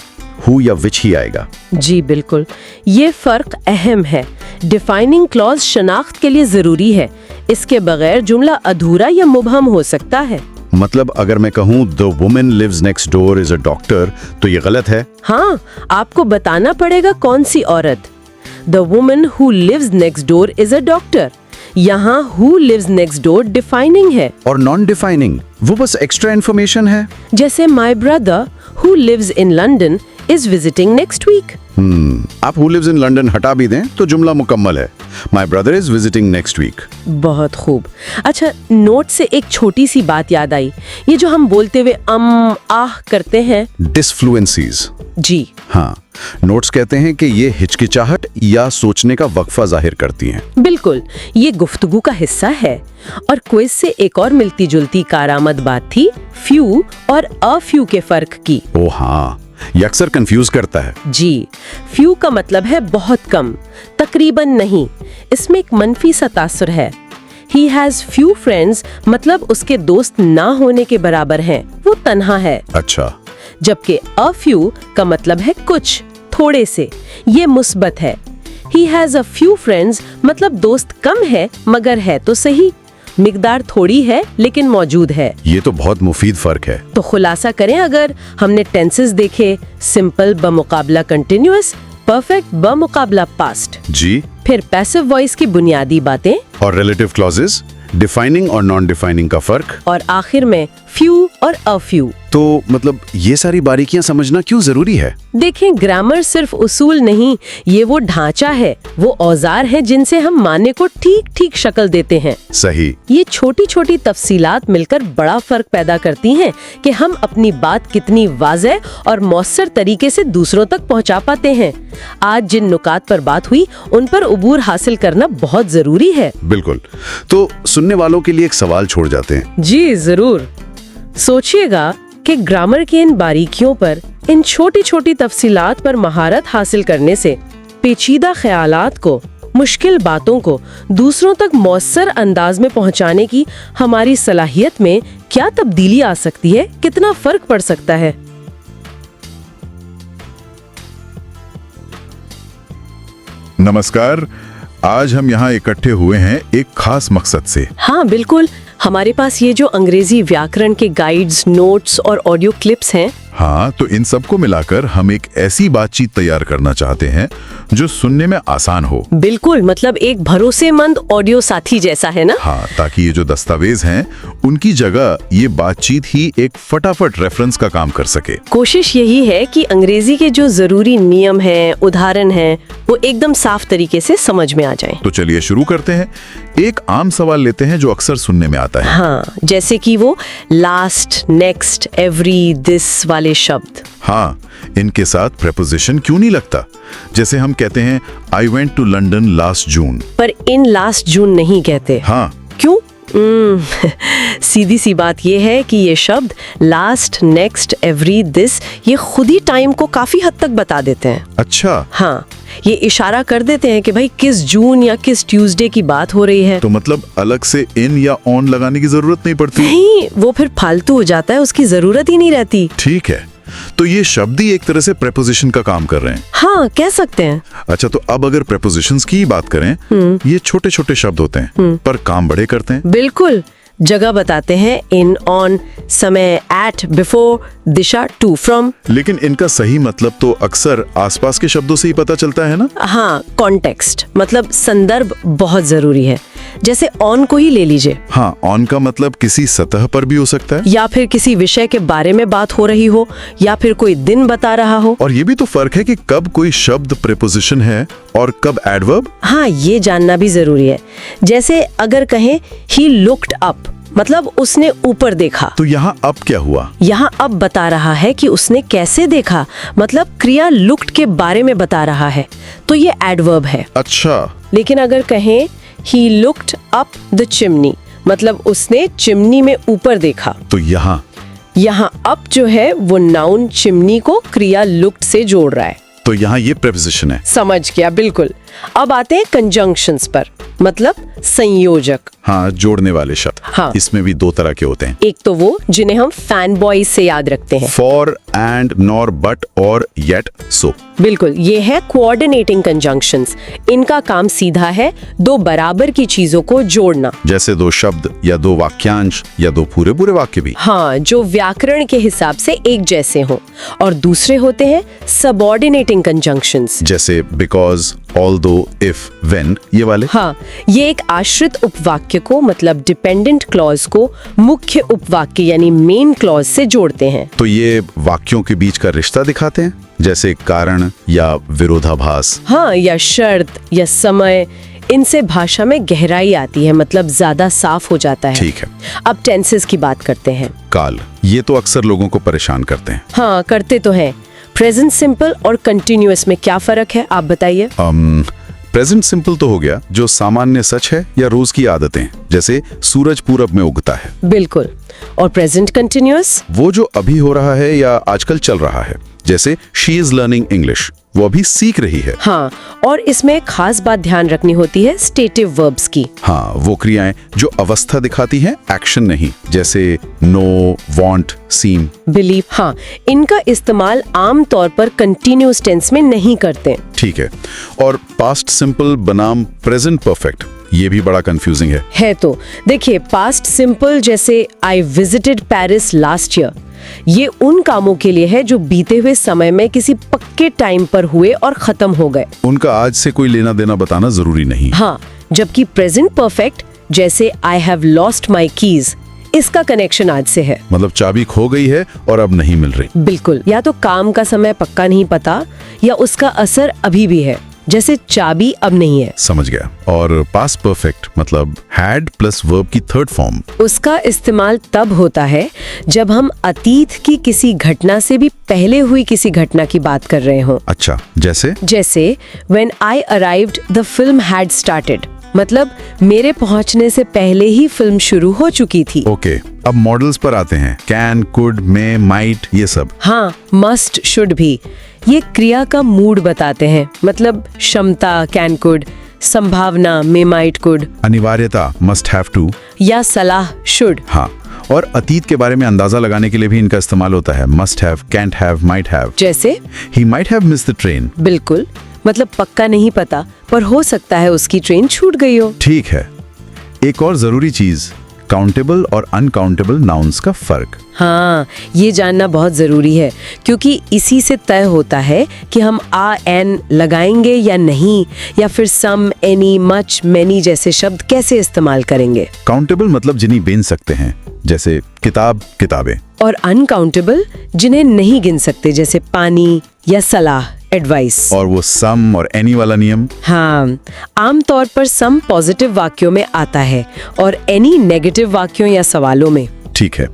हु या विच ही आएगा। जी बिल्कुल, ये फर्क अहम है। डिफाइनिंग क्लॉज शनाख्त के लिए जरूरी है, इसके बगैर जुमला अधूरा या मुबहम हो सकता है। मतलब अगर मैं कहूँ the woman lives next door is a doctor, तो ये गलत है। हाँ, आपको बताना पड़ेगा कौन सी औरत। The woman who lives next door is a doctor. यहाँ who lives next door defining है और नॉन डिफाइनिंग वो बस एक्स्ट्रा इन्फॉर्मेशन है। जैसे my brother who lives in London is visiting next week, आप हु लिव्स इन लंदन हटा भी दें तो जुमला मुकम्मल है। My brother is visiting next week. बहुत खूब। अच्छा, नोट से एक छोटी सी बात याद आई। ये जो हम बोलते हुए आह करते हैं। डिसफ्लुएंसीज। जी हाँ, नोट्स कहते हैं कि ये हिचकिचाहट या सोचने का वक्फा जाहिर करती हैं। बिल्कुल, ये गुफ्तगू का हिस्सा है। और क्विज से एक और मिलती जुलती कारामद बात थी फ्यू और अ फ्यू के फर्क की। ओ हाँ, ये अक्सर कंफ्यूज करता है। जी, फ्यू का मतलब है बहुत कम, तकरीबन नहीं। इसमें एक मनफी सा तासुर है। He has few friends मतलब उसके दोस्त ना होने के बराबर हैं, वो तन्हा है। अच्छा, जबकि a few का मतलब है कुछ, थोड़े से, ये मुस्बत है। He has a few friends मतलब दोस्त कम है मगर है तो सही, मिकदार थोड़ी है लेकिन मौजूद है। ये तो बहुत मुफीद फर्क है। तो खुलासा करें, अगर हमने टेंसेस देखे, सिंपल बमुकाबला कंटिन्यूअस, परफेक्ट बमुकाबला पास्ट, जी, फिर पैसिव वॉइस की बुनियादी बातें, और रिलेटिव क्लॉजेस, डिफाइनिंग और नॉन डिफाइनिंग का फर्क, और आखिर में फ्यू और अ फ्यू। तो मतलब ये सारी बारीकियां समझना क्यों जरूरी है? देखें, ग्रामर सिर्फ उसूल नहीं, ये वो ढांचा है, वो औजार है जिनसे हम माने को ठीक ठीक शक्ल देते हैं। सही। ये छोटी छोटी तफसीलात मिलकर बड़ा फर्क पैदा करती हैं कि हम अपनी बात कितनी वाज़ेह और मौसर तरीके से दूसरों तक पहुंचा पाते हैं। आज जिन नुकात पर बात हुई उन पर उबूर हासिल करना बहुत जरूरी है। बिल्कुल। तो सुनने वालों के लिए एक सवाल छोड़ जाते हैं। जी जरूर। सोचिएगा कि ग्रामर की इन बारीकियों पर, इन छोटी छोटी तफसीलात पर महारत हासिल करने से पेचीदा ख्यालात को, मुश्किल बातों को दूसरों तक मौसर अंदाज में पहुंचाने की हमारी सलाहियत में क्या तब्दीली आ सकती है, कितना फर्क पड़ सकता है। नमस्कार, आज हम यहाँ इकट्ठे हुए हैं एक खास मकसद से। हाँ बिल्कुल, हमारे पास ये जो अंग्रेजी व्याकरण के गाइड्स, नोट्स और ऑडियो क्लिप्स हैं, हाँ, तो इन सबको मिलाकर हम एक ऐसी बातचीत तैयार करना चाहते हैं जो सुनने में आसान हो। बिल्कुल, मतलब एक भरोसेमंद ऑडियो साथी जैसा, है ना? हाँ, ताकि ये जो दस्तावेज हैं उनकी जगह ये बातचीत ही एक फटाफट रेफरेंस का काम कर सके। कोशिश यही है कि अंग्रेजी के जो जरूरी नियम हैं, उदाहरण हैं, वो एकदम साफ तरीके से समझ में आ जाएं। तो चलिए शुरू करते हैं। एक आम सवाल लेते हैं जो अक्सर सुनने में आता है। हाँ, जैसे कि वो लास्ट, नेक्स्ट, एवरी, दिस वाले शब्द। हाँ, इनके साथ प्रेपोजिशन क्यों नहीं लगता? जैसे हम कहते हैं I went to London last June, पर इन लास्ट जून नहीं कहते। हाँ, क्यों? सीधी सी बात ये है कि ये शब्द लास्ट, नेक्स्ट, एवरी, दिस ये खुद ही टाइम को काफी हद तक बता देते हैं। अच्छा, हाँ, ये इशारा कर देते हैं कि भाई किस जून या किस ट्यूसडे की बात हो रही है। तो मतलब अलग से इन या ऑन लगाने की जरूरत नहीं पड़ती? नहीं, वो फिर फालतू हो जाता है, उसकी जरूरत ही नहीं रहती। ठीक है, तो ये शब्द ही एक तरह से प्रेपोजिशन का काम कर रहे हैं। हाँ, कह सकते हैं। अच्छा, तो अब अगर प्रेपोजिशंस की बात करें, ये छोटे छोटे शब्द होते हैं पर काम बड़े करते हैं। बिल्कुल, जगह बताते हैं, इन, ऑन, समय, एट, बिफोर, दिशा, टू, फ्रॉम। लेकिन इनका सही मतलब तो अक्सर आसपास के शब्दों से ही पता चलता है ना? हाँ, कॉन्टेक्स्ट मतलब संदर्भ बहुत जरूरी है। जैसे ऑन को ही ले लीजिए। हाँ, ऑन का मतलब किसी सतह पर भी हो सकता है, या फिर किसी विषय के बारे में बात हो रही हो, या फिर कोई दिन बता रहा हो। और ये भी तो फर्क है कि कब कोई शब्द प्रेपोजिशन है और कब एडवर्ब। हाँ, ये जानना भी जरूरी है। जैसे अगर कहें ही लुक्ड अप, मतलब उसने ऊपर देखा, तो यहाँ अब क्या हुआ? यहाँ अब बता रहा है कि उसने कैसे देखा, मतलब क्रिया लुक्ड के बारे में बता रहा है, तो ये एडवर्ब है। अच्छा, लेकिन अगर कहें he looked up the chimney, मतलब उसने चिमनी में ऊपर देखा, तो यहाँ अप जो है वो नाउन चिमनी को क्रिया लुक्ड से जोड़ रहा है, तो यहाँ ये प्रेपोजिशन है। समझ गया? बिल्कुल। अब आते हैं कंजंक्शंस पर, मतलब संयोजक। हाँ, जोड़ने वाले शब्द। हाँ। इसमें भी दो तरह के होते हैं। एक तो वो जिन्हें हम फैन बॉयज से याद रखते हैं, फॉर, एंड, नॉर, बट और येट, सो। बिल्कुल, ये है कोऑर्डिनेटिंग कंजंक्शंस। इनका काम सीधा है दो बराबर की चीजों को जोड़ना, जैसे दो शब्द या दो वाक्यांश या दो पूरे पूरे वाक्य भी। हाँ, जो व्याकरण के हिसाब से एक जैसे हों। और दूसरे होते हैं सबऑर्डिनेटिंग कंजंक्शंस। जैसे बिकॉज, ऑल्दो, इफ, व्हेन, ये वाले। हाँ, ये एक आश्रित उपवाक्य को मतलब डिपेंडेंट क्लॉज को मुख्य उपवाक्य यानी मेन क्लॉज से जोड़ते हैं। तो ये वाक्यों के बीच का रिश्ता दिखाते हैं, जैसे कारण या विरोधाभास। हाँ, या शर्त या समय, इनसे भाषा में गहराई आती है, मतलब ज्यादा साफ हो जाता है। ठीक है। अब टेंसेस की बात करते हैं। काल, ये तो अक्सर लोगों को परेशान करते हैं। हाँ, करते तो हैं। प्रेजेंट सिंपल और कंटिन्यूअस में क्या फर्क है, आप बताइए। प्रेजेंट सिंपल तो हो गया जो सामान्य सच है या रोज की आदतें, जैसे सूरज पूरब में उगता है। बिल्कुल। और प्रेजेंट कंटिन्यूअस, वो जो अभी हो रहा है या आजकल चल रहा है, जैसे शी इज लर्निंग इंग्लिश, वो अभी सीख रही है। हाँ, और इसमें खास बात ध्यान रखनी होती है स्टेटिव वर्ब्स की। हाँ, वो क्रियाएं जो अवस्था दिखाती हैं, एक्शन नहीं, जैसे नो, वांट, सीम। बिलीव, हाँ, इनका इस्तेमाल आम तौर पर कंटिन्यूअस टेंस में नहीं करते। ठीक है। और पास्ट सिंपल बनाम प्रेजेंट परफेक्ट, ये भी बड़ा कंफ्यूजिंग है। तो देखिए, पास्ट सिंपल जैसे I visited Paris last year, ये उन कामों के लिए है जो बीते हुए समय में किसी पक्के टाइम पर हुए और खत्म हो गए। उनका आज से कोई लेना देना बताना जरूरी नहीं। हाँ, जबकि प्रेजेंट परफेक्ट जैसे I have lost my keys, इसका कनेक्शन आज से है। मतलब चाबी खो गई है और अब नहीं मिल रही। बिल्कुल, या तो काम का समय पक्का नहीं पता या उसका असर अभी भी है, जैसे चाबी अब नहीं है। समझ गया। और पास्ट परफेक्ट मतलब हैड प्लस वर्ब की थर्ड फॉर्म, उसका इस्तेमाल तब होता है जब हम अतीत की किसी घटना से भी पहले हुई किसी घटना की बात कर रहे हों। अच्छा, जैसे when I arrived the film had started, मतलब मेरे पहुंचने से पहले ही फिल्म शुरू हो चुकी थी। ओके। अब मॉडल्स पर आते हैं, कैन, कुड, मे, माइट, ये सब। हाँ, मस्ट, शुड भी, ये क्रिया का मूड बताते हैं, मतलब क्षमता कैन कुड, संभावना मे माइट कुड, अनिवार्यता मस्ट हैव टू, या सलाह शुड। हाँ, और अतीत के बारे में अंदाजा लगाने के लिए भी इनका इस्तेमाल होता है, must have, can't have, might have. जैसे he might have missed the train. बिल्कुल, मतलब पक्का नहीं पता, पर हो सकता है उसकी ट्रेन छूट गई हो। ठीक है। एक और जरूरी चीज, काउंटेबल और अनकाउंटेबल नाउन्स का फर्क। हाँ, ये जानना बहुत जरूरी है, क्योंकि इसी से तय होता है कि हम आ एन लगाएंगे या नहीं, या फिर सम, एनी, मच, मैनी जैसे शब्द कैसे इस्तेमाल करेंगे। काउंटेबल मतलब जिन्हें गिन सकते हैं, जैसे किताब, किताबें। और अनकाउंटेबल जिन्हें नहीं गिन सकते, जैसे पानी या सलाह, एडवाइस। और वो सम और एनी वाला नियम। हाँ, आमतौर पर सम पॉजिटिव वाक्यों में आता है और एनी नेगेटिव वाक्यों या सवालों में। ठीक है।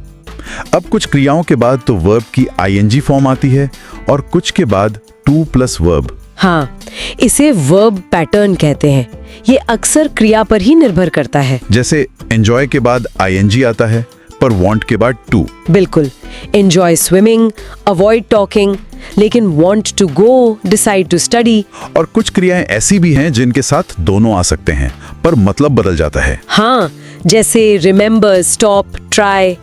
अब कुछ क्रियाओं के बाद तो वर्ब की आईएनजी फॉर्म आती है और कुछ के बाद टू प्लस वर्ब। हाँ, इसे वर्ब पैटर्न कहते हैं। ये अक्सर क्रिया पर ही निर्भर करता है। जैसे एंजॉय के बाद आईएनजी आता है, पर वांट के बाद टू। बिल्कुल, एंजॉय स्विमिंग, अवॉइड टॉकिंग, लेकिन want to go, decide to study. और कुछ क्रियाएं ऐसी भी हैं जिनके साथ दोनों आ सकते हैं, पर मतलब बदल जाता है। हाँ, जैसे remember, stop, try.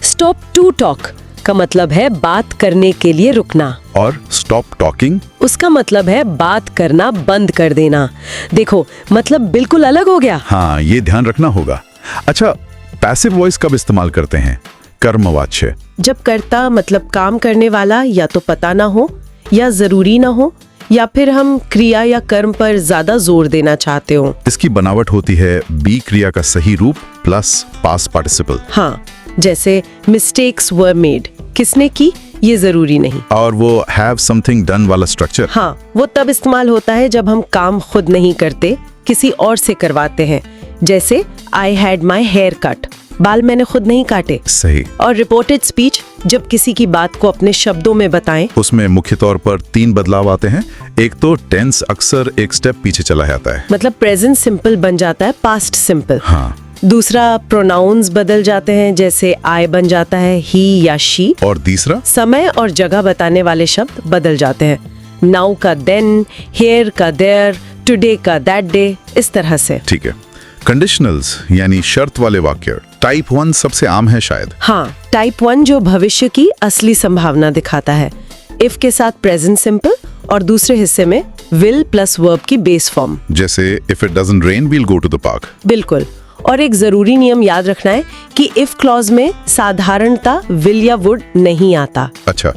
Stop to talk का मतलब है बात करने के लिए रुकना, और स्टॉप टॉकिंग उसका मतलब है बात करना बंद कर देना। देखो, मतलब बिल्कुल अलग हो गया। हाँ, ये ध्यान रखना होगा। अच्छा, पैसिव वॉइस कब इस्तेमाल करते हैं? कर्मवाच्य, जब कर्ता मतलब काम करने वाला या तो पता ना हो या जरूरी ना हो, या फिर हम क्रिया या कर्म पर ज्यादा जोर देना चाहते हो। इसकी बनावट होती है बी क्रिया का सही रूप प्लस पास्ट पार्टिसिपल। हाँ, जैसे मिस्टेक्स वर मेड, किसने की ये जरूरी नहीं। और वो हैव समथिंग डन वाला स्ट्रक्चर। हाँ, वो तब इस्तेमाल होता है जब हम काम खुद नहीं करते, किसी और से करवाते हैं। जैसे I had my hair cut, बाल मैंने खुद नहीं काटे। सही। और रिपोर्टेड स्पीच, जब किसी की बात को अपने शब्दों में बताएं। उसमें मुख्य तौर पर 3 बदलाव आते हैं। एक तो टेंस अक्सर एक स्टेप पीछे चला जाता है, मतलब प्रेजेंट सिंपल बन जाता है पास्ट सिंपल। हाँ। दूसरा, प्रोनाउंस बदल जाते हैं, जैसे आई बन जाता है ही या शी। और तीसरा, समय और जगह बताने वाले शब्द बदल जाते हैं, नाउ का देन, हेयर का देयर, टुडे का दैट डे, इस तरह से। ठीक है। कंडीशनल्स यानी शर्त वाले वाक्य, टाइप 1 सबसे आम है शायद। हाँ, टाइप 1 जो भविष्य की असली संभावना दिखाता है, इफ के साथ प्रेजेंट सिंपल और दूसरे हिस्से में विल प्लस वर्ब की बेस फॉर्म। जैसे if it doesn't rain we'll go to the park. बिल्कुल। और एक जरूरी नियम याद रखना है कि इफ क्लॉज में साधारणता विल या वुड नहीं आता। अच्छा,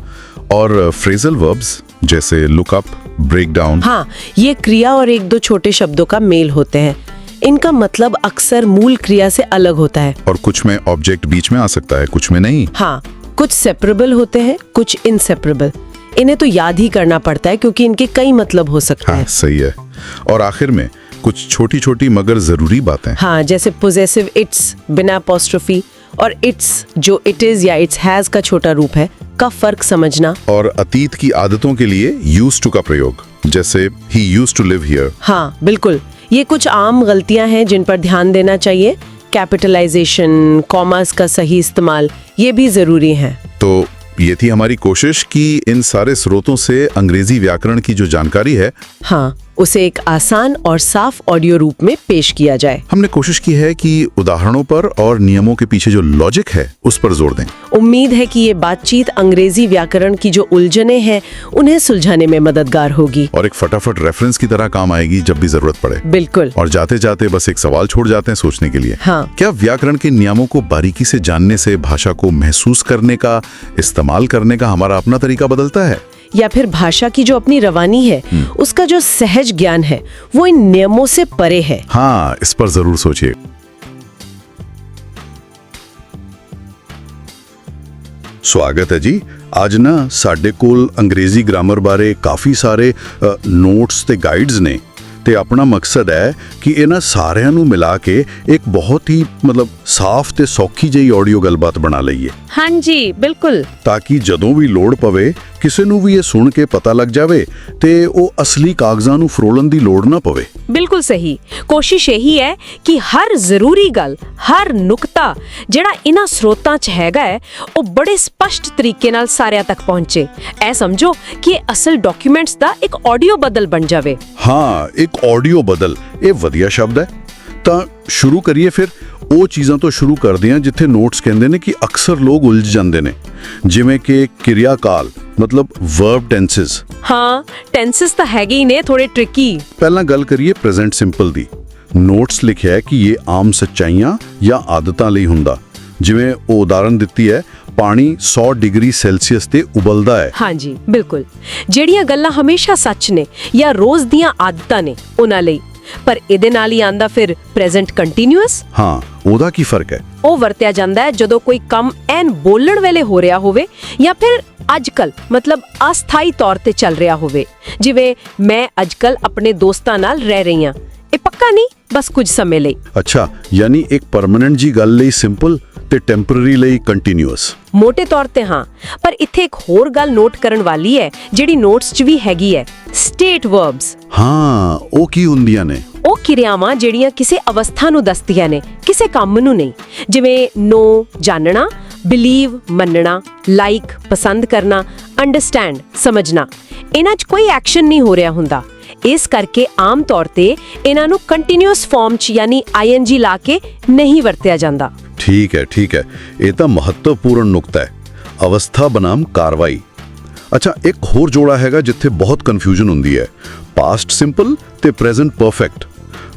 और फ्रेजल वर्ब्स जैसे लुक अप, ब्रेक डाउन। हाँ, ये क्रिया और एक दो छोटे शब्दों का मेल होते हैं, इनका मतलब अक्सर मूल क्रिया से अलग होता है। और कुछ में ऑब्जेक्ट बीच में आ सकता है, कुछ में नहीं। हाँ, कुछ सेपरेबल होते हैं, कुछ इनसेपरेबल। इन्हें तो याद ही करना पड़ता है क्योंकि इनके कई मतलब हो सकते हाँ, हैं। सही है। और आखिर में कुछ छोटी छोटी मगर जरूरी बातें। हाँ, जैसे पोजेसिव इट्स बिना अपोस्ट्रोफी और इट्स जो इट इज या इट्स हैज का छोटा रूप है का फर्क समझना। और अतीत की आदतों के लिए यूज्ड टू का प्रयोग, जैसे he used to live here. हाँ बिल्कुल, ये कुछ आम गलतियां हैं जिन पर ध्यान देना चाहिए। कैपिटलाइजेशन, कॉमास का सही इस्तेमाल, ये भी जरूरी है। तो ये थी हमारी कोशिश कि इन सारे स्रोतों से अंग्रेजी व्याकरण की जो जानकारी है, हाँ, उसे एक आसान और साफ ऑडियो रूप में पेश किया जाए। हमने कोशिश की है कि उदाहरणों पर और नियमों के पीछे जो लॉजिक है उस पर जोर दें। उम्मीद है कि ये बातचीत अंग्रेजी व्याकरण की जो उलझने हैं उन्हें सुलझाने में मददगार होगी और एक फटाफट रेफरेंस की तरह काम आएगी जब भी जरूरत पड़े। बिल्कुल। और जाते जाते बस एक सवाल छोड़ जाते हैं सोचने के लिए। हाँ। क्या व्याकरण के नियमों को बारीकी से जानने से भाषा को महसूस करने का, इस्तेमाल करने का हमारा अपना तरीका बदलता है? या फिर भाषा की जो अपनी रवानी है उसका जो सहज ज्ञान है वो इन नियमों से परे है? हाँ, इस पर जरूर सोचिए। स्वागत है जी। आज ना साडे कोल अंग्रेजी ग्रामर बारे काफी सारे नोट्स ते गाइड्स ने ਤੇ ਆਪਣਾ ਮਕਸਦ ਹੈ ਕਿ ਇਹਨਾਂ ਸਾਰਿਆਂ ਨੂੰ ਮਿਲਾ ਕੇ ਇੱਕ ਬਹੁਤ ਹੀ ਸਾਫ਼ ਤੇ ਸੌਖੀ ਜਿਹੀ ਆਡੀਓ ਗੱਲਬਾਤ ਬਣਾ ਲਈਏ। ਹਾਂਜੀ ਬਿਲਕੁਲ। ਤਾਂ ਕਿ ਜਦੋਂ ਵੀ ਲੋੜ ਪਵੇ ਕਿਸੇ ਨੂੰ ਵੀ ਇਹ ਸੁਣ ਕੇ ਪਤਾ ਲੱਗ ਜਾਵੇ ਤੇ ਉਹ ਅਸਲੀ ਕਾਗਜ਼ਾਂ ਨੂੰ ਫਰੋਲਣ ਦੀ ਲੋੜ ਨਾ ਪਵੇ। ਬਿਲਕੁਲ ਸਹੀ। ਕੋਸ਼ਿਸ਼ ਇਹੀ ਹੈ ਕਿ ਹਰ ਜ਼ਰੂਰੀ ਗੱਲ, ਹਰ ਨੁਕਤਾ ਜਿਹੜਾ ਇਹਨਾਂ ਸਰੋਤਾਂ 'ਚ ਹੈਗਾ ਹੈ ਉਹ ਬੜੇ ਸਪਸ਼ਟ ਤਰੀਕੇ ਨਾਲ ਸਾਰਿਆਂ ਤੱਕ ਪਹੁੰਚੇ। ਇਹ ਸਮਝੋ ਕਿ ਇਹ ਅਸਲ ਡਾਕੂਮੈਂਟਸ ਦਾ ਇੱਕ ਆਡੀਓ ਬਦਲ ਬਣ ਜਾਵੇ। ਹਾਂ, ਇੱਕ ਆਡੀਓ ਬਦਲ, ਇਹ ਵਧੀਆ ਸ਼ਬਦ ਹੈ। ਤਾਂ ਸ਼ੁਰੂ ਕਰੀਏ ਫਿਰ ਉਹ ਚੀਜ਼ਾਂ ਤੋਂ ਸ਼ੁਰੂ ਕਰਦੇ ਹਾਂ ਜਿੱਥੇ ਨੋਟਸ ਕਹਿੰਦੇ ਨੇ ਕਿ ਅਕਸਰ ਲੋਕ ਉਲਝ ਜਾਂਦੇ ਨੇ, ਜਿਵੇਂ ਕਿ ਕਿਰਿਆ ਕਾਲ ਵਰਬ ਟੈਂਸਸ। ਹਾਂ, ਟੈਂਸਸ ਤਾਂ ਹੈਗੇ ਹੀ ਨੇ ਥੋੜੇ ਟ੍ਰਿਕੀ। ਪਹਿਲਾਂ ਗੱਲ ਕਰੀਏ ਪ੍ਰੈਜ਼ੈਂਟ ਸਿੰਪਲ ਦੀ। ਨੋਟਸ ਲਿਖਿਆ ਹੈ ਕਿ ਇਹ ਆਮ ਸੱਚਾਈਆਂ ਜਾਂ ਆਦਤਾਂ ਲਈ ਹੁੰਦਾ। ਜਿਵੇਂ ਉਹ ਉਦਾਹਰਨ ਦਿੱਤੀ ਹੈ, ਪਾਣੀ 100 ਡਿਗਰੀ ਸੈਲਸੀਅਸ ਤੇ ਉਬਲਦਾ ਹੈ। ਹਾਂਜੀ ਬਿਲਕੁਲ। ਜਿਹੜੀਆਂ ਗੱਲਾਂ ਹਮੇਸ਼ਾ ਸੱਚ ਨੇ ਜਾਂ ਰੋਜ਼ ਦੀਆਂ ਆਦਤਾਂ ਨੇ ਉਹਨਾਂ ਲਈ। ਪਰ ਇਹਦੇ ਨਾਲ ਹੀ ਆਂਦਾ ਫਿਰ ਪ੍ਰੈਜ਼ੈਂਟ ਕੰਟੀਨਿਊਅਸ। ਹਾਂ, ਉਹਦਾ ਕੀ ਫਰਕ ਹੈ? ਉਹ ਵਰਤਿਆ ਜਾਂਦਾ ਹੈ ਜਦੋਂ ਕੋਈ ਕੰਮ ਐਨ ਬੋਲਣ ਵੇਲੇ ਹੋ ਰਿਹਾ ਹੋਵੇ ਜਾਂ ਫਿਰ ਅੱਜਕੱਲ ਅਸਥਾਈ ਤੌਰ ਤੇ ਚੱਲ ਰਿਹਾ ਹੋਵੇ। ਜਿਵੇਂ ਮੈਂ ਅੱਜਕੱਲ ਆਪਣੇ ਦੋਸਤਾਂ ਨਾਲ ਰਹਿ ਰਹੀ ਹਾਂ। ਇਹ ਪੱਕਾ ਨਹੀਂ, ਬਸ ਕੁਝ ਸਮੇਂ ਲਈ। ਅੱਛਾ, ਯਾਨੀ ਇੱਕ ਪਰਮਨੈਂਟ ਜੀ ਗੱਲ ਲਈ ਸਿੰਪਲ ਤੇ ਟੈਂਪਰੇਰੀ ਲਈ ਕੰਟੀਨਿਊਅਸ। ਮੋٹے ਤੌਰ ਤੇ ਹਾਂ, ਪਰ ਇੱਥੇ ਇੱਕ ਹੋਰ ਗੱਲ ਨੋਟ ਕਰਨ ਵਾਲੀ ਹੈ ਜਿਹੜੀ ਨੋਟਸ 'ਚ ਵੀ ਹੈਗੀ ਹੈ, ਸਟੇਟ ਵਰਬਸ। ਹਾਂ, ਉਹ ਕੀ ਹੁੰਦੀਆਂ ਨੇ? ਉਹ ਕਿਰਿਆਵਾਂ ਜਿਹੜੀਆਂ ਕਿਸੇ ਅਵਸਥਾ ਨੂੰ ਦੱਸਦੀਆਂ ਨੇ, ਕਿਸੇ ਕੰਮ ਨੂੰ ਨਹੀਂ। ਜਿਵੇਂ ਨੋ ਜਾਣਨਾ, ਬਿਲੀਵ ਮੰਨਣਾ, ਲਾਈਕ ਪਸੰਦ ਕਰਨਾ, ਅੰਡਰਸਟੈਂਡ ਸਮਝਣਾ। ਇਹਨਾਂ 'ਚ ਕੋਈ ਐਕਸ਼ਨ ਨਹੀਂ ਹੋ ਰਿਹਾ ਹੁੰਦਾ। ਇਸ ਕਰਕੇ ਆਮ ਤੌਰ ਤੇ ਇਹਨਾਂ ਨੂੰ ਕੰਟੀਨਿਊਅਸ ਫਾਰਮ 'ਚ ਯਾਨੀ ING ਲਾ ਕੇ ਨਹੀਂ ਵਰਤਿਆ ਜਾਂਦਾ। ਠੀਕ ਹੈ, ਠੀਕ ਹੈ। ਇਹ ਤਾਂ ਮਹੱਤਵਪੂਰਨ ਨੁਕਤਾ ਹੈ, ਅਵਸਥਾ ਬਨਾਮ ਕਾਰਵਾਈ। ਅੱਛਾ, ਇੱਕ ਹੋਰ ਜੋੜਾ ਹੈਗਾ ਜਿੱਥੇ ਬਹੁਤ ਕਨਫਿਊਜ਼ਨ ਹੁੰਦੀ ਹੈ, ਪਾਸਟ ਸਿੰਪਲ ਤੇ ਪ੍ਰੈਜ਼ੈਂਟ ਪਰਫੈਕਟ।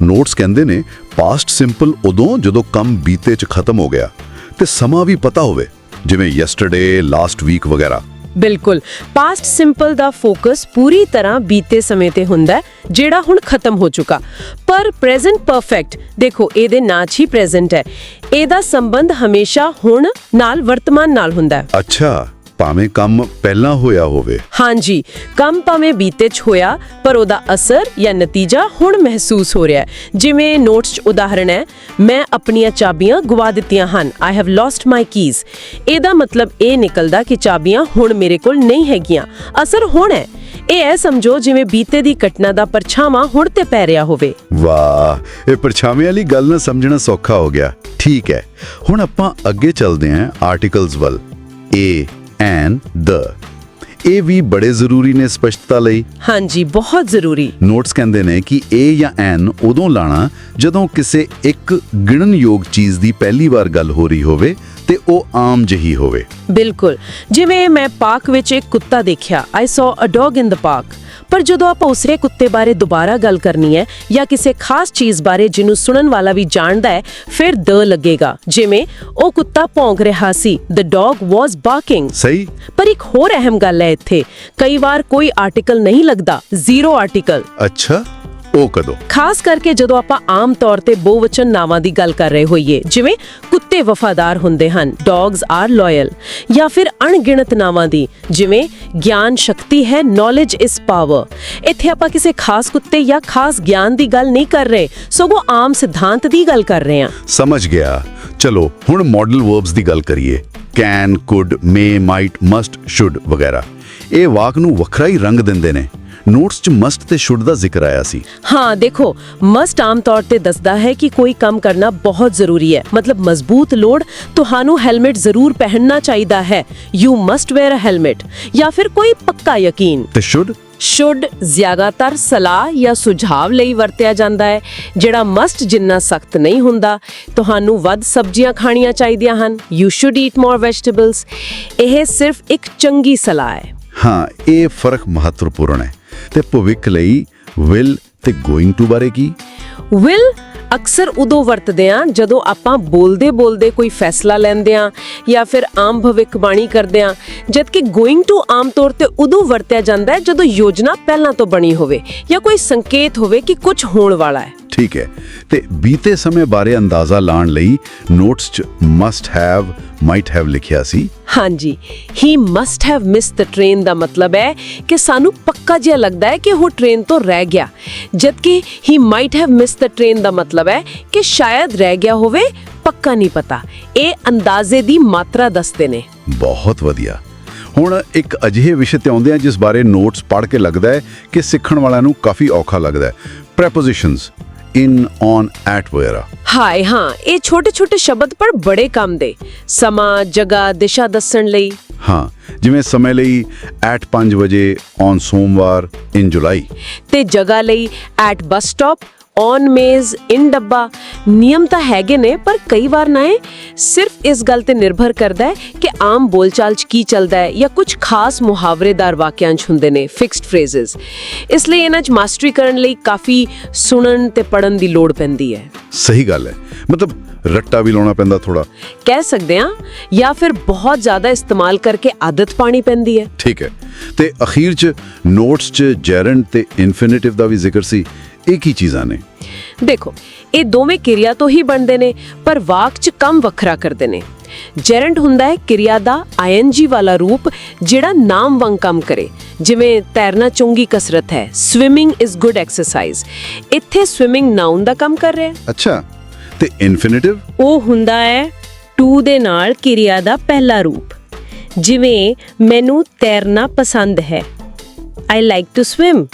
ਨੋਟਸ ਕਹਿੰਦੇ ਨੇ ਪਾਸਟ ਸਿੰਪਲ ਉਦੋਂ ਜਦੋਂ ਕੰਮ ਬੀਤੇ 'ਚ ਖਤਮ ਹੋ ਗਿਆ ਤੇ ਸਮਾਂ ਵੀ ਪਤਾ ਹੋਵੇ, ਜਿਵੇਂ ਯੈਸਟਰਡੇ, ਲਾਸਟ ਵੀਕ ਵਗੈਰਾ। ਬਿਲਕੁਲ। ਪਾਸਟ ਸਿੰਪਲ ਦਾ ਫੋਕਸ ਪੂਰੀ ਤਰ੍ਹਾਂ ਬੀਤੇ ਸਮੇਂ ਤੇ ਹੁੰਦਾ ਜਿਹੜਾ ਹੁਣ ਖਤਮ ਹੋ ਚੁੱਕਾ। ਪਰ ਪ੍ਰੈਜ਼ੈਂਟ ਪਰਫੈਕਟ ਦੇਖੋ, ਇਹਦੇ ਨਾਂ 'ਚ ਹੀ ਪ੍ਰੈਜ਼ੈਂਟ ਹੈ। ਇਹਦਾ ਸੰਬੰਧ ਹਮੇਸ਼ਾ ਹੁਣ ਨਾਲ, ਵਰਤਮਾਨ ਨਾਲ ਹੁੰਦਾ ਹੈ। ਅੱਛਾ, ਭਾਵੇਂ ਕੰਮ ਪਹਿਲਾਂ ਹੋਇਆ ਹੋਵੇ। ਹਾਂਜੀ, ਕੰਮ ਭਾਵੇਂ ਬੀਤੇ 'ਚ ਹੋਇਆ ਪਰ ਉਹਦਾ ਅਸਰ ਜਾਂ ਨਤੀਜਾ ਹੁਣ ਮਹਿਸੂਸ ਹੋ ਰਿਹਾ ਹੈ। ਜਿਵੇਂ ਨੋਟਸ 'ਚ ਉਦਾਹਰਣ ਹੈ, ਮੈਂ ਆਪਣੀਆਂ ਚਾਬੀਆਂ ਗਵਾ ਦਿੱਤੀਆਂ ਹਨ। I have lost my keys. ਇਹਦਾ ਮਤਲਬ ਇਹ ਨਿਕਲਦਾ ਕਿ ਚਾਬੀਆਂ ਹੁਣ ਮੇਰੇ ਕੋਲ ਨਹੀਂ ਹੈਗੀਆਂ। ਅਸਰ ਹੁਣ ਹੈ। ਇਹ ਸਮਝੋ ਜਿਵੇਂ ਬੀਤੇ ਦੀ ਘਟਨਾ ਦਾ ਪਰਛਾਵਾਂ ਹੁਣ ਤੇ ਪੈ ਰਿਹਾ ਹੋਵੇ। ਵਾਹ, ਇਹ ਪਰਛਾਵੇਂ ਵਾਲੀ ਗੱਲ ਨਾ ਸਮਝਣਾ ਸੌਖਾ ਹੋ ਗਿਆ। ਠੀਕ ਹੈ, ਹੁਣ ਆਪਾਂ ਅੱਗੇ ਚੱਲਦੇ ਹਾਂ ਆਰਟੀਕਲਸ ਵੱਲ। ਏ, ਐਨ, ਦ। ਇਹ ਵੀ ਬੜੇ ਜ਼ਰੂਰੀ ਨੇ ਸਪਸ਼ਟਤਾ ਲਈ। ਹਾਂਜੀ, ਬਹੁਤ ਜ਼ਰੂਰੀ। ਨੋਟਸ ਕਹਿੰਦੇ ਨੇ ਕਿ ਏ ਜਾਂ ਐਨ ਉਦੋਂ ਲਾਣਾ ਜਦੋਂ ਕਿਸੇ ਇੱਕ ਗਿਣਨਯੋਗ ਚੀਜ਼ ਦੀ ਪਹਿਲੀ ਵਾਰ ਗੱਲ ਹੋ ਰਹੀ ਹੋਵੇ ਤੇ ਉਹ ਆਮ ਜਿਹੀ ਹੋਵੇ। ਬਿਲਕੁਲ। ਜਿਵੇਂ ਮੈਂ ਪਾਰਕ ਵਿੱਚ ਇੱਕ ਕੁੱਤਾ ਦੇਖਿਆ, ਆਈ ਸੌ ਅ ਡੌਗ ਇਨ ਦ ਪਾਰਕ। ਪਰ ਜਦੋਂ ਆਪਾਂ ਉਸੇ ਕੁੱਤੇ ਬਾਰੇ ਦੁਬਾਰਾ ਗੱਲ ਕਰਨੀ ਹੈ ਜਾਂ ਕਿਸੇ ਖਾਸ ਚੀਜ਼ ਬਾਰੇ ਜਿਹਨੂੰ ਸੁਣਨ ਵਾਲਾ ਵੀ ਜਾਣਦਾ ਹੈ, ਫਿਰ ਦ ਲੱਗੇਗਾ। ਜਿਵੇਂ ਉਹ ਕੁੱਤਾ ਭੌਂਕ ਰਿਹਾ ਸੀ, ਦ ਡੌਗ ਵਾਸ ਬਾਰਕਿੰਗ। ਸਹੀ। ਪਰ ਇੱਕ ਹੋਰ ਅਹਿਮ ਗੱਲ ਹੈ ਇੱਥੇ, ਕਈ ਵਾਰ ਕੋਈ ਆਰਟੀਕਲ ਨਹੀਂ ਲੱਗਦਾ, ਜ਼ੀਰੋ ਆਰਟੀਕਲ। ਅੱਛਾ, ਉਹ ਕਦੋਂ? ਖਾਸ ਕਰਕੇ ਜਦੋਂ ਆਪਾਂ ਆਮ ਤੌਰ ਤੇ ਬਹੁਵਚਨ ਨਾਵਾਂ ਦੀ ਗੱਲ ਕਰ ਰਹੇ ਹੋਈਏ, ਜਿਵੇਂ ਕੁੱਤੇ ਵਫਾਦਾਰ ਹੁੰਦੇ ਹਨ, ਡੌਗਸ ਆਰ ਲਾਇਲ, ਜਾਂ ਫਿਰ ਅਣਗਿਣਤ ਨਾਵਾਂ ਦੀ, ਜਿਵੇਂ ਗਿਆਨ ਸ਼ਕਤੀ ਹੈ, ਨੌਲੇਜ ਇਜ਼ ਪਾਵਰ। ਇੱਥੇ ਆਪਾਂ ਕਿਸੇ ਖਾਸ ਕੁੱਤੇ ਜਾਂ ਖਾਸ ਗਿਆਨ ਦੀ ਗੱਲ ਨਹੀਂ ਕਰ ਰਹੇ, ਸਗੋਂ ਆਮ ਸਿਧਾਂਤ ਦੀ ਗੱਲ ਕਰ ਰਹੇ ਹਾਂ। ਸਮਝ ਗਿਆ। ਚਲੋ ਹੁਣ ਮਾਡਲ ਵਰਬਸ ਦੀ ਗੱਲ ਕਰੀਏ। Can, could, may, might, must, should ਵਗੈਰਾ। ਇਹ ਵਾਕ ਨੂੰ ਵੱਖਰਾ ਹੀ ਰੰਗ ਦਿੰਦੇ ਨੇ। ਨੋਟਸ 'ਚ ਮਸਟ ਤੇ ਸ਼ੁੱਡ ਦਾ ਜ਼ਿਕਰ ਆਇਆ ਸੀ। ਹਾਂ ਦੇਖੋ, ਮਸਟ ਆਮ ਤੌਰ ਤੇ ਦੱਸਦਾ ਹੈ ਕਿ ਕੋਈ ਕੰਮ ਕਰਨਾ ਬਹੁਤ ਜ਼ਰੂਰੀ ਹੈ, ਮਤਲਬ ਮਜ਼ਬੂਤ ਲੋੜ, ਤੁਹਾਨੂੰ ਹੈਲਮਟ ਜ਼ਰੂਰ ਪਹਿਨਣਾ ਚਾਹੀਦਾ ਹੈ, you must wear a helmet, ਜਾਂ ਫਿਰ ਕੋਈ ਪੱਕਾ ਯਕੀਨ। ਤੇ ਸ਼ੁੱਡ? ਸ਼ੁੱਡ ਜ਼ਿਆਦਾਤਰ ਸਲਾਹ ਜਾਂ ਸੁਝਾਅ ਲਈ ਵਰਤਿਆ ਜਾਂਦਾ ਹੈ, ਜਿਹੜਾ ਮਸਟ ਜਿੰਨਾ ਸਖਤ ਨਹੀਂ ਹੁੰਦਾ। ਤੁਹਾਨੂੰ ਵੱਧ ਸਬਜ਼ੀਆਂ ਖਾਣੀਆਂ ਚਾਹੀਦੀਆਂ ਹਨ, you should eat more vegetables. ਇਹ ਸਿਰਫ ਇੱਕ ਚੰਗੀ ਸਲਾਹ ਹੈ। ਹਾਂ, ਇਹ ਫਰਕ ਮਹੱਤਵਪੂਰਨ ਹੈ। ਤੇ ਭਵਿੱਖ ਲਈ ਵਿਲ ਤੇ ਗੋਇੰਗ ਟੂ ਬਾਰੇ ਕੀ? ਵਿਲ ਅਕਸਰ ਉਦੋਂ ਵਰਤਦੇ ਹਾਂ ਜਦੋਂ ਆਪਾਂ ਬੋਲਦੇ ਕੋਈ ਫੈਸਲਾ ਲੈਂਦੇ ਹਾਂ ਜਾਂ ਫਿਰ ਆਮ ਭਵਿੱਖਬਾਣੀ ਕਰਦੇ ਹਾਂ, ਜਦਕਿ ਗੋਇੰਗ ਟੂ ਆਮ ਤੌਰ ਤੇ ਉਦੋਂ ਵਰਤਿਆ ਜਾਂਦਾ ਹੈ ਜਦੋਂ ਯੋਜਨਾ ਪਹਿਲਾਂ ਤੋਂ ਬਣੀ ਹੋਵੇ ਜਾਂ ਕੋਈ ਸੰਕੇਤ ਹੋਵੇ ਕਿ ਕੁਝ ਹੋਣ ਵਾਲਾ ਹੈ। ਠੀਕ ਹੈ। ਤੇ ਬੀਤੇ ਸਮੇਂ ਬਾਰੇ ਅੰਦਾਜ਼ਾ ਲਾਉਣ ਲਈ ਨੋਟਸ 'ਚ ਮਸਟ ਹੈਵ, ਮਾਈਟ ਹੈਵ ਲਿਖਿਆ ਸੀ। ਹਾਂਜੀ, he must have missed the train ਦਾ ਮਤਲਬ ਹੈ ਕਿ ਸਾਨੂੰ ਪੱਕਾ ਜਿਹਾ ਲੱਗਦਾ ਹੈ ਕਿ ਉਹ ਟ੍ਰੇਨ ਤੋਂ ਰਹਿ ਗਿਆ, ਜਦਕਿ he might have missed the train ਦਾ ਮਤਲਬ ਹੈ ਕਿ ਸ਼ਾਇਦ ਰਹਿ ਗਿਆ ਹੋਵੇ, ਪੱਕਾ ਨਹੀਂ ਪਤਾ। ਇਹ ਅੰਦਾਜ਼ੇ ਦੀ ਮਾਤਰਾ ਦੱਸਦੇ ਨੇ। ਬਹੁਤ ਵਧੀਆ। ਹੁਣ ਇੱਕ ਅਜਿਹੇ ਵਿਸ਼ੇ ਤੇ ਆਉਂਦੇ ਆ ਜਿਸ ਬਾਰੇ ਨੋਟਸ ਪੜ੍ਹ ਕੇ ਲੱਗਦਾ ਹੈ ਕਿ ਸਿੱਖਣ ਵਾਲਿਆਂ ਨੂੰ ਕਾਫੀ ਔਖਾ ਲੱਗਦਾ ਹੈ। ਪ੍ਰੈਪੋਜੀਸ਼ਨਸ, ਇਨ, ਔਨ, ਐਟ ਵਗੈਰਾ। ਹਾਏ ਹਾਂ, ਇਹ ਛੋਟੇ ਸ਼ਬਦ ਪਰ ਬੜੇ ਕੰਮ ਦੇ। ਸਮਾਂ, ਜਗ੍ਹਾ, ਦਿਸ਼ਾ ਦੱਸਣ ਲਈ। ਹਾਂ, ਜਿਵੇਂ ਸਮੇਂ ਲਈ ਐਟ 5 ਵਜੇ, ਔਨ ਸੋਮਵਾਰ, ਇਨ ਜੁਲਾਈ। ਤੇ ਜਗ੍ਹਾ ਲਈ ਐਟ ਬੱਸ ਸਟਾਪ, ਔਨ ਮੇਜ਼, ਇਨ ਡੱਬਾ। ਨਿਯਮ ਤਾਂ ਹੈਗੇ ਨੇ, ਪਰ ਕਈ ਵਾਰ ਨਾ ਇਹ ਸਿਰਫ ਇਸ ਗੱਲ ਤੇ ਨਿਰਭਰ ਕਰਦਾ ਹੈ ਕਿ ਆਮ ਬੋਲਚਾਲ 'ਚ ਕੀ ਚੱਲਦਾ ਹੈ ਜਾਂ ਕੁਝ ਖਾਸ ਮੁਹਾਵਰੇਦਾਰ ਵਾਕਿਆਂ 'ਚ ਹੁੰਦੇ ਨੇ, ਫਿਕਸਡ ਫਰੇਜ਼ਸ। ਇਸ ਲਈ ਇਹਨਾਂ 'ਚ ਮਾਸਟਰੀ ਕਰਨ ਲਈ ਕਾਫੀ ਸੁਣਨ ਤੇ ਪੜਨ ਦੀ ਲੋੜ ਪੈਂਦੀ ਹੈ। ਸਹੀ ਗੱਲ ਹੈ। ਮਤਲਬ ਰੱਟਾ ਵੀ ਲਾਉਣਾ ਪੈਂਦਾ ਥੋੜਾ, ਕਹਿ ਸਕਦੇ ਹਾਂ, ਜਾਂ ਫਿਰ ਬਹੁਤ ਜ਼ਿਆਦਾ ਇਸਤੇਮਾਲ ਕਰਕੇ ਆਦਤ ਪਾਣੀ ਪੈਂਦੀ ਹੈ। ਠੀਕ ਹੈ। ਤੇ ਅਖੀਰ 'ਚ ਨੋਟਸ 'ਚ ਜੈਰੰਡ ਤੇ ਇਨਫਿਨਿਟਿਵ ਦਾ ਵੀ ਜ਼ਿਕਰ ਸੀ। ਇਹ ਕੀ ਚੀਜ਼ਾਂ ਨੇ? ਦੇਖੋ, ਇਹ ਦੋਵੇਂ ਕਿਰਿਆ ਤੋਂ ਹੀ ਬਣਦੇ ਨੇ, ਪਰ ਵਾਕ 'ਚ ਕੰਮ ਵੱਖਰਾ ਕਰਦੇ ਨੇ। ਜੈਰੰਡ ਹੁੰਦਾ ਹੈ ਕਿਰਿਆ ਦਾ ਆਈਐਨਜੀ ਵਾਲਾ ਰੂਪ, ਜਿਹੜਾ ਨਾਮ ਵਾਂਗ ਕੰਮ ਕਰੇ, ਜਿਵੇਂ ਤੈਰਨਾ ਚੰਗੀ ਕਸਰਤ ਹੈ, ਸਵਿਮਿੰਗ ਇਜ਼ ਗੁੱਡ ਐਕਸਰਸਾਈਜ਼। ਇੱਥੇ ਸਵਿਮਿੰਗ ਨਾਉਨ ਦਾ ਕੰਮ ਕਰ ਰਿਹਾ ਹੈ। ਅੱਛਾ। ਤੇ ਇਨਫਿਨਿਟਿਵ? ਉਹ ਹੁੰਦਾ ਹੈ ਟੂ ਦੇ ਨਾਲ ਕਿਰਿਆ ਦਾ ਪਹਿਲਾ ਰੂਪ, ਜਿਵੇਂ ਮੈਨੂੰ ਤੈਰਨਾ ਪਸੰਦ ਹੈ, ਆਈ ਲਾਈਕ ਟੂ ਸਵਿਮ।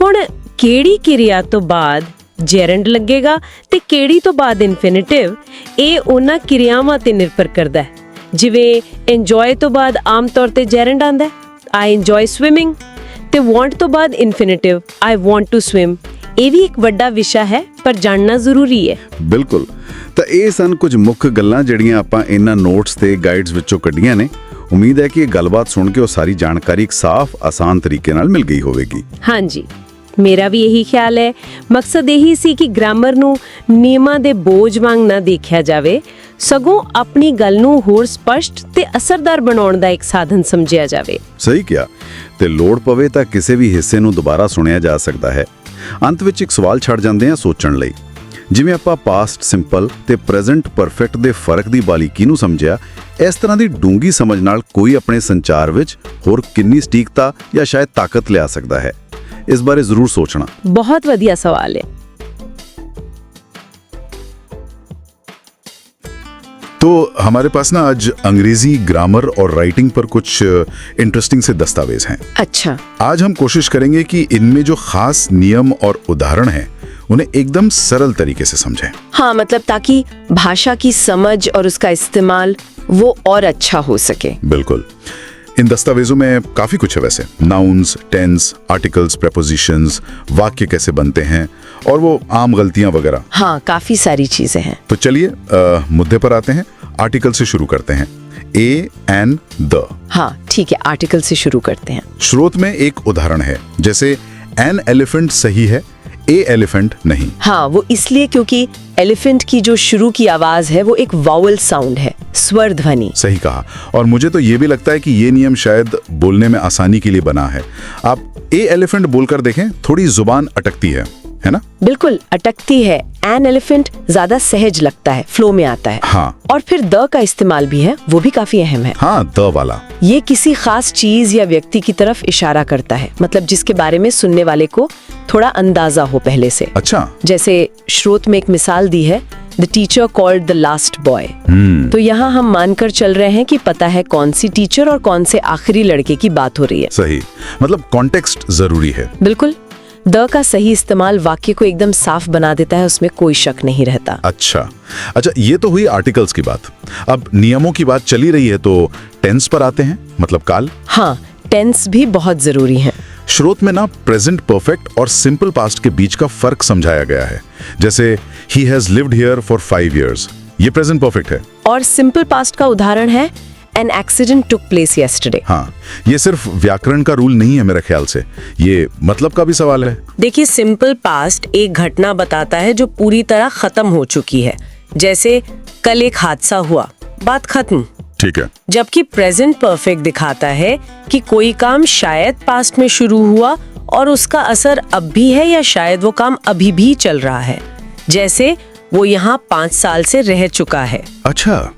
ਹੁਣ ਕਿਹੜੀ ਕਿਰਿਆ ਤੋਂ ਬਾਅਦ ਜੈਰੰਡ ਲੱਗੇਗਾ ਤੇ ਕਿਹੜੀ ਤੋਂ ਬਾਅਦ ਇਨਫਿਨਿਟਿਵ, ਇਹ ਉਹਨਾਂ ਕਿਰਿਆਵਾਂ ਤੇ ਨਿਰਭਰ ਕਰਦਾ ਹੈ। ਜਿਵੇਂ ਇੰਜੋਏ ਤੋਂ ਬਾਅਦ ਆਮ ਤੌਰ ਤੇ ਜੈਰੰਡ ਆਂਦਾ ਹੈ, ਆਈ ਇੰਜੋਏ ਸਵਿਮਿੰਗ, ਤੇ ਵਾਂਟ ਤੋਂ ਬਾਅਦ ਇਨਫਿਨਿਟਿਵ, ਆਈ ਵਾਂਟ ਟੂ ਸਵਿਮ। ਇਹ ਵੀ ਇੱਕ ਵੱਡਾ ਵਿਸ਼ਾ ਹੈ, ਪਰ ਜਾਣਨਾ ਜ਼ਰੂਰੀ ਹੈ। ਬਿਲਕੁਲ। ਤਾਂ ਇਹ ਸਨ ਕੁਝ ਮੁੱਖ ਗੱਲਾਂ ਜਿਹੜੀਆਂ ਆਪਾਂ ਇਹਨਾਂ ਨੋਟਸ ਤੇ ਗਾਈਡਸ ਵਿੱਚੋਂ ਕੱਢੀਆਂ ਨੇ। ਉਮੀਦ ਹੈ ਕਿ ਇਹ ਗੱਲਬਾਤ ਸੁਣ ਕੇ ਉਹ ਸਾਰੀ ਜਾਣਕਾਰੀ ਇੱਕ ਸਾਫ਼, ਆਸਾਨ ਤਰੀਕੇ ਨਾਲ ਮਿਲ ਗਈ ਹੋਵੇਗੀ। ਹਾਂਜੀ, ਮੇਰਾ ਵੀ ਇਹੀ ਖਿਆਲ ਹੈ। ਮਕਸਦ ਇਹੀ ਸੀ ਕਿ ਗ੍ਰਾਮਰ ਨੂੰ ਨਿਯਮਾਂ ਦੇ ਬੋਝ ਵਾਂਗ ਨਾ ਦੇਖਿਆ ਜਾਵੇ, ਸਗੋਂ ਆਪਣੀ ਗੱਲ ਨੂੰ ਹੋਰ ਸਪਸ਼ਟ ਤੇ ਅਸਰਦਾਰ ਬਣਾਉਣ ਦਾ ਇੱਕ ਸਾਧਨ ਸਮਝਿਆ ਜਾਵੇ। ਸਹੀ ਕਿਹਾ। ਤੇ ਲੋੜ ਪਵੇ ਤਾਂ ਕਿਸੇ ਵੀ ਹਿੱਸੇ ਨੂੰ ਦੁਬਾਰਾ ਸੁਣਿਆ ਜਾ ਸਕਦਾ ਹੈ। ਅੰਤ ਵਿੱਚ ਇੱਕ ਸਵਾਲ ਛੱਡ ਜਾਂਦੇ ਹਾਂ ਸੋਚਣ ਲਈ। ਜਿਵੇਂ ਆਪਾਂ ਪਾਸਟ ਸਿੰਪਲ ਤੇ ਪ੍ਰੈਜ਼ੈਂਟ ਪਰਫੈਕਟ ਦੇ ਫਰਕ ਦੀ ਬਾਰੀਕੀ ਨੂੰ ਸਮਝਿਆ, ਇਸ ਤਰ੍ਹਾਂ ਦੀ ਡੂੰਗੀ ਸਮਝ ਨਾਲ ਕੋਈ ਆਪਣੇ ਸੰਚਾਰ ਵਿੱਚ ਹੋਰ ਕਿੰਨੀ ਸਟੀਕਤਾ ਜਾਂ ਸ਼ਾਇਦ ਤਾਕਤ ਲਿਆ ਸਕਦਾ ਹੈ, इस बारे जरूर सोचना। बहुत वधिया सवाल है। तो हमारे पास ना आज अंग्रेजी ग्रामर और राइटिंग पर कुछ इंटरेस्टिंग से दस्तावेज हैं। अच्छा, आज हम कोशिश करेंगे कि इनमें जो खास नियम और उदाहरण हैं उन्हें एकदम सरल तरीके से समझें। हाँ, मतलब ताकि भाषा की समझ और उसका इस्तेमाल वो और अच्छा हो सके। बिल्कुल। इन दस्तावेजों में काफी कुछ है वैसे, नाउन्स, टेंस, आर्टिकल्स, प्रेपोजिशंस, वाक्य कैसे बनते हैं और वो आम गलतियां वगैरह। हाँ, काफी सारी चीजें हैं। तो चलिए मुद्दे पर आते हैं। आर्टिकल से शुरू करते हैं। ए, एन, द। हाँ ठीक है, आर्टिकल से शुरू करते हैं। स्रोत में एक उदाहरण है, जैसे एन एलिफेंट सही है, ए एलिफेंट नहीं। हाँ, वो इसलिए क्योंकि एलिफेंट की जो शुरू की आवाज है वो एक वावल साउंड है, स्वर ध्वनि। सही कहा। और मुझे तो ये भी लगता है कि ये नियम शायद बोलने में आसानी के लिए बना है। आप ए एलिफेंट बोलकर देखें, थोड़ी जुबान अटकती है। है ना? बिल्कुल अटकती है। एन एलिफेंट ज्यादा सहज लगता है, फ्लो में आता है। हाँ। और फिर द का इस्तेमाल भी है, वो भी काफी अहम है। हाँ, द वाला। ये किसी खास चीज या व्यक्ति की तरफ इशारा करता है, मतलब जिसके बारे में सुनने वाले को थोड़ा अंदाजा हो पहले से। अच्छा। जैसे स्रोत में एक मिसाल दी है, the teacher called the last boy. तो यहाँ हम मानकर चल रहे हैं कि पता है कौन सी टीचर और कौन से आखिरी लड़के की बात हो रही है। सही, मतलब कॉन्टेक्स्ट जरूरी है। बिल्कुल। द का सही इस्तेमाल वाक्य को एकदम साफ बना देता है, उसमें कोई शक नहीं रहता। अच्छा, ये तो हुई आर्टिकल्स की बात। अब नियमों की बात चली रही है तो टेंस पर आते हैं, मतलब काल। हाँ, टेंस भी बहुत जरूरी है। स्रोत में ना प्रेजेंट परफेक्ट और सिंपल पास्ट के बीच का फर्क समझाया गया है। जैसे he has lived here for 5 years, ये प्रेजेंट परफेक्ट है। और सिंपल पास्ट का उदाहरण है an accident took place yesterday. हाँ, ये सिर्फ व्याकरण का रूल नहीं है मेरे ख्याल से, ये मतलब का भी सवाल है। देखिए, सिंपल पास्ट एक घटना बताता है जो पूरी तरह खत्म हो चुकी है। जैसे कल एक हादसा हुआ, बात खत्म। ठीक है। जबकि प्रेजेंट परफेक्ट दिखाता है कि कोई काम शायद पास्ट में शुरू हुआ और उसका असर अब भी है, या शायद वो काम अभी भी चल रहा है। जैसे वो यहाँ 5 साल से रह चुका है। अच्छा,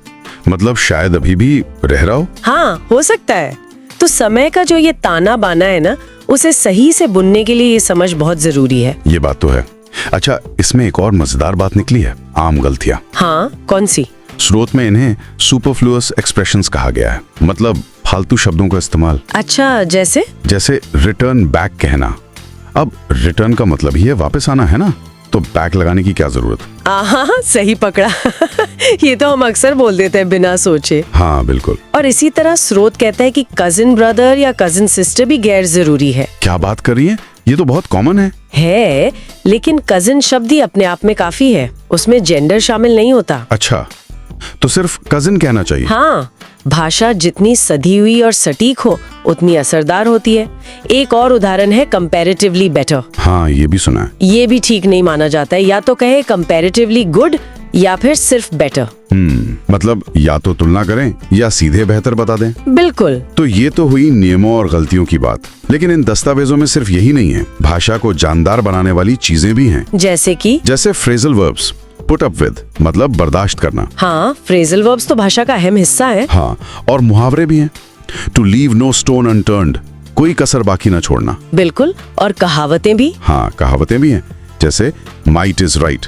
मतलब शायद अभी भी रह रहा हो। हाँ, हो सकता है। तो समय का जो ये ताना बाना है ना, उसे सही से बुनने के लिए ये समझ बहुत जरूरी है। ये बात तो है। अच्छा, इसमें एक और मजेदार बात निकली है, आम गलतियां। हाँ, कौन सी? स्रोत में इन्हें सुपरफ्लुअस एक्सप्रेशंस कहा गया है, मतलब फालतू शब्दों का इस्तेमाल। अच्छा, जैसे रिटर्न बैक कहना। अब रिटर्न का मतलब ही है वापस आना, है ना? तो बैक लगाने की क्या जरूरत? हाँ, सही पकड़ा। ये तो हम अक्सर बोल देते हैं बिना सोचे। हाँ, बिल्कुल। और इसी तरह स्रोत कहता है कि कजिन ब्रदर या कजिन सिस्टर भी गैर जरूरी है। क्या बात कर रही है? ये तो बहुत कॉमन है। लेकिन कजिन शब्द ही अपने आप में काफी है, उसमें जेंडर शामिल नहीं होता। अच्छा, तो सिर्फ कजिन कहना चाहिए। हाँ, भाषा जितनी सधी हुई और सटीक हो उतनी असरदार होती है। एक और उदाहरण है कंपैरेटिवली बेटर। हाँ, ये भी सुना है। ये भी ठीक नहीं माना जाता है, या तो कहे कंपैरेटिवली गुड या फिर सिर्फ बेटर। मतलब या तो तुलना करें या सीधे बेहतर बता दें। बिल्कुल। तो ये तो हुई नियमों और गलतियों की बात, लेकिन इन दस्तावेजों में सिर्फ यही नहीं है, भाषा को जानदार बनाने वाली चीजें भी हैं। जैसे phrasal verbs, put up with, मतलब बर्दाश्त करना। हाँ, फ्रेजल वर्ब्स तो भाषा का अहम हिस्सा है। हाँ, और मुहावरे भी हैं। To leave no stone unturned, कोई कसर बाकी ना छोड़ना। बिल्कुल। और कहावतें भी। हाँ, कहावतें भी हैं। जैसे माइट इज राइट,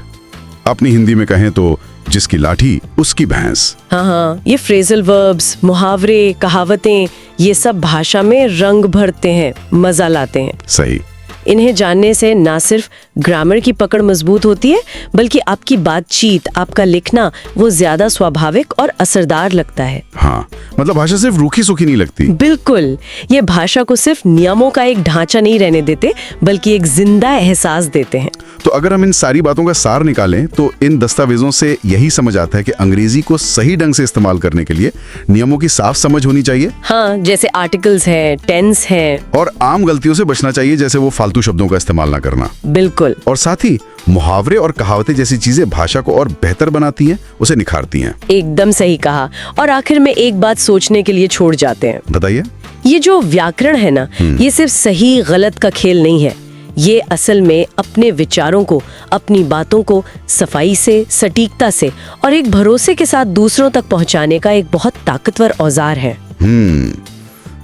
अपनी हिंदी में कहें तो जिसकी लाठी उसकी भैंस। हाँ, ये फ्रेजल वर्ब्स, मुहावरे, कहावतें, ये सब भाषा में रंग भरते हैं, मजा लाते हैं। सही। इन्हें जानने से ना सिर्फ ग्रामर की पकड़ मजबूत होती है, बल्कि आपकी बातचीत, आपका लिखना वो ज्यादा स्वाभाविक और असरदार लगता है। हाँ, मतलब भाषा सिर्फ रूखी सूखी नहीं लगती। बिल्कुल, ये भाषा को सिर्फ नियमों का एक ढांचा नहीं रहने देते, बल्कि एक जिंदा एहसास देते हैं। तो अगर हम इन सारी बातों का सार निकालें तो इन दस्तावेजों से यही समझ आता है कि अंग्रेजी को सही ढंग से इस्तेमाल करने के लिए नियमों की साफ समझ होनी चाहिए। हाँ, जैसे आर्टिकल्स हैं, टेंस हैं। और आम गलतियों से बचना चाहिए, जैसे वो फालतू शब्दों का इस्तेमाल ना करना। बिल्कुल। और साथ ही मुहावरे और कहावतें जैसी चीजें भाषा को और बेहतर बनाती हैं, उसे निखारती हैं। एकदम सही कहा। और आखिर में एक बात सोचने के लिए छोड़ जाते हैं। बताइए। ये जो व्याकरण है ना, ये सिर्फ सही गलत का खेल नहीं है। ये असल में अपने विचारों को, अपनी बातों को सफाई से, सटीकता से और एक भरोसे के साथ दूसरों तक पहुंचाने का एक बहुत ताकतवर औजार है।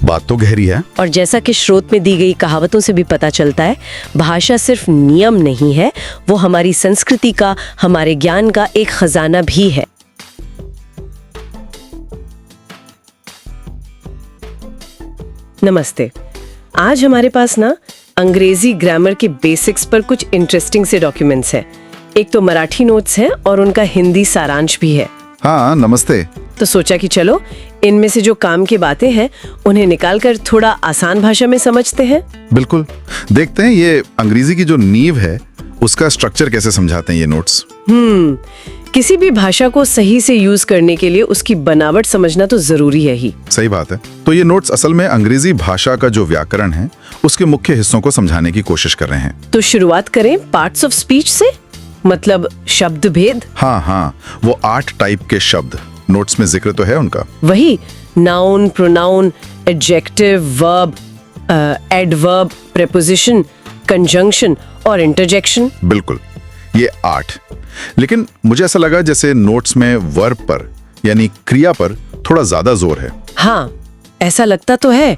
बात तो गहरी है। और जैसा कि स्रोत में दी गई कहावतों से भी पता चलता है, भाषा सिर्फ नियम नहीं है, वो हमारी संस्कृति का, हमारे ज्ञान का एक खजाना भी है। नमस्ते। आज हमारे पास ना अंग्रेजी ग्रामर के बेसिक्स पर कुछ इंटरेस्टिंग से डॉक्यूमेंट्स हैं। एक तो मराठी नोट्स हैं और उनका हिंदी सारांश भी है। हाँ, नमस्ते। तो सोचा कि चलो इनमें से जो काम की बातें हैं उन्हें निकालकर थोड़ा आसान भाषा में समझते हैं। बिल्कुल, देखते हैं ये अंग्रेजी की जो नींव है उसका स्ट्रक्चर कैसे समझाते हैं ये नोट्स। किसी भी भाषा को सही से यूज करने के लिए उसकी बनावट समझना तो जरूरी है ही। सही बात है। तो ये नोट्स असल में अंग्रेजी भाषा का जो व्याकरण है उसके मुख्य हिस्सों को समझाने की कोशिश कर रहे हैं। तो शुरुआत करें पार्ट्स ऑफ स्पीच से, मतलब शब्द भेद। हाँ, वो 8 टाइप के शब्द नोट्स में जिक्र तो है उनका। वही noun, pronoun, adjective, verb, adverb, preposition, conjunction और इंटरजेक्शन। बिल्कुल, ये 8। लेकिन मुझे ऐसा लगा जैसे नोट्स में वर्ब पर यानी क्रिया पर थोड़ा ज्यादा जोर है। हाँ, ऐसा लगता तो है,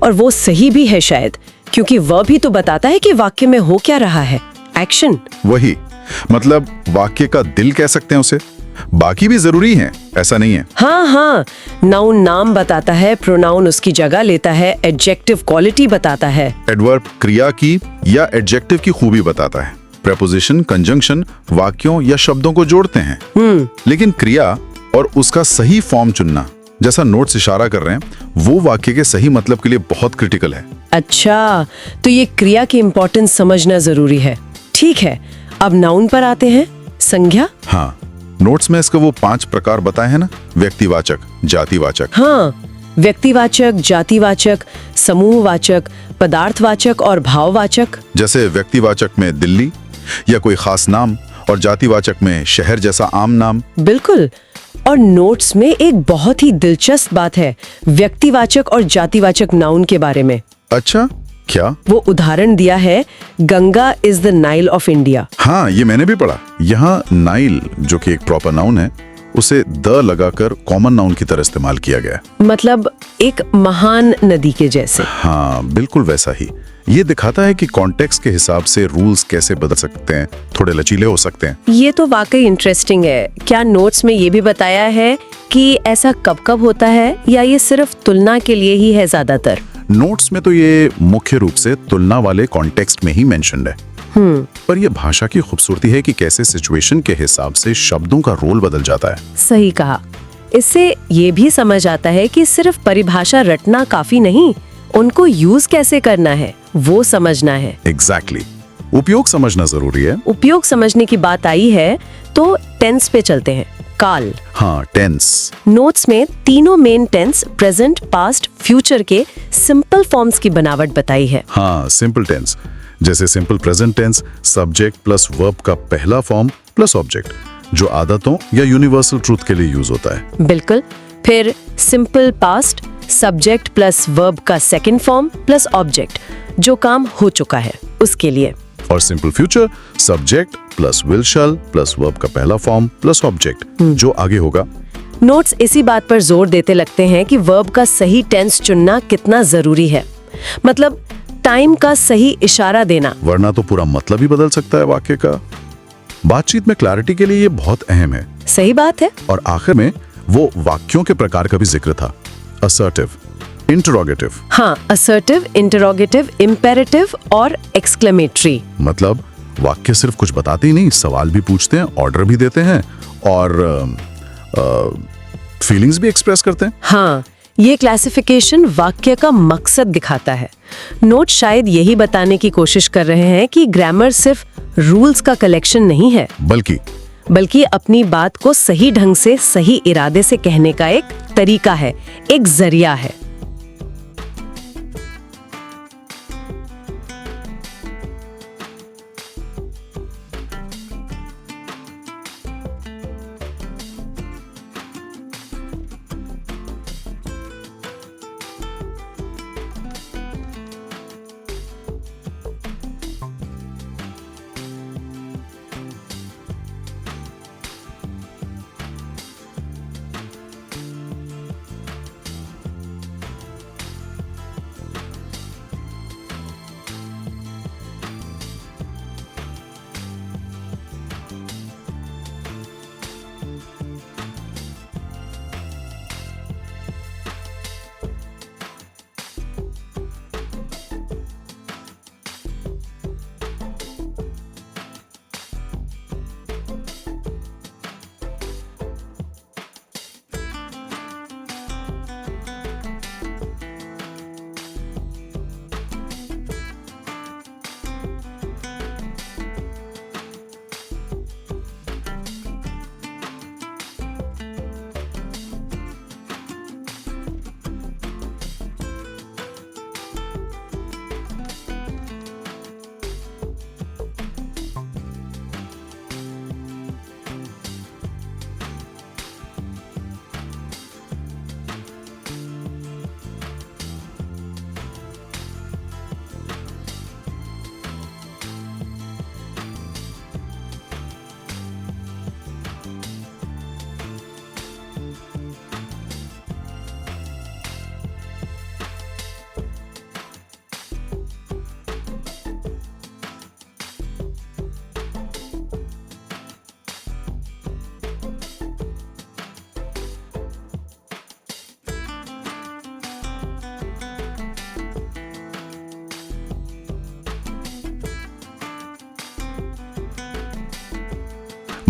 और वो सही भी है शायद, क्योंकि वर्ब ही तो बताता है कि वाक्य में हो क्या रहा है, एक्शन। वही, मतलब वाक्य का दिल कह सकते हैं उसे। बाकी भी जरूरी हैं, ऐसा नहीं है। हाँ, नाउन नाम बताता है, प्रोनाउन उसकी जगह लेता है, एडजेक्टिव क्वालिटी बताता है, एडवर्ब क्रिया की या एडजेक्टिव की खूबी बताता है, प्रेपोजिशन कंजंक्शन वाक्यों या शब्दों को जोड़ते हैं। लेकिन क्रिया और उसका सही फॉर्म चुनना, जैसा नोट्स इशारा कर रहे हैं, वो वाक्य के सही मतलब के लिए बहुत क्रिटिकल है। अच्छा, तो ये क्रिया की इंपॉर्टेंस समझना जरूरी है। ठीक है, अब नाउन पर आते हैं, संज्ञा। हाँ, नोट्स में इसका वो 5 प्रकार बताए हैं ना, व्यक्तिवाचक, जातिवाचक। हाँ, व्यक्तिवाचक, जातिवाचक, समूहवाचक, पदार्थवाचक और भाववाचक। जैसे व्यक्तिवाचक में दिल्ली या कोई खास नाम, और जातिवाचक में शहर जैसा आम नाम। बिल्कुल, और नोट्स में एक बहुत ही दिलचस्प बात है व्यक्तिवाचक और जातिवाचक नाउन के बारे में। अच्छा, क्या? वो उदाहरण दिया है, Ganga is the Nile of India. हाँ, ये मैंने भी पढ़ा। यहाँ नाइल, जो कि एक प्रॉपर नाउन है, उसे द लगाकर कॉमन नाउन की तरह इस्तेमाल किया गया। मतलब एक महान नदी के जैसे। हाँ, बिल्कुल वैसा ही। ये दिखाता है कि कॉन्टेक्स्ट के हिसाब से रूल्स कैसे बदल सकते हैं, थोड़े लचीले हो सकते हैं। ये तो वाकई इंटरेस्टिंग है। क्या नोट्स में ये भी बताया है कि ऐसा कब कब होता है, या ये सिर्फ तुलना के लिए ही है ज्यादातर? नोट्स में तो ये मुख्य रूप से तुलना वाले कॉन्टेक्स्ट में ही मेंशन्ड है। पर यह भाषा की खूबसूरती है कि कैसे सिचुएशन के हिसाब से शब्दों का रोल बदल जाता है। सही कहा। इससे ये भी समझ आता है कि सिर्फ परिभाषा रटना काफी नहीं, उनको यूज कैसे करना है वो समझना है। एग्जैक्टली, उपयोग समझना जरूरी है। उपयोग समझने की बात आई है तो टेंस पे चलते हैं। काल। हाँ, टेंस। नोट्स में तीनों main tense, present, past, future के सिंपल फॉर्म्स की बनावट बताई है। हाँ, सिंपल टेंस, जैसे simple present tense subject plus verb का पहला फॉर्म प्लस ऑब्जेक्ट, जो आदतों या यूनिवर्सल ट्रूथ के लिए यूज होता है। बिल्कुल। फिर simple past subject plus verb का सेकंड फॉर्म प्लस ऑब्जेक्ट, जो काम हो चुका है उसके लिए। और simple future subject plus will shell plus verb का पहला फॉर्म प्लस ऑब्जेक्ट, जो आगे होगा। नोट्स इसी बात पर जोर देते लगते हैं कि वर्ब का सही टेंस चुनना कितना जरूरी है, मतलब टाइम का सही इशारा देना, वरना तो पूरा मतलब ही बदल सकता है वाक्य का। बातचीत में क्लैरिटी के लिए ये बहुत अहम है। सही बात है। और आखिर में वो वाक्यों के प्रकार का भी जिक्र था, असर्टिव, इंटरोगेटिव। हाँ, असर्टिव, इंटरोगेटिव, इम्पेरेटिव और एक्सक्लेमेटरी। मतलब वाक्य सिर्फ कुछ बताते ही नहीं, सवाल भी पूछते हैं, ऑर्डर भी देते हैं और फीलिंग्स भी एक्सप्रेस करते हैं। हाँ, ये क्लासिफिकेशन वाक्य का मकसद दिखाता है। नोट शायद यही बताने की कोशिश कर रहे हैं कि ग्रामर सिर्फ रूल्स का कलेक्शन नहीं है, बल्कि अपनी बात को सही ढंग से, सही इरादे से कहने का एक तरीका है, एक जरिया है।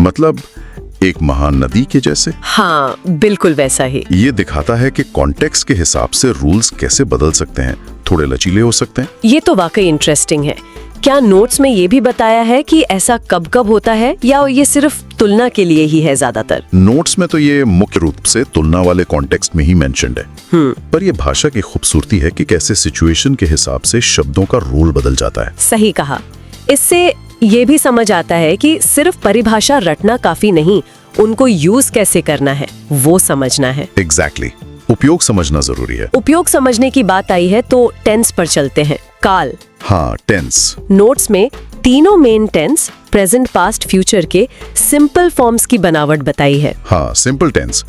मतलब एक महान नदी के जैसे। हाँ, बिल्कुल वैसा ही। ये दिखाता है कि कॉन्टेक्स्ट के हिसाब से रूल्स कैसे बदल सकते हैं, थोड़े लचीले हो सकते हैं। ये तो वाकई इंटरेस्टिंग है। क्या नोट्स में ये भी बताया है कि ऐसा कब कब होता है, या ये सिर्फ तुलना के लिए ही है ज्यादातर? नोट्स में तो ये मुख्य रूप से तुलना वाले कॉन्टेक्स्ट में ही मेंशन्ड है, पर ये भाषा की खूबसूरती है कि कैसे सिचुएशन के हिसाब से शब्दों का रोल बदल जाता है। सही कहा। इससे ये भी समझ आता है कि सिर्फ परिभाषा रटना काफी नहीं, उनको यूज कैसे करना है वो समझना है। एग्जैक्टली, उपयोग समझना जरूरी है। उपयोग समझने की बात आई है तो टेंस पर चलते हैं। काल। हाँ, टेंस। नोट्स में तीनों main tense, present, past, future के सिंपल फॉर्म्स की बनावट बताई है। हाँ, सिंपल टेंस,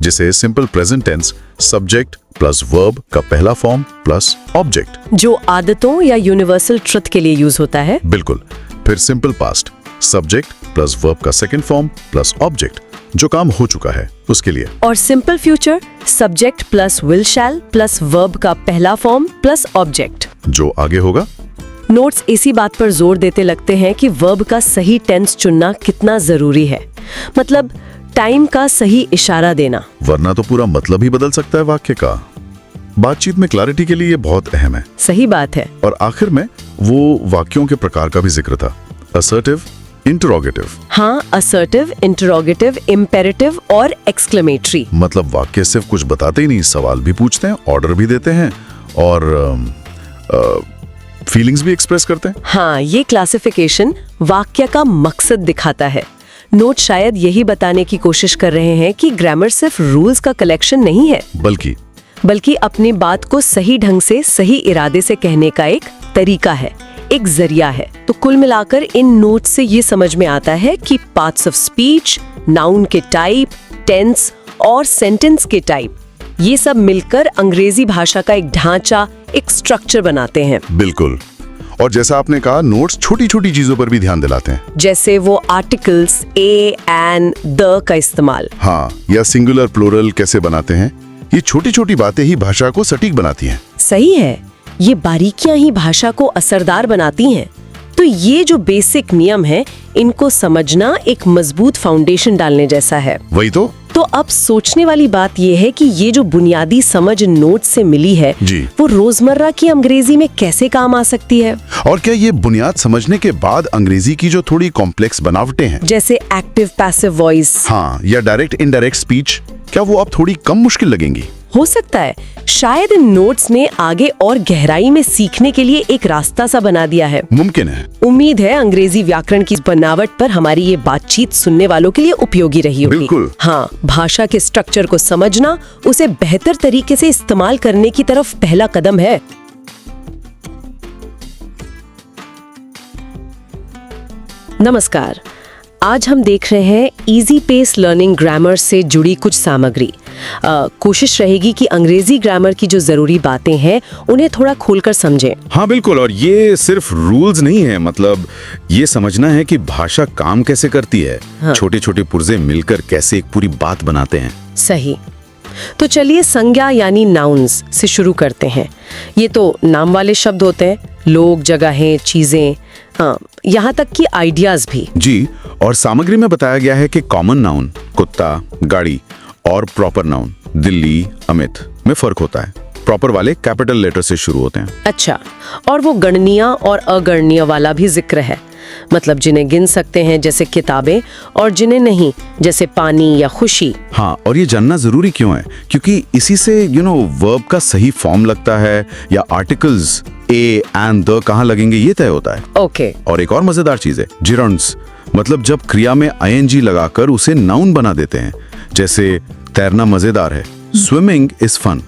जिसे simple present tense subject plus verb का पहला फॉर्म प्लस ऑब्जेक्ट, जो आदतों या यूनिवर्सल ट्रुथ के लिए यूज होता है। बिल्कुल। फिर simple past, subject plus verb का सेकंड फॉर्म प्लस ऑब्जेक्ट, जो काम हो चुका है उसके लिए। और simple future, subject plus will shell plus verb का पहला फॉर्म प्लस ऑब्जेक्ट, जो आगे होगा। नोट्स इसी बात पर जोर देते लगते हैं कि वर्ब का सही टेंस चुनना कितना जरूरी है, मतलब टाइम का सही इशारा देना, वरना तो पूरा मतलब ही बदल सकता है वाक्य का। बातचीत में क्लैरिटी के लिए ये बहुत अहम है। सही बात है। और आखिर में वो वाक्यों के प्रकार का भी जिक्र था, असर्टिव, इंटरोगेटिव। हाँ, असर्टिव, इंटरोगेटिव, इम्पेरेटिव और एक्सक्लेमेटरी। मतलब वाक्य सिर्फ कुछ बताते ही नहीं, सवाल भी पूछते हैं, ऑर्डर भी देते हैं और फीलिंग्स भी एक्सप्रेस करते हैं। हाँ, ये क्लासिफिकेशन वाक्य का मकसद दिखाता है। नोट शायद यही बताने की कोशिश कर रहे हैं कि ग्रामर सिर्फ रूल्स का कलेक्शन नहीं है, बल्कि अपनी बात को सही ढंग से, सही इरादे से कहने का एक तरीका है, एक जरिया है। तो कुल मिलाकर इन नोट्स से ये समझ में आता है कि पार्ट्स ऑफ स्पीच, नाउन के टाइप, टेंस और सेंटेंस के टाइप, ये सब मिलकर अंग्रेजी भाषा का एक ढांचा, एक स्ट्रक्चर बनाते हैं। बिल्कुल। और जैसा आपने कहा, नोट्स छोटी छोटी चीजों पर भी ध्यान दिलाते हैं, जैसे वो आर्टिकल्स ए, एन, द का इस्तेमाल। हाँ, या सिंगुलर प्लूरल कैसे बनाते हैं। ये छोटी छोटी बातें ही भाषा को सटीक बनाती हैं। सही है, ये बारीकियां ही भाषा को असरदार बनाती हैं। तो ये जो बेसिक नियम है, इनको समझना एक मजबूत फाउंडेशन डालने जैसा है। वही तो अब सोचने वाली बात ये है कि ये जो बुनियादी समझ नोट से मिली है जी, वो रोजमर्रा की अंग्रेजी में कैसे काम आ सकती है। और क्या ये बुनियाद समझने के बाद अंग्रेजी की जो थोड़ी कॉम्प्लेक्स बनावटें हैं, जैसे एक्टिव पैसिव वॉइस, हाँ, या डायरेक्ट इनडायरेक्ट स्पीच, क्या वो अब थोड़ी कम मुश्किल लगेंगी? हो सकता है। शायद इन नोट्स ने आगे और गहराई में सीखने के लिए एक रास्ता सा बना दिया है। मुमकिन है। उम्मीद है अंग्रेजी व्याकरण की बनावट पर हमारी ये बातचीत सुनने वालों के लिए उपयोगी रही होगी। बिल्कुल। हाँ, भाषा के स्ट्रक्चर को समझना, उसे बेहतर तरीके से इस्तेमाल करने की तरफ पहला कदम है। नमस्कार, आज हम देख रहे हैं इजी पेस लर्निंग ग्रामर से जुड़ी कुछ सामग्री। कोशिश रहेगी कि अंग्रेजी ग्रामर की जो जरूरी बातें हैं उन्हें थोड़ा खोलकर समझें। हाँ बिल्कुल, और ये सिर्फ रूल्स नहीं है, मतलब ये समझना है कि भाषा काम कैसे करती है। हाँ। छोटे छोटे पुर्जे मिलकर कैसे एक पूरी बात बनाते हैं। सही। तो चलिए संज्ञा यानी नाउन्स से शुरू करते हैं। ये तो नाम वाले शब्द होते हैं, लोग, जगहें, चीजें, यहाँ तक कि आइडियाज भी। जी, और सामग्री में बताया गया है कि कॉमन नाउन कुत्ता, गाड़ी और प्रॉपर नाउन दिल्ली, अमित में फर्क होता है। प्रॉपर वाले कैपिटल लेटर से शुरू होते हैं। अच्छा, और वो गणनीय और अगणनीय वाला भी जिक्र है, मतलब जिन्हें गिन सकते हैं जैसे किताबें और जिन्हें नहीं जैसे पानी या खुशी। हाँ, और ये जानना जरूरी क्यों है? क्योंकि इसी से वर्ब का सही फॉर्म लगता है या आर्टिकल्स ए एंड द कहाँ लगेंगे ये तय होता है। ओके। और एक और मजेदार चीज है जिरंड्स, मतलब जब क्रिया में आईएनजी लगाकर उसे नाउन बना देते हैं। जैसे तैरना मजेदार है, स्विमिंग इज फन।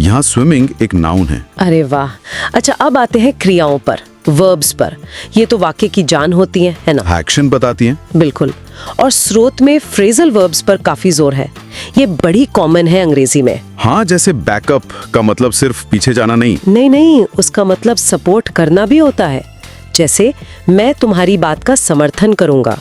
यहाँ स्विमिंग एक नाउन है। अरे वाह। अच्छा, अब आते हैं क्रियाओं पर, वर्ब्स पर। ये तो वाक्य की जान होती है ना? एक्शन बताती हैं। बिल्कुल। और स्रोत में फ्रेजल वर्ब्स पर काफी जोर है। ये बड़ी कॉमन है अंग्रेजी में। हाँ, जैसे बैकअप का मतलब सिर्फ पीछे जाना नहीं। नहीं, उसका मतलब सपोर्ट करना भी होता है। जैसे मैं तुम्हारी बात का समर्थन करूंगा,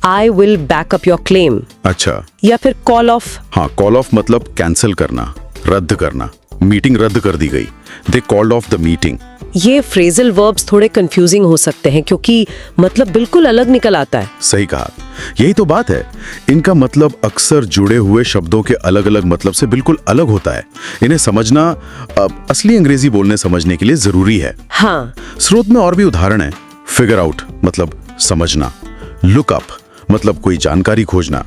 I will back up your claim. अच्छा। या फिर कॉल ऑफ। हाँ, कॉल ऑफ मतलब कैंसिल करना, रद्द करना। मीटिंग रद्द कर दी गई, they called off the meeting. ये फ्रेजल वर्ब्स थोड़े कंफ्यूजिंग हो सकते हैं क्योंकि मतलब बिल्कुल अलग निकल आता है। सही कहा, यही तो बात है। इनका मतलब अक्सर जुड़े हुए शब्दों के अलग अलग मतलब से बिल्कुल अलग होता है। इन्हें समझना असली अंग्रेजी बोलने समझने के लिए जरूरी है। हाँ, स्रोत में और भी उदाहरण है। फिगर आउट मतलब समझना, लुक अप मतलब कोई जानकारी खोजना,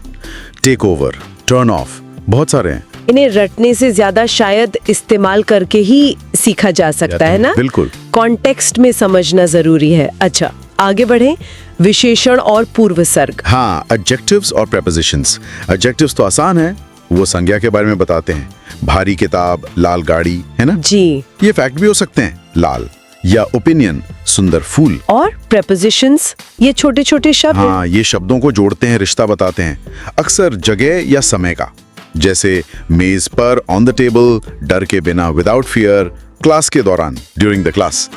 टेक ओवर, टर्न ऑफ, बहुत सारे हैं। इन्हें रटने से ज्यादा शायद इस्तेमाल करके ही सीखा जा सकता है ना? बिल्कुल। कॉन्टेक्स्ट में समझना जरूरी है। अच्छा, आगे बढ़े। विशेषण और पूर्वसर्ग। हाँ, एडजेक्टिव्स और प्रेपोजिशंस। एडजेक्टिव्स तो आसान है, वो संज्ञा के बारे में बताते हैं। भारी किताब, लाल गाड़ी, है ना? जी। ये फैक्ट भी हो सकते हैं, लाल, या ओपिनियन, सुंदर फूल। और प्रेपोजिशंस, ये छोटे छोटे शब्द हैं। हाँ, ये शब्दों को जोड़ते हैं, रिश्ता बताते हैं, अक्सर जगह या समय का। जैसे मेज पर, ऑन द टेबल, डर के बिना, विदाउट फियर, क्लास के दौरान, ड्यूरिंग द क्लास।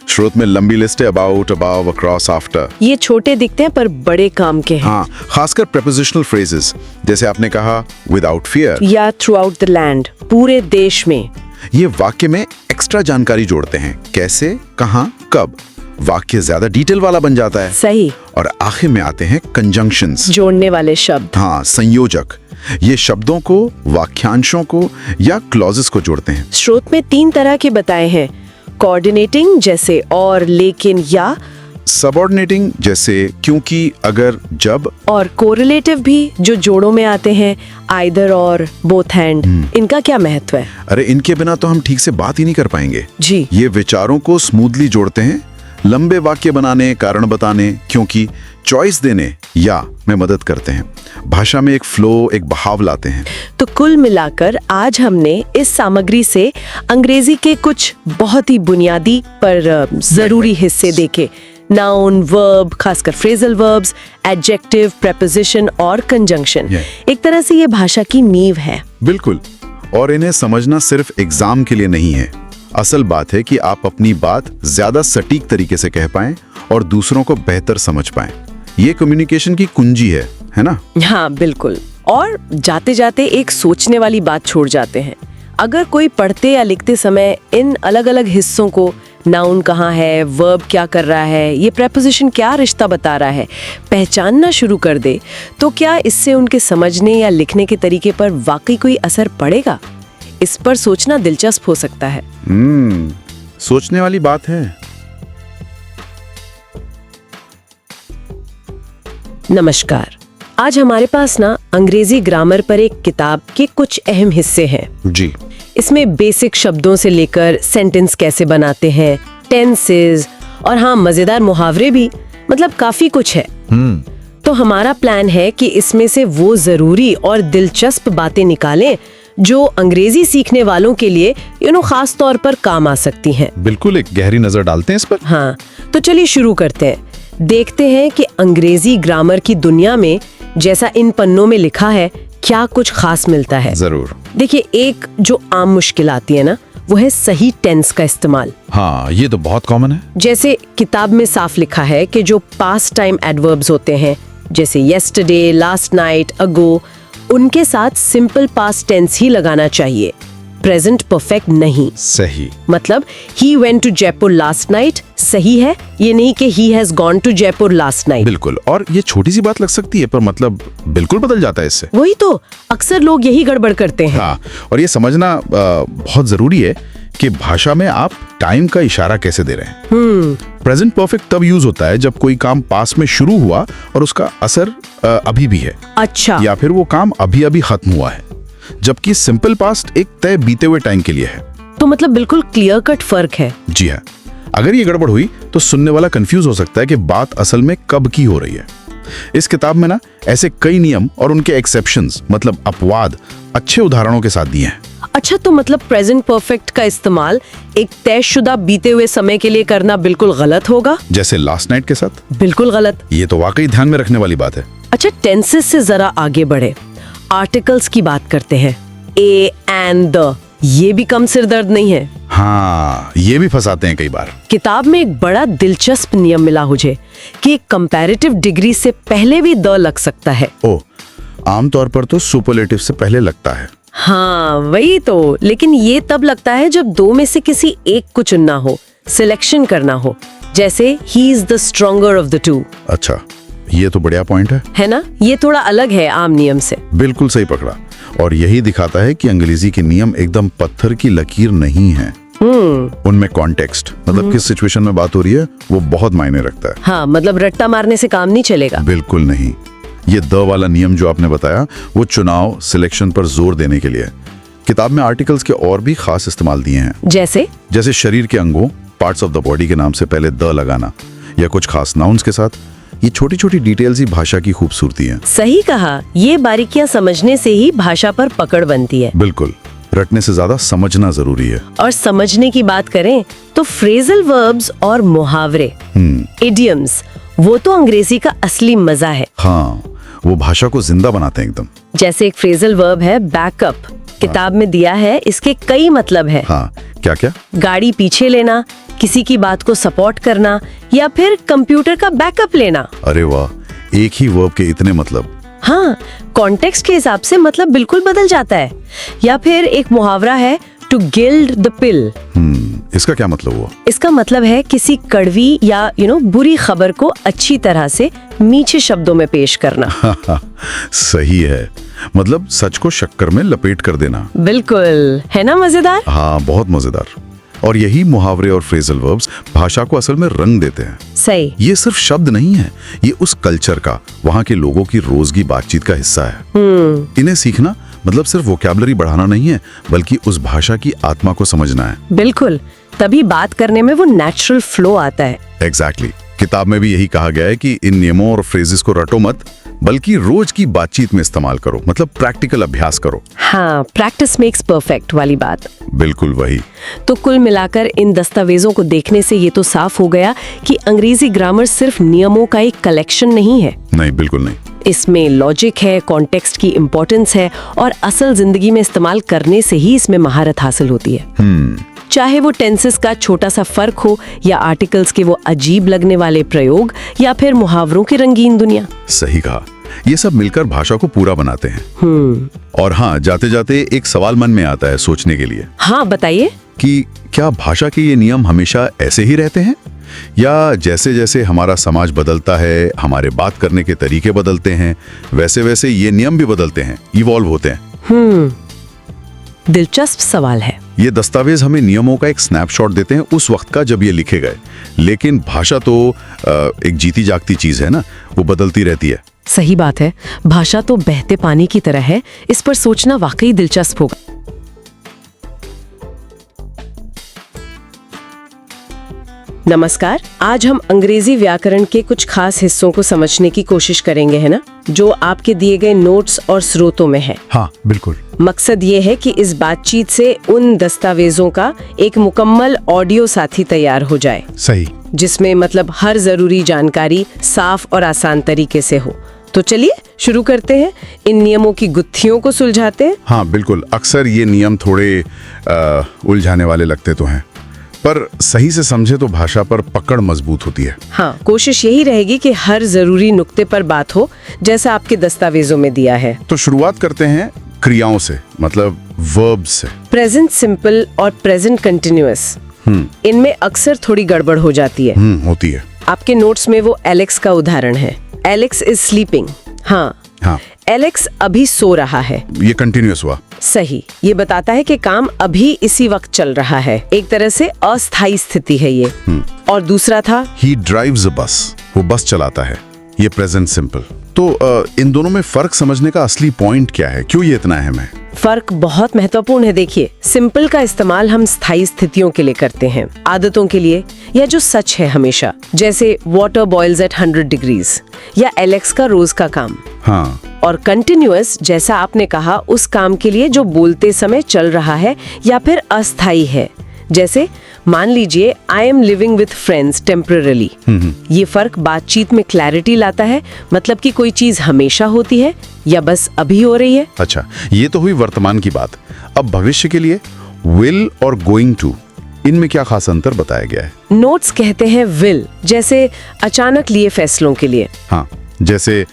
स्रोत में लंबी लिस्ट है, अबाउट, अबव, अक्रॉस, आफ्टर। ये छोटे दिखते हैं पर बड़े काम के हैं। हाँ, खासकर प्रेपोजिशनल फ्रेजेस, जैसे आपने कहा विदाउट फियर या थ्रू आउट द लैंड, पूरे देश में। ये वाक्य में एक्स्ट्रा जानकारी जोड़ते हैं, कैसे, कहाँ, कब। वाक्य ज्यादा डिटेल वाला बन जाता है। सही। और आखिर में आते हैं कंजंक्शंस, जोड़ने वाले शब्द। हाँ, संयोजक। ये शब्दों को, वाक्यांशों को या क्लॉजेस को जोड़ते हैं। स्रोत में 3 तरह के बताए हैं। कोऑर्डिनेटिंग जैसे और, लेकिन, या। सबऑर्डिनेटिंग जैसे क्योंकि, अगर, जब। और कोरिलेटिव भी, जो जोड़ों में आते हैं, आइदर और, बोथ एंड। इनका क्या महत्व है? अरे, इनके बिना तो हम ठीक से बात ही नहीं कर पाएंगे। जी। ये विचारों को स्मूथली जोड़ते हैं, लंबे वाक्य बनाने, कारण बताने, क्योंकि, चॉइस देने या में मदद करते हैं। भाषा में एक फ्लो, एक बहाव लाते हैं। तो कुल मिलाकर आज हमने इस सामग्री से अंग्रेजी के कुछ बहुत ही बुनियादी पर जरूरी हिस्से देखे। नाउन, वर्ब, खासकर फ्रेजल वर्ब्स, एडजेक्टिव, प्रेपोजिशन और कंजंक्शन। एक तरह से ये भाषा की नींव है। बिल्कुल। और इन्हें समझना सिर्फ एग्जाम के लिए नहीं है। असल बात है कि आप अपनी बात ज्यादा सटीक तरीके से कह पाएं और दूसरों को बेहतर समझ पाएं। ये कम्युनिकेशन की कुंजी है ना? हाँ, बिल्कुल। और जाते जाते एक सोचने वाली बात छोड़ जाते हैं। अगर कोई पढ़ते या लिखते समय इन अलग अलग हिस्सों को, नाउन कहाँ है, वर्ब क्या कर रहा है, ये प्रेपोजिशन क्या रिश्ता बता रहा है, पहचानना शुरू कर दे, तो क्या इससे उनके समझने या लिखने के तरीके पर वाकई कोई असर पड़ेगा? इस पर सोचना दिलचस्प हो सकता है। सोचने वाली बात है। नमस्कार। आज हमारे पास ना अंग्रेजी ग्रामर पर एक किताब के कुछ अहम हिस्से हैं। जी। इसमें बेसिक शब्दों से लेकर सेंटेंस कैसे बनाते हैं, टेंसेस और हाँ, मजेदार मुहावरे भी, मतलब काफी कुछ है। तो हमारा प्लान है कि इसमें से वो जरूरी और दिलचस्प बातें निकालें जो अंग्रेजी सीखने वालों के लिए खास तौर पर काम आ सकती हैं। बिल्कुल, एक गहरी नजर डालते हैं इस पर। हाँ, तो चलिए शुरू करते हैं। देखते हैं कि अंग्रेजी ग्रामर की दुनिया में जैसा इन पन्नों में लिखा है क्या कुछ खास मिलता है। जरूर। देखिए, एक जो आम मुश्किल आती है ना, वो है सही टेंस का इस्तेमाल। हाँ, ये तो बहुत कॉमन है। जैसे किताब में साफ लिखा है कि जो पास्ट टाइम एडवर्ब्स होते हैं, जैसे येस्टरडे, लास्ट नाइट, अगो, उनके साथ सिंपल पास्ट टेंस ही लगाना चाहिए, प्रेजेंट परफेक्ट नहीं। सही। मतलब he went to Jaipur last night सही है, ये नहीं कि he has gone to Jaipur last night. बिल्कुल। और ये छोटी सी बात लग सकती है पर मतलब बिल्कुल बदल जाता है इससे। वही तो, अक्सर लोग यही गड़बड़ करते हैं। हाँ, और ये समझना बहुत जरूरी है कि भाषा में आप टाइम का इशारा कैसे दे रहे हैं। प्रेजेंट परफेक्ट तब यूज होता है जब कोई काम पास में शुरू हुआ और उसका असर अभी भी है। अच्छा। या फिर वो काम अभी अभी खत्म हुआ है, जबकि सिंपल पास्ट एक तय बीते हुए टाइम के लिए है। तो मतलब बिल्कुल क्लियर कट फर्क है। जी हाँ। अगर ये गड़बड़ हुई तो सुनने वाला कंफ्यूज हो सकता है कि बात असल में कब की हो रही है। इस किताब में ना ऐसे कई नियम और उनके एक्सेप्शंस, मतलब अपवाद, अच्छे उदाहरणों के साथ दिए हैं। अच्छा, तो मतलब प्रेजेंट परफेक्ट का इस्तेमाल एक तयशुदा बीते हुए समय के लिए करना बिल्कुल गलत होगा। जैसे लास्ट नाइट के साथ। बिल्कुल गलत। ये तो वाकई ध्यान में रखने वाली बात है। अच्छा, टेंसेस से जरा आगे बढ़े, आर्टिकल्स की बात करते हैं। ए, एंड, द, ये भी कम सिरदर्द नहीं है। हाँ, ये भी फंसाते हैं कई बार। किताब में एक बड़ा दिलचस्प नियम मिला मुझे कि कंपैरेटिव डिग्री से पहले भी द लग सकता है। आमतौर पर तो सुपरलेटिव से पहले लगता है। हाँ वही तो, लेकिन ये तब लगता है जब दो में से किसी एक को चुनना हो, सिलेक्शन करना हो, जैसे he is the stronger of the two. अच्छा, ये तो बढ़िया पॉइंट है ना? ये थोड़ा अलग है आम नियम से। बिल्कुल सही पकड़ा। और यही दिखाता है कि अंग्रेजी के नियम एकदम पत्थर की लकीर नहीं है। उनमें कॉन्टेक्स्ट, मतलब किस सिचुएशन में बात हो रही है, वो बहुत मायने रखता है। हाँ, मतलब रट्टा मारने से काम नहीं चलेगा। बिल्कुल नहीं। ये द वाला नियम जो आपने बताया, वो चुनाव, सिलेक्शन पर जोर देने के लिए। किताब में आर्टिकल्स के और भी खास इस्तेमाल दिए हैं, जैसे शरीर के अंगों, पार्ट्स ऑफ द बॉडी के नाम से पहले द लगाना, या कुछ खास नाउन्स के साथ। ये छोटी छोटी डिटेल्स ही भाषा की खूबसूरती है। सही कहा, ये बारीकियां समझने से ही भाषा पर पकड़ बनती है। बिल्कुल, रटने से ज्यादा समझना जरूरी है। और समझने की बात करें तो फ्रेजल वर्ब्स और मुहावरे, इडियम्स, वो तो अंग्रेजी का असली मजा है। हाँ, वो भाषा को जिंदा बनाते हैं एकदम। जैसे एक फ्रेजल वर्ब है बैकअप, किताब में दिया है, इसके कई मतलब है। हाँ, क्या क्या? गाड़ी पीछे लेना, किसी की बात को सपोर्ट करना, या फिर कंप्यूटर का बैकअप लेना। अरे वाह, एक ही वर्ब के इतने मतलब। हाँ, कॉन्टेक्स्ट के हिसाब से मतलब बिल्कुल बदल जाता है। या फिर एक मुहावरा है टू गिल्ड द पिल। इसका क्या मतलब हुआ? इसका मतलब है किसी कड़वी या बुरी खबर को अच्छी तरह से मीठे शब्दों में पेश करना। सही है, मतलब सच को शक्कर में लपेट कर देना। बिल्कुल, है ना मजेदार? हाँ, बहुत मजेदार। और यही मुहावरे और फ्रेजल वर्ब्स भाषा को असल में रंग देते हैं। सही। ये सिर्फ शब्द नहीं है, ये उस कल्चर का, वहाँ के लोगों की रोज की बातचीत का हिस्सा है। इन्हें सीखना मतलब सिर्फ वोकैबुलरी बढ़ाना नहीं है, बल्कि उस भाषा की आत्मा को समझना है। बिल्कुल, तभी बात करने में वो नेचुरल फ्लो आता है। एग्जैक्टली। किताब में भी यही कहा गया है कि इन नियमों और फ्रेजेस को रटो मत, बल्कि रोज की बातचीत में इस्तेमाल करो, मतलब प्रैक्टिकल अभ्यास करो। हाँ, प्रैक्टिस मेक्स परफेक्ट वाली बात। बिल्कुल वही। तो कुल मिलाकर इन दस्तावेजों को देखने से ये तो साफ हो गया कि अंग्रेजी ग्रामर सिर्फ नियमों का एक कलेक्शन नहीं है। नहीं, बिल्कुल नहीं। इसमें लॉजिक है, कॉन्टेक्स्ट की इम्पोर्टेंस है, और असल जिंदगी में इस्तेमाल करने से ही इसमें महारत हासिल होती है। चाहे वो टेंसेस का छोटा सा फर्क हो, या आर्टिकल्स के वो अजीब लगने वाले प्रयोग, या फिर मुहावरों की रंगीन दुनिया। सही कहा, ये सब मिलकर भाषा को पूरा बनाते हैं। और हाँ, जाते जाते एक सवाल मन में आता है सोचने के लिए। हाँ, बताइए। कि क्या भाषा के ये नियम हमेशा ऐसे ही रहते हैं, या जैसे जैसे हमारा समाज बदलता है, हमारे बात करने के तरीके बदलते हैं, वैसे वैसे ये नियम भी बदलते हैं, इवॉल्व होते हैं? दिलचस्प सवाल है। ये दस्तावेज हमें नियमों का एक स्नैपशॉट देते हैं उस वक्त का जब ये लिखे गए, लेकिन भाषा तो एक जीती जागती चीज है ना, वो बदलती रहती है। सही बात है, भाषा तो बहते पानी की तरह है। इस पर सोचना वाकई दिलचस्प होगा। नमस्कार, आज हम अंग्रेजी व्याकरण के कुछ खास हिस्सों को समझने की कोशिश करेंगे, है ना, जो आपके दिए गए नोट्स और स्रोतों में है। हाँ, बिल्कुल। मकसद ये है कि इस बातचीत से उन दस्तावेजों का एक मुकम्मल ऑडियो साथी तैयार हो जाए। सही। जिसमें मतलब हर जरूरी जानकारी साफ और आसान तरीके से हो। तो चलिए शुरू करते हैं, इन नियमों की गुत्थियों को सुलझाते हैं। हाँ, बिल्कुल। अक्सर ये नियम थोड़े उलझाने वाले लगते तो हैं, पर सही से समझे तो भाषा पर पकड़ मजबूत होती है। हाँ, कोशिश यही रहेगी कि हर जरूरी नुक्ते पर बात हो, जैसा आपके दस्तावेजों में दिया है। तो शुरुआत करते हैं क्रियाओं से, मतलब वर्ब्स से। प्रेजेंट सिंपल और प्रेजेंट कंटिन्यूअस, इनमें अक्सर थोड़ी गड़बड़ हो जाती है। होती है। आपके नोट्स में वो एलेक्स का उदाहरण है, एलेक्स इज स्लीपिंग। हाँ, एलेक्स अभी सो रहा है, ये कंटिन्यूअस हुआ। सही। ये बताता है कि काम अभी इसी वक्त चल रहा है, एक तरह से अस्थायी स्थिति है ये। और दूसरा था ही ड्राइव्स अ बस, वो बस चलाता है, ये प्रेजेंट सिंपल। तो इन दोनों में फर्क समझने का असली पॉइंट क्या है, क्यों ये इतना अहम है? फर्क बहुत महत्वपूर्ण है। देखिए, सिंपल का इस्तेमाल हम स्थायी स्थितियों के लिए करते हैं, आदतों के लिए, या जो सच है हमेशा, जैसे वाटर बॉइल्स एट 100 डिग्रीज, या एलेक्स का रोज का काम। हाँ। और कंटिन्यूअस, जैसा आपने कहा, उस काम के लिए जो बोलते समय चल रहा है या फिर अस्थायी है, जैसे मान लीजिए I am living with friends temporary. ये फर्क बातचीत में क्लैरिटी लाता है, मतलब कि कोई चीज हमेशा होती है या बस अभी हो रही है। अच्छा, ये तो हुई वर्तमान की बात। अब भविष्य के लिए विल और गोइंग टू, इनमें क्या खास अंतर बताया गया है? नोट्स कहते हैं विल, जैसे अचानक लिए फैसलों के लिए। हाँ, जैसे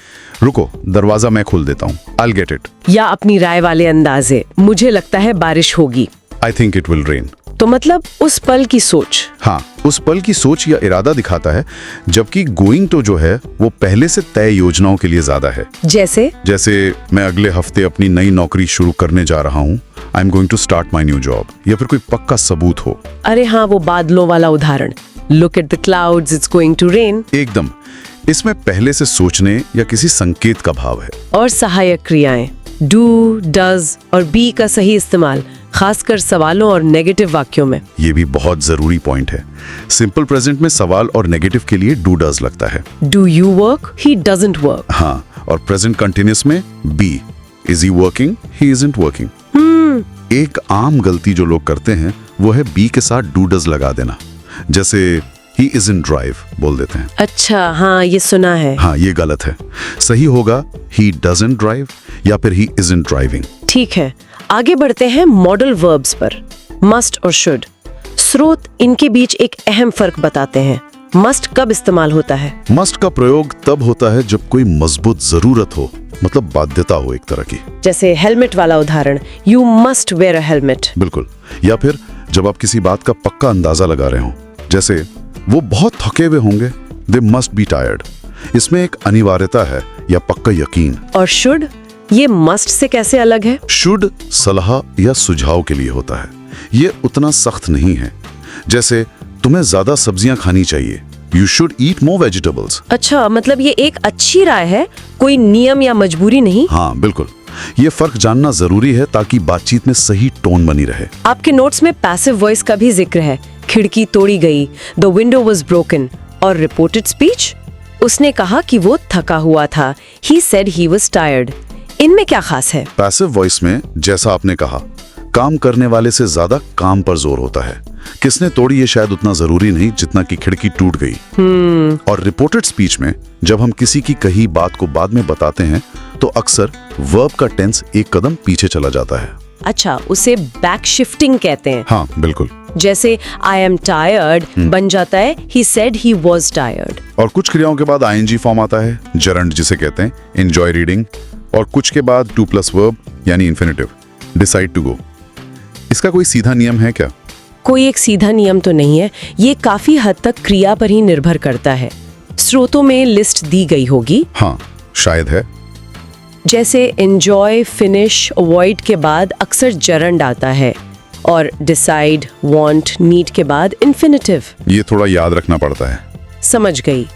रुको, दरवाजा मैं खोल देता हूँ, I'll get it. या अपनी राय वाले अंदाजे, मुझे लगता है बारिश होगी। I think it will rain. तो मतलब उस पल की सोच। हाँ, उस पल की सोच या इरादा दिखाता है, जबकि गोइंग टू जो है वो पहले से तय योजनाओं के लिए ज्यादा है। जैसे मैं अगले हफ्ते अपनी नई नौकरी शुरू करने जा रहा हूँ, I am going to start my new job, या फिर कोई पक्का सबूत हो। अरे हाँ, वो बादलों वाला उदाहरण, look at the clouds, it's going to rain. एकदम, इसमें पहले से सोचने या किसी संकेत का भाव है। और सहायक क्रियाएं, डू, डज और बी का सही इस्तेमाल, खासकर सवालों और नेगेटिव वाक्यों में। ये भी बहुत जरूरी पॉइंट है। सिंपल प्रेजेंट में सवाल और नेगेटिव के लिए डू डज लगता है। Do you work, he doesn't work. हाँ, और प्रेजेंट कंटिन्यूअस में बी, is he working, he isn't working. एक आम गलती जो लोग करते हैं वो है बी के साथ डू डज लगा देना, जैसे ही इजंट ड्राइव बोल देते हैं। अच्छा, हाँ, ये सुना है। हाँ, ये गलत है। सही होगा ही डजंट ड्राइव या फिर ही इजंट ड्राइविंग। ठीक है, आगे बढ़ते हैं मॉडल वर्ब्स पर। मस्ट और शुड, स्रोत इनके बीच एक अहम फर्क बताते हैं। मस्ट कब इस्तेमाल होता है? मस्ट का प्रयोग तब होता है जब कोई मजबूत जरूरत हो, मतलब बाध्यता हो एक तरह की। जैसे हेलमेट वाला उदाहरण, you must where a helmet. बिल्कुल। या फिर जब आप किसी बात का पक्का अंदाजा लगा रहे हो, जैसे वो बहुत थके हुए होंगे, दे मस्ट बी टायर्ड। इसमें एक अनिवार्यता है या पक्का यकीन। और शुड, ये मस्ट से कैसे अलग है? शुड सलाह या सुझाव के लिए होता है, ये उतना सख्त नहीं है। जैसे तुम्हें ज्यादा सब्जियां खानी चाहिए, you should eat more vegetables. अच्छा, मतलब ये एक अच्छी राय है, कोई नियम या मजबूरी नहीं। हाँ, बिल्कुल। ये फर्क जानना जरूरी है ताकि बातचीत में सही टोन बनी रहे। आपके नोट्स में पैसिव वॉइस का भी जिक्र है। खिड़की तोड़ी गई, द विंडो वाज ब्रोकन। और रिपोर्टेड स्पीच, उसने कहा कि वो थका हुआ था, he said he was tired. इनमें क्या खास है? पैसिव वॉइस में, जैसा आपने कहा, काम करने वाले से ज्यादा काम पर जोर होता है। किसने तोड़ी ये शायद उतना जरूरी नहीं जितना कि खिड़की टूट गई। और रिपोर्टेड स्पीच में जब हम किसी की कही बात को बाद में बताते हैं तो अक्सर वर्ब का टेंस एक कदम पीछे चला जाता है। अच्छा, उसे बैक शिफ्टिंग कहते हैं। हाँ, बिल्कुल। जैसे आई एम टायर्ड बन जाता है he said he was tired. और कुछ क्रियाओं के बाद आईएनजी फॉर्म आता है, जरंड जिसे कहते हैं, एंजॉय रीडिंग। और कुछ के बाद टू प्लस वर्ब यानी इन्फिनेटिव, डिसाइड टू गो। इसका कोई सीधा नियम है क्या? कोई एक सीधा नियम तो नहीं है, ये काफी हद तक क्रिया पर ही निर्भर करता है। स्रोतों में लिस्ट दी गई होगी। हाँ, शायद है। जैसे एंजॉय, फिनिश, अवॉइड के बाद अक्सर जरंड आता है, और डिसाइड, वांट, नीड के बाद इन्फिनेटिव। ये थोड़ा याद रखना पड़ता है। समझ गई।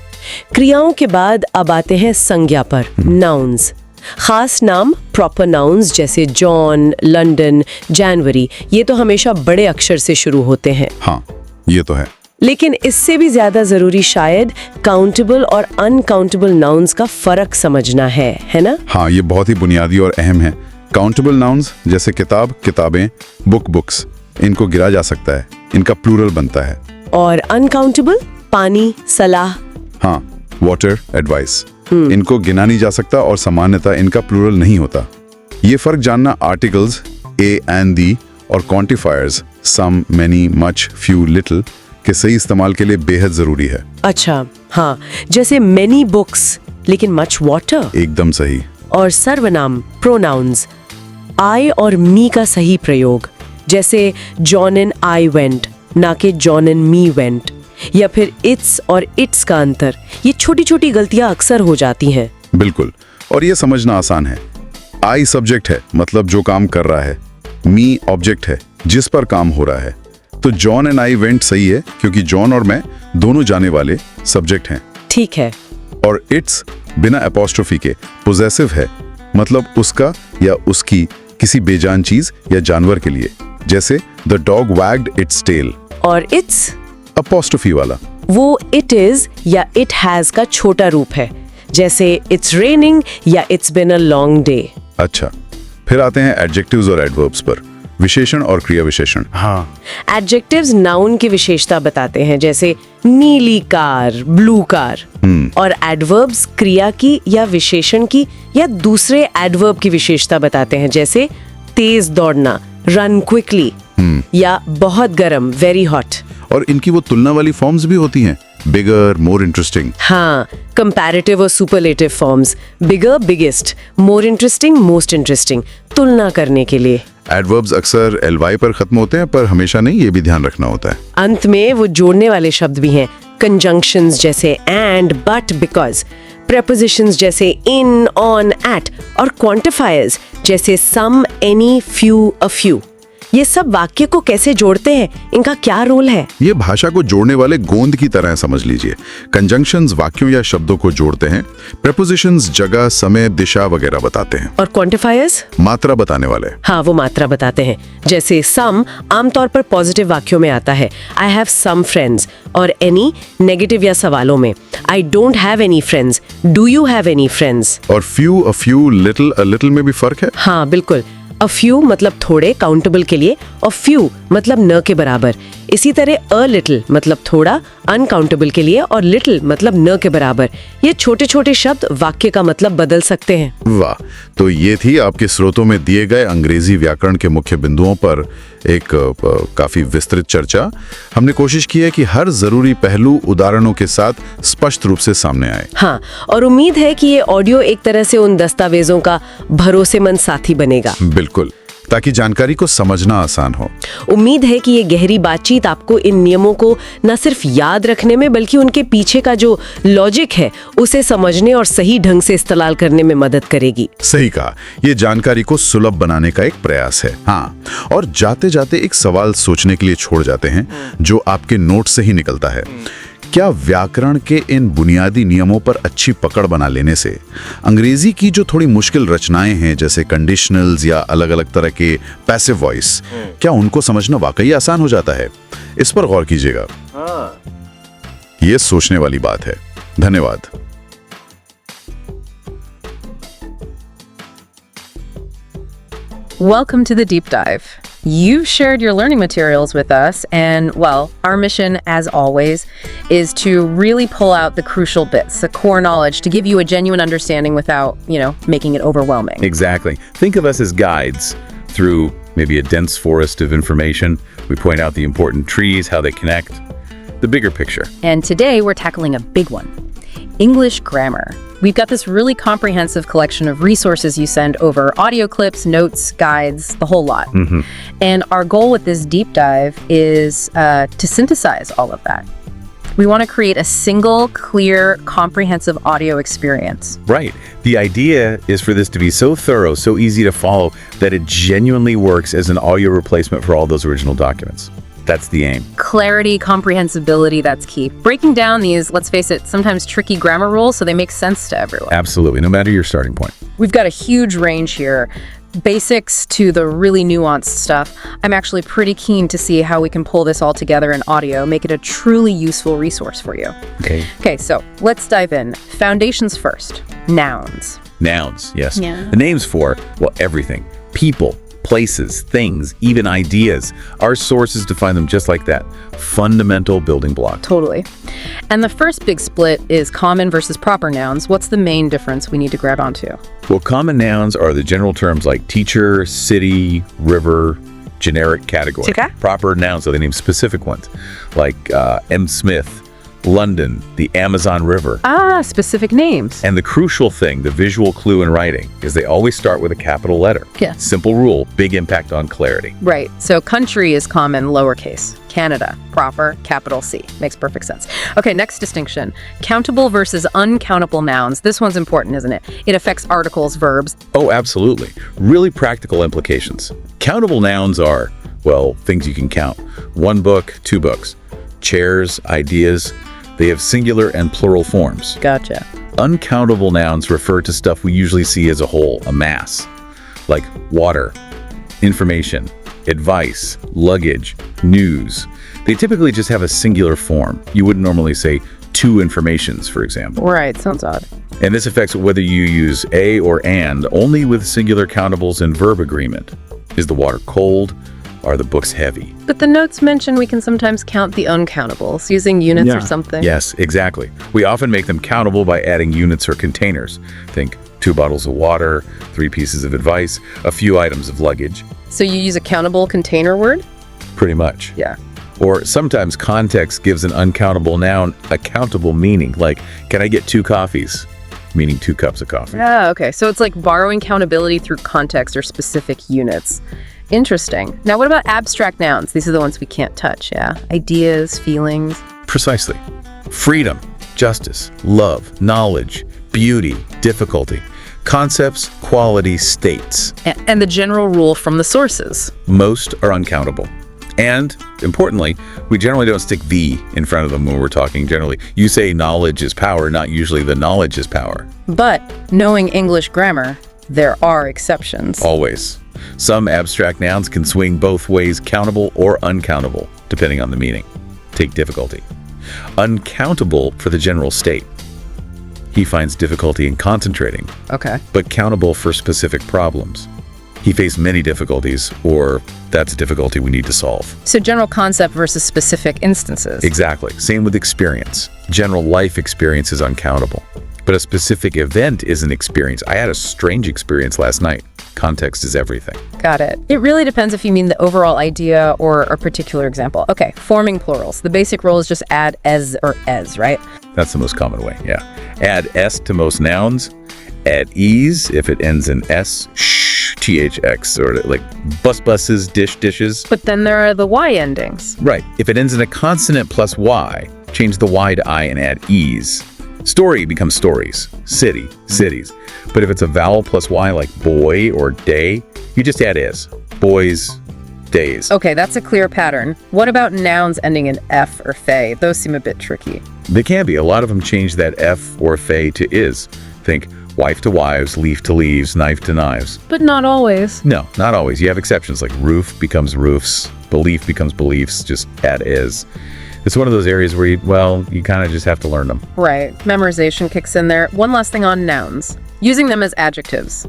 क्रियाओं के बाद अब आते हैं संज्ञा पर, नाउन्स। खास नाम, प्रॉपर नाउन्स जैसे जॉन, लंदन, जनवरी, ये तो हमेशा बड़े अक्षर से शुरू होते हैं। हाँ, ये तो है। लेकिन इससे भी ज्यादा जरूरी शायद काउंटेबल और अनकाउंटेबल नाउन्स का फर्क समझना है ना? हाँ, ये बहुत ही बुनियादी और अहम है। काउंटेबल नाउन्स जैसे किताब, किताबें, बुक, बुक्स, इनको गिरा जा सकता है, इनका प्लूरल बनता है। और अनकाउंटेबल, पानी, सलाह। हाँ, वाटर, एडवाइस, इनको गिना नहीं जा सकता और सामान्यतः इनका प्लूरल नहीं होता। ये फर्क जानना आर्टिकल्स ए एंड दी और क्वांटिफायर्स सम, मेनी, मच, फ्यू, लिटिल के सही इस्तेमाल के लिए बेहद जरूरी है। अच्छा, हाँ, जैसे मेनी बुक्स लेकिन मच वाटर। एकदम सही। और सर्वनाम, प्रोनाउंस, आई और मी का सही प्रयोग, जैसे जॉन एंड आई वेंट, ना कि जॉन एंड मी वेंट। या फिर इट्स और इट्स का अंतर, ये छोटी छोटी गलतियां अक्सर हो जाती हैं। बिल्कुल, और ये समझना आसान है। आई सब्जेक्ट है, मतलब जो काम कर रहा है। मी ऑब्जेक्ट है, जिस पर काम हो रहा है। तो जॉन एंड आई वेंट सही है क्योंकि जॉन और मैं दोनों जाने वाले सब्जेक्ट हैं। ठीक है। और इट्स बिना एपोस्ट्रोफी के पोजेसिव है, मतलब उसका या उसकी किसी बेजान चीज या जानवर के लिए, जैसे the dog wagged its tail. और इट्स अपोस्ट्रोफी वाला, वो इट इज या इट हैज का छोटा रूप है, जैसे इट्स रेनिंग या it's been a long day. अच्छा, फिर आते हैं एडजेक्टिव्स और एडवर्ब्स पर, विशेषण और क्रिया विशेषण। हाँ, एडजेक्टिव्स नाउन की विशेषता बताते हैं, जैसे नीली कार, ब्लू कार। और एडवर्ब्स क्रिया की या विशेषण की या दूसरे एडवर्ब की विशेषता बताते हैं, जैसे तेज दौड़ना, रन क्विकली, या बहुत गर्म, वेरी हॉट। और इनकी वो तुलना वाली फॉर्म्स भी होती हैं, बिगर, मोर इंटरेस्टिंग। हाँ, कंपैरेटिव और superlative forms, bigger, biggest, more interesting, most interesting, तुलना करने के लिए। एडवर्ब्स अक्सर ly पर खत्म होते हैं, पर हमेशा नहीं, ये भी ध्यान रखना होता है। अंत में वो जोड़ने वाले शब्द भी हैं, कंजंक्शंस जैसे एंड, बट, बिकॉज, prepositions जैसे in, on, at और quantifiers जैसे some, any, few, a few। ये सब वाक्य को कैसे जोड़ते हैं, इनका क्या रोल है? ये भाषा को जोड़ने वाले गोंद की तरह है, समझ लीजिए। कंजंक्शंस वाक्यों या शब्दों को जोड़ते हैं, prepositions जगह, समय, दिशा वगैरह बताते हैं, और quantifiers? मात्रा बताने वाले। हाँ, वो मात्रा बताते हैं। जैसे some आमतौर पर पॉजिटिव वाक्यों में आता है, I have some friends, और any नेगेटिव या सवालों में, I don't have any friends, do you have any friends? और few, a few, little, a little में भी फर्क है। हाँ, बिल्कुल। A few मतलब थोड़े, काउंटेबल के लिए, और few मतलब न के बराबर। इसी तरह a little मतलब थोड़ा, अनकाउंटेबल के लिए, और little मतलब न के बराबर। ये छोटे छोटे शब्द वाक्य का मतलब बदल सकते हैं। वाह, तो ये थी आपके स्रोतों में दिए गए अंग्रेजी व्याकरण के मुख्य बिंदुओं पर एक काफी विस्तृत चर्चा। हमने कोशिश की है कि हर जरूरी पहलू उदाहरणों के साथ स्पष्ट रूप से सामने आए। हाँ, और उम्मीद है कि ये ऑडियो एक तरह से उन दस्तावेजों का भरोसेमंद साथी बनेगा। बिल्कुल, ताकि जानकारी को समझना आसान हो। उम्मीद है कि ये गहरी बातचीत आपको इन नियमों को न सिर्फ याद रखने में, बल्कि उनके पीछे का जो लॉजिक है उसे समझने और सही ढंग से इस्तेमाल करने में मदद करेगी। सही कहा, ये जानकारी को सुलभ बनाने का एक प्रयास है। हाँ, और जाते जाते एक सवाल सोचने के लिए छोड़ जाते हैं, जो आपके नोट से ही निकलता है। क्या व्याकरण के इन बुनियादी नियमों पर अच्छी पकड़ बना लेने से अंग्रेजी की जो थोड़ी मुश्किल रचनाएं हैं, जैसे कंडीशनल्स या अलग अलग तरह के पैसिव वॉइस, क्या उनको समझना वाकई आसान हो जाता है? इस पर गौर कीजिएगा। ये सोचने वाली बात है। धन्यवाद। Welcome to the deep dive. You've shared your learning materials with us, and, well, our mission, as always, is to really pull out the crucial bits, the core knowledge, to give you a genuine understanding without, making it overwhelming. Exactly. Think of us as guides through maybe a dense forest of information. We point out the important trees, how they connect, the bigger picture. And today we're tackling a big one, English grammar. We've got this really comprehensive collection of resources you send over, audio clips, notes, guides, the whole lot. And our goal with this deep dive is to synthesize all of that. We want to create a single, clear, comprehensive audio experience. Right. The idea is for this to be so thorough, so easy to follow, that it genuinely works as an audio replacement for all those original documents. That's the aim. Clarity, comprehensibility, that's key. Breaking down these, let's face it, sometimes tricky grammar rules so they make sense to everyone. Absolutely, no matter your starting point. We've got a huge range here. Basics to the really nuanced stuff. I'm actually pretty keen to see how we can pull this all together in audio, make it a truly useful resource for you. Okay, so let's dive in. Foundations first. Nouns. Nouns, yes. Yeah. The names for, well, everything. People, places, things, even ideas. Our sources define them just like that. Fundamental building block. Totally. And the first big split is common versus proper nouns. What's the main difference we need to grab onto? Well, common nouns are the general terms like teacher, city, river, generic category. Okay. Proper nouns are the name specific ones, like M. Smith, London, the Amazon River. Ah, specific names. And the crucial thing, the visual clue in writing, is they always start with a capital letter. Yeah. Simple rule, big impact on clarity. Right. So country is common, lowercase. Canada, proper, capital C. Makes perfect sense. Okay, next distinction. Countable versus uncountable nouns. This one's important, isn't it? It affects articles, verbs. Oh, absolutely. Really practical implications. Countable nouns are, well, things you can count. 1 book, 2 books. Chairs, ideas. They have singular and plural forms. Gotcha. Uncountable nouns refer to stuff we usually see as a whole, a mass, like water, information, advice, luggage, news. They typically just have a singular form. You wouldn't normally say 2 informations, for example. Right, sounds odd. And this affects whether you use a or and only with singular countables and verb agreement. Is the water cold? Are the books heavy? But the notes mention we can sometimes count the uncountables using units or something. Yes, exactly. We often make them countable by adding units or containers. Think 2 bottles of water, 3 pieces of advice, a few items of luggage. So you use a countable container word? Pretty much. Yeah. Or sometimes context gives an uncountable noun a countable meaning, like, can I get 2 coffees? Meaning 2 cups of coffee. Yeah, okay. So it's like borrowing countability through context or specific units. Interesting. Now, what about abstract nouns? These are the ones we can't touch, yeah? Ideas, feelings. Precisely. Freedom, justice, love, knowledge, beauty, difficulty. Concepts, quality, states. And the general rule from the sources. Most are uncountable. And, importantly, we generally don't stick the in front of them when we're talking generally. You say knowledge is power, not usually the knowledge is power. But knowing English grammar, there are exceptions. Always. Some abstract nouns can swing both ways, countable or uncountable, depending on the meaning. Take difficulty. Uncountable for the general state. He finds difficulty in concentrating, Okay. but countable for specific problems. He faced many difficulties, or that's a difficulty we need to solve. So general concept versus specific instances. Exactly. Same with experience. General life experience is uncountable. But a specific event is an experience. I had a strange experience last night. Context is everything. Got it. It really depends if you mean the overall idea or a particular example. Okay, forming plurals. The basic rule is just add as or as, right? That's the most common way, yeah. Add S to most nouns. Add ease if it ends in S, THX, or like buses, dishes. But then there are the Y endings. Right. If it ends in a consonant plus Y, change the Y to I and add ease. Story becomes stories. City, cities. But if it's a vowel plus Y like boy or day, you just add is. Boys, days. Okay, that's a clear pattern. What about nouns ending in F or fe? Those seem a bit tricky. They can be. A lot of them change that F or fe to is. Think wife to wives, leaf to leaves, knife to knives. But not always. No, not always. You have exceptions like roof becomes roofs, belief becomes beliefs, just add is. It's one of those areas where you kind of just have to learn them. Right. Memorization kicks in there. One last thing on nouns. Using them as adjectives.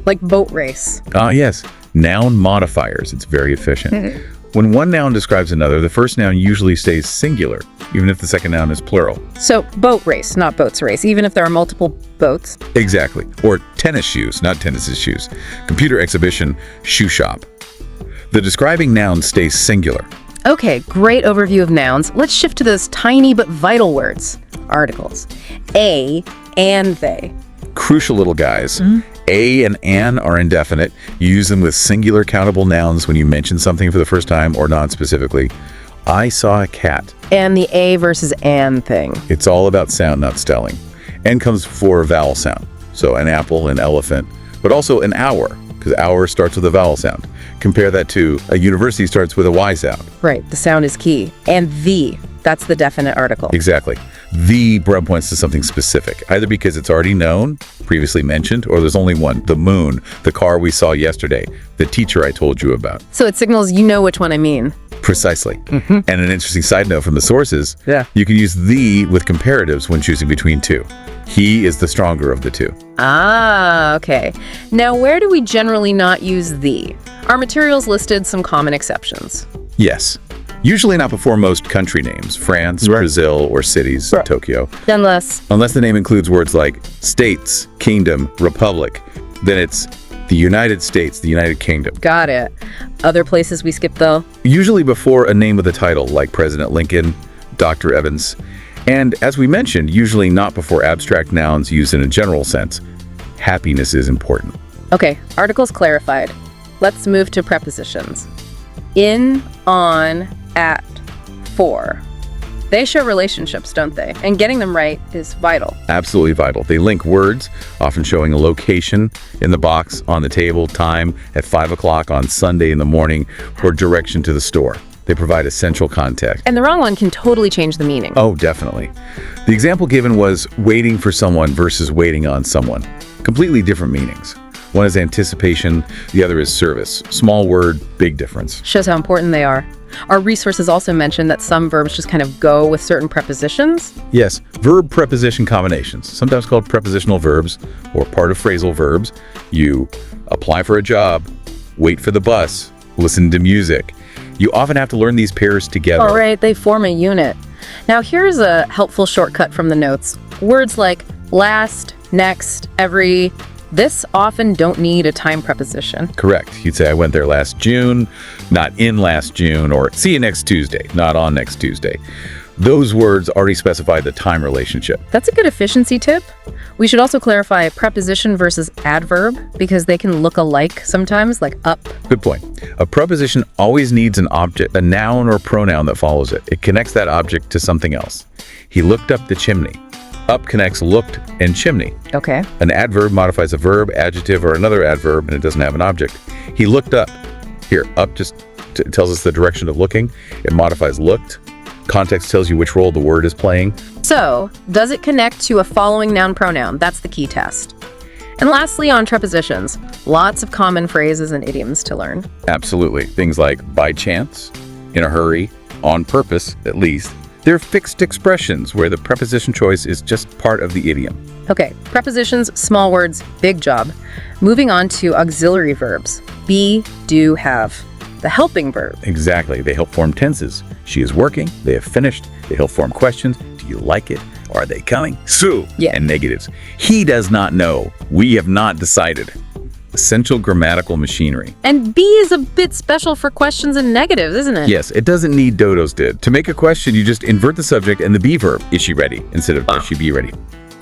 Like boat race. Yes. Noun modifiers. It's very efficient. When one noun describes another, the first noun usually stays singular, even if the second noun is plural. So boat race, not boats race, even if there are multiple boats. Exactly. Or tennis shoes, not tennis's shoes. Computer exhibition, shoe shop. The describing noun stays singular. Okay, great overview of nouns. Let's shift to those tiny but vital words. Articles. A and they. Crucial little guys. A and an are indefinite. You use them with singular countable nouns when you mention something for the first time or non-specifically. I saw a cat. And the A versus an thing. It's all about sound, not spelling. N comes before a vowel sound. So an apple, an elephant, but also an hour, because hour starts with a vowel sound. Compare that to a university starts with a Y sound. Right, the sound is key. And the, that's the definite article. Exactly. The points to something specific, either because it's already known, previously mentioned, or there's only one. The moon, the car we saw yesterday, the teacher I told you about. So it signals you know which one I mean. Precisely. And an interesting side note from the sources, Yeah. you can use the with comparatives when choosing between two. He is the stronger of the two. Ah, okay. Now, where do we generally not use the? Our materials listed some common exceptions. Yes. Usually not before most country names, France, Brazil, or cities, Tokyo. Unless, Unless the name includes words like states, kingdom, republic, then it's the United States, the United Kingdom. got it. Other places we skip though? Usually before a name with a title, like President Lincoln, Dr. Evans. And as we mentioned, usually not before abstract nouns used in a general sense. Happiness is important. Okay, articles clarified. Let's move to prepositions. In, on, at, for. They show relationships, don't they? And getting them right is vital. Absolutely vital. They link words, often showing a location in the box, on the table, time at 5 o'clock on Sunday in the morning, or direction to the store. They provide essential context. And the wrong one can totally change the meaning. Oh, definitely. The example given was waiting for someone versus waiting on someone. Completely different meanings. One is anticipation, the other is service. Small word, big difference. Shows how important they are. Our resources also mention that some verbs just kind of go with certain prepositions. Yes, verb-preposition combinations, sometimes called prepositional verbs or part of phrasal verbs. You apply for a job, wait for the bus, listen to music. You often have to learn these pairs together. All right, they form a unit. Now here's a helpful shortcut from the notes. Words like last, next, every, This often don't need a time preposition. Correct. You'd say, I went there last June, not in last June, or see you next Tuesday, not on next Tuesday. Those words already specify the time relationship. That's a good efficiency tip. We should also clarify preposition versus adverb because they can look alike sometimes, like up. Good point. A preposition always needs an object, a noun or pronoun that follows it. It connects that object to something else. He looked up the chimney. Up connects looked and chimney. Okay. An adverb modifies a verb, adjective, or another adverb, and it doesn't have an object. He looked up. Here, up just tells us the direction of looking. It modifies looked. Context tells you which role the word is playing. So, does it connect to a following noun pronoun? That's the key test. And lastly, on prepositions, lots of common phrases and idioms to learn. Absolutely. Things like by chance, in a hurry, on purpose, at least. They're fixed expressions where the preposition choice is just part of the idiom. Okay, prepositions, small words, big job. Moving on to auxiliary verbs. Be, do, have. The helping verb. Exactly. They help form tenses. She is working. They have finished. They help form questions. Do you like it? Are they coming? So, Yeah. And negatives. He does not know. We have not decided. Essential grammatical machinery. And be is a bit special for questions and negatives, isn't it? Yes, it doesn't need Dodo's did. To make a question, you just invert the subject and the be verb. Is she ready? Instead of is she be ready?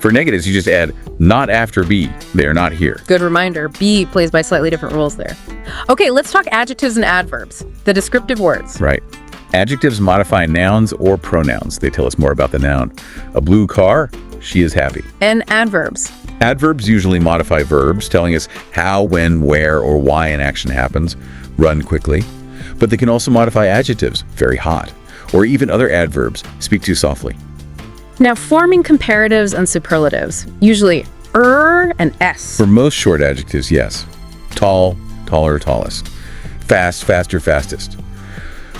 For negatives, you just add not after be. They are not here. Good reminder, be plays by slightly different rules there. Okay, let's talk adjectives and adverbs, the descriptive words. Right. Adjectives modify nouns or pronouns. They tell us more about the noun. A blue car, she is happy. And adverbs. Adverbs usually modify verbs, telling us how, when, where, or why an action happens. Run quickly. But they can also modify adjectives, very hot, or even other adverbs, speak too softly. Now, forming comparatives and superlatives, usually and s. For most short adjectives, yes. Tall, taller, tallest. Fast, faster, fastest.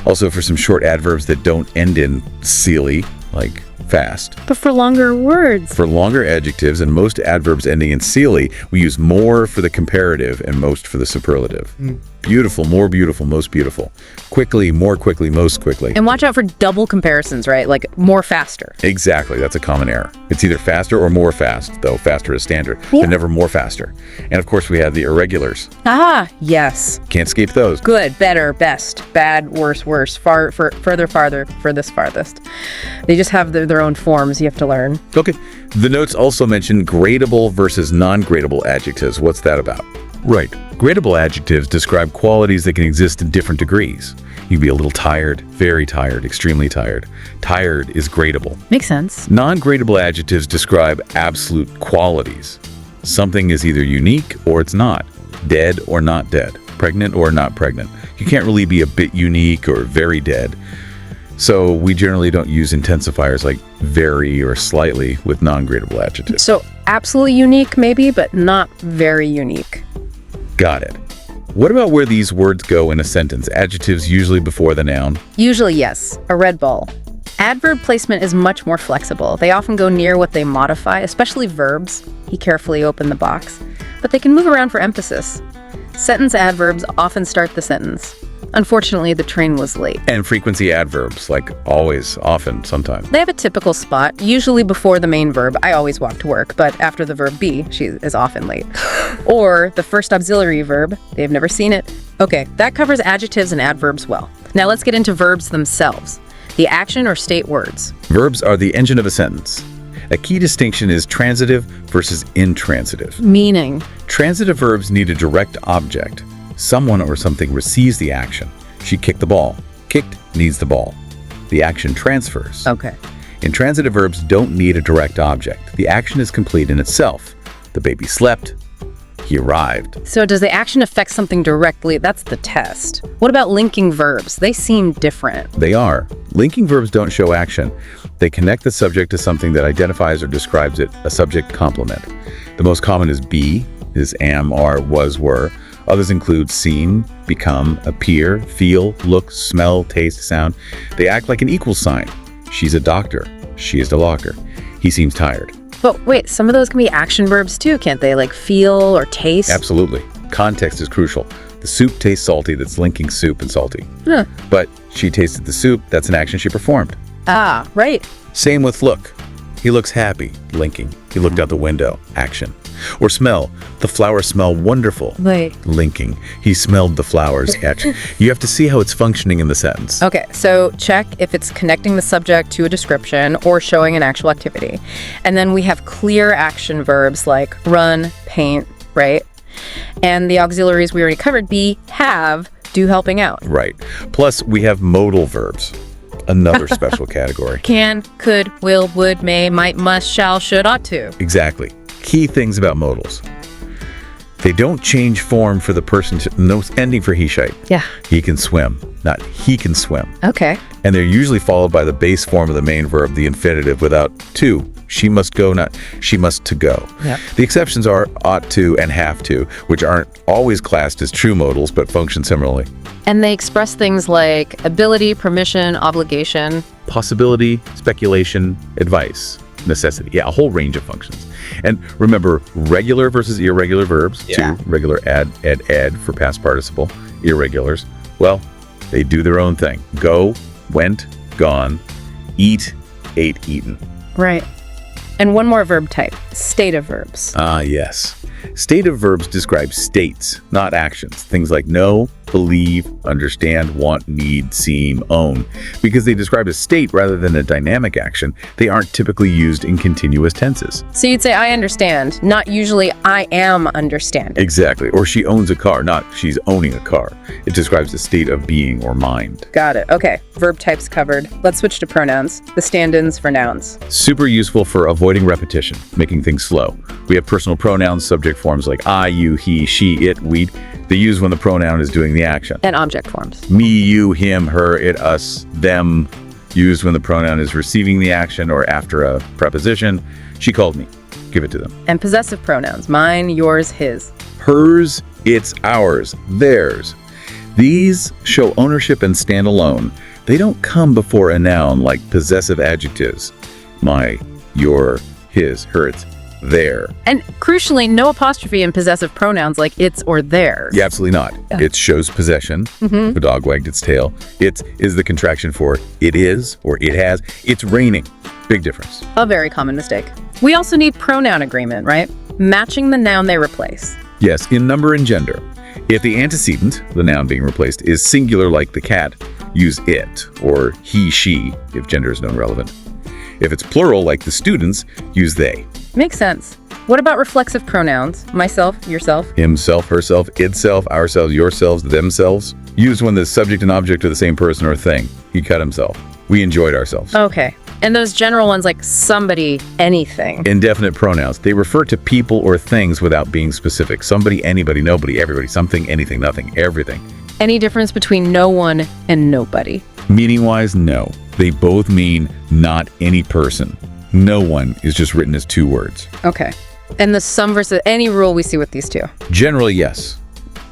Also for some short adverbs that don't end in "-ly", like fast. But for longer words. For longer adjectives and most adverbs ending in "-ly", we use more for the comparative and most for the superlative. Beautiful, more beautiful, most beautiful. Quickly, more quickly, most quickly. And watch out for double comparisons, right? Like more faster. Exactly, that's a common error. It's either faster or more fast, though faster is standard, but never more faster. And of course we have the irregulars. Ah, yes. Can't escape those. Good, better, best, bad, worse, worse, further, farther, furthest, farthest. They just have their own forms you have to learn. Okay, the notes also mention gradable versus non-gradable adjectives. What's that about? Right. Gradable adjectives describe qualities that can exist in different degrees. You can be a little tired, very tired, extremely tired. Tired is gradable. Makes sense. Non-gradable adjectives describe absolute qualities. Something is either unique or it's not. Dead or not dead. Pregnant or not pregnant. You can't really be a bit unique or very dead. So we generally don't use intensifiers like very or slightly with non-gradable adjectives. So absolutely unique maybe, but not very unique. Got it. What about where these words go in a sentence? Adjectives usually before the noun. Usually, yes, a red ball. Adverb placement is much more flexible. They often go near what they modify, especially verbs. He carefully opened the box. But they can move around for emphasis. Sentence adverbs often start the sentence. Unfortunately, the train was late. And frequency adverbs, like always, often, sometimes. They have a typical spot, usually before the main verb. I always walk to work, but after the verb be, she is often late. Or the first auxiliary verb. They've never seen it. Okay, that covers adjectives and adverbs well. Now let's get into verbs themselves. The action or state words. Verbs are the engine of a sentence. A key distinction is transitive versus intransitive. Meaning. Transitive verbs need a direct object. Someone or something receives the action. She kicked the ball. Kicked needs the ball. The action transfers. Okay. Intransitive verbs don't need a direct object. The action is complete in itself. The baby slept. He arrived. So does the action affect something directly? That's the test. What about linking verbs? They seem different. They are. Linking verbs don't show action. They connect the subject to something that identifies or describes it, a subject complement. The most common is be, is am, are, was, were. Others include seem, become, appear, feel, look, smell, taste, sound. They act like an equal sign. She's a doctor. She is a locker. He seems tired. But wait, some of those can be action verbs too, can't they? Like feel or taste? Absolutely. Context is crucial. The soup tastes salty, that's linking soup and salty. Huh. But she tasted the soup, that's an action she performed. Ah, right. Same with look. He looks happy, linking. He looked out the window, action. Or smell. The flowers smell wonderful. Like, Linking. He smelled the flowers. Etch. You have to see how it's functioning in the sentence. okay, so check if it's connecting the subject to a description or showing an actual activity. And then we have clear action verbs like run, paint, right? And the auxiliaries we already covered, be, have, do helping out. Right. Plus, we have modal verbs. Another special category. Can, could, will, would, may, might, must, shall, should, ought to. Exactly. Key things about modals. They don't change form for the person, no ending for he, shite. Yeah. He can swim, not he can swim. Okay. And they're usually followed by the base form of the main verb, the infinitive, without to. She must go, not she must to go. Yep. The exceptions are ought to and have to, which aren't always classed as true modals, but function similarly. And they express things like ability, permission, obligation. Possibility, speculation, advice, necessity. Yeah, a whole range of functions. And remember, regular versus irregular verbs. Yeah. Two, regular ed for past participle. Irregulars, well, they do their own thing. Go, went, gone. Eat, ate, eaten. Right. And one more verb type, stative verbs. Ah, yes. Stative verbs describe states, not actions. Things like know, believe, understand, want, need, seem, own. Because they describe a state rather than a dynamic action, they aren't typically used in continuous tenses. So you'd say, I understand, not usually I am understanding. Exactly. Or she owns a car, not she's owning a car. It describes a state of being or mind. Got it. Okay. Verb types covered. Let's switch to pronouns, the stand-ins for nouns. Super useful for avoiding repetition, making things slow. We have personal pronouns, subject forms like I, you, he, she, it, we. They use when the pronoun is doing the action. And object forms. Me, you, him, her, it, us, them. Used when the pronoun is receiving the action or after a preposition. She called me. Give it to them. And possessive pronouns, mine, yours, his. Hers, it's ours, theirs. These show ownership and stand alone. They don't come before a noun like possessive adjectives. My, your, his, her, its, their. And crucially, no apostrophe in possessive pronouns like it's or theirs. Yeah, absolutely not. It shows possession. The dog wagged its tail. It is the contraction for it is or it has. It's raining. Big difference. A very common mistake. We also need pronoun agreement, right? Matching the noun they replace. Yes, in number and gender. If the antecedent, the noun being replaced, is singular like the cat, use it, or he, she, if gender is known relevant. If it's plural like the students, use they. Makes sense. What about reflexive pronouns? Myself, yourself? Himself, herself, itself, ourselves, yourselves, themselves. Used when the subject and object are the same person or thing. He cut himself. We enjoyed ourselves. Okay. And those general ones like somebody, anything. Indefinite pronouns. They refer to people or things without being specific. Somebody, anybody, nobody, everybody, something, anything, nothing, everything. Any difference between no one and nobody? Meaning-wise, no. They both mean not any person. No one is just written as two words. Okay. And the some versus any rule we see with these two? Generally, yes.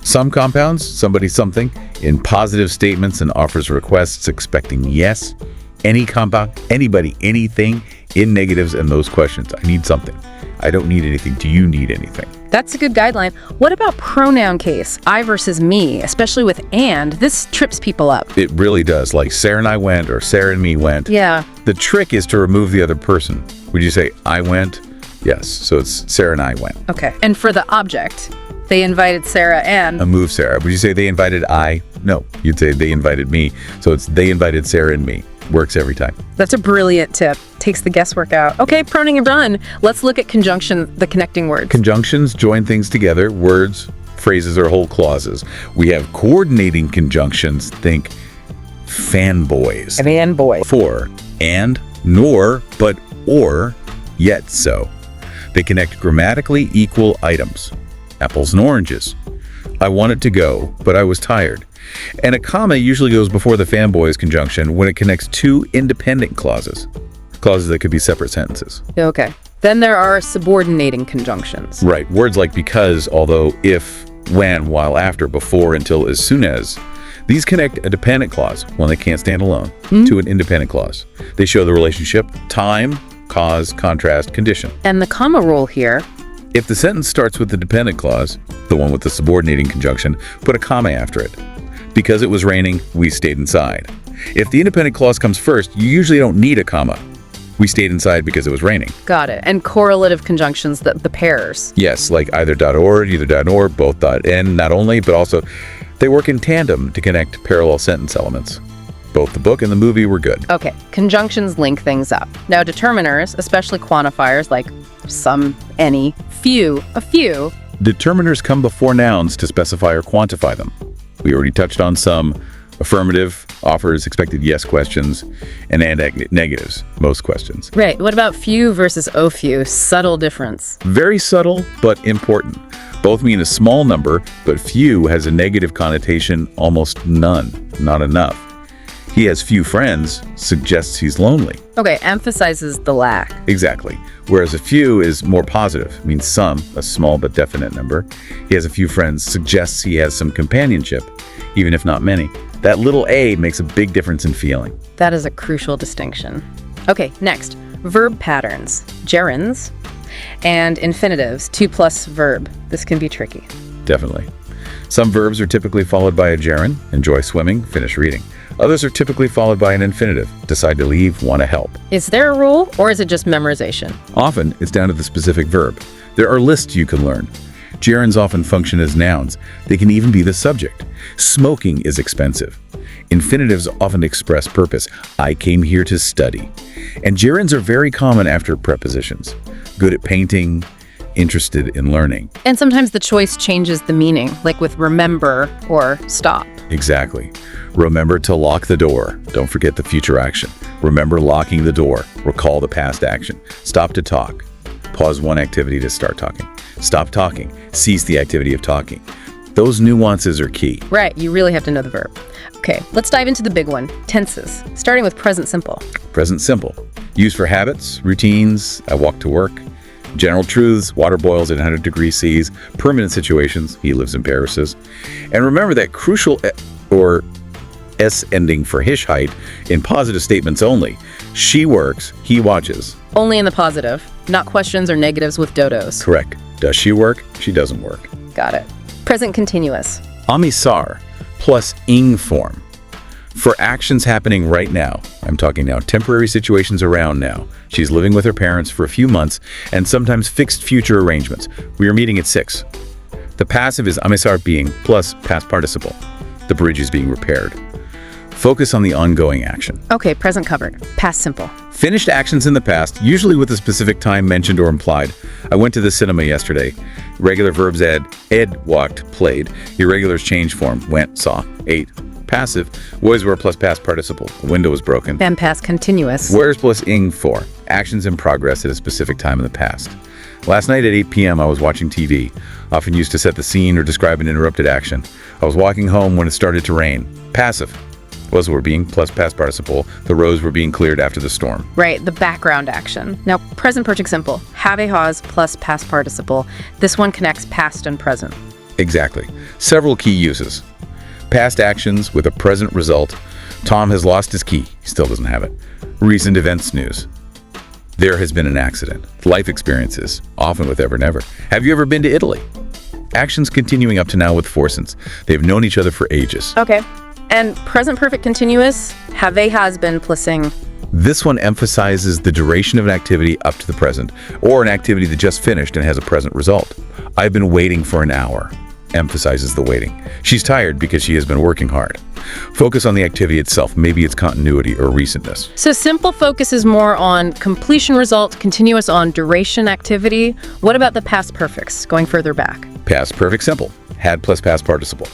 Some compounds, somebody, something, in positive statements and offers requests expecting yes. Any compound, anybody, anything, in negatives and those questions. I need something. I don't need anything. Do you need anything? That's a good guideline. What about pronoun case? I versus me, especially with and. This trips people up. It really does. Like Sarah and I went or Sarah and me went. Yeah. The trick is to remove the other person. Would you say I went? Yes. So it's Sarah and I went. Okay. And for the object, they invited Sarah and... Move Sarah. Would you say they invited I? No. You'd say they invited me. So it's they invited Sarah and me. Works every time. That's a brilliant tip. Takes the guesswork out. Okay, pronoun are done. Let's look at conjunction, the connecting words. Conjunctions join things together. Words, phrases, or whole clauses. We have coordinating conjunctions. Think fanboys. And boy. For, and, nor, but, or, yet so. They connect grammatically equal items. Apples and oranges. I wanted to go, but I was tired. And a comma usually goes before the fanboys conjunction when it connects two independent clauses. Clauses that could be separate sentences. Okay. Then there are subordinating conjunctions. Right. Words like because, although, if, when, while, after, before, until, as soon as. These connect a dependent clause, one that can't stand alone, to an independent clause. They show the relationship, time, cause, contrast, condition. And the comma rule here, If the sentence starts with the dependent clause, the one with the subordinating conjunction, put a comma after it. Because it was raining, we stayed inside. If the independent clause comes first, you usually don't need a comma. We stayed inside because it was raining. Got it. And correlative conjunctions, the pairs. Yes, like either .or, either .or, both .n, not only, but also they work in tandem to connect parallel sentence elements. Both the book and the movie were good. Okay, conjunctions link things up. Now, determiners, especially quantifiers like some, any, few, a few. Determiners come before nouns to specify or quantify them. We already touched on some. Affirmative offers expected yes questions, and negatives, most questions. Right. What about few versus o few? Subtle difference. Very subtle, but important. Both mean a small number, but few has a negative connotation, almost none, not enough. He has few friends suggests he's lonely. Okay, emphasizes the lack. Exactly. Whereas a few is more positive, means some, a small but definite number. He has a few friends suggests he has some companionship, even if not many. That little a makes a big difference in feeling. That is a crucial distinction. Okay, next, verb patterns, gerunds, and infinitives, 2+ verb. This can be tricky. Definitely. Some verbs are typically followed by a gerund, enjoy swimming, finish reading. Others are typically followed by an infinitive, decide to leave, want to help. Is there a rule, or is it just memorization? Often, it's down to the specific verb. There are lists you can learn. Gerunds often function as nouns. They can even be the subject. Smoking is expensive. Infinitives often express purpose. I came here to study. And gerunds are very common after prepositions. Good at painting, interested in learning. And sometimes the choice changes the meaning, like with remember or stop. Exactly. Remember to lock the door. Don't forget the future action. Remember locking the door. Recall the past action. Stop to talk. Pause one activity to start talking. Stop talking. Cease the activity of talking. Those nuances are key. Right, you really have to know the verb. Okay, let's dive into the big one, tenses, starting with present simple. Present simple. Used for habits, routines, I walk to work. General truths, water boils at 100 degrees C's. Permanent situations, he lives in Paris. And remember that crucial or S ending for Hischheit in positive statements only. She works, he watches. Only in the positive, not questions or negatives with dodos. Correct. Does she work? She doesn't work. Got it. Present continuous. Amisar plus ing form. For actions happening right now, I'm talking now temporary situations around now. She's living with her parents for a few months and sometimes fixed future arrangements. We are meeting at 6. The passive is amisar being plus past participle. The bridge is being repaired. Focus on the ongoing action. Okay, present covered. Past simple. Finished actions in the past, usually with a specific time mentioned or implied. I went to the cinema yesterday. Regular verbs ed, walked, played. Irregulars change form, went, saw, ate. Passive, was were plus past participle. The window was broken. And past continuous. Where's plus ing for, actions in progress at a specific time in the past. Last night at 8 p.m. I was watching TV, often used to set the scene or describe an interrupted action. I was walking home when it started to rain. Passive. Was were being plus past participle. The roads were being cleared after the storm. Right, the background action. Now, present perfect simple. Have a has plus past participle. This one connects past and present. Exactly. Several key uses. Past actions with a present result. Tom has lost his key. He still doesn't have it. Recent events news. There has been an accident. Life experiences, often with ever never. Have you ever been to Italy? Actions continuing up to now with foursins. They've known each other for ages. Okay. And present perfect continuous, have a has been plus ing. This one emphasizes the duration of an activity up to the present, or an activity that just finished and has a present result. I've been waiting for an hour. Emphasizes the waiting. She's tired because she has been working hard. Focus on the activity itself, maybe its continuity or recentness. So simple focus is more on completion result, continuous on duration activity. What about the past perfects, going further back? Past perfect simple. Had plus past participle.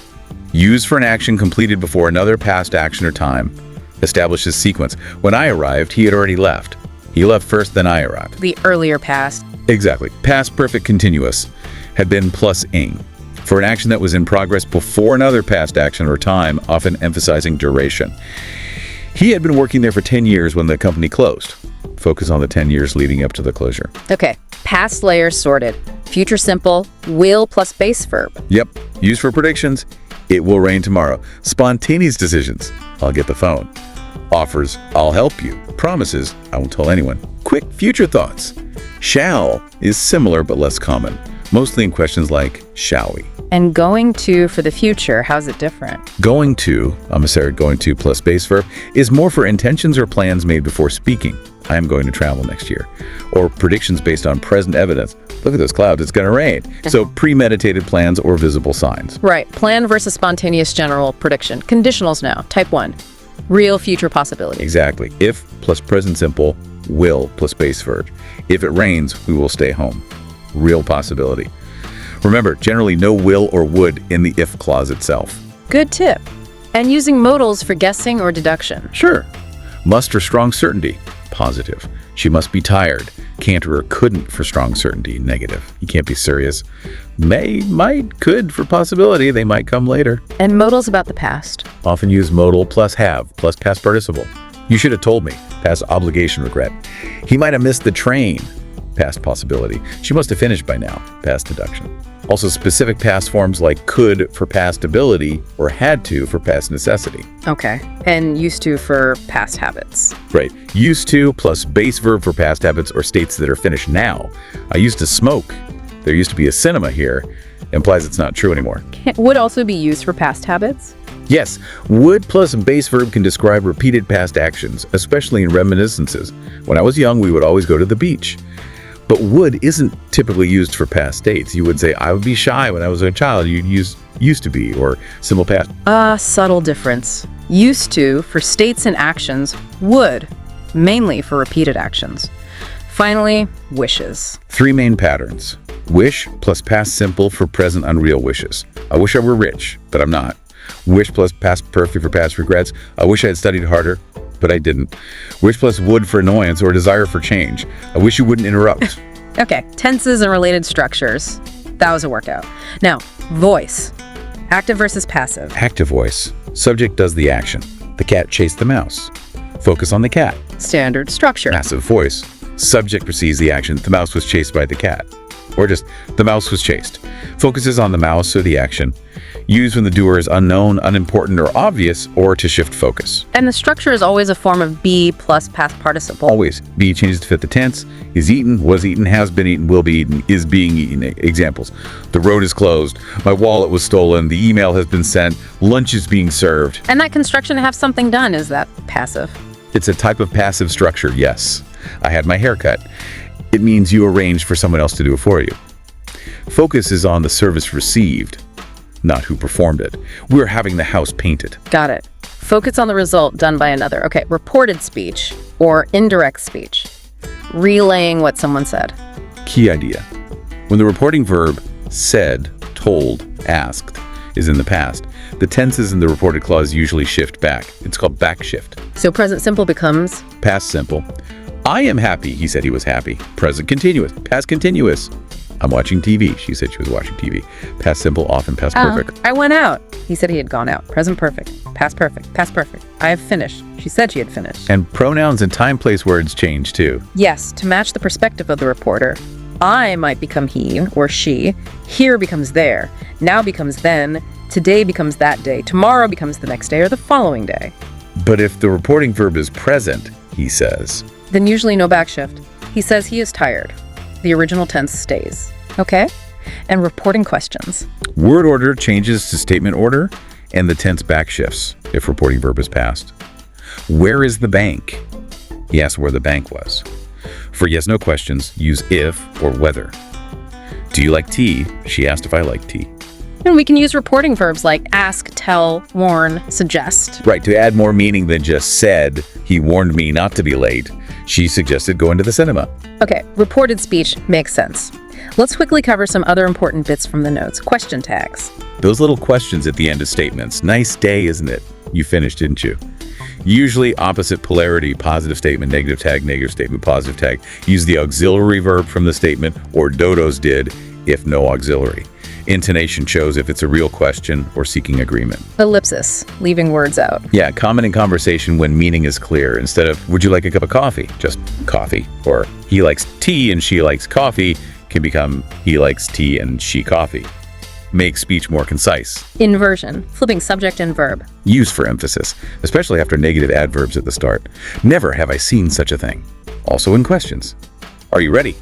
Used for an action completed before another past action or time. Establishes sequence. When I arrived, he had already left. He left first, then I arrived. The earlier past. Exactly. Past perfect continuous had been plus ing. For an action that was in progress before another past action or time, often emphasizing duration. He had been working there for 10 years when the company closed. Focus on the 10 years leading up to the closure. Okay. Past layers sorted. Future simple, will plus base verb. Yep. Used for predictions. It will rain tomorrow. Spontaneous decisions. I'll get the phone. Offers. I'll help you. Promises. I won't tell anyone. Quick future thoughts. Shall is similar but less common. Mostly in questions like, shall we? And going to for the future, how's it different? Going to, amaseric going to plus base verb, is more for intentions or plans made before speaking. I am going to travel next year. Or predictions based on present evidence. Look at those clouds, it's going to rain. So premeditated plans or visible signs. Right. Plan versus spontaneous general prediction. Conditionals now. Type 1. Real future possibility. Exactly. If plus present simple, will plus base verb. If it rains, we will stay home. Real possibility. Remember, generally no will or would in the if clause itself. Good tip. And using modals for guessing or deduction. Sure. Must or strong certainty, positive. She must be tired. Can't or couldn't for strong certainty, negative. You can't be serious. May, might, could for possibility. They might come later. And modals about the past. Often use modal plus have plus past participle. You should have told me, past obligation, regret. He might have missed the train, past possibility. She must have finished by now, past deduction. Also specific past forms like could for past ability or had to for past necessity. Okay. And used to for past habits. Right. Used to plus base verb for past habits or states that are finished now. I used to smoke. There used to be a cinema here. Implies it's not true anymore. Would also be used for past habits. Yes, would plus base verb can describe repeated past actions, especially in reminiscences. When I was young, we would always go to the beach. But would isn't typically used for past states. You would say, I would be shy when I was a child. You'd use used to be or simple past. Subtle difference. Used to for states and actions. Would, mainly for repeated actions. Finally, wishes. 3 main patterns. Wish plus past simple for present unreal wishes. I wish I were rich, but I'm not. Wish plus past perfect for past regrets. I wish I had studied harder, but I didn't. Wish plus would for annoyance or desire for change. I wish you wouldn't interrupt. Okay, tenses and related structures. That was a workout. Now, voice. Active versus passive. Active voice. Subject does the action. The cat chased the mouse. Focus on the cat. Standard structure. Passive voice. Subject precedes the action. The mouse was chased by the cat. Or just, the mouse was chased. Focuses on the mouse or the action. Used when the doer is unknown, unimportant, or obvious, or to shift focus. And the structure is always a form of be plus past participle. Always. Be changes to fit the tense. Is eaten, was eaten, has been eaten, will be eaten, is being eaten. Examples. The road is closed. My wallet was stolen. The email has been sent. Lunch is being served. And that construction to have something done, is that passive? It's a type of passive structure, yes. I had my hair cut. It means you arranged for someone else to do it for you. Focus is on the service received, not who performed it. We're having the house painted. Got it. Focus on the result done by another. Okay, reported speech or indirect speech. Relaying what someone said. Key idea. When the reporting verb said, told, asked is in the past, the tenses in the reported clause usually shift back. It's called back shift. So present simple becomes Past simple. I am happy. He said he was happy. Present continuous. Past continuous. I'm watching TV. She said she was watching TV. Past simple, often past perfect. I went out. He said he had gone out. Present perfect. Past perfect. Past perfect. I have finished. She said she had finished. And pronouns and time, place words change too. Yes, to match the perspective of the reporter. I might become he or she. Here becomes there. Now becomes then. Today becomes that day. Tomorrow becomes the next day or the following day. But if the reporting verb is present, he says, Then usually no backshift. He says he is tired. The original tense stays. Okay? And reporting questions. word order changes to statement order and the tense backshifts if reporting verb is past. Where is the bank? He asked where the bank was. For yes/no questions, use if or whether. Do you like tea? She asked if I like tea. And we can use reporting verbs like ask, tell, warn, suggest. Right, to add more meaning than just said, he warned me not to be late. She suggested going to the cinema. Okay, reported speech makes sense. Let's quickly cover some other important bits from the notes. Question tags. Those little questions at the end of statements. Nice day, isn't it? You finished, didn't you? Usually opposite polarity, positive statement, negative statement, positive tag. Use the auxiliary verb from the statement, or Dodo's did, if no auxiliary. Intonation shows if it's a real question or seeking agreement. Ellipsis, leaving words out. Yeah, common in conversation when meaning is clear. Instead of, would you like a cup of coffee? Just coffee. Or he likes tea and she likes coffee can become he likes tea and she coffee. Make speech more concise. Inversion, flipping subject and verb. Use for emphasis, especially after negative adverbs at the start. Never have I seen such a thing. Also in questions. Are you ready?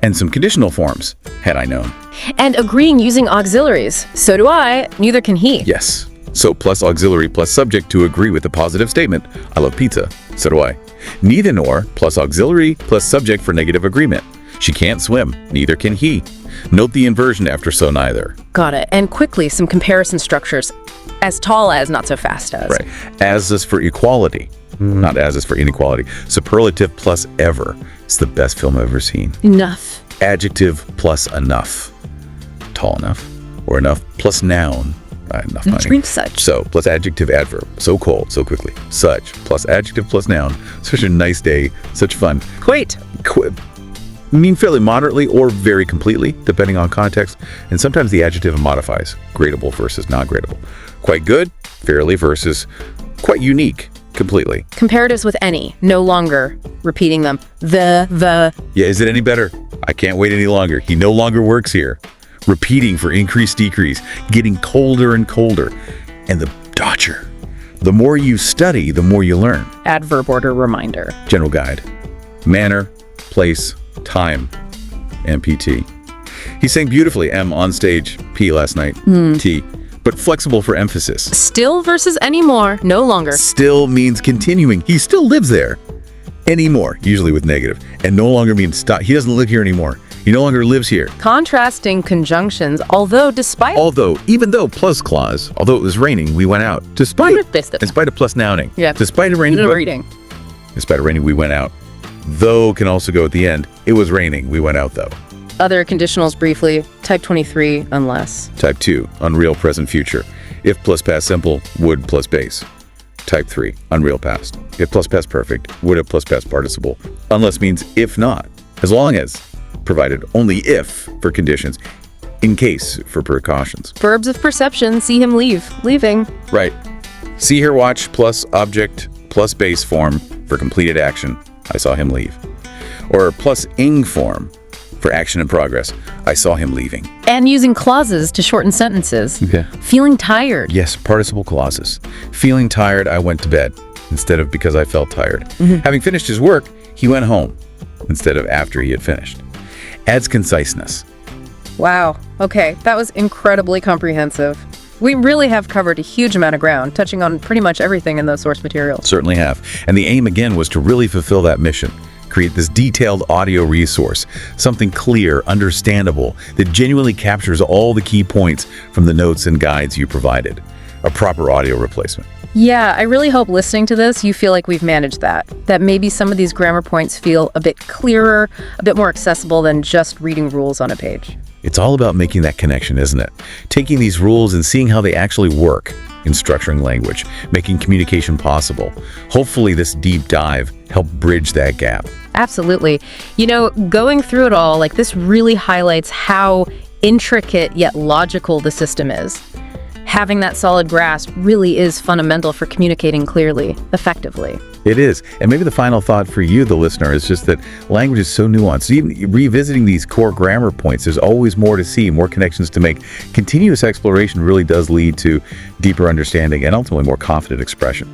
And some conditional forms, had I known. And agreeing using auxiliaries. So do I, neither can he. Yes. So plus auxiliary plus subject to agree with the positive statement. I love pizza. So do I. Neither nor plus auxiliary plus subject for negative agreement. She can't swim. Neither can he. Note the inversion after so neither. Got it. And quickly, some comparison structures. As tall as, not so fast as. Right. As is for equality. Not as is for inequality. Superlative plus ever. It's the best film I've ever seen. Enough. Adjective plus enough. Tall enough. Or enough plus noun. Enough money. Drink such. So plus adjective adverb. So cold, so quickly. Such plus adjective plus noun. Such a nice day. Such fun. Quite. Mean fairly moderately or very completely, depending on context. And sometimes the adjective modifies. Gradable versus not gradable. Quite good, fairly versus quite unique, completely. Comparatives with any. No longer repeating them. The. Yeah, is it any better? I can't wait any longer. He no longer works here. Repeating for increase, decrease. Getting colder and colder. And the dodger. The more you study, the more you learn. Adverb order reminder. General guide. Manner, place, time, MPT. He sang beautifully, M on stage, P last night, T, but flexible for emphasis. Still versus anymore. No longer. Still means continuing. He still lives there. Anymore, usually with negative. And no longer means stop. He doesn't live here anymore. He no longer lives here. Contrasting conjunctions, Although, even though plus clause, although it was raining, we went out. In spite of plus nouning. Yeah. Despite it raining. reading. Despite it raining, we went out. Though can also go at the end. It was raining. We went out though. Other conditionals briefly. Type 23, unless. Type 2, unreal present future. If plus past simple, would plus base. Type 3, unreal past. If plus past perfect, would have plus past participle. Unless means if not. As long as. Provided only if for conditions. In case for precautions. Verbs of perception. See him leave. Leaving. Right. See here watch plus object plus base form for completed action. I saw him leave. Or plus ing form for action in progress. I saw him leaving. And using clauses to shorten sentences. Okay. Feeling tired. Yes, participle clauses. Feeling tired, I went to bed instead of because I felt tired. Having finished his work, he went home instead of after he had finished. Adds conciseness. Wow. Okay, that was incredibly comprehensive. We really have covered a huge amount of ground, touching on pretty much everything in those source materials. Certainly have. And the aim again was to really fulfill that mission. Create this detailed audio resource, something clear, understandable, that genuinely captures all the key points from the notes and guides you provided. A proper audio replacement. Yeah, I really hope listening to this, you feel like we've managed that. That maybe some of these grammar points feel a bit clearer, a bit more accessible than just reading rules on a page. It's all about making that connection, isn't it? Taking these rules and seeing how they actually work in structuring language, making communication possible. Hopefully this deep dive helped bridge that gap. Absolutely. You know, going through it all, like this really highlights how intricate yet logical the system is. Having that solid grasp really is fundamental for communicating clearly, effectively. It is. And maybe the final thought for you, the listener, is just that language is so nuanced. Even revisiting these core grammar points, there's always more to see, more connections to make. Continuous exploration really does lead to deeper understanding and ultimately more confident expression.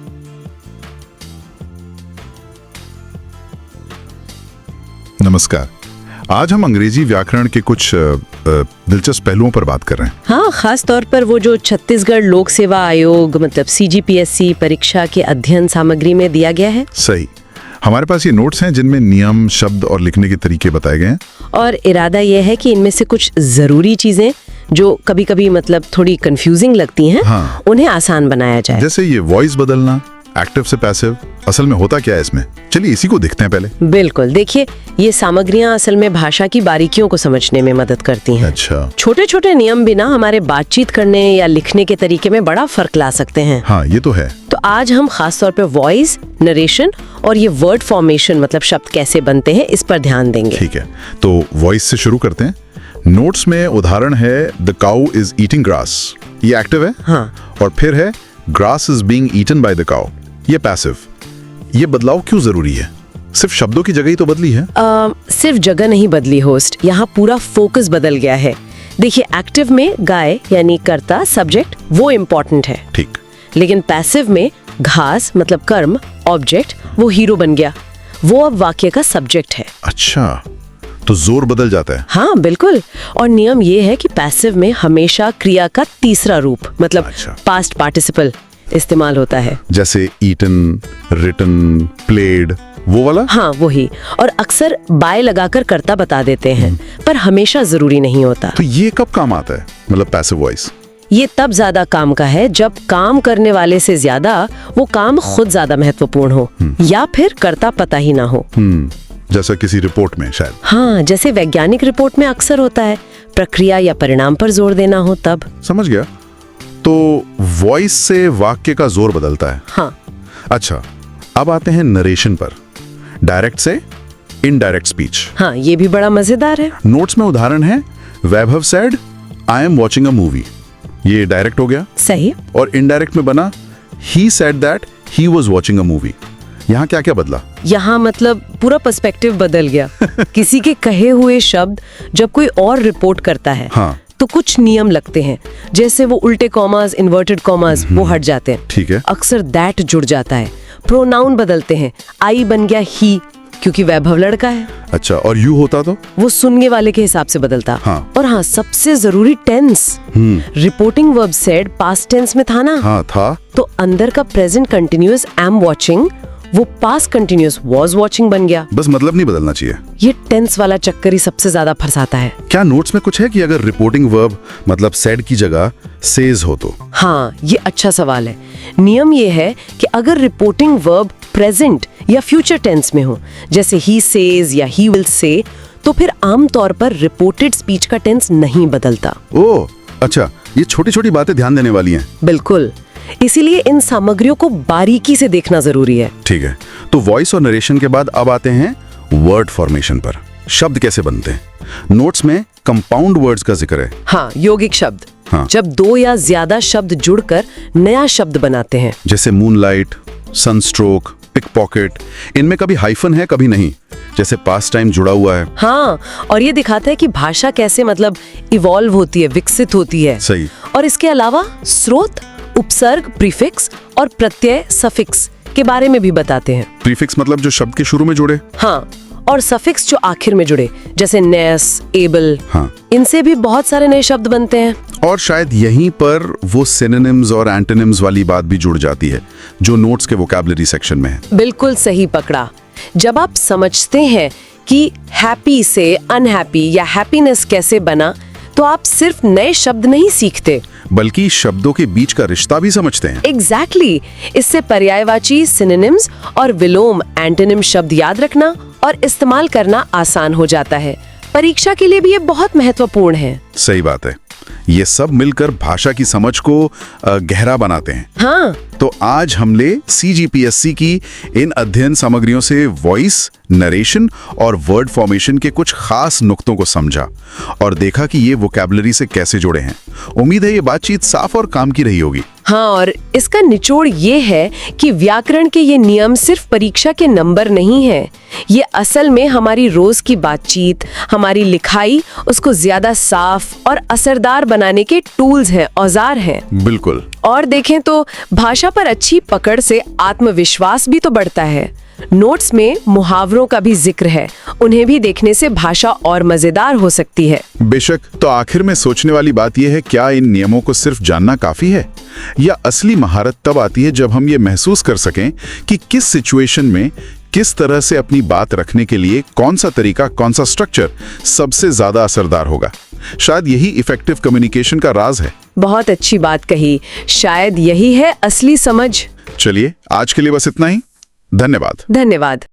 नमस्कार। आज हम अंग्रेजी व्याकरण के कुछ दिलचस्प पहलुओं पर बात कर रहे हैं। हाँ, खास तौर पर वो जो छत्तीसगढ़ लोक सेवा आयोग मतलब CGPSC परीक्षा के अध्ययन सामग्री में दिया गया है। सही। हमारे पास ये नोट्स हैं जिनमें नियम, शब्द और लिखने के तरीके बताए गए हैं। और इरादा यह है कि इनमें से कुछ जरूरी चीजें जो कभी-कभी मतलब थोड़ी कंफ्यूजिंग लगती हैं, हाँ। उन्हें आसान बनाया जाए। जैसे ये वॉइस बदलना, एक्टिव से पैसिव, असल में होता क्या है इसमें? चलिए इसी को देखते हैं पहले। बिल्कुल। देखिए, ये सामग्रियां असल में भाषा की बारीकियों को समझने में मदद करती हैं। अच्छा। छोटे-छोटे नियम भी ना हमारे बातचीत करने या लिखने के तरीके में बड़ा फर्क ला सकते हैं। हाँ, ये तो है। तो आज हम खास तौर पे वॉइस, नरेशन और ये वर्ड फॉर्मेशन मतलब शब्द कैसे बनते हैं इस पर ध्यान देंगे। ठीक है, तो वॉइस से शुरू करते हैं। नोट्स में उदाहरण है the cow is eating grass, ये एक्टिव है। हाँ। और फिर है grass is being eaten by the cow, ये पैसिव। ये बदलाव क्यों जरूरी है? सिर्फ शब्दों की जगह ही तो बदली है। सिर्फ जगह नहीं बदली होस्ट, यहाँ पूरा फोकस बदल गया है। देखिए, एक्टिव में गाय यानी कर्ता, सब्जेक्ट वो इम्पोर्टेंट है। ठीक। लेकिन पैसिव में घास मतलब कर्म, ऑब्जेक्ट वो हीरो बन गया, वो अब वाक्य का सब्जेक्ट है। अच्छा, तो जोर बदल जाता है। हाँ बिल्कुल। और नियम ये है कि पैसिव में हमेशा क्रिया का तीसरा रूप मतलब अच्छा। पास्ट पार्टिसिपल इस्तेमाल होता है। जैसे ईटन, रिटन, प्लेड, वो वाला। हाँ वही। और अक्सर बाय लगाकर कर्ता बता देते हैं, पर हमेशा जरूरी नहीं होता। तो ये कब काम आता है, मतलब पैसिव वॉइस? ये तब ज्यादा काम का है जब काम करने वाले से ज्यादा वो काम खुद ज्यादा महत्वपूर्ण हो या फिर कर्ता पता ही ना हो। जैसा किसी रिपोर्ट में शायद। हाँ, जैसे वैज्ञानिक रिपोर्ट में अक्सर होता है, प्रक्रिया या परिणाम पर जोर देना हो तब। समझ गया। तो वॉइस से वाक्य का जोर बदलता है। हाँ। अच्छा, अब आते हैं नरेशन पर। डायरेक्ट से इनडायरेक्ट स्पीच। हाँ, ये भी बड़ा मजेदार है। नोट्स में उदाहरण है, Vaibhav said I am watching a movie. ये डायरेक्ट हो गया। सही। और इनडायरेक्ट में बना he said that he was watching a movie. यहाँ क्या क्या बदला? यहाँ मतलब पूरा पर्सपेक्टिव बदल गया। किसी के कहे हुए शब्द जब कोई और रिपोर्ट करता है हाँ। तो कुछ नियम लगते हैं, जैसे वो उल्टे कॉमास, इन्वर्टेड कॉमास वो हट जाते हैं। ठीक है। अक्सर दैट जुड़ जाता है। प्रोनाउन बदलते हैं, आई बन गया ही क्योंकि वैभव लड़का है। अच्छा, और यू होता तो वो सुनने वाले के हिसाब से बदलता। हाँ। और हाँ, सबसे जरूरी tense. Reporting verb said past tense में था ना। हाँ था। तो अंदर का प्रेजेंट कंटिन्यूअस एम वॉचिंग वो पास्ट कंटिन्यूअस वाज वॉचिंग बन गया। बस मतलब नहीं बदलना चाहिए। ये टेंस वाला चक्कर ही सबसे ज्यादा फंसाता है। क्या नोट्स में कुछ है कि अगर रिपोर्टिंग वर्ब मतलब सेड की जगह सेज हो तो? हाँ, ये अच्छा सवाल है। नियम ये है कि अगर रिपोर्टिंग वर्ब प्रेजेंट या फ्यूचर टेंस में हो, जैसे ही सेज या ही विल से, तो फिर आमतौर पर रिपोर्टेड स्पीच का टेंस नहीं बदलता। ओह अच्छा, ये छोटी छोटी बातें ध्यान देने वाली हैं। बिल्कुल, इसीलिए इन सामग्रियों को बारीकी से देखना जरूरी है। ठीक है, तो वॉइस और नरेशन के बाद अब आते हैं वर्ड फॉर्मेशन पर। शब्द कैसे बनते हैं? नोट्स में कंपाउंड वर्ड्स का जिक्र है। हाँ, यौगिक शब्द। हाँ। जब दो या ज्यादा शब्द जुड़कर नया शब्द बनाते हैं। जैसे मूनलाइट, सनस्ट्रोक, पिक पॉकेट, इनमें कभी हाइफन है कभी नहीं, जैसे पास्ट टाइम जुड़ा हुआ है। हाँ, और ये दिखाता है कि भाषा कैसे मतलब इवॉल्व होती है, विकसित होती है। सही। और इसके अलावा स्रोत, उपसर्ग, प्रीफिक्स और प्रत्यय सफिक्स के बारे में भी बताते हैं। प्रीफिक्स मतलब जो शब्द के शुरू में जुड़े। हाँ, और सफिक्स जो आखिर में जुड़े, जैसे नेस, एबल। हाँ। इनसे भी बहुत सारे नए शब्द बनते हैं। और शायद यहीं पर वो सिनोनिम्स और एंटोनिम्स वाली बात भी जुड़ जाती है जो नोट्स के वोकैबुलरी सेक्शन में है। बिल्कुल सही पकड़ा। जब आप समझते हैं कि हैप्पी से अनहैप्पी या हैप्पीनेस कैसे बना, तो आप सिर्फ नए शब्द नहीं सीखते, बल्कि शब्दों के बीच का रिश्ता भी समझते हैं। एग्जैक्टली। इससे पर्यायवाची, सिनोनिम्स और विलोम, एंटोनिम शब्द याद रखना और इस्तेमाल करना आसान हो जाता है। परीक्षा के लिए भी ये बहुत महत्वपूर्ण है। सही बात है। ये सब मिलकर भाषा की समझ को गहरा बनाते हैं। हाँ। तो आज हमने CGPSC की इन अध्ययन सामग्रियों से वॉइस, नरेशन और वर्ड फॉर्मेशन के कुछ खास नुक्तों को समझा और देखा कि ये वोकैबुलरी से कैसे जुड़े हैं। उम्मीद है ये बातचीत साफ और काम की रही होगी। हाँ, और इसका निचोड़ ये है कि व्याकरण के ये नियम सिर्फ परीक्षा के नंबर नहीं है। ये असल में हमारी रोज की बातचीत, हमारी लिखाई, उसको ज्यादा साफ और असरदार बनाने के टूल्स हैं, औजार हैं। बिल्कुल। और देखें तो भाषा पर अच्छी पकड़ से आत्मविश्वास भी तो बढ़ता है। नोट्स में मुहावरों का भी जिक्र है, उन्हें भी देखने से भाषा और मजेदार हो सकती है। बेशक। तो आखिर में सोचने वाली बात यह है, क्या इन नियमों को सिर्फ जानना काफी है, या असली महारत तब आती है जब हम ये महसूस कर सकें कि किस सिचुएशन में किस तरह से अपनी बात रखने के लिए कौन सा तरीका, कौन सा स्ट्रक्चर सबसे ज्यादा असरदार होगा। शायद यही इफेक्टिव कम्युनिकेशन का राज है। बहुत अच्छी बात कही। शायद यही है असली समझ। चलिए, आज के लिए बस इतना ही। धन्यवाद। धन्यवाद।